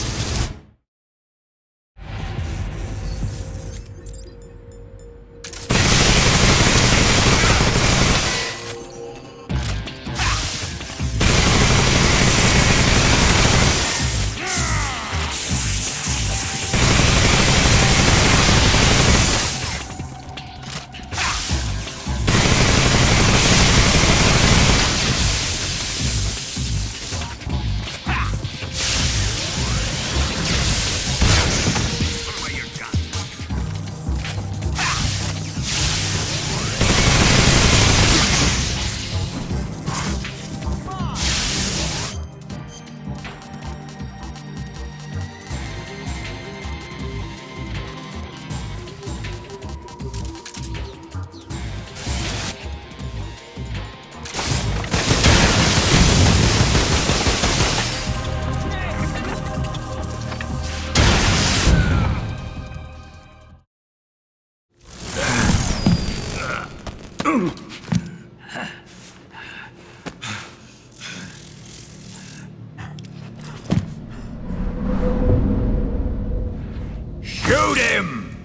Shoot him!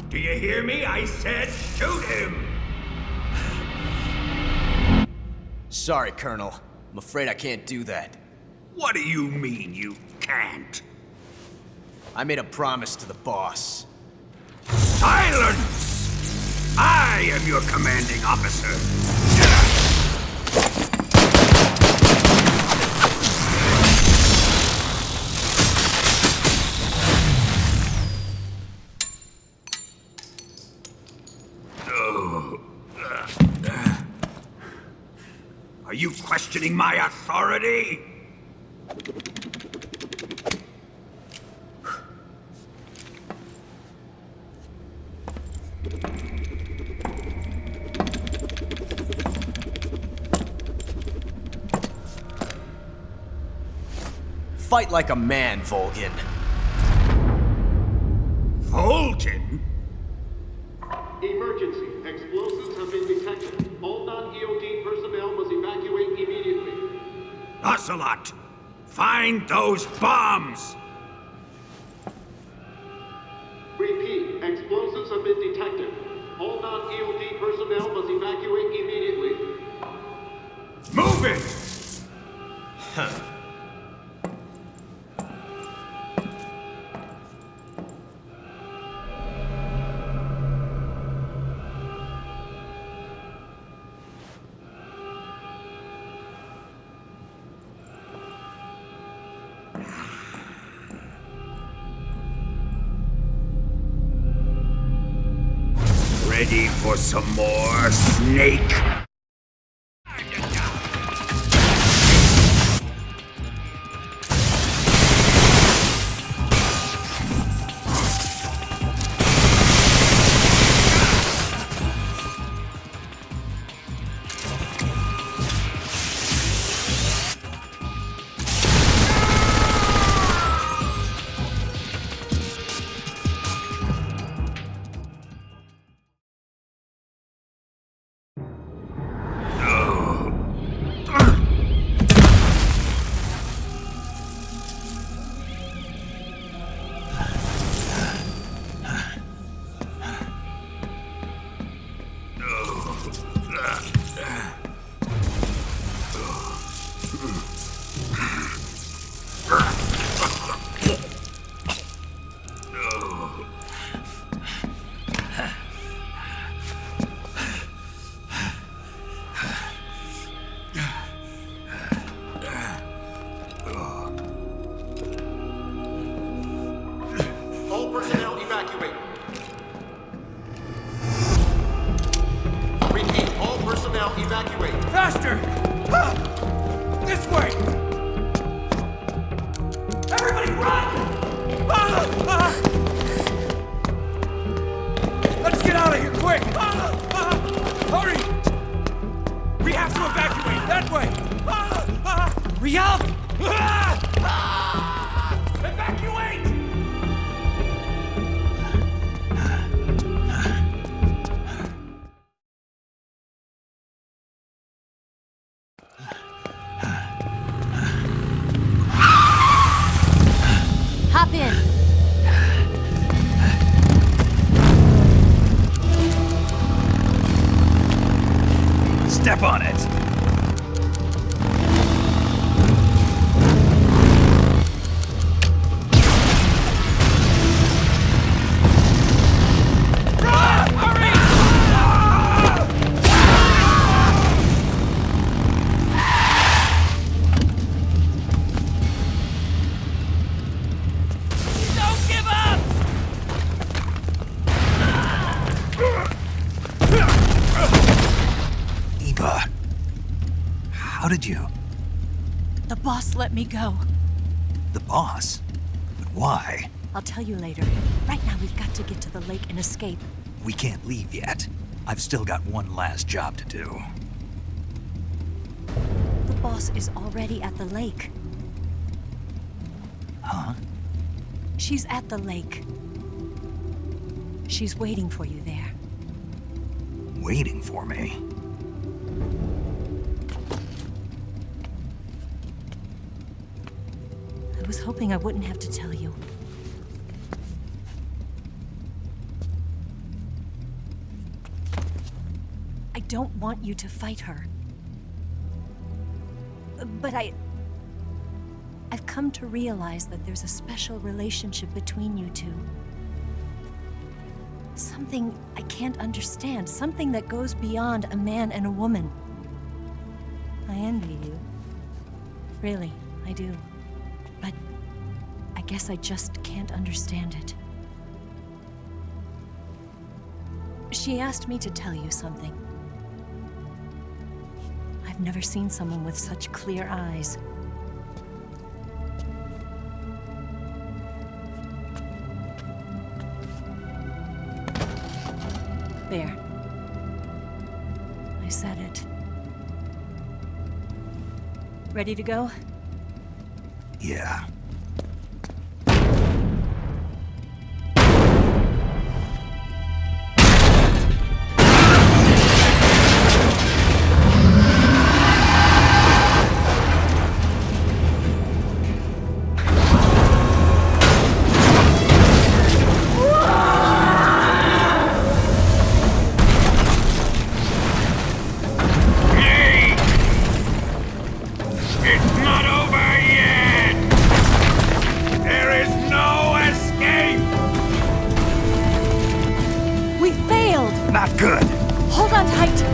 Do you hear me? I said shoot him! Sorry, Colonel. I'm afraid I can't do that. What do you mean you can't? I made a promise to the boss. Silence! I am your commanding officer. Are you questioning my authority? Fight like a man, Volgin. Volgin? Emergency. Explosives have been detected. All non-EOD personnel must evacuate immediately. Ocelot! Find those bombs! Repeat. Explosives have been detected. All non-EOD personnel must evacuate immediately. Move it! Huh. Ready for some more, Snake? Faster! This way! Everybody run! Let's get out of here, quick! Hurry! We have to evacuate, that way! Hurry up! Evacuate! Hop in. Step on it! Don't give up! Eva, how did you... The boss let me go. The boss? But why? I'll tell you later. Right now, we've got to get to the lake and escape. We can't leave yet. I've still got one last job to do. The boss is already at the lake. Huh? She's at the lake. She's waiting for you there. Waiting for me? I was hoping I wouldn't have to tell you. I don't want you to fight her. But I've come to realize that there's a special relationship between you two. Something I can't understand, something that goes beyond a man and a woman. I envy you. Really, I do. But I guess I just can't understand it. She asked me to tell you something. I've never seen someone with such clear eyes. There. I said it. Ready to go? Yeah. It's not over yet! There is no escape! We failed! Not good! Hold on tight!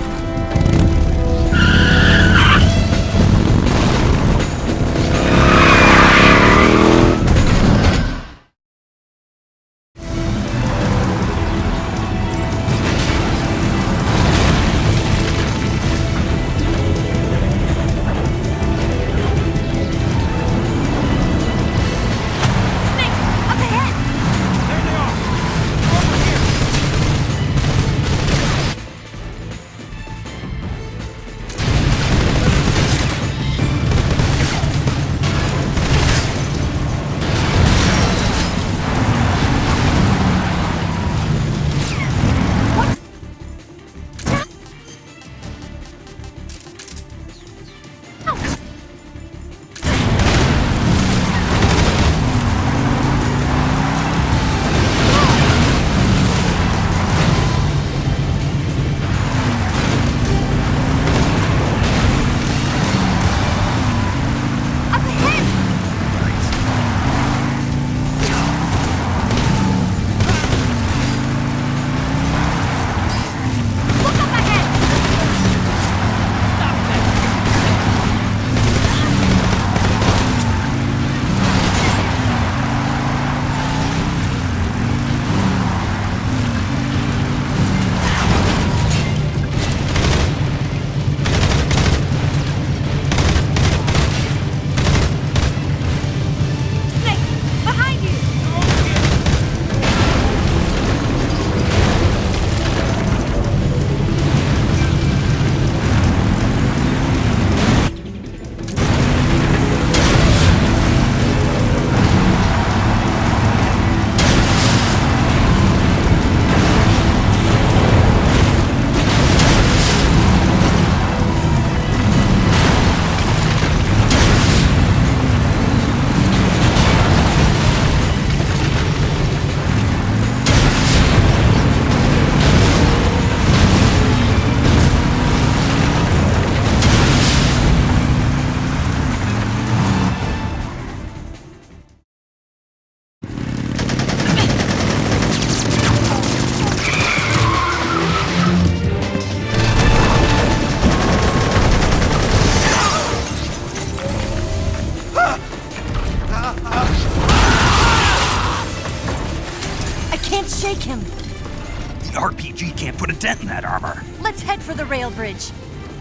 dent in that armor. Let's head for the rail bridge.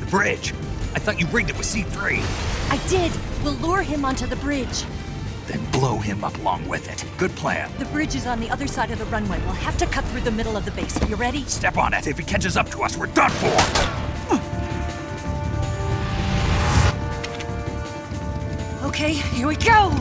The bridge? I thought you rigged it with C3. I did. We'll lure him onto the bridge. Then blow him up along with it. Good plan. The bridge is on the other side of the runway. We'll have to cut through the middle of the base. You ready? Step on it. If he catches up to us, we're done for. Okay, here we go!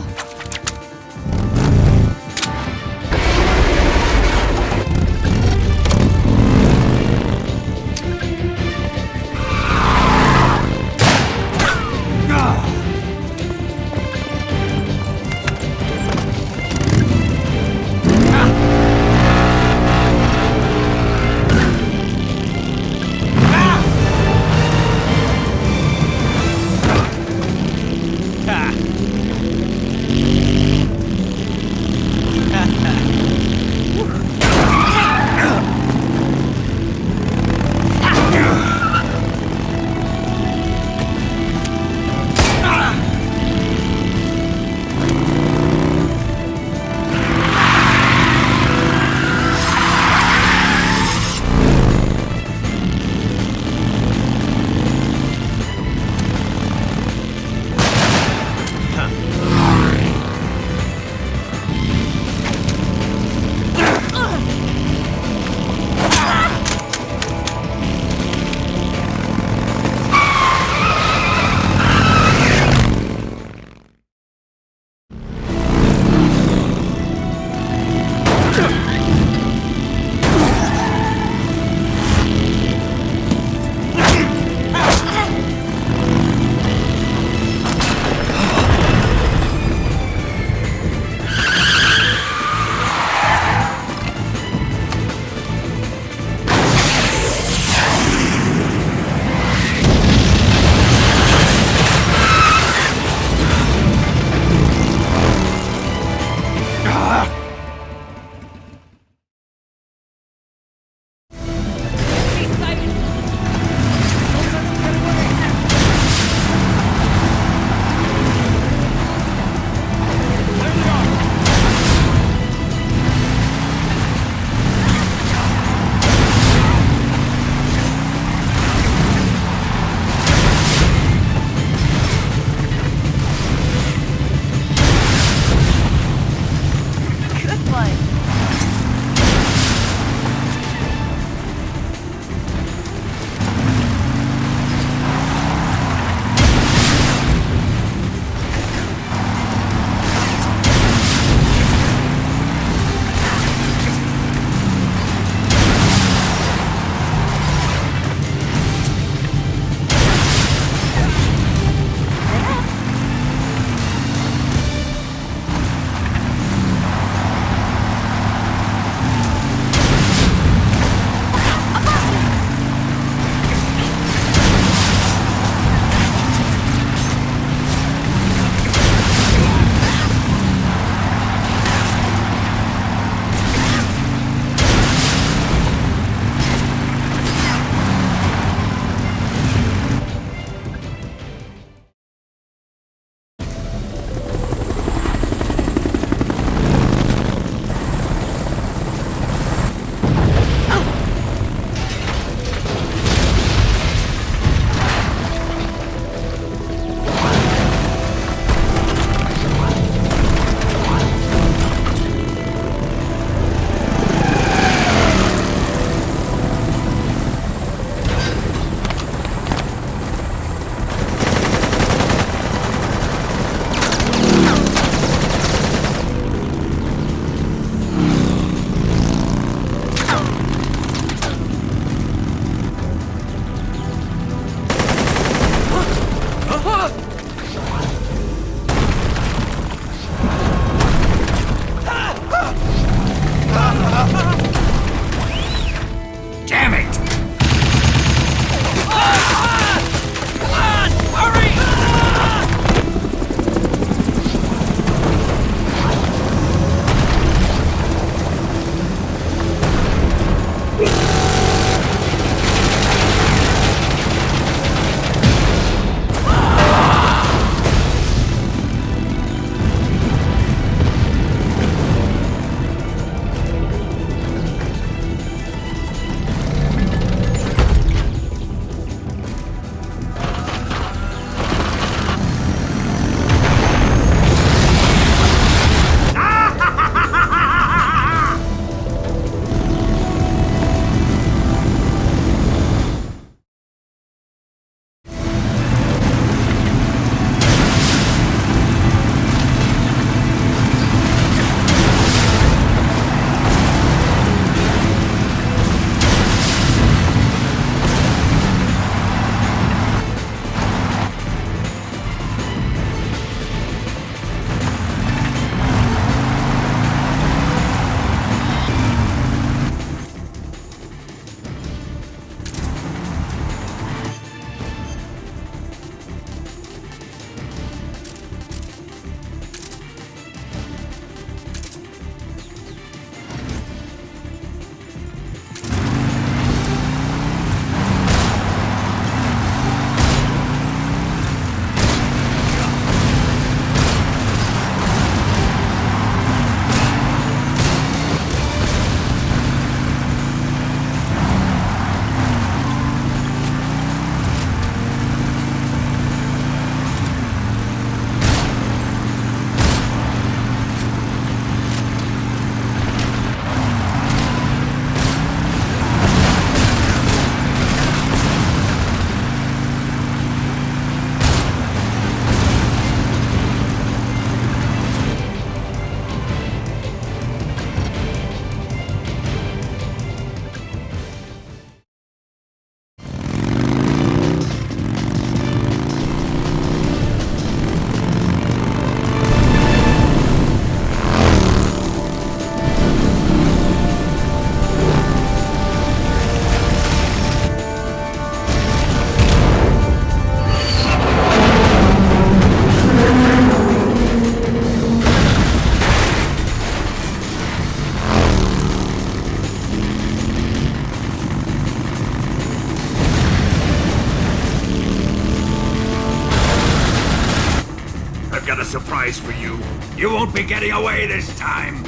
surprise for you. You won't be getting away this time.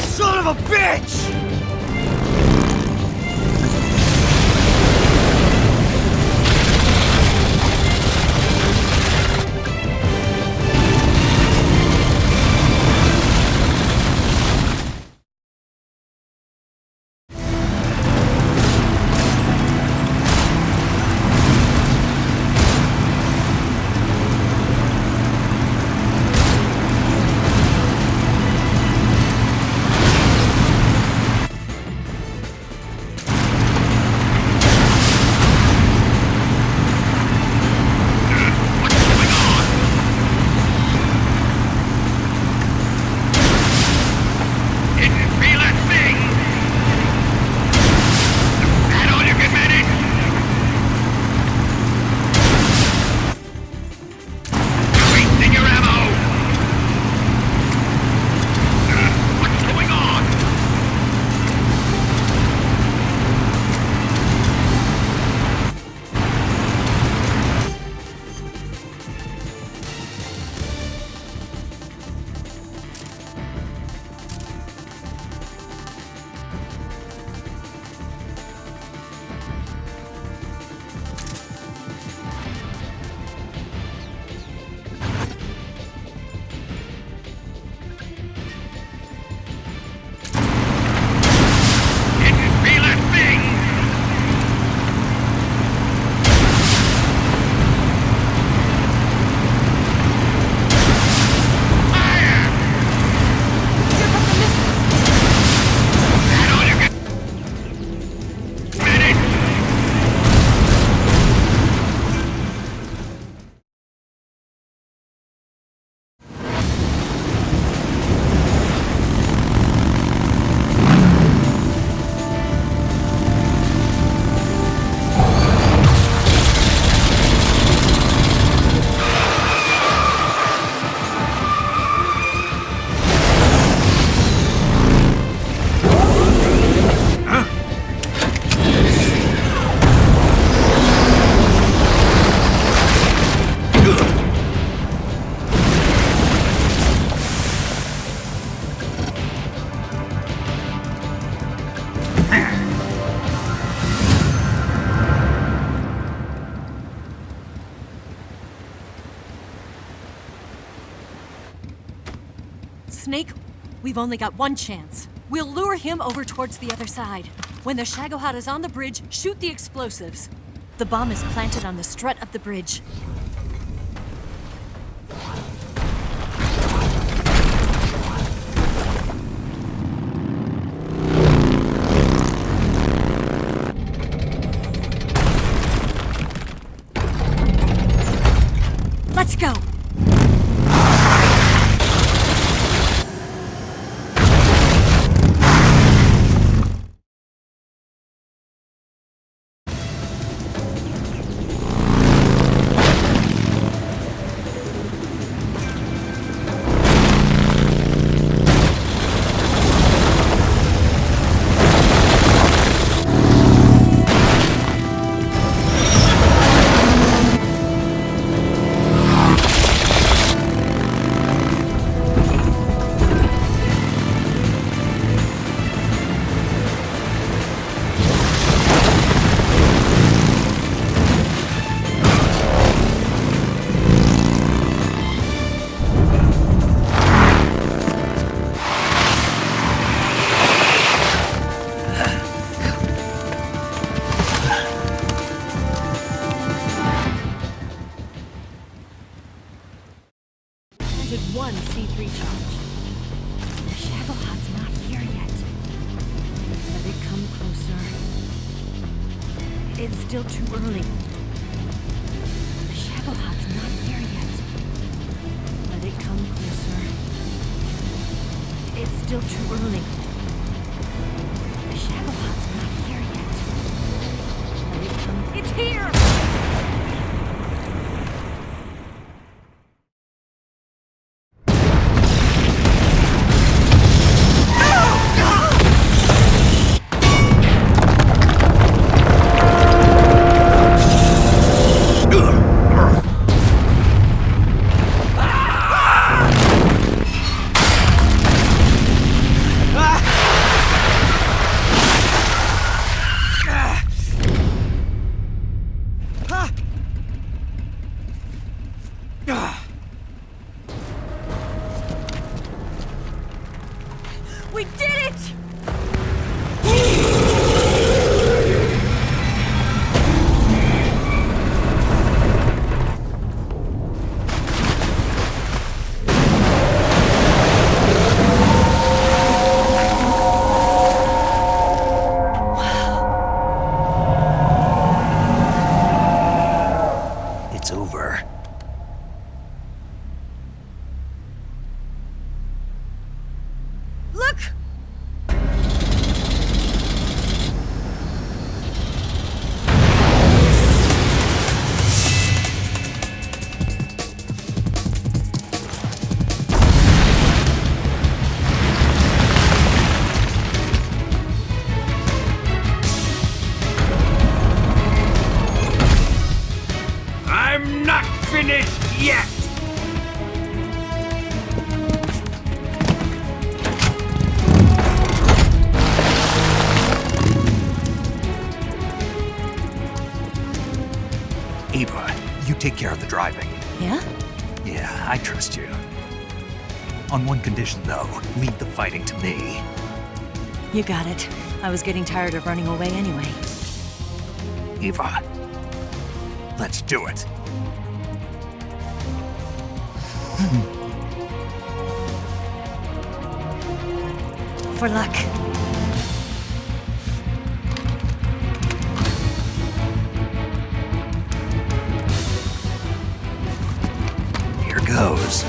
Son of a bitch! Snake, we've only got one chance. We'll lure him over towards the other side. When the Shagohod is on the bridge, shoot the explosives. The bomb is planted on the strut of the bridge. Let's go! One C3 charge. The Shagohod's not here yet. Let it come closer. It's still too early. The Shagohod's not here yet. Let it come closer. It's still too early. The Shagohod's not here yet. Let it come. It's here! it's over. Look! I'm not finished yet! Ava, you take care of the driving. Yeah? Yeah, I trust you. On one condition, though, leave the fighting to me. You got it. I was getting tired of running away anyway. Ava, let's do it. For luck. Here goes.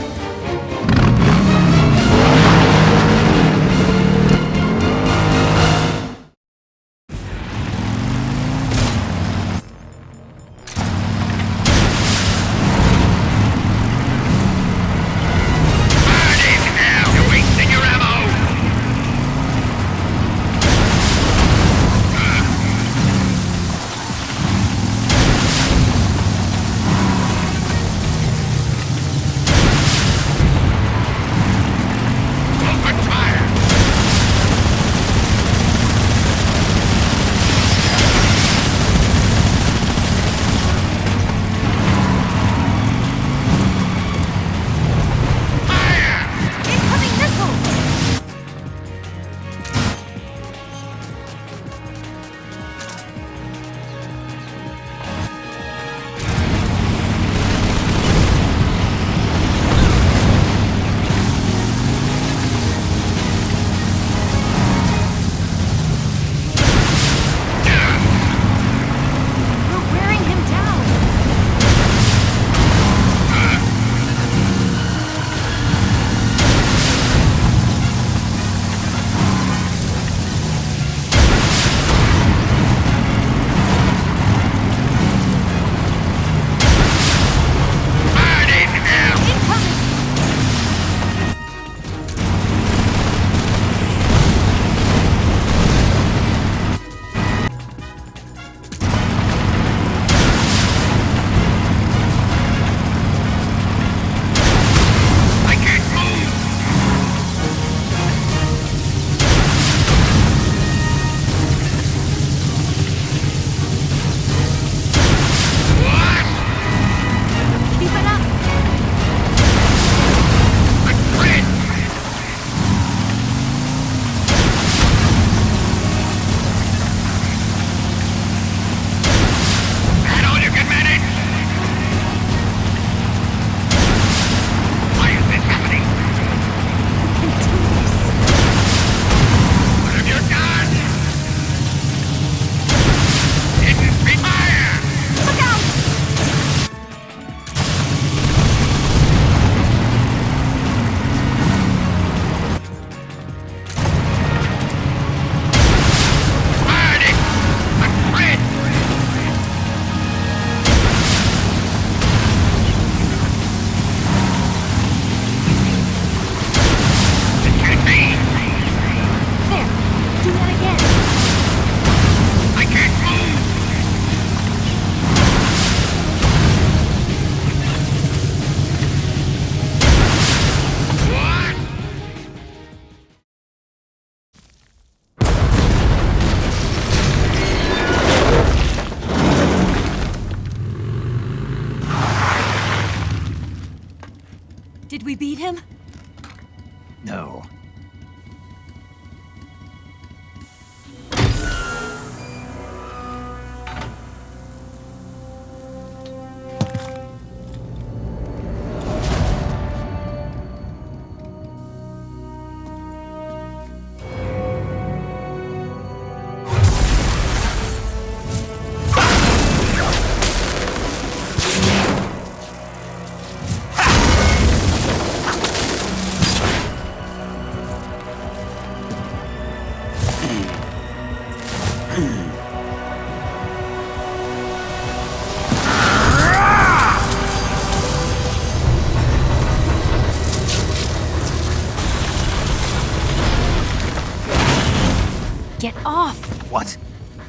Did we beat him? No.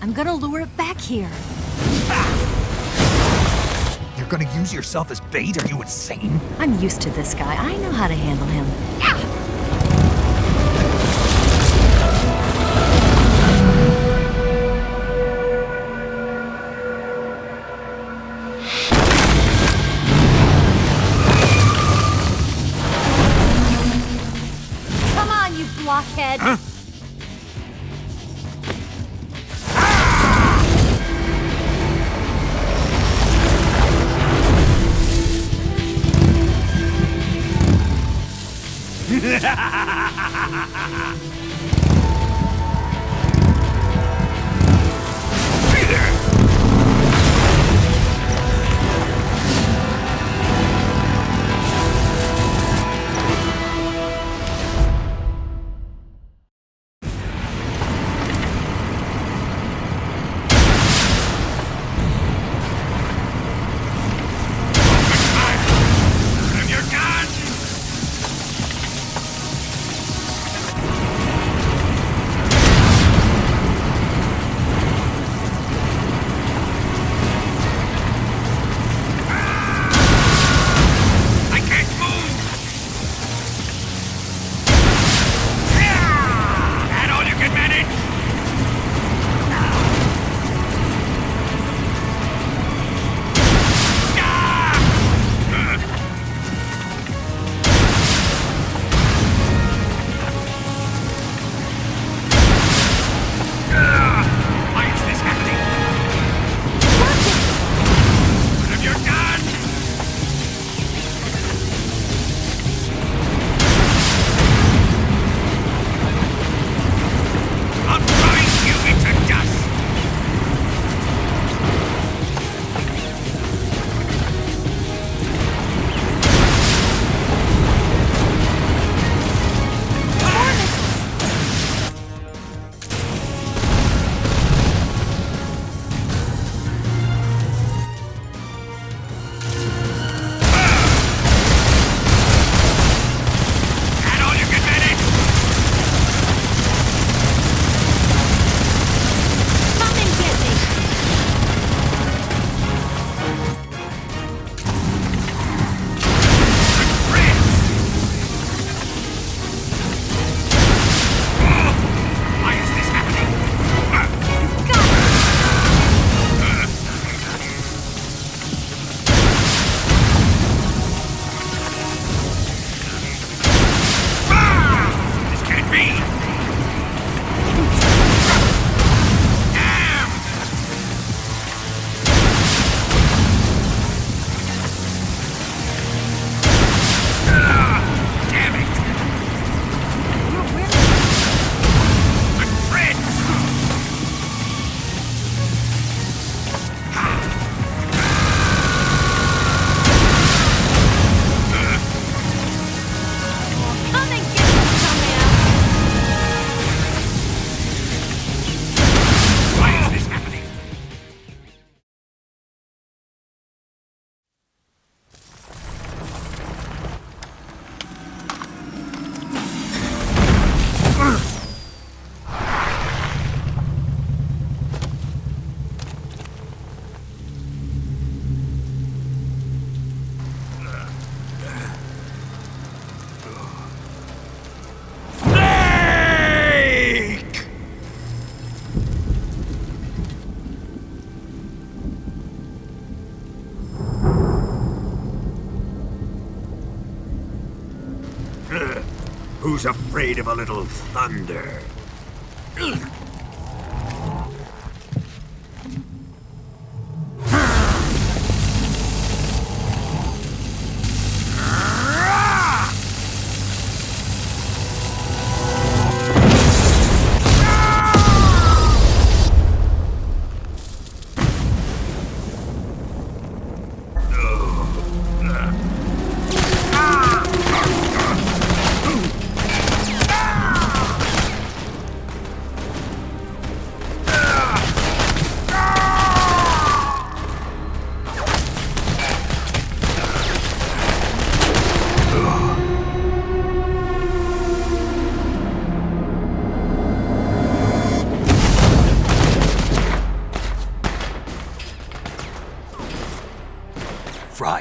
I'm gonna lure it back here. You're gonna use yourself as bait? Are you insane? I'm used to this guy. I know how to handle him. Come on, you blockhead! Huh? Who's afraid of a little thunder?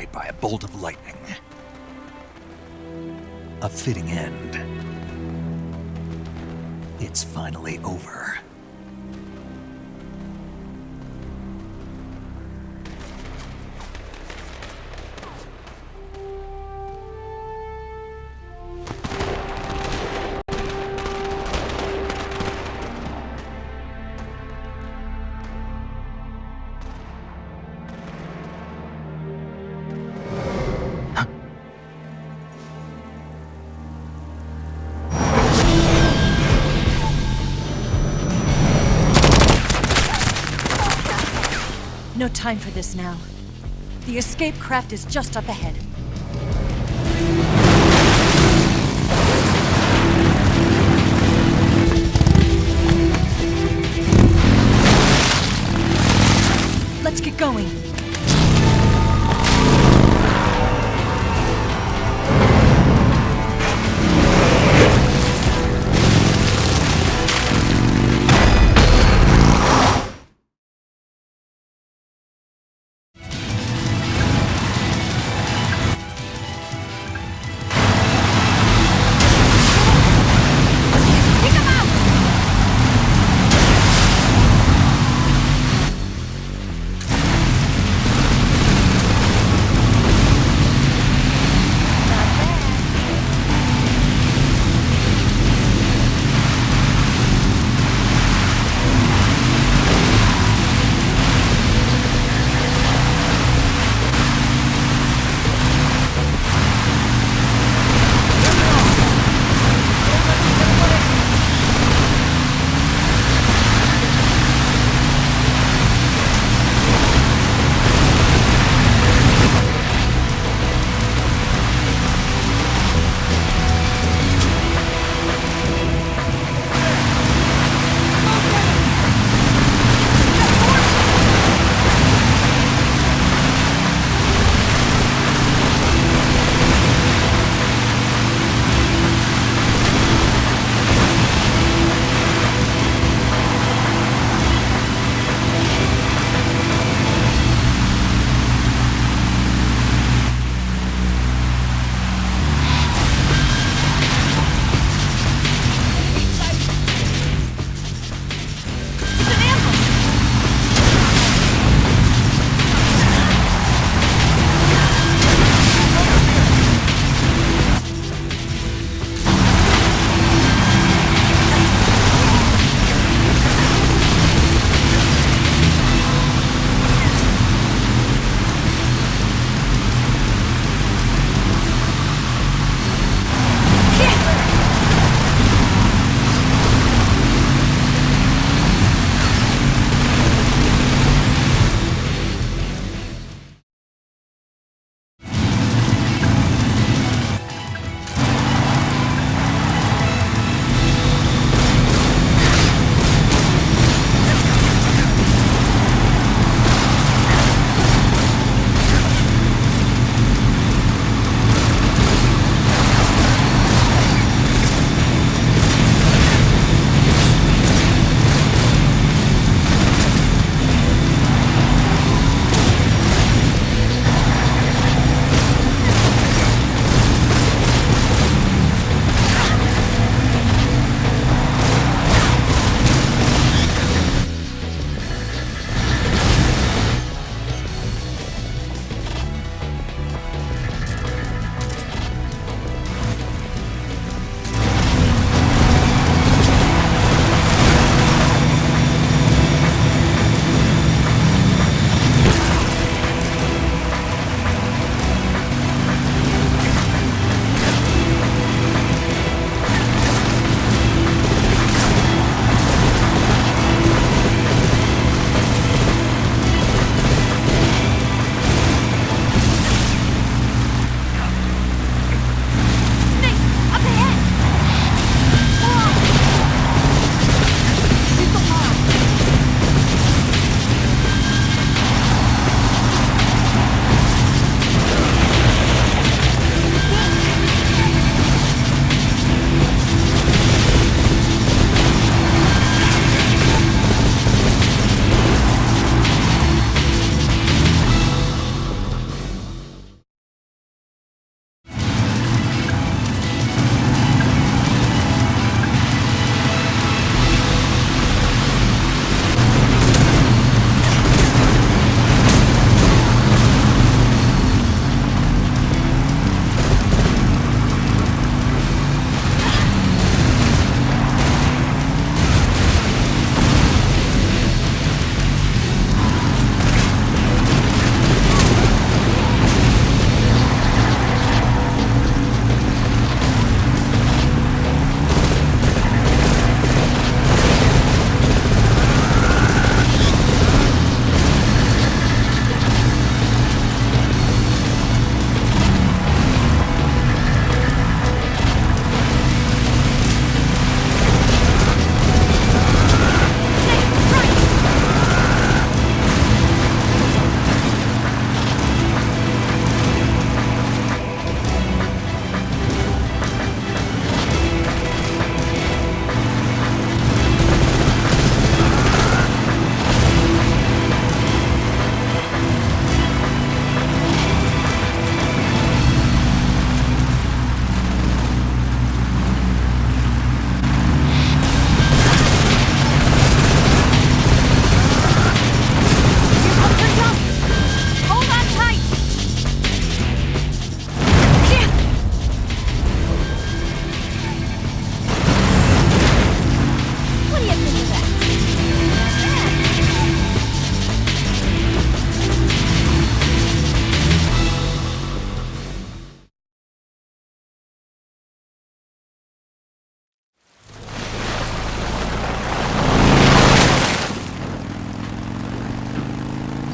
destroyed by a bolt of lightning. A fitting end. It's finally over. No time for this now. The escape craft is just up ahead. Let's get going.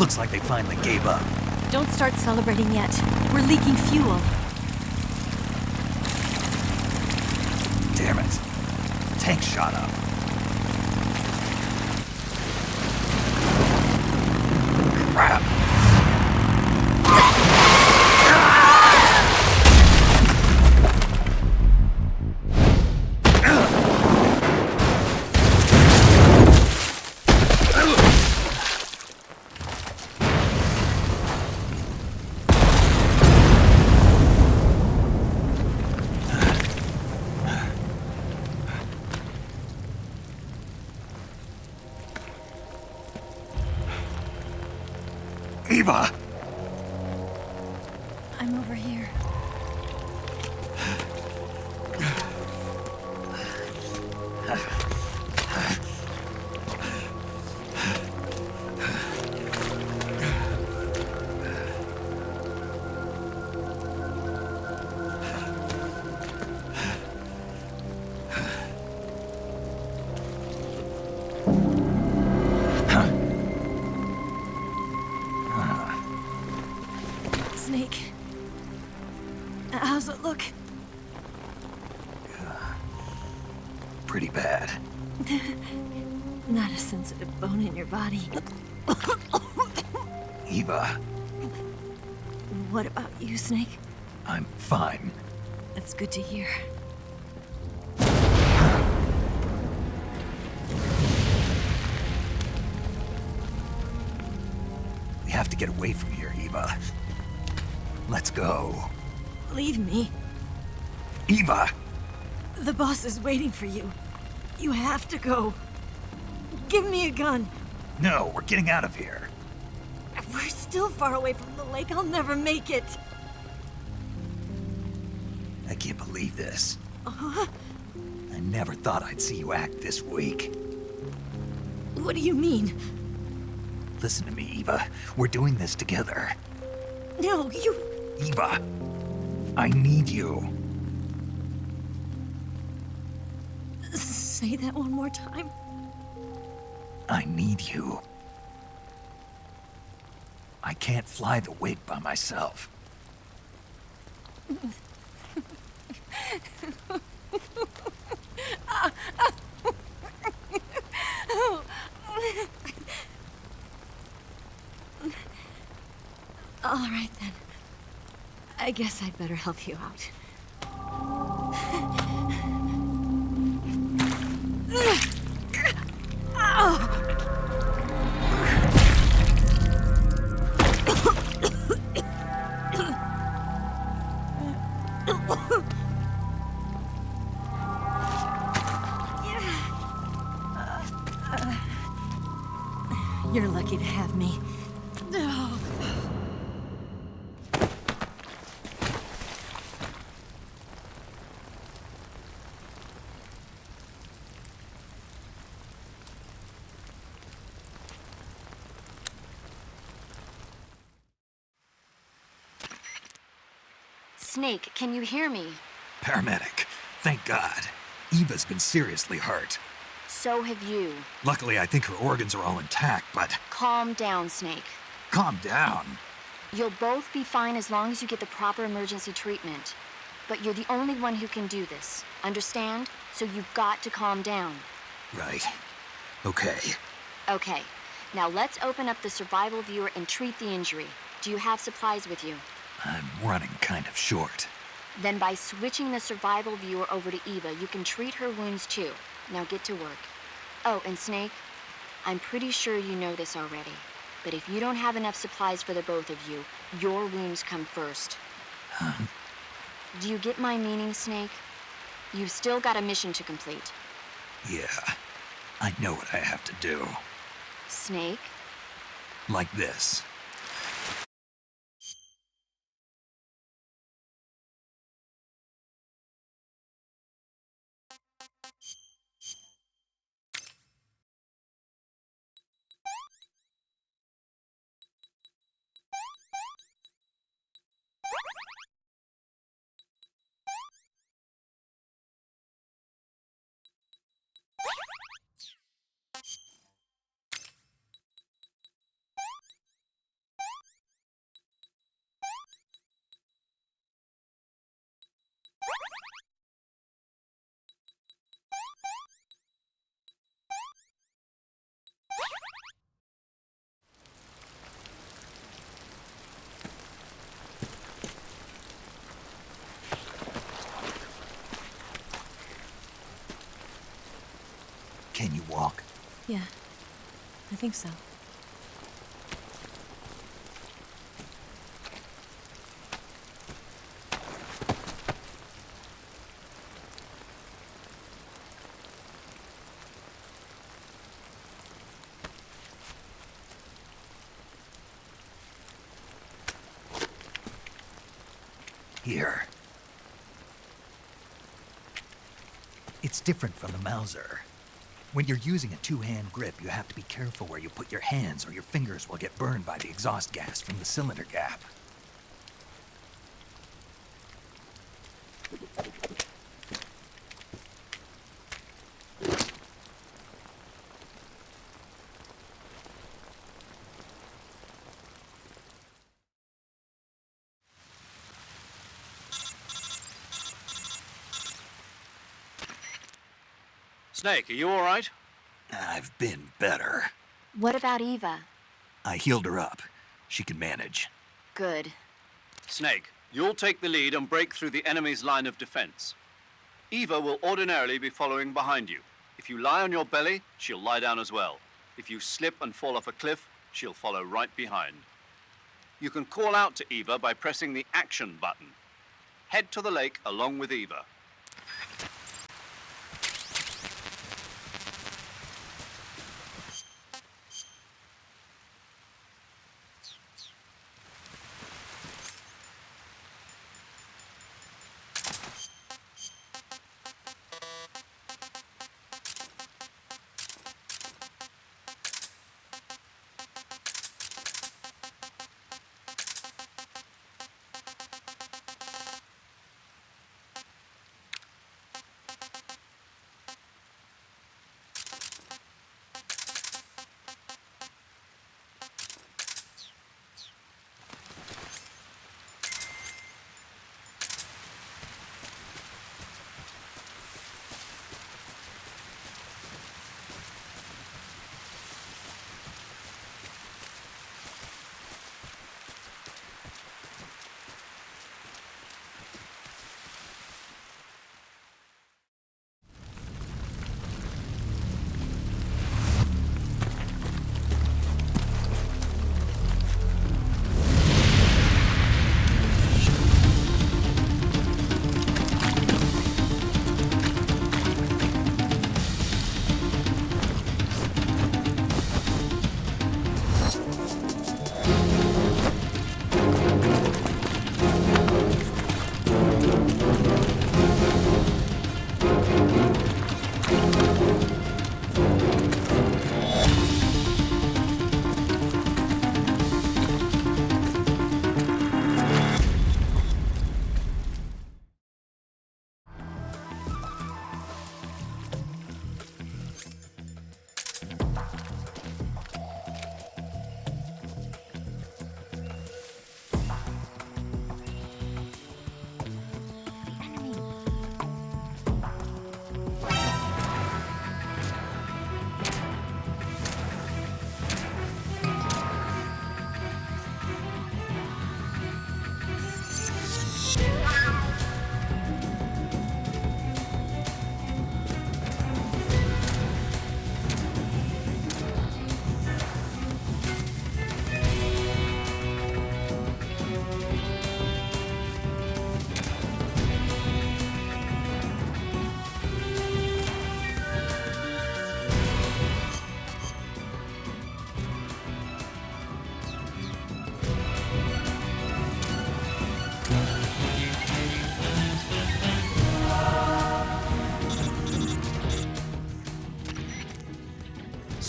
Looks like they finally gave up. Don't start celebrating yet. We're leaking fuel. Damn it. Tank shot up. Crap. Eva! I'm over here. Snake. How's it look? Pretty bad. Not a sensitive bone in your body. Eva, What about you, Snake? I'm fine. That's good to hear. We have to get away from here, Eva. Let's go. Leave me. Eva! The boss is waiting for you. You have to go. Give me a gun. No, we're getting out of here. We're still far away from the lake. I'll never make it. I can't believe this. Uh-huh. I never thought I'd see you act this weak. What do you mean? Listen to me, Eva. We're doing this together. No, you... Eva, I need you. Say that one more time. I need you. I can't fly the wig by myself. All right, then. I guess I'd better help you out. You're lucky to have me. Snake, can you hear me? Paramedic, thank God. Eva's been seriously hurt. So have you. Luckily, I think her organs are all intact, but... Calm down, Snake. Calm down. You'll both be fine as long as you get the proper emergency treatment. But you're the only one who can do this. Understand? So you've got to calm down. Right. Okay. Okay. Now let's open up the survival viewer and treat the injury. Do you have supplies with you? I'm running kind of short. Then by switching the survival viewer over to Eva, you can treat her wounds too. Now get to work. Oh, and Snake, I'm pretty sure you know this already, but if you don't have enough supplies for the both of you, your wounds come first. Do you get my meaning, Snake? You've still got a mission to complete. Yeah, I know what I have to do. Snake? Like this. Can you walk? Yeah, I think so. Here. It's different from the Mauser. When you're using a two-hand grip, you have to be careful where you put your hands or your fingers will get burned by the exhaust gas from the cylinder gap. Snake, are you all right? I've been better. What about Eva? I healed her up. She can manage. Good. Snake, you'll take the lead and break through the enemy's line of defense. Eva will ordinarily be following behind you. If you lie on your belly, she'll lie down as well. If you slip and fall off a cliff, she'll follow right behind. You can call out to Eva by pressing the action button. Head to the lake along with Eva.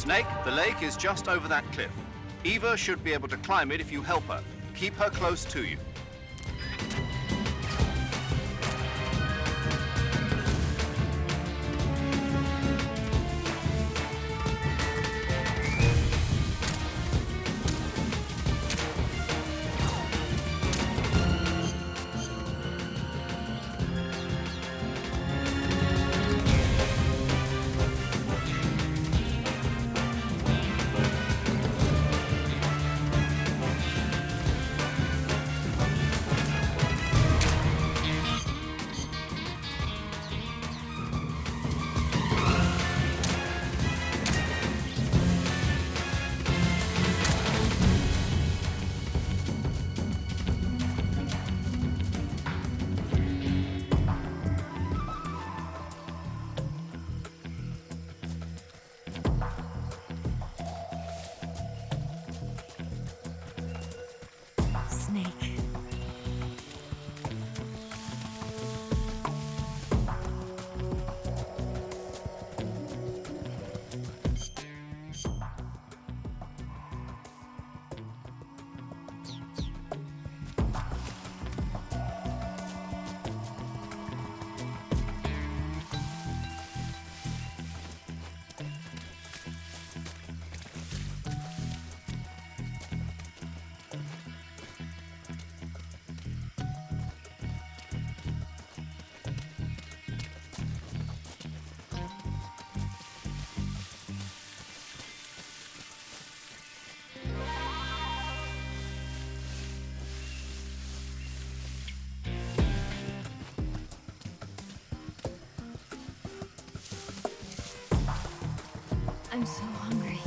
Snake, the lake is just over that cliff. Eva should be able to climb it if you help her. Keep her close to you. I'm so hungry.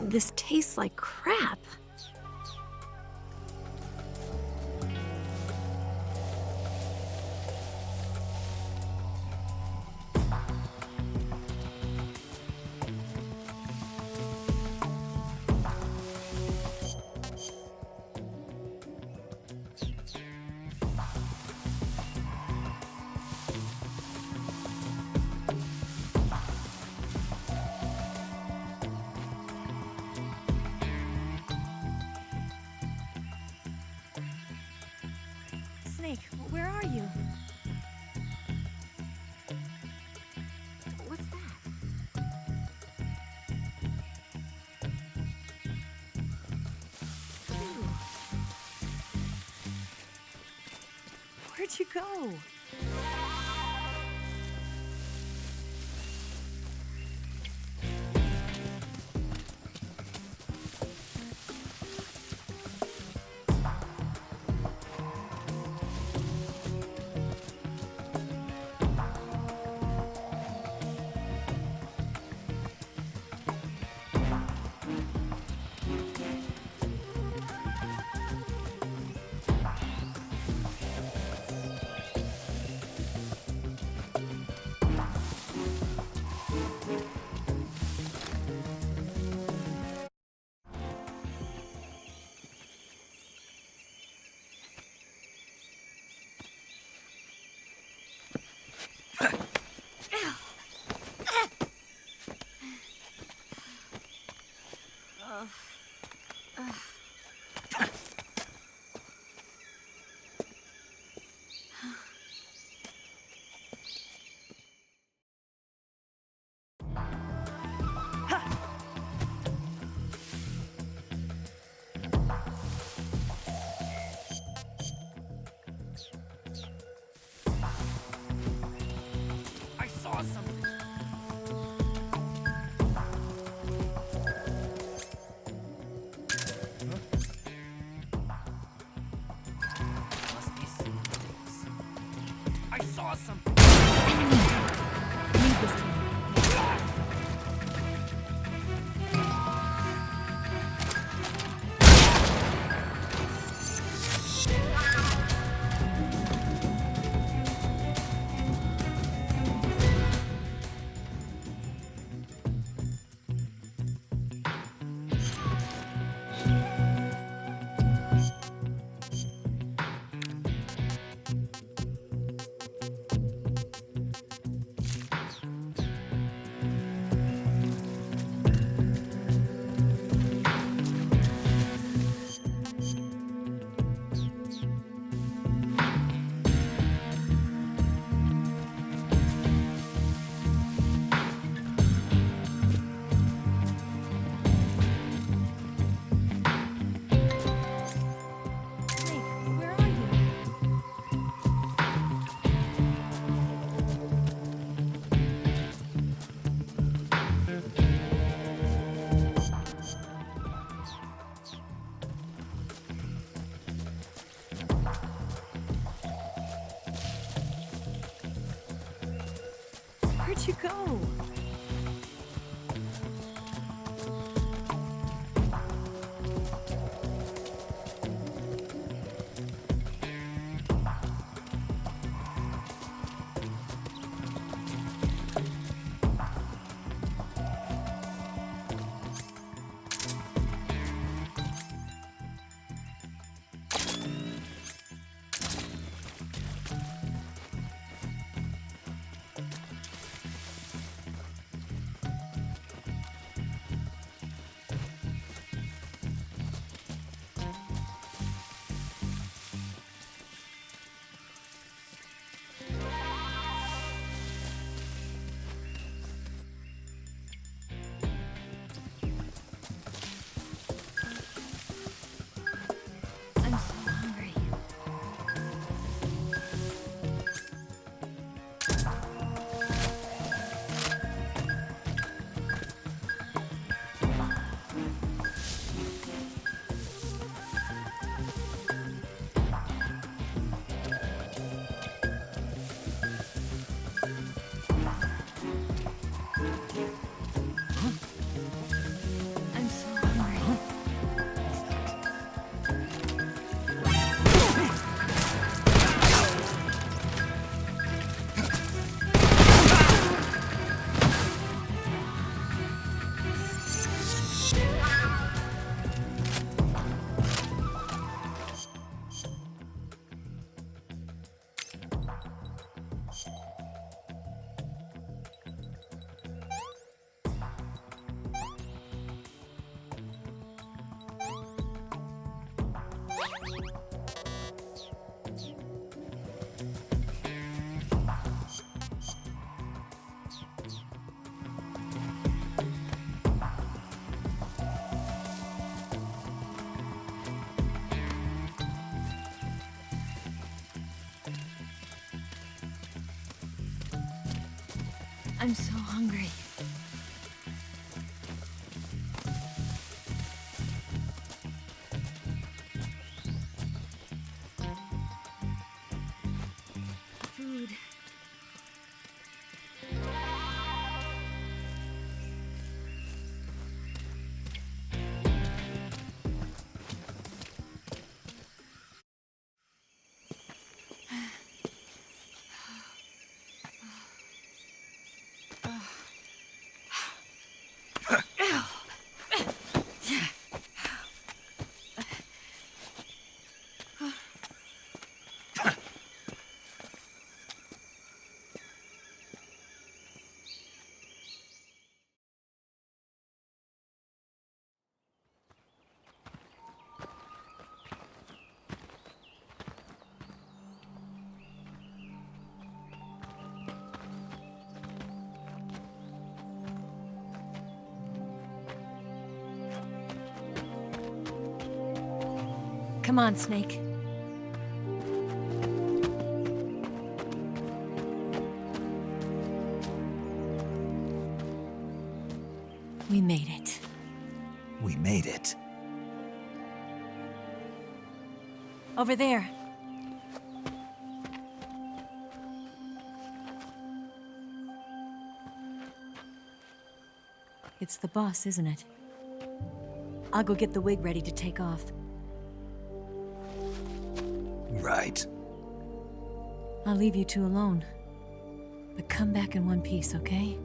This tastes like crap. Snake, where are you? What's that? Ooh. Where'd you go? I saw something. Must be some things. I saw something. Leave this to me. Where'd you go? I'm so hungry. Food. Come on, Snake. We made it. We made it. Over there. It's the boss, isn't it? I'll go get the wig ready to take off. Right. I'll leave you two alone. But come back in one piece, okay?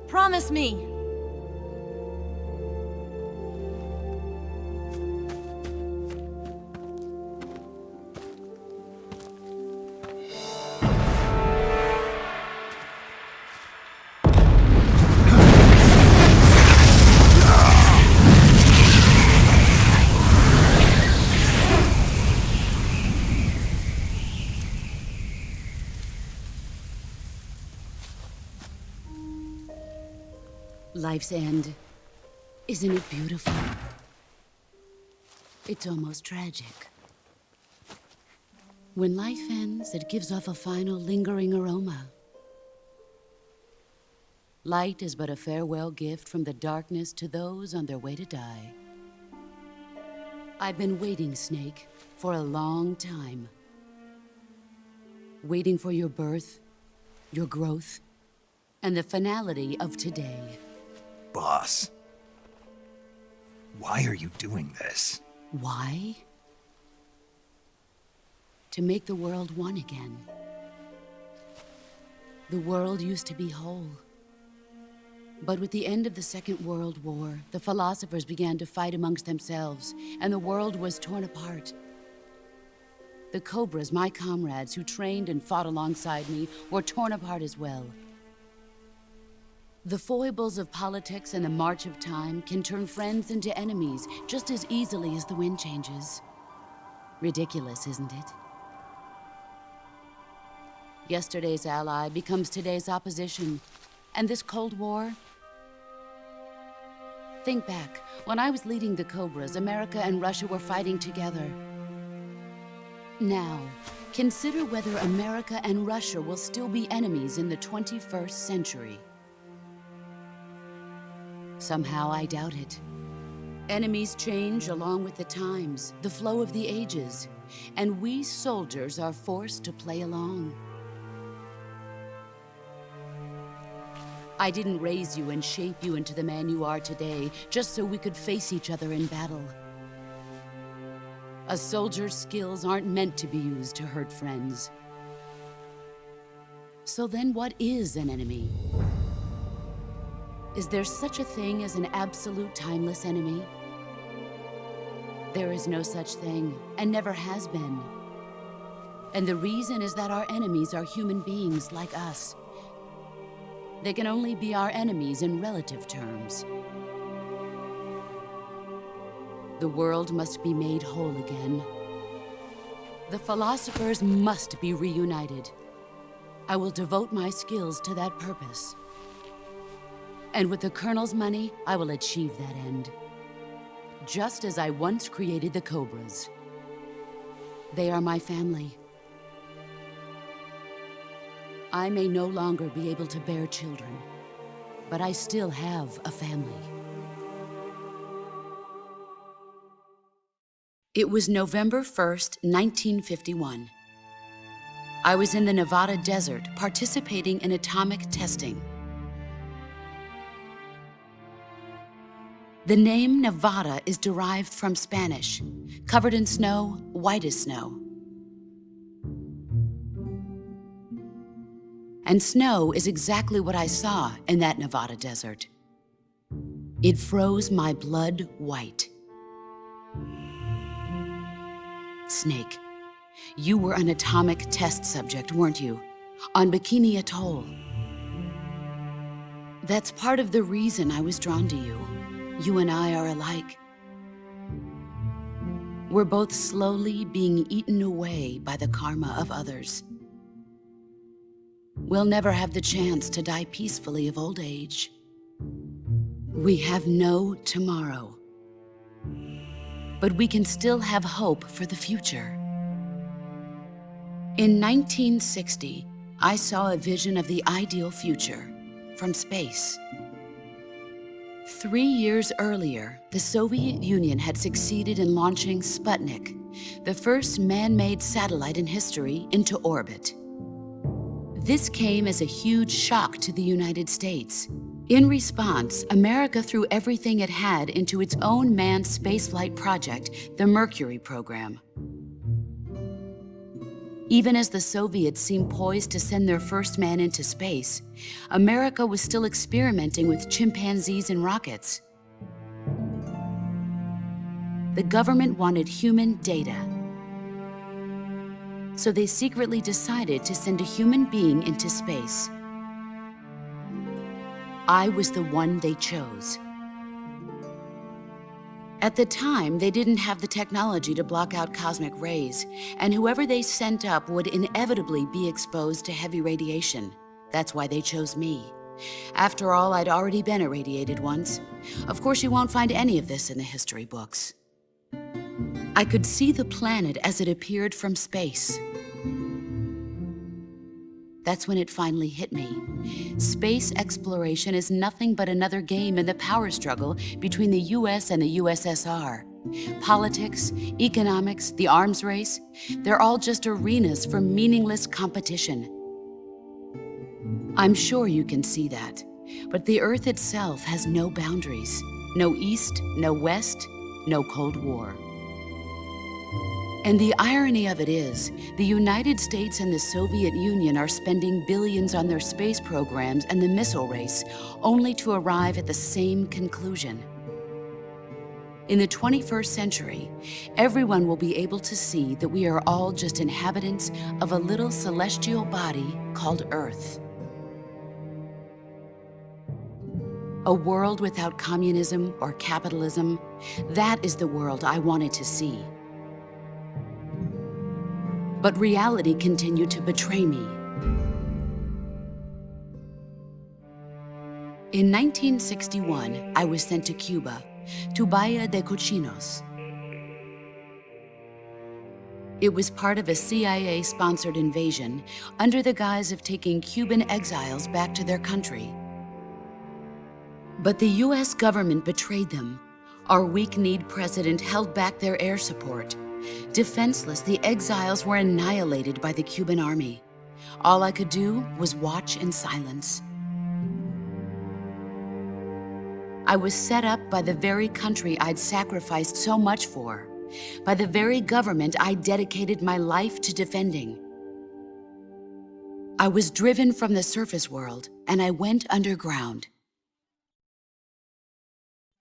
Promise me! Life's end. Isn't it beautiful? It's almost tragic. When life ends, it gives off a final lingering aroma. Light is but a farewell gift from the darkness to those on their way to die. I've been waiting, Snake, for a long time. Waiting for your birth, your growth, and the finality of today. Boss. Why are you doing this? Why? To make the world one again. The world used to be whole. But with the end of the Second World War, the philosophers began to fight amongst themselves, and the world was torn apart. The Cobras, my comrades who trained and fought alongside me, were torn apart as well. The foibles of politics and the march of time can turn friends into enemies just as easily as the wind changes. Ridiculous, isn't it? Yesterday's ally becomes today's opposition. And this Cold War? Think back. When I was leading the Cobras, America and Russia were fighting together. Now, consider whether America and Russia will still be enemies in the 21st century. Somehow I doubt it. Enemies change along with the times, the flow of the ages, and we soldiers are forced to play along. I didn't raise you and shape you into the man you are today just so we could face each other in battle. A soldier's skills aren't meant to be used to hurt friends. So then what is an enemy? Is there such a thing as an absolute timeless enemy? There is no such thing, and never has been. And the reason is that our enemies are human beings like us. They can only be our enemies in relative terms. The world must be made whole again. The philosophers must be reunited. I will devote my skills to that purpose. And with the Colonel's money, I will achieve that end. Just as I once created the Cobras. They are my family. I may no longer be able to bear children, but I still have a family. It was November 1st, 1951. I was in the Nevada desert participating in atomic testing. The name Nevada is derived from Spanish, covered in snow, white as snow. And snow is exactly what I saw in that Nevada desert. It froze my blood white. Snake, you were an atomic test subject, weren't you? On Bikini Atoll. That's part of the reason I was drawn to you. You and I are alike. We're both slowly being eaten away by the karma of others. We'll never have the chance to die peacefully of old age. We have no tomorrow. But we can still have hope for the future. In 1960, I saw a vision of the ideal future from space. 3 years earlier, the Soviet Union had succeeded in launching Sputnik, the first man-made satellite in history, into orbit. This came as a huge shock to the United States. In response, America threw everything it had into its own manned spaceflight project, the Mercury program. Even as the Soviets seemed poised to send their first man into space, America was still experimenting with chimpanzees and rockets. The government wanted human data. So they secretly decided to send a human being into space. I was the one they chose. At the time, they didn't have the technology to block out cosmic rays, and whoever they sent up would inevitably be exposed to heavy radiation. That's why they chose me. After all, I'd already been irradiated once. Of course, you won't find any of this in the history books. I could see the planet as it appeared from space. That's when it finally hit me. Space exploration is nothing but another game in the power struggle between the US and the USSR. Politics, economics, the arms race, they're all just arenas for meaningless competition. I'm sure you can see that, but the Earth itself has no boundaries. No East, no West, no Cold War. And the irony of it is, the United States and the Soviet Union are spending billions on their space programs and the missile race, only to arrive at the same conclusion. In the 21st century, everyone will be able to see that we are all just inhabitants of a little celestial body called Earth. A world without communism or capitalism, that is the world I wanted to see. But reality continued to betray me. In 1961, I was sent to Cuba, to Bahia de Cochinos. It was part of a CIA-sponsored invasion under the guise of taking Cuban exiles back to their country. But the US government betrayed them. Our weak-kneed president held back their air support. Defenseless, the exiles were annihilated by the Cuban army. All I could do was watch in silence. I was set up by the very country I'd sacrificed so much for, by the very government I dedicated my life to defending. I was driven from the surface world, and I went underground.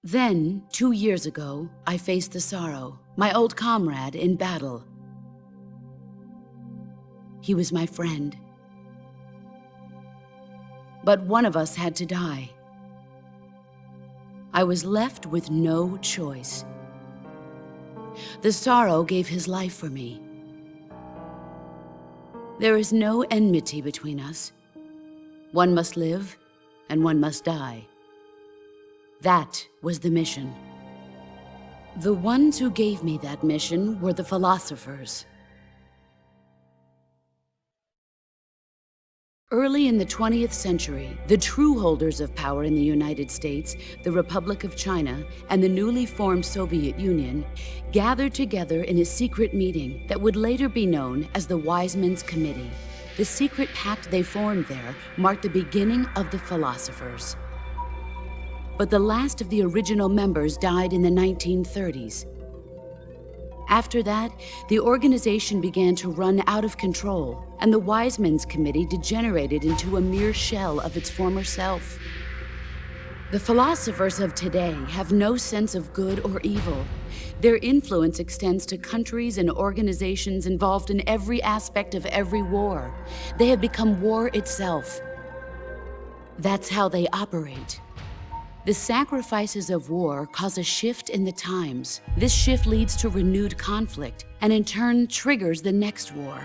Then, 2 years ago, I faced the Sorrow, my old comrade in battle. He was my friend. But one of us had to die. I was left with no choice. The Sorrow gave his life for me. There is no enmity between us. One must live, and one must die. That was the mission. The ones who gave me that mission were the philosophers. Early in the 20th century, the true holders of power in the United States, the Republic of China, and the newly formed Soviet Union gathered together in a secret meeting that would later be known as the Wise Men's Committee. The secret pact they formed there marked the beginning of the philosophers. But the last of the original members died in the 1930s. After that, the organization began to run out of control, and the Wise Men's Committee degenerated into a mere shell of its former self. The philosophers of today have no sense of good or evil. Their influence extends to countries and organizations involved in every aspect of every war. They have become war itself. That's how they operate. The sacrifices of war cause a shift in the times. This shift leads to renewed conflict, and in turn triggers the next war.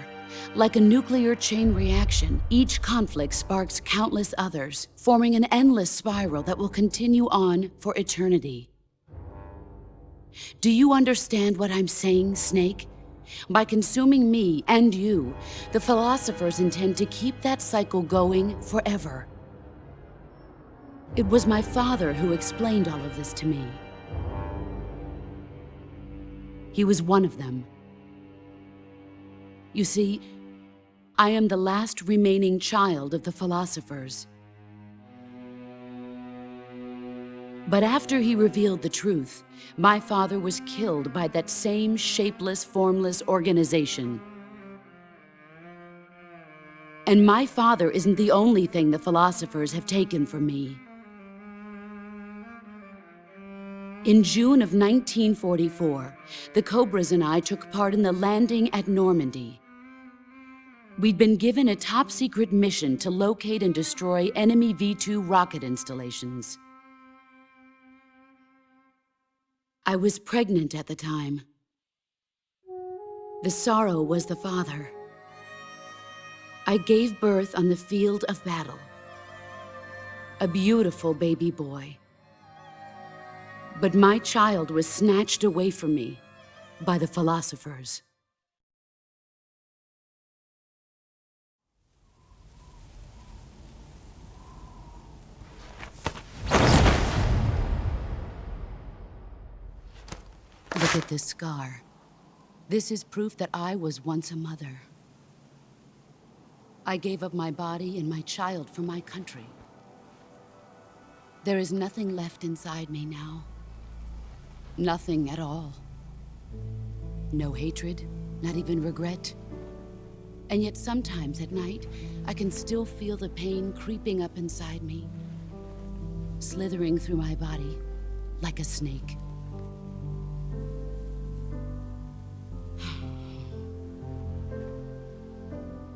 Like a nuclear chain reaction, each conflict sparks countless others, forming an endless spiral that will continue on for eternity. Do you understand what I'm saying, Snake? By consuming me and you, the philosophers intend to keep that cycle going forever. It was my father who explained all of this to me. He was one of them. You see, I am the last remaining child of the philosophers. But after he revealed the truth, my father was killed by that same shapeless, formless organization. And my father isn't the only thing the philosophers have taken from me. In June of 1944, the Cobras and I took part in the landing at Normandy. We'd been given a top-secret mission to locate and destroy enemy V-2 rocket installations. I was pregnant at the time. The sorrow was the father. I gave birth on the field of battle. A beautiful baby boy. But my child was snatched away from me by the philosophers. Look at this scar. This is proof that I was once a mother. I gave up my body and my child for my country. There is nothing left inside me now. Nothing at all. No hatred, not even regret. And yet sometimes at night, I can still feel the pain creeping up inside me, slithering through my body like a snake.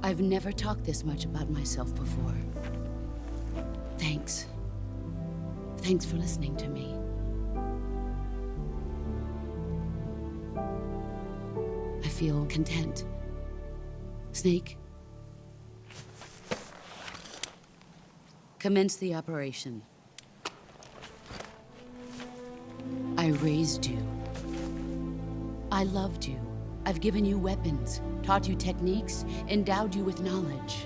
I've never talked this much about myself before. Thanks. Thanks for listening to me. I feel content. Snake, commence the operation. I raised you. I loved you. I've given you weapons, taught you techniques, endowed you with knowledge.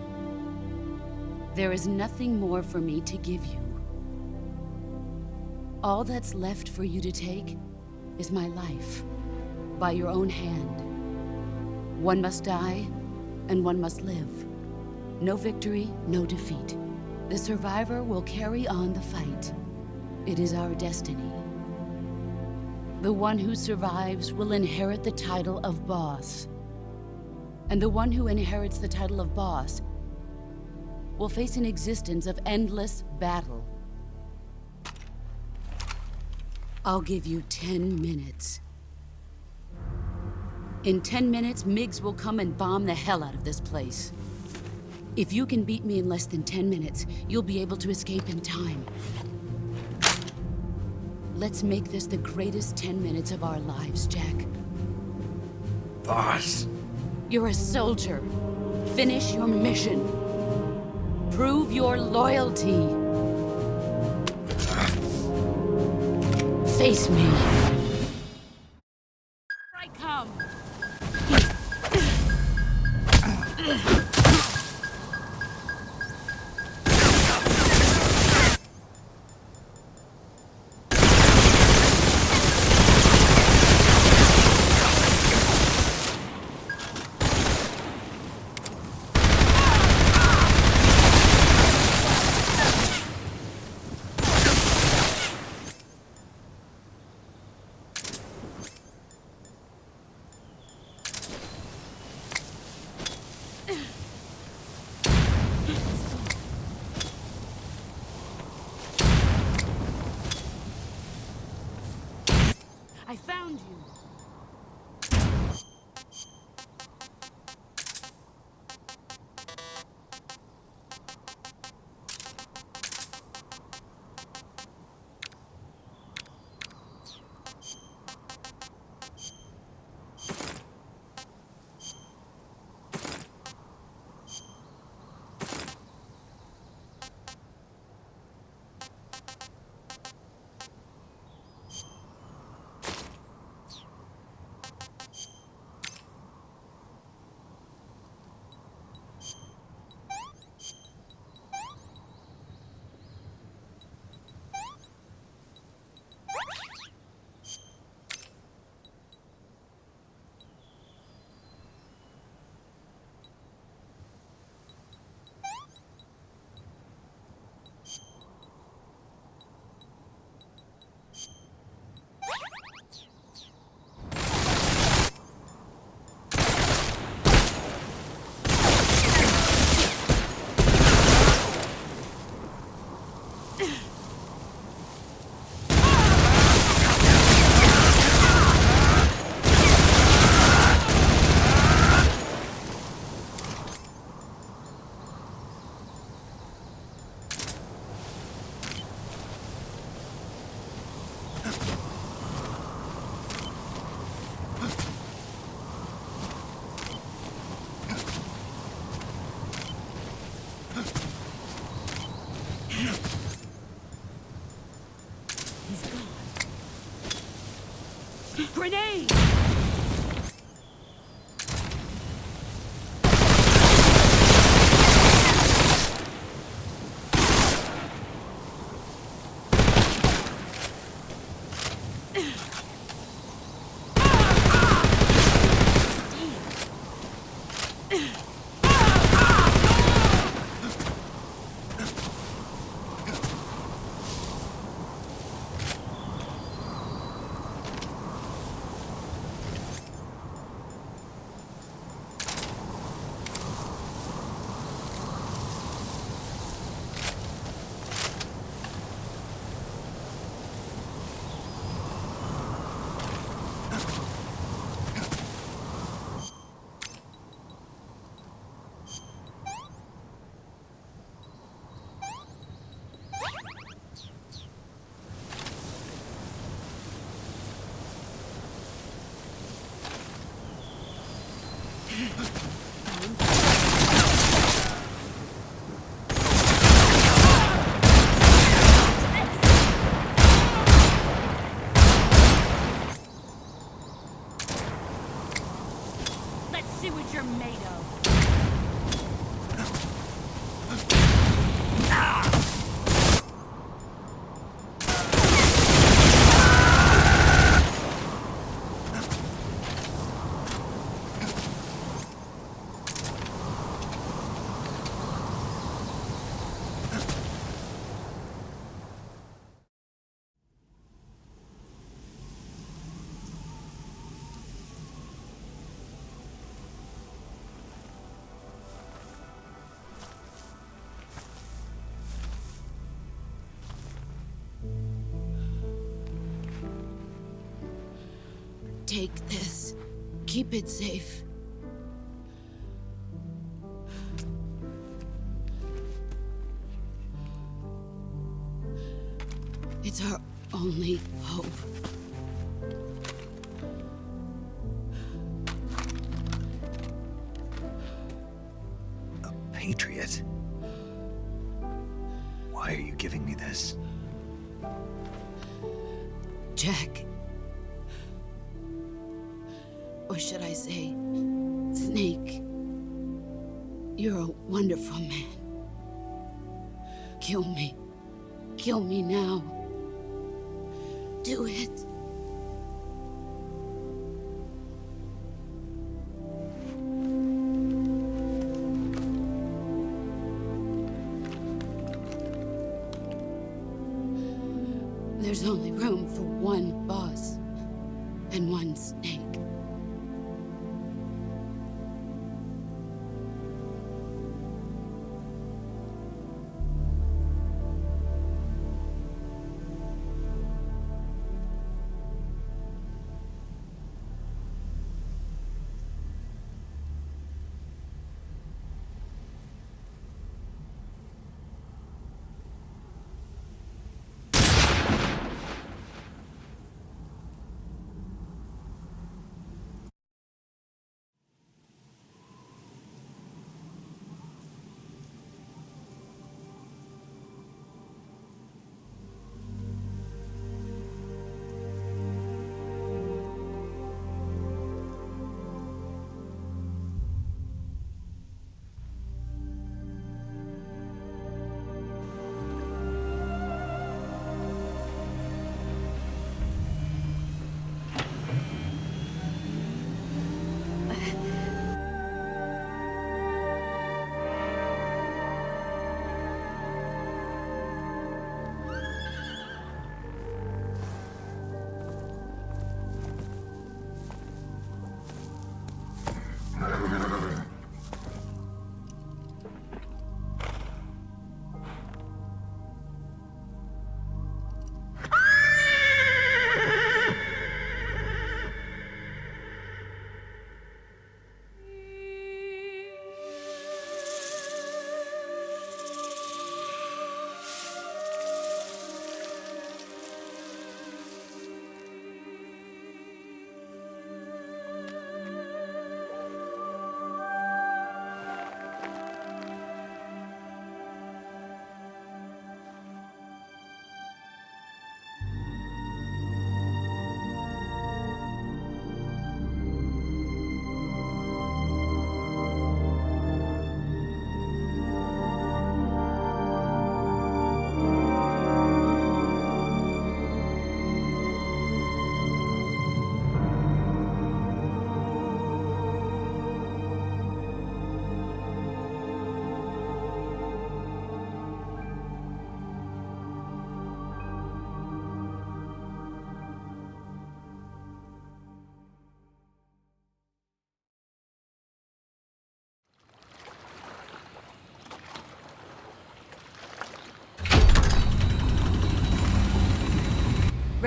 There is nothing more for me to give you. All that's left for you to take is my life, by your own hand. One must die, and one must live. No victory, no defeat. The survivor will carry on the fight. It is our destiny. The one who survives will inherit the title of boss. And the one who inherits the title of boss will face an existence of endless battle. I'll give you 10 minutes. In 10 minutes, MiGs will come and bomb the hell out of this place. If you can beat me in less than 10 minutes, you'll be able to escape in time. Let's make this the greatest 10 minutes of our lives, Jack. Boss. You're a soldier. Finish your mission. Prove your loyalty. Face me. I come. I found you. Grenade! Let's see what you're made of. Take this. Keep it safe. It's our only hope. A patriot? Why are you giving me this? Jack. Or should I say, Snake? You're a wonderful man. Kill me. Kill me now. Do it. There's only room for one boss and one snake.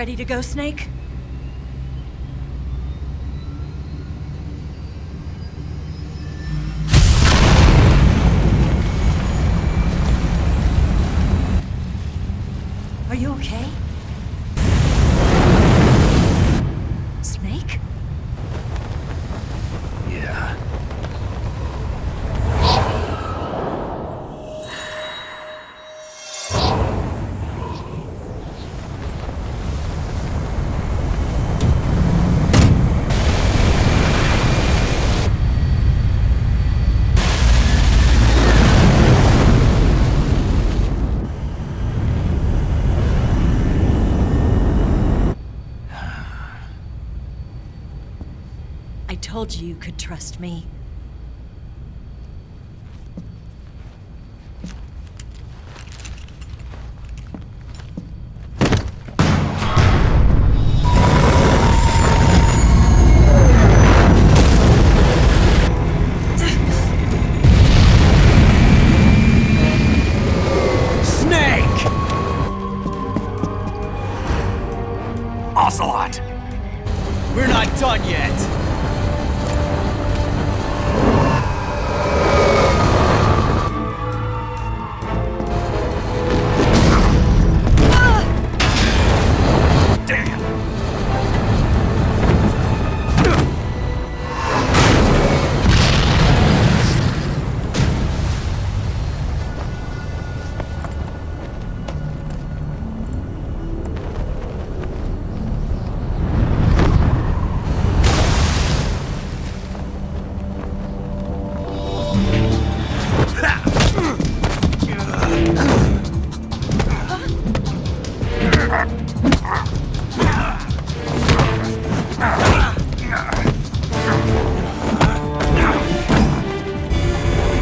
Ready to go, Snake? Are you okay? Snake? Yeah. I told you you could trust me. Snake! Ocelot! We're not done yet!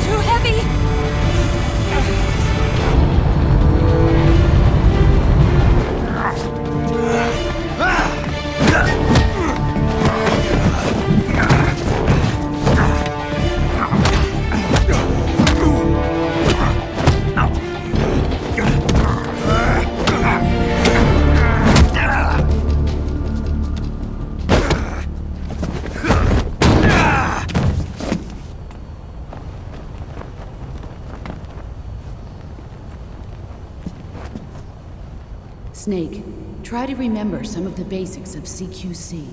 Too heavy! Snake, try to remember some of the basics of CQC.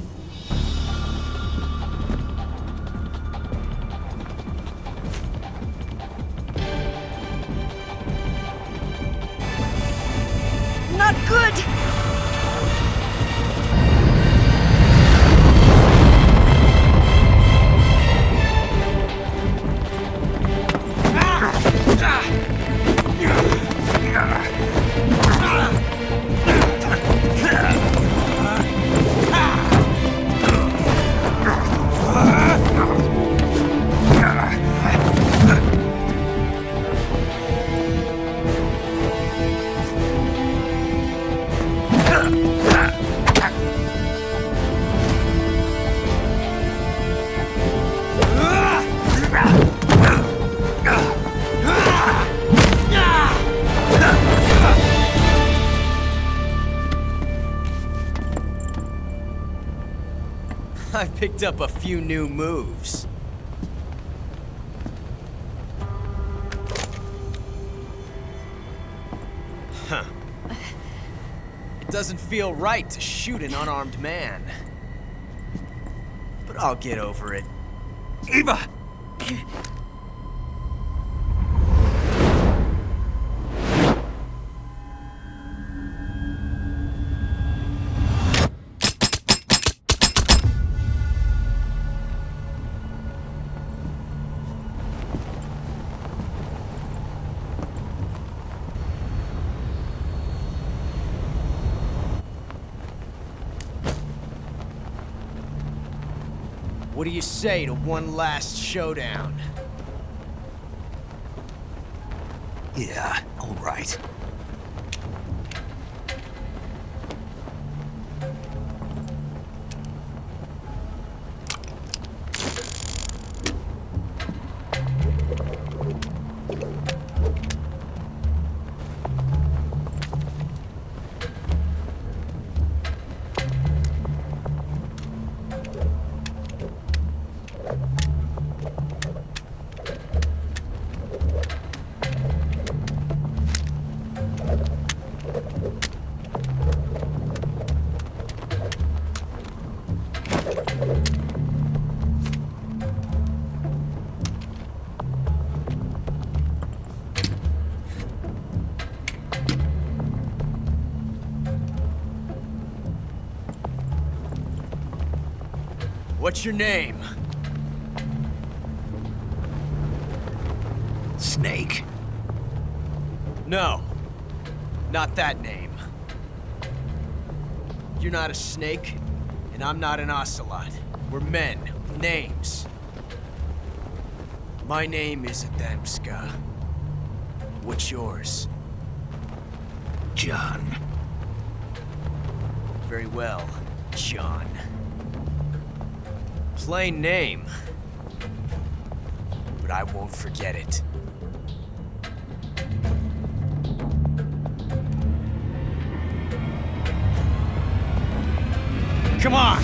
Not good! I picked up a few new moves. Huh. It doesn't feel right to shoot an unarmed man. But I'll get over it. Eva! What do you say to one last showdown? Yeah, all right. What's your name? Snake. No. Not that name. You're not a snake, and I'm not an ocelot. We're men with names. My name is Adamska. What's yours? John. Very well, John. Plain name. But I won't forget it. Come on!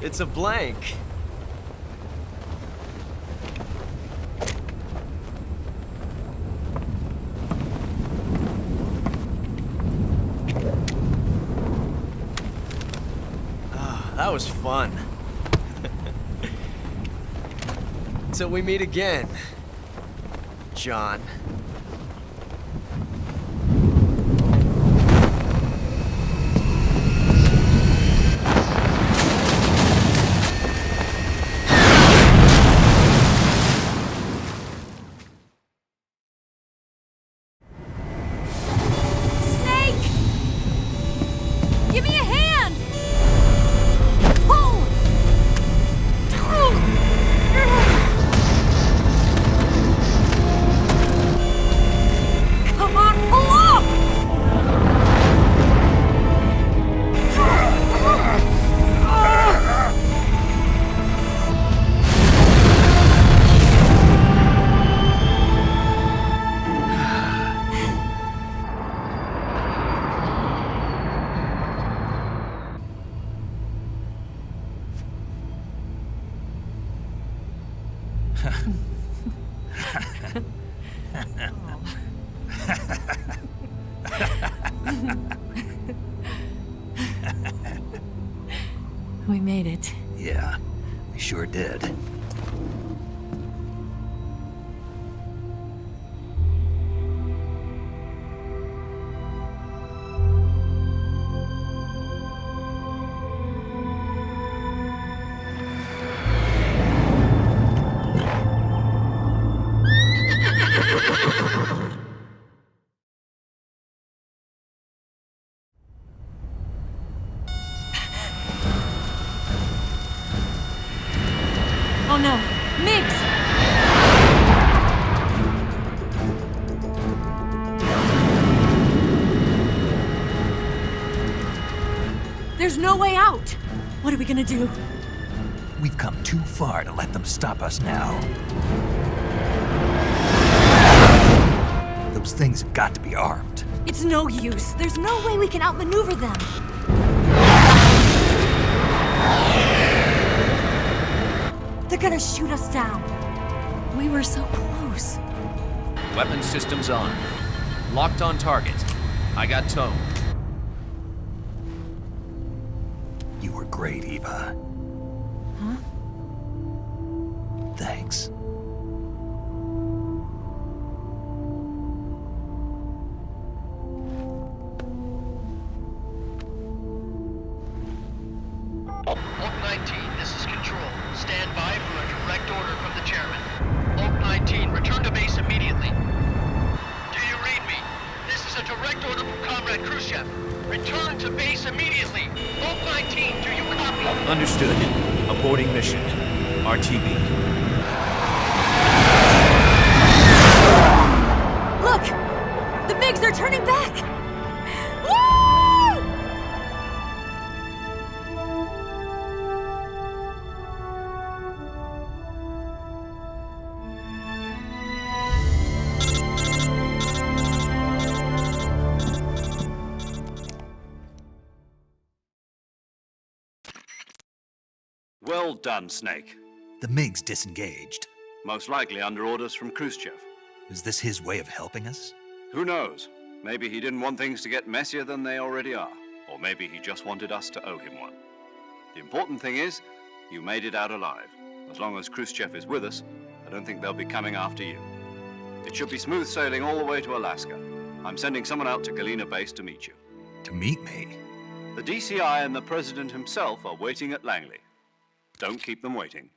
It's a blank. That was fun. Till we meet again, John. Give me a hand! Pull! Come on, pull up! We made it. Yeah, we sure did. Oh no, Migs! There's no way out! What are we gonna do? We've come too far to let them stop us now. Those things have got to be armed. It's no use. There's no way we can outmaneuver them. They're gonna shoot us down. We were so close. Weapon systems on. Locked on target. I got towed. You were great, Eva. Huh? Thanks. Oak 19, this is Control. Stand by for a direct order from the chairman. Oak 19, return to base immediately. Do you read me? This is a direct order from Comrade Khrushchev. Return to base immediately. Oak 19, do you copy? Understood. Aborting mission. RTB. Look! The MiGs are turning back! Woo! Well done, Snake. The MiGs disengaged. Most likely under orders from Khrushchev. Is this his way of helping us? Who knows? Maybe he didn't want things to get messier than they already are. Or maybe he just wanted us to owe him one. The important thing is, you made it out alive. As long as Khrushchev is with us, I don't think they'll be coming after you. It should be smooth sailing all the way to Alaska. I'm sending someone out to Galena Base to meet you. To meet me? The DCI and the President himself are waiting at Langley. Don't keep them waiting.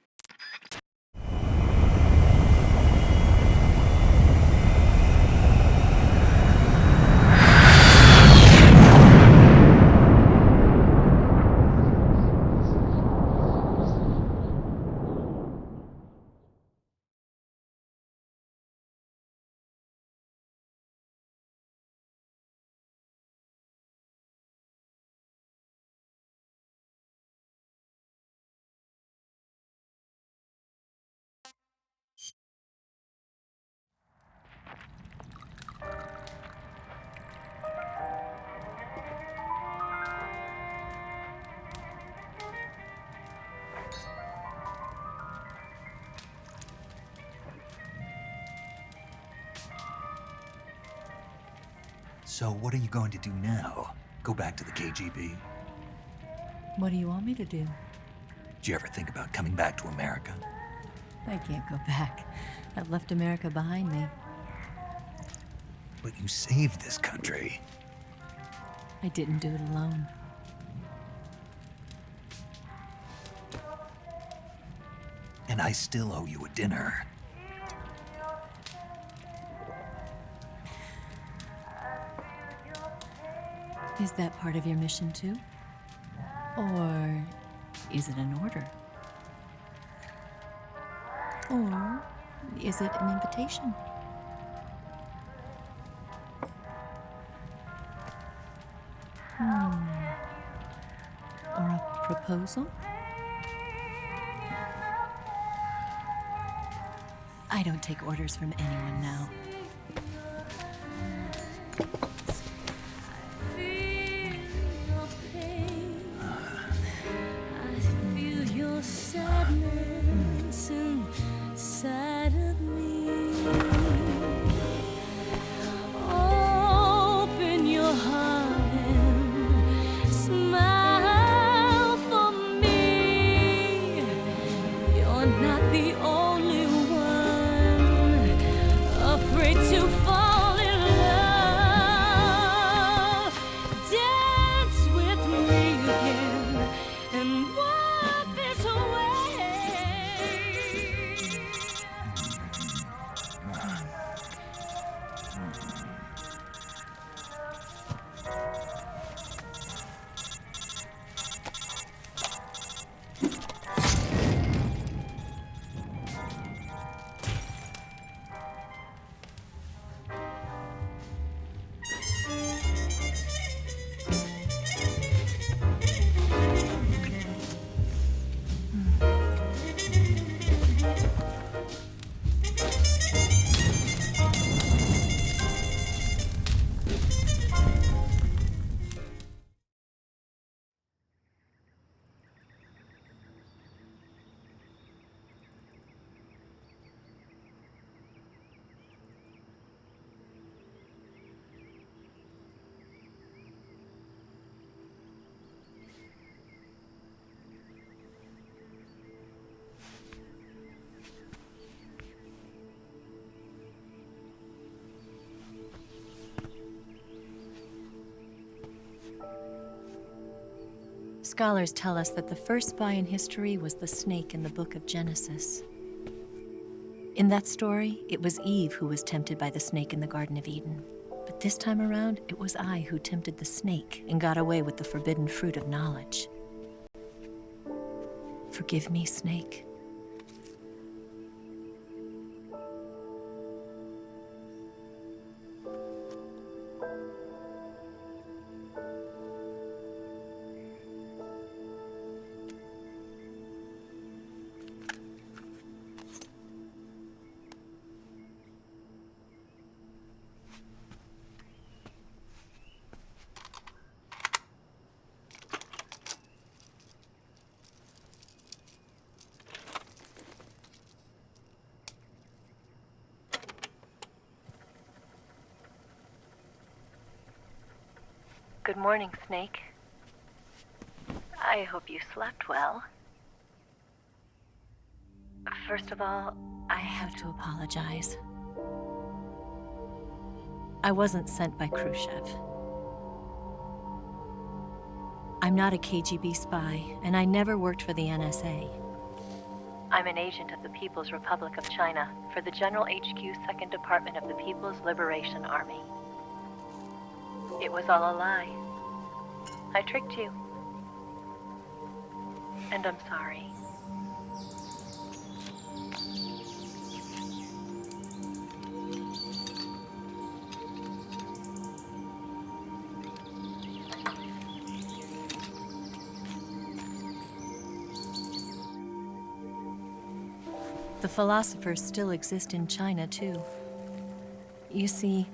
So what are you going to do now? Go back to the KGB? What do you want me to do? Did you ever think about coming back to America? I can't go back. I've left America behind me. But you saved this country. I didn't do it alone. And I still owe you a dinner. Is that part of your mission too? Or is it an order? Or is it an invitation? Or a proposal? I don't take orders from anyone now. Afraid to fall in love. Scholars tell us that the first spy in history was the snake in the book of Genesis. In that story, it was Eve who was tempted by the snake in the Garden of Eden. But this time around, it was I who tempted the snake and got away with the forbidden fruit of knowledge. Forgive me, Snake. Good morning, Snake. I hope you slept well. First of all, I have to apologize. I wasn't sent by Khrushchev. I'm not a KGB spy, and I never worked for the NSA. I'm an agent of the People's Republic of China for the General HQ 2nd Department of the People's Liberation Army. It was all a lie. I tricked you. And I'm sorry. The philosophers still exist in China, too. You see,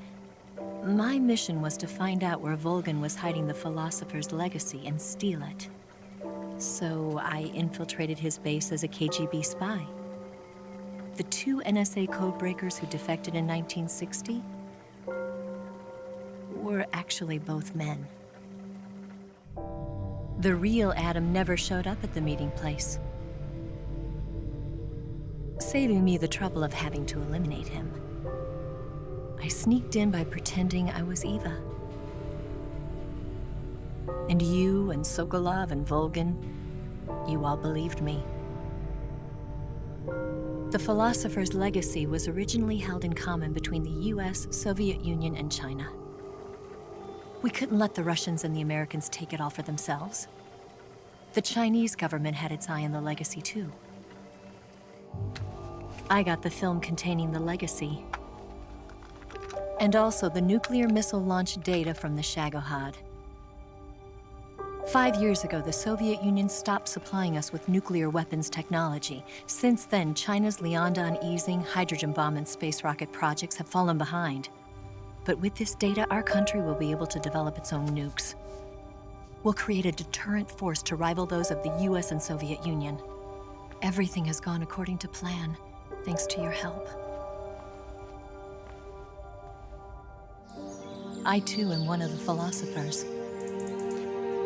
my mission was to find out where Volgin was hiding the philosopher's legacy and steal it. So I infiltrated his base as a KGB spy. The two NSA codebreakers who defected in 1960 were actually both men. The real Adam never showed up at the meeting place, saving me the trouble of having to eliminate him. I sneaked in by pretending I was Eva. And you and Sokolov and Volgin, you all believed me. The philosopher's legacy was originally held in common between the US, Soviet Union, and China. We couldn't let the Russians and the Americans take it all for themselves. The Chinese government had its eye on the legacy, too. I got the film containing the legacy, and also the nuclear missile launch data from the Shagohod. 5 years ago, the Soviet Union stopped supplying us with nuclear weapons technology. Since then, China's Liaodong easing, hydrogen bomb, and space rocket projects have fallen behind. But with this data, our country will be able to develop its own nukes. We'll create a deterrent force to rival those of the US and Soviet Union. Everything has gone according to plan, thanks to your help. I, too, am one of the philosophers.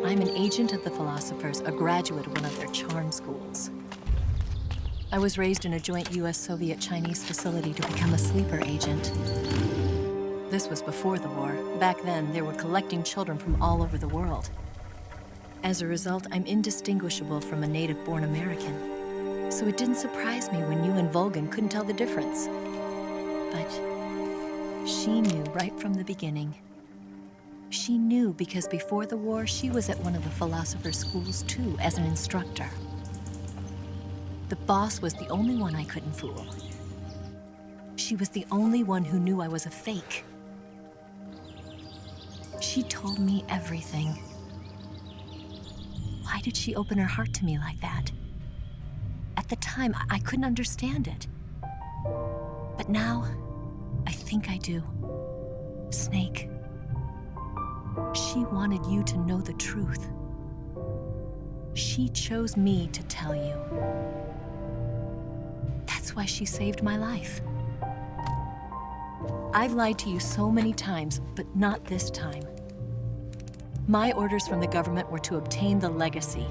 I'm an agent of the philosophers, a graduate of one of their charm schools. I was raised in a joint US-Soviet-Chinese facility to become a sleeper agent. This was before the war. Back then, they were collecting children from all over the world. As a result, I'm indistinguishable from a native-born American. So it didn't surprise me when you and Volgin couldn't tell the difference. But she knew right from the beginning. She knew because before the war, she was at one of the philosopher's schools too, as an instructor. The boss was the only one I couldn't fool. She was the only one who knew I was a fake. She told me everything. Why did she open her heart to me like that? At the time, I couldn't understand it. But now, I think I do. Snake. She wanted you to know the truth. She chose me to tell you. That's why she saved my life. I've lied to you so many times, but not this time. My orders from the government were to obtain the legacy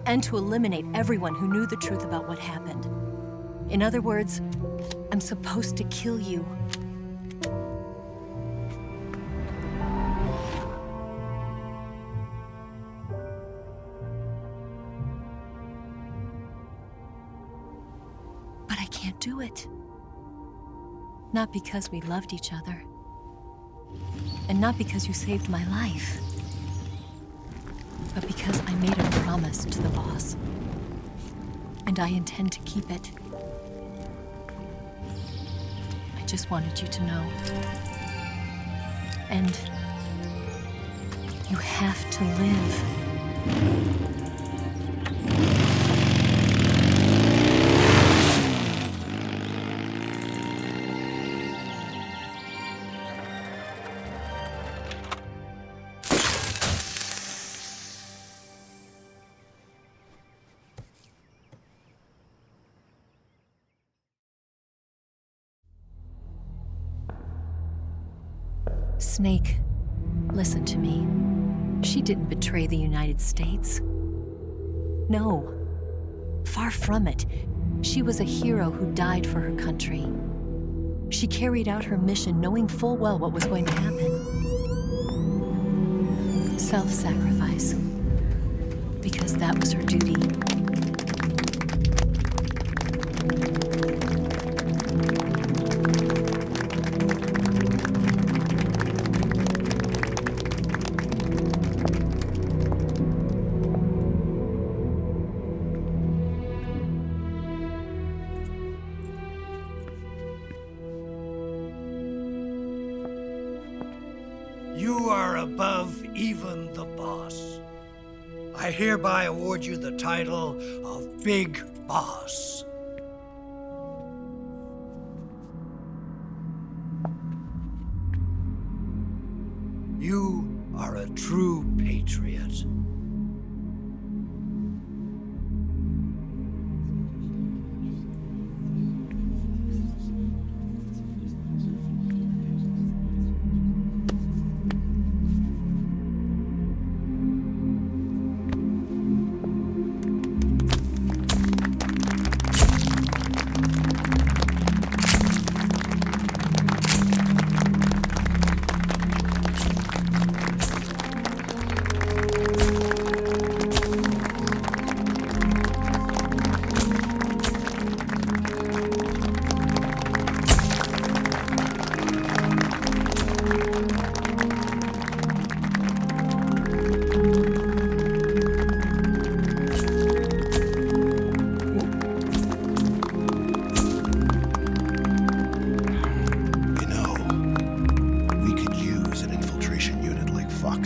and to eliminate everyone who knew the truth about what happened. In other words, I'm supposed to kill you. do it. Not because we loved each other. And not because you saved my life. But because I made a promise to the boss. And I intend to keep it. I just wanted you to know. And you have to live. Snake, listen to me. She didn't betray the United States. No, far from it. She was a hero who died for her country. She carried out her mission knowing full well what was going to happen. Self-sacrifice. Because that was her duty. You are above even the boss. I hereby award you the title of Big Boss. You are a true patriot.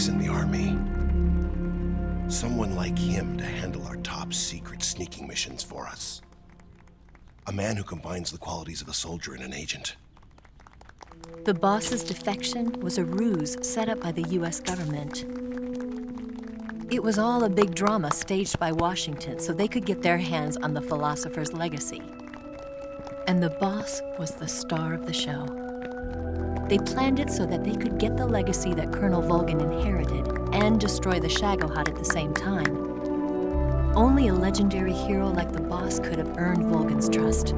In the army. Someone like him to handle our top secret sneaking missions for us. A man who combines the qualities of a soldier and an agent. The boss's defection was a ruse set up by the US government. It was all a big drama staged by Washington so they could get their hands on the philosopher's legacy. And the boss was the star of the show. They planned it so that they could get the legacy that Colonel Volgin inherited and destroy the Shagohod at the same time. Only a legendary hero like the boss could have earned Volgin's trust.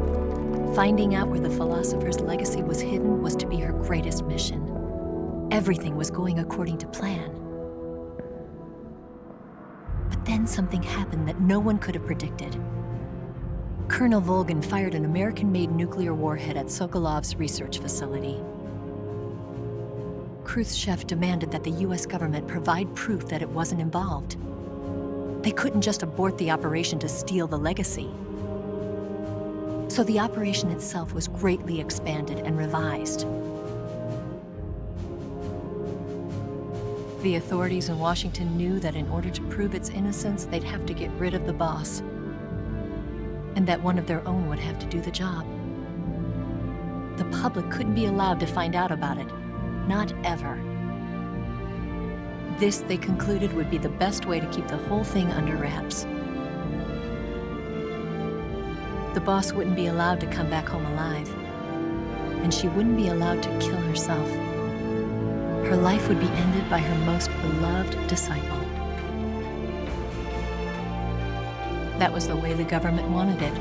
Finding out where the philosopher's legacy was hidden was to be her greatest mission. Everything was going according to plan. But then something happened that no one could have predicted. Colonel Volgin fired an American-made nuclear warhead at Sokolov's research facility. Khrushchev demanded that the US government provide proof that it wasn't involved. They couldn't just abort the operation to steal the legacy. So the operation itself was greatly expanded and revised. The authorities in Washington knew that in order to prove its innocence, they'd have to get rid of the boss, and that one of their own would have to do the job. The public couldn't be allowed to find out about it. Not ever. This, they concluded, would be the best way to keep the whole thing under wraps. The boss wouldn't be allowed to come back home alive, and she wouldn't be allowed to kill herself. Her life would be ended by her most beloved disciple. That was the way the government wanted it.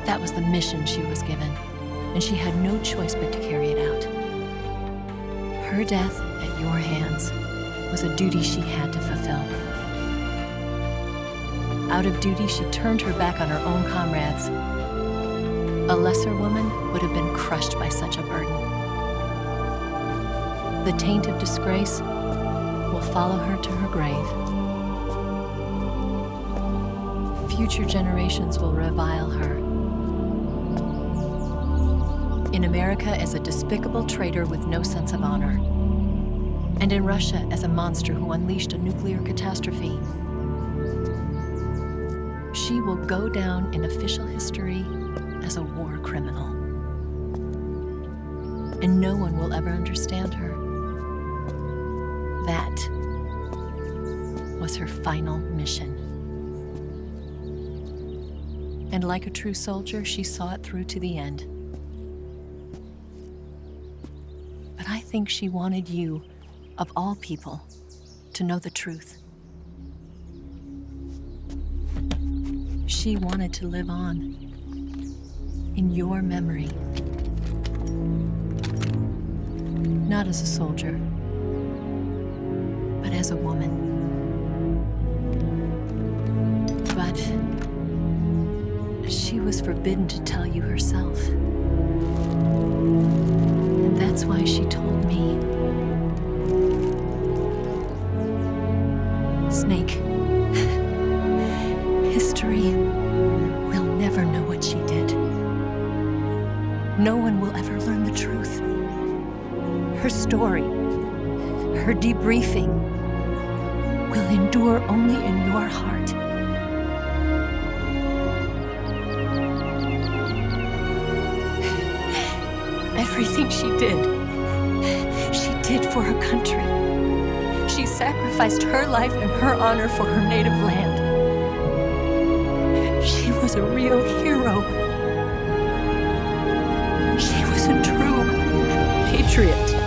That was the mission she was given, and she had no choice but to carry it out. Her death at your hands was a duty she had to fulfill. Out of duty, she turned her back on her own comrades. A lesser woman would have been crushed by such a burden. The taint of disgrace will follow her to her grave. Future generations will revile her. In America as a despicable traitor with no sense of honor. And in Russia as a monster who unleashed a nuclear catastrophe. She will go down in official history as a war criminal. And no one will ever understand her. That was her final mission. And like a true soldier, she saw it through to the end. But I think she wanted you, of all people, to know the truth. She wanted to live on in your memory. Not as a soldier, but as a woman. But she was forbidden to tell you herself. And that's why she told me. Snake, history will never know what she did. No one will ever learn the truth. Her story, her debriefing, will endure only in your heart. Everything she did for her country. She sacrificed her life and her honor for her native land. She was a real hero. She was a true patriot.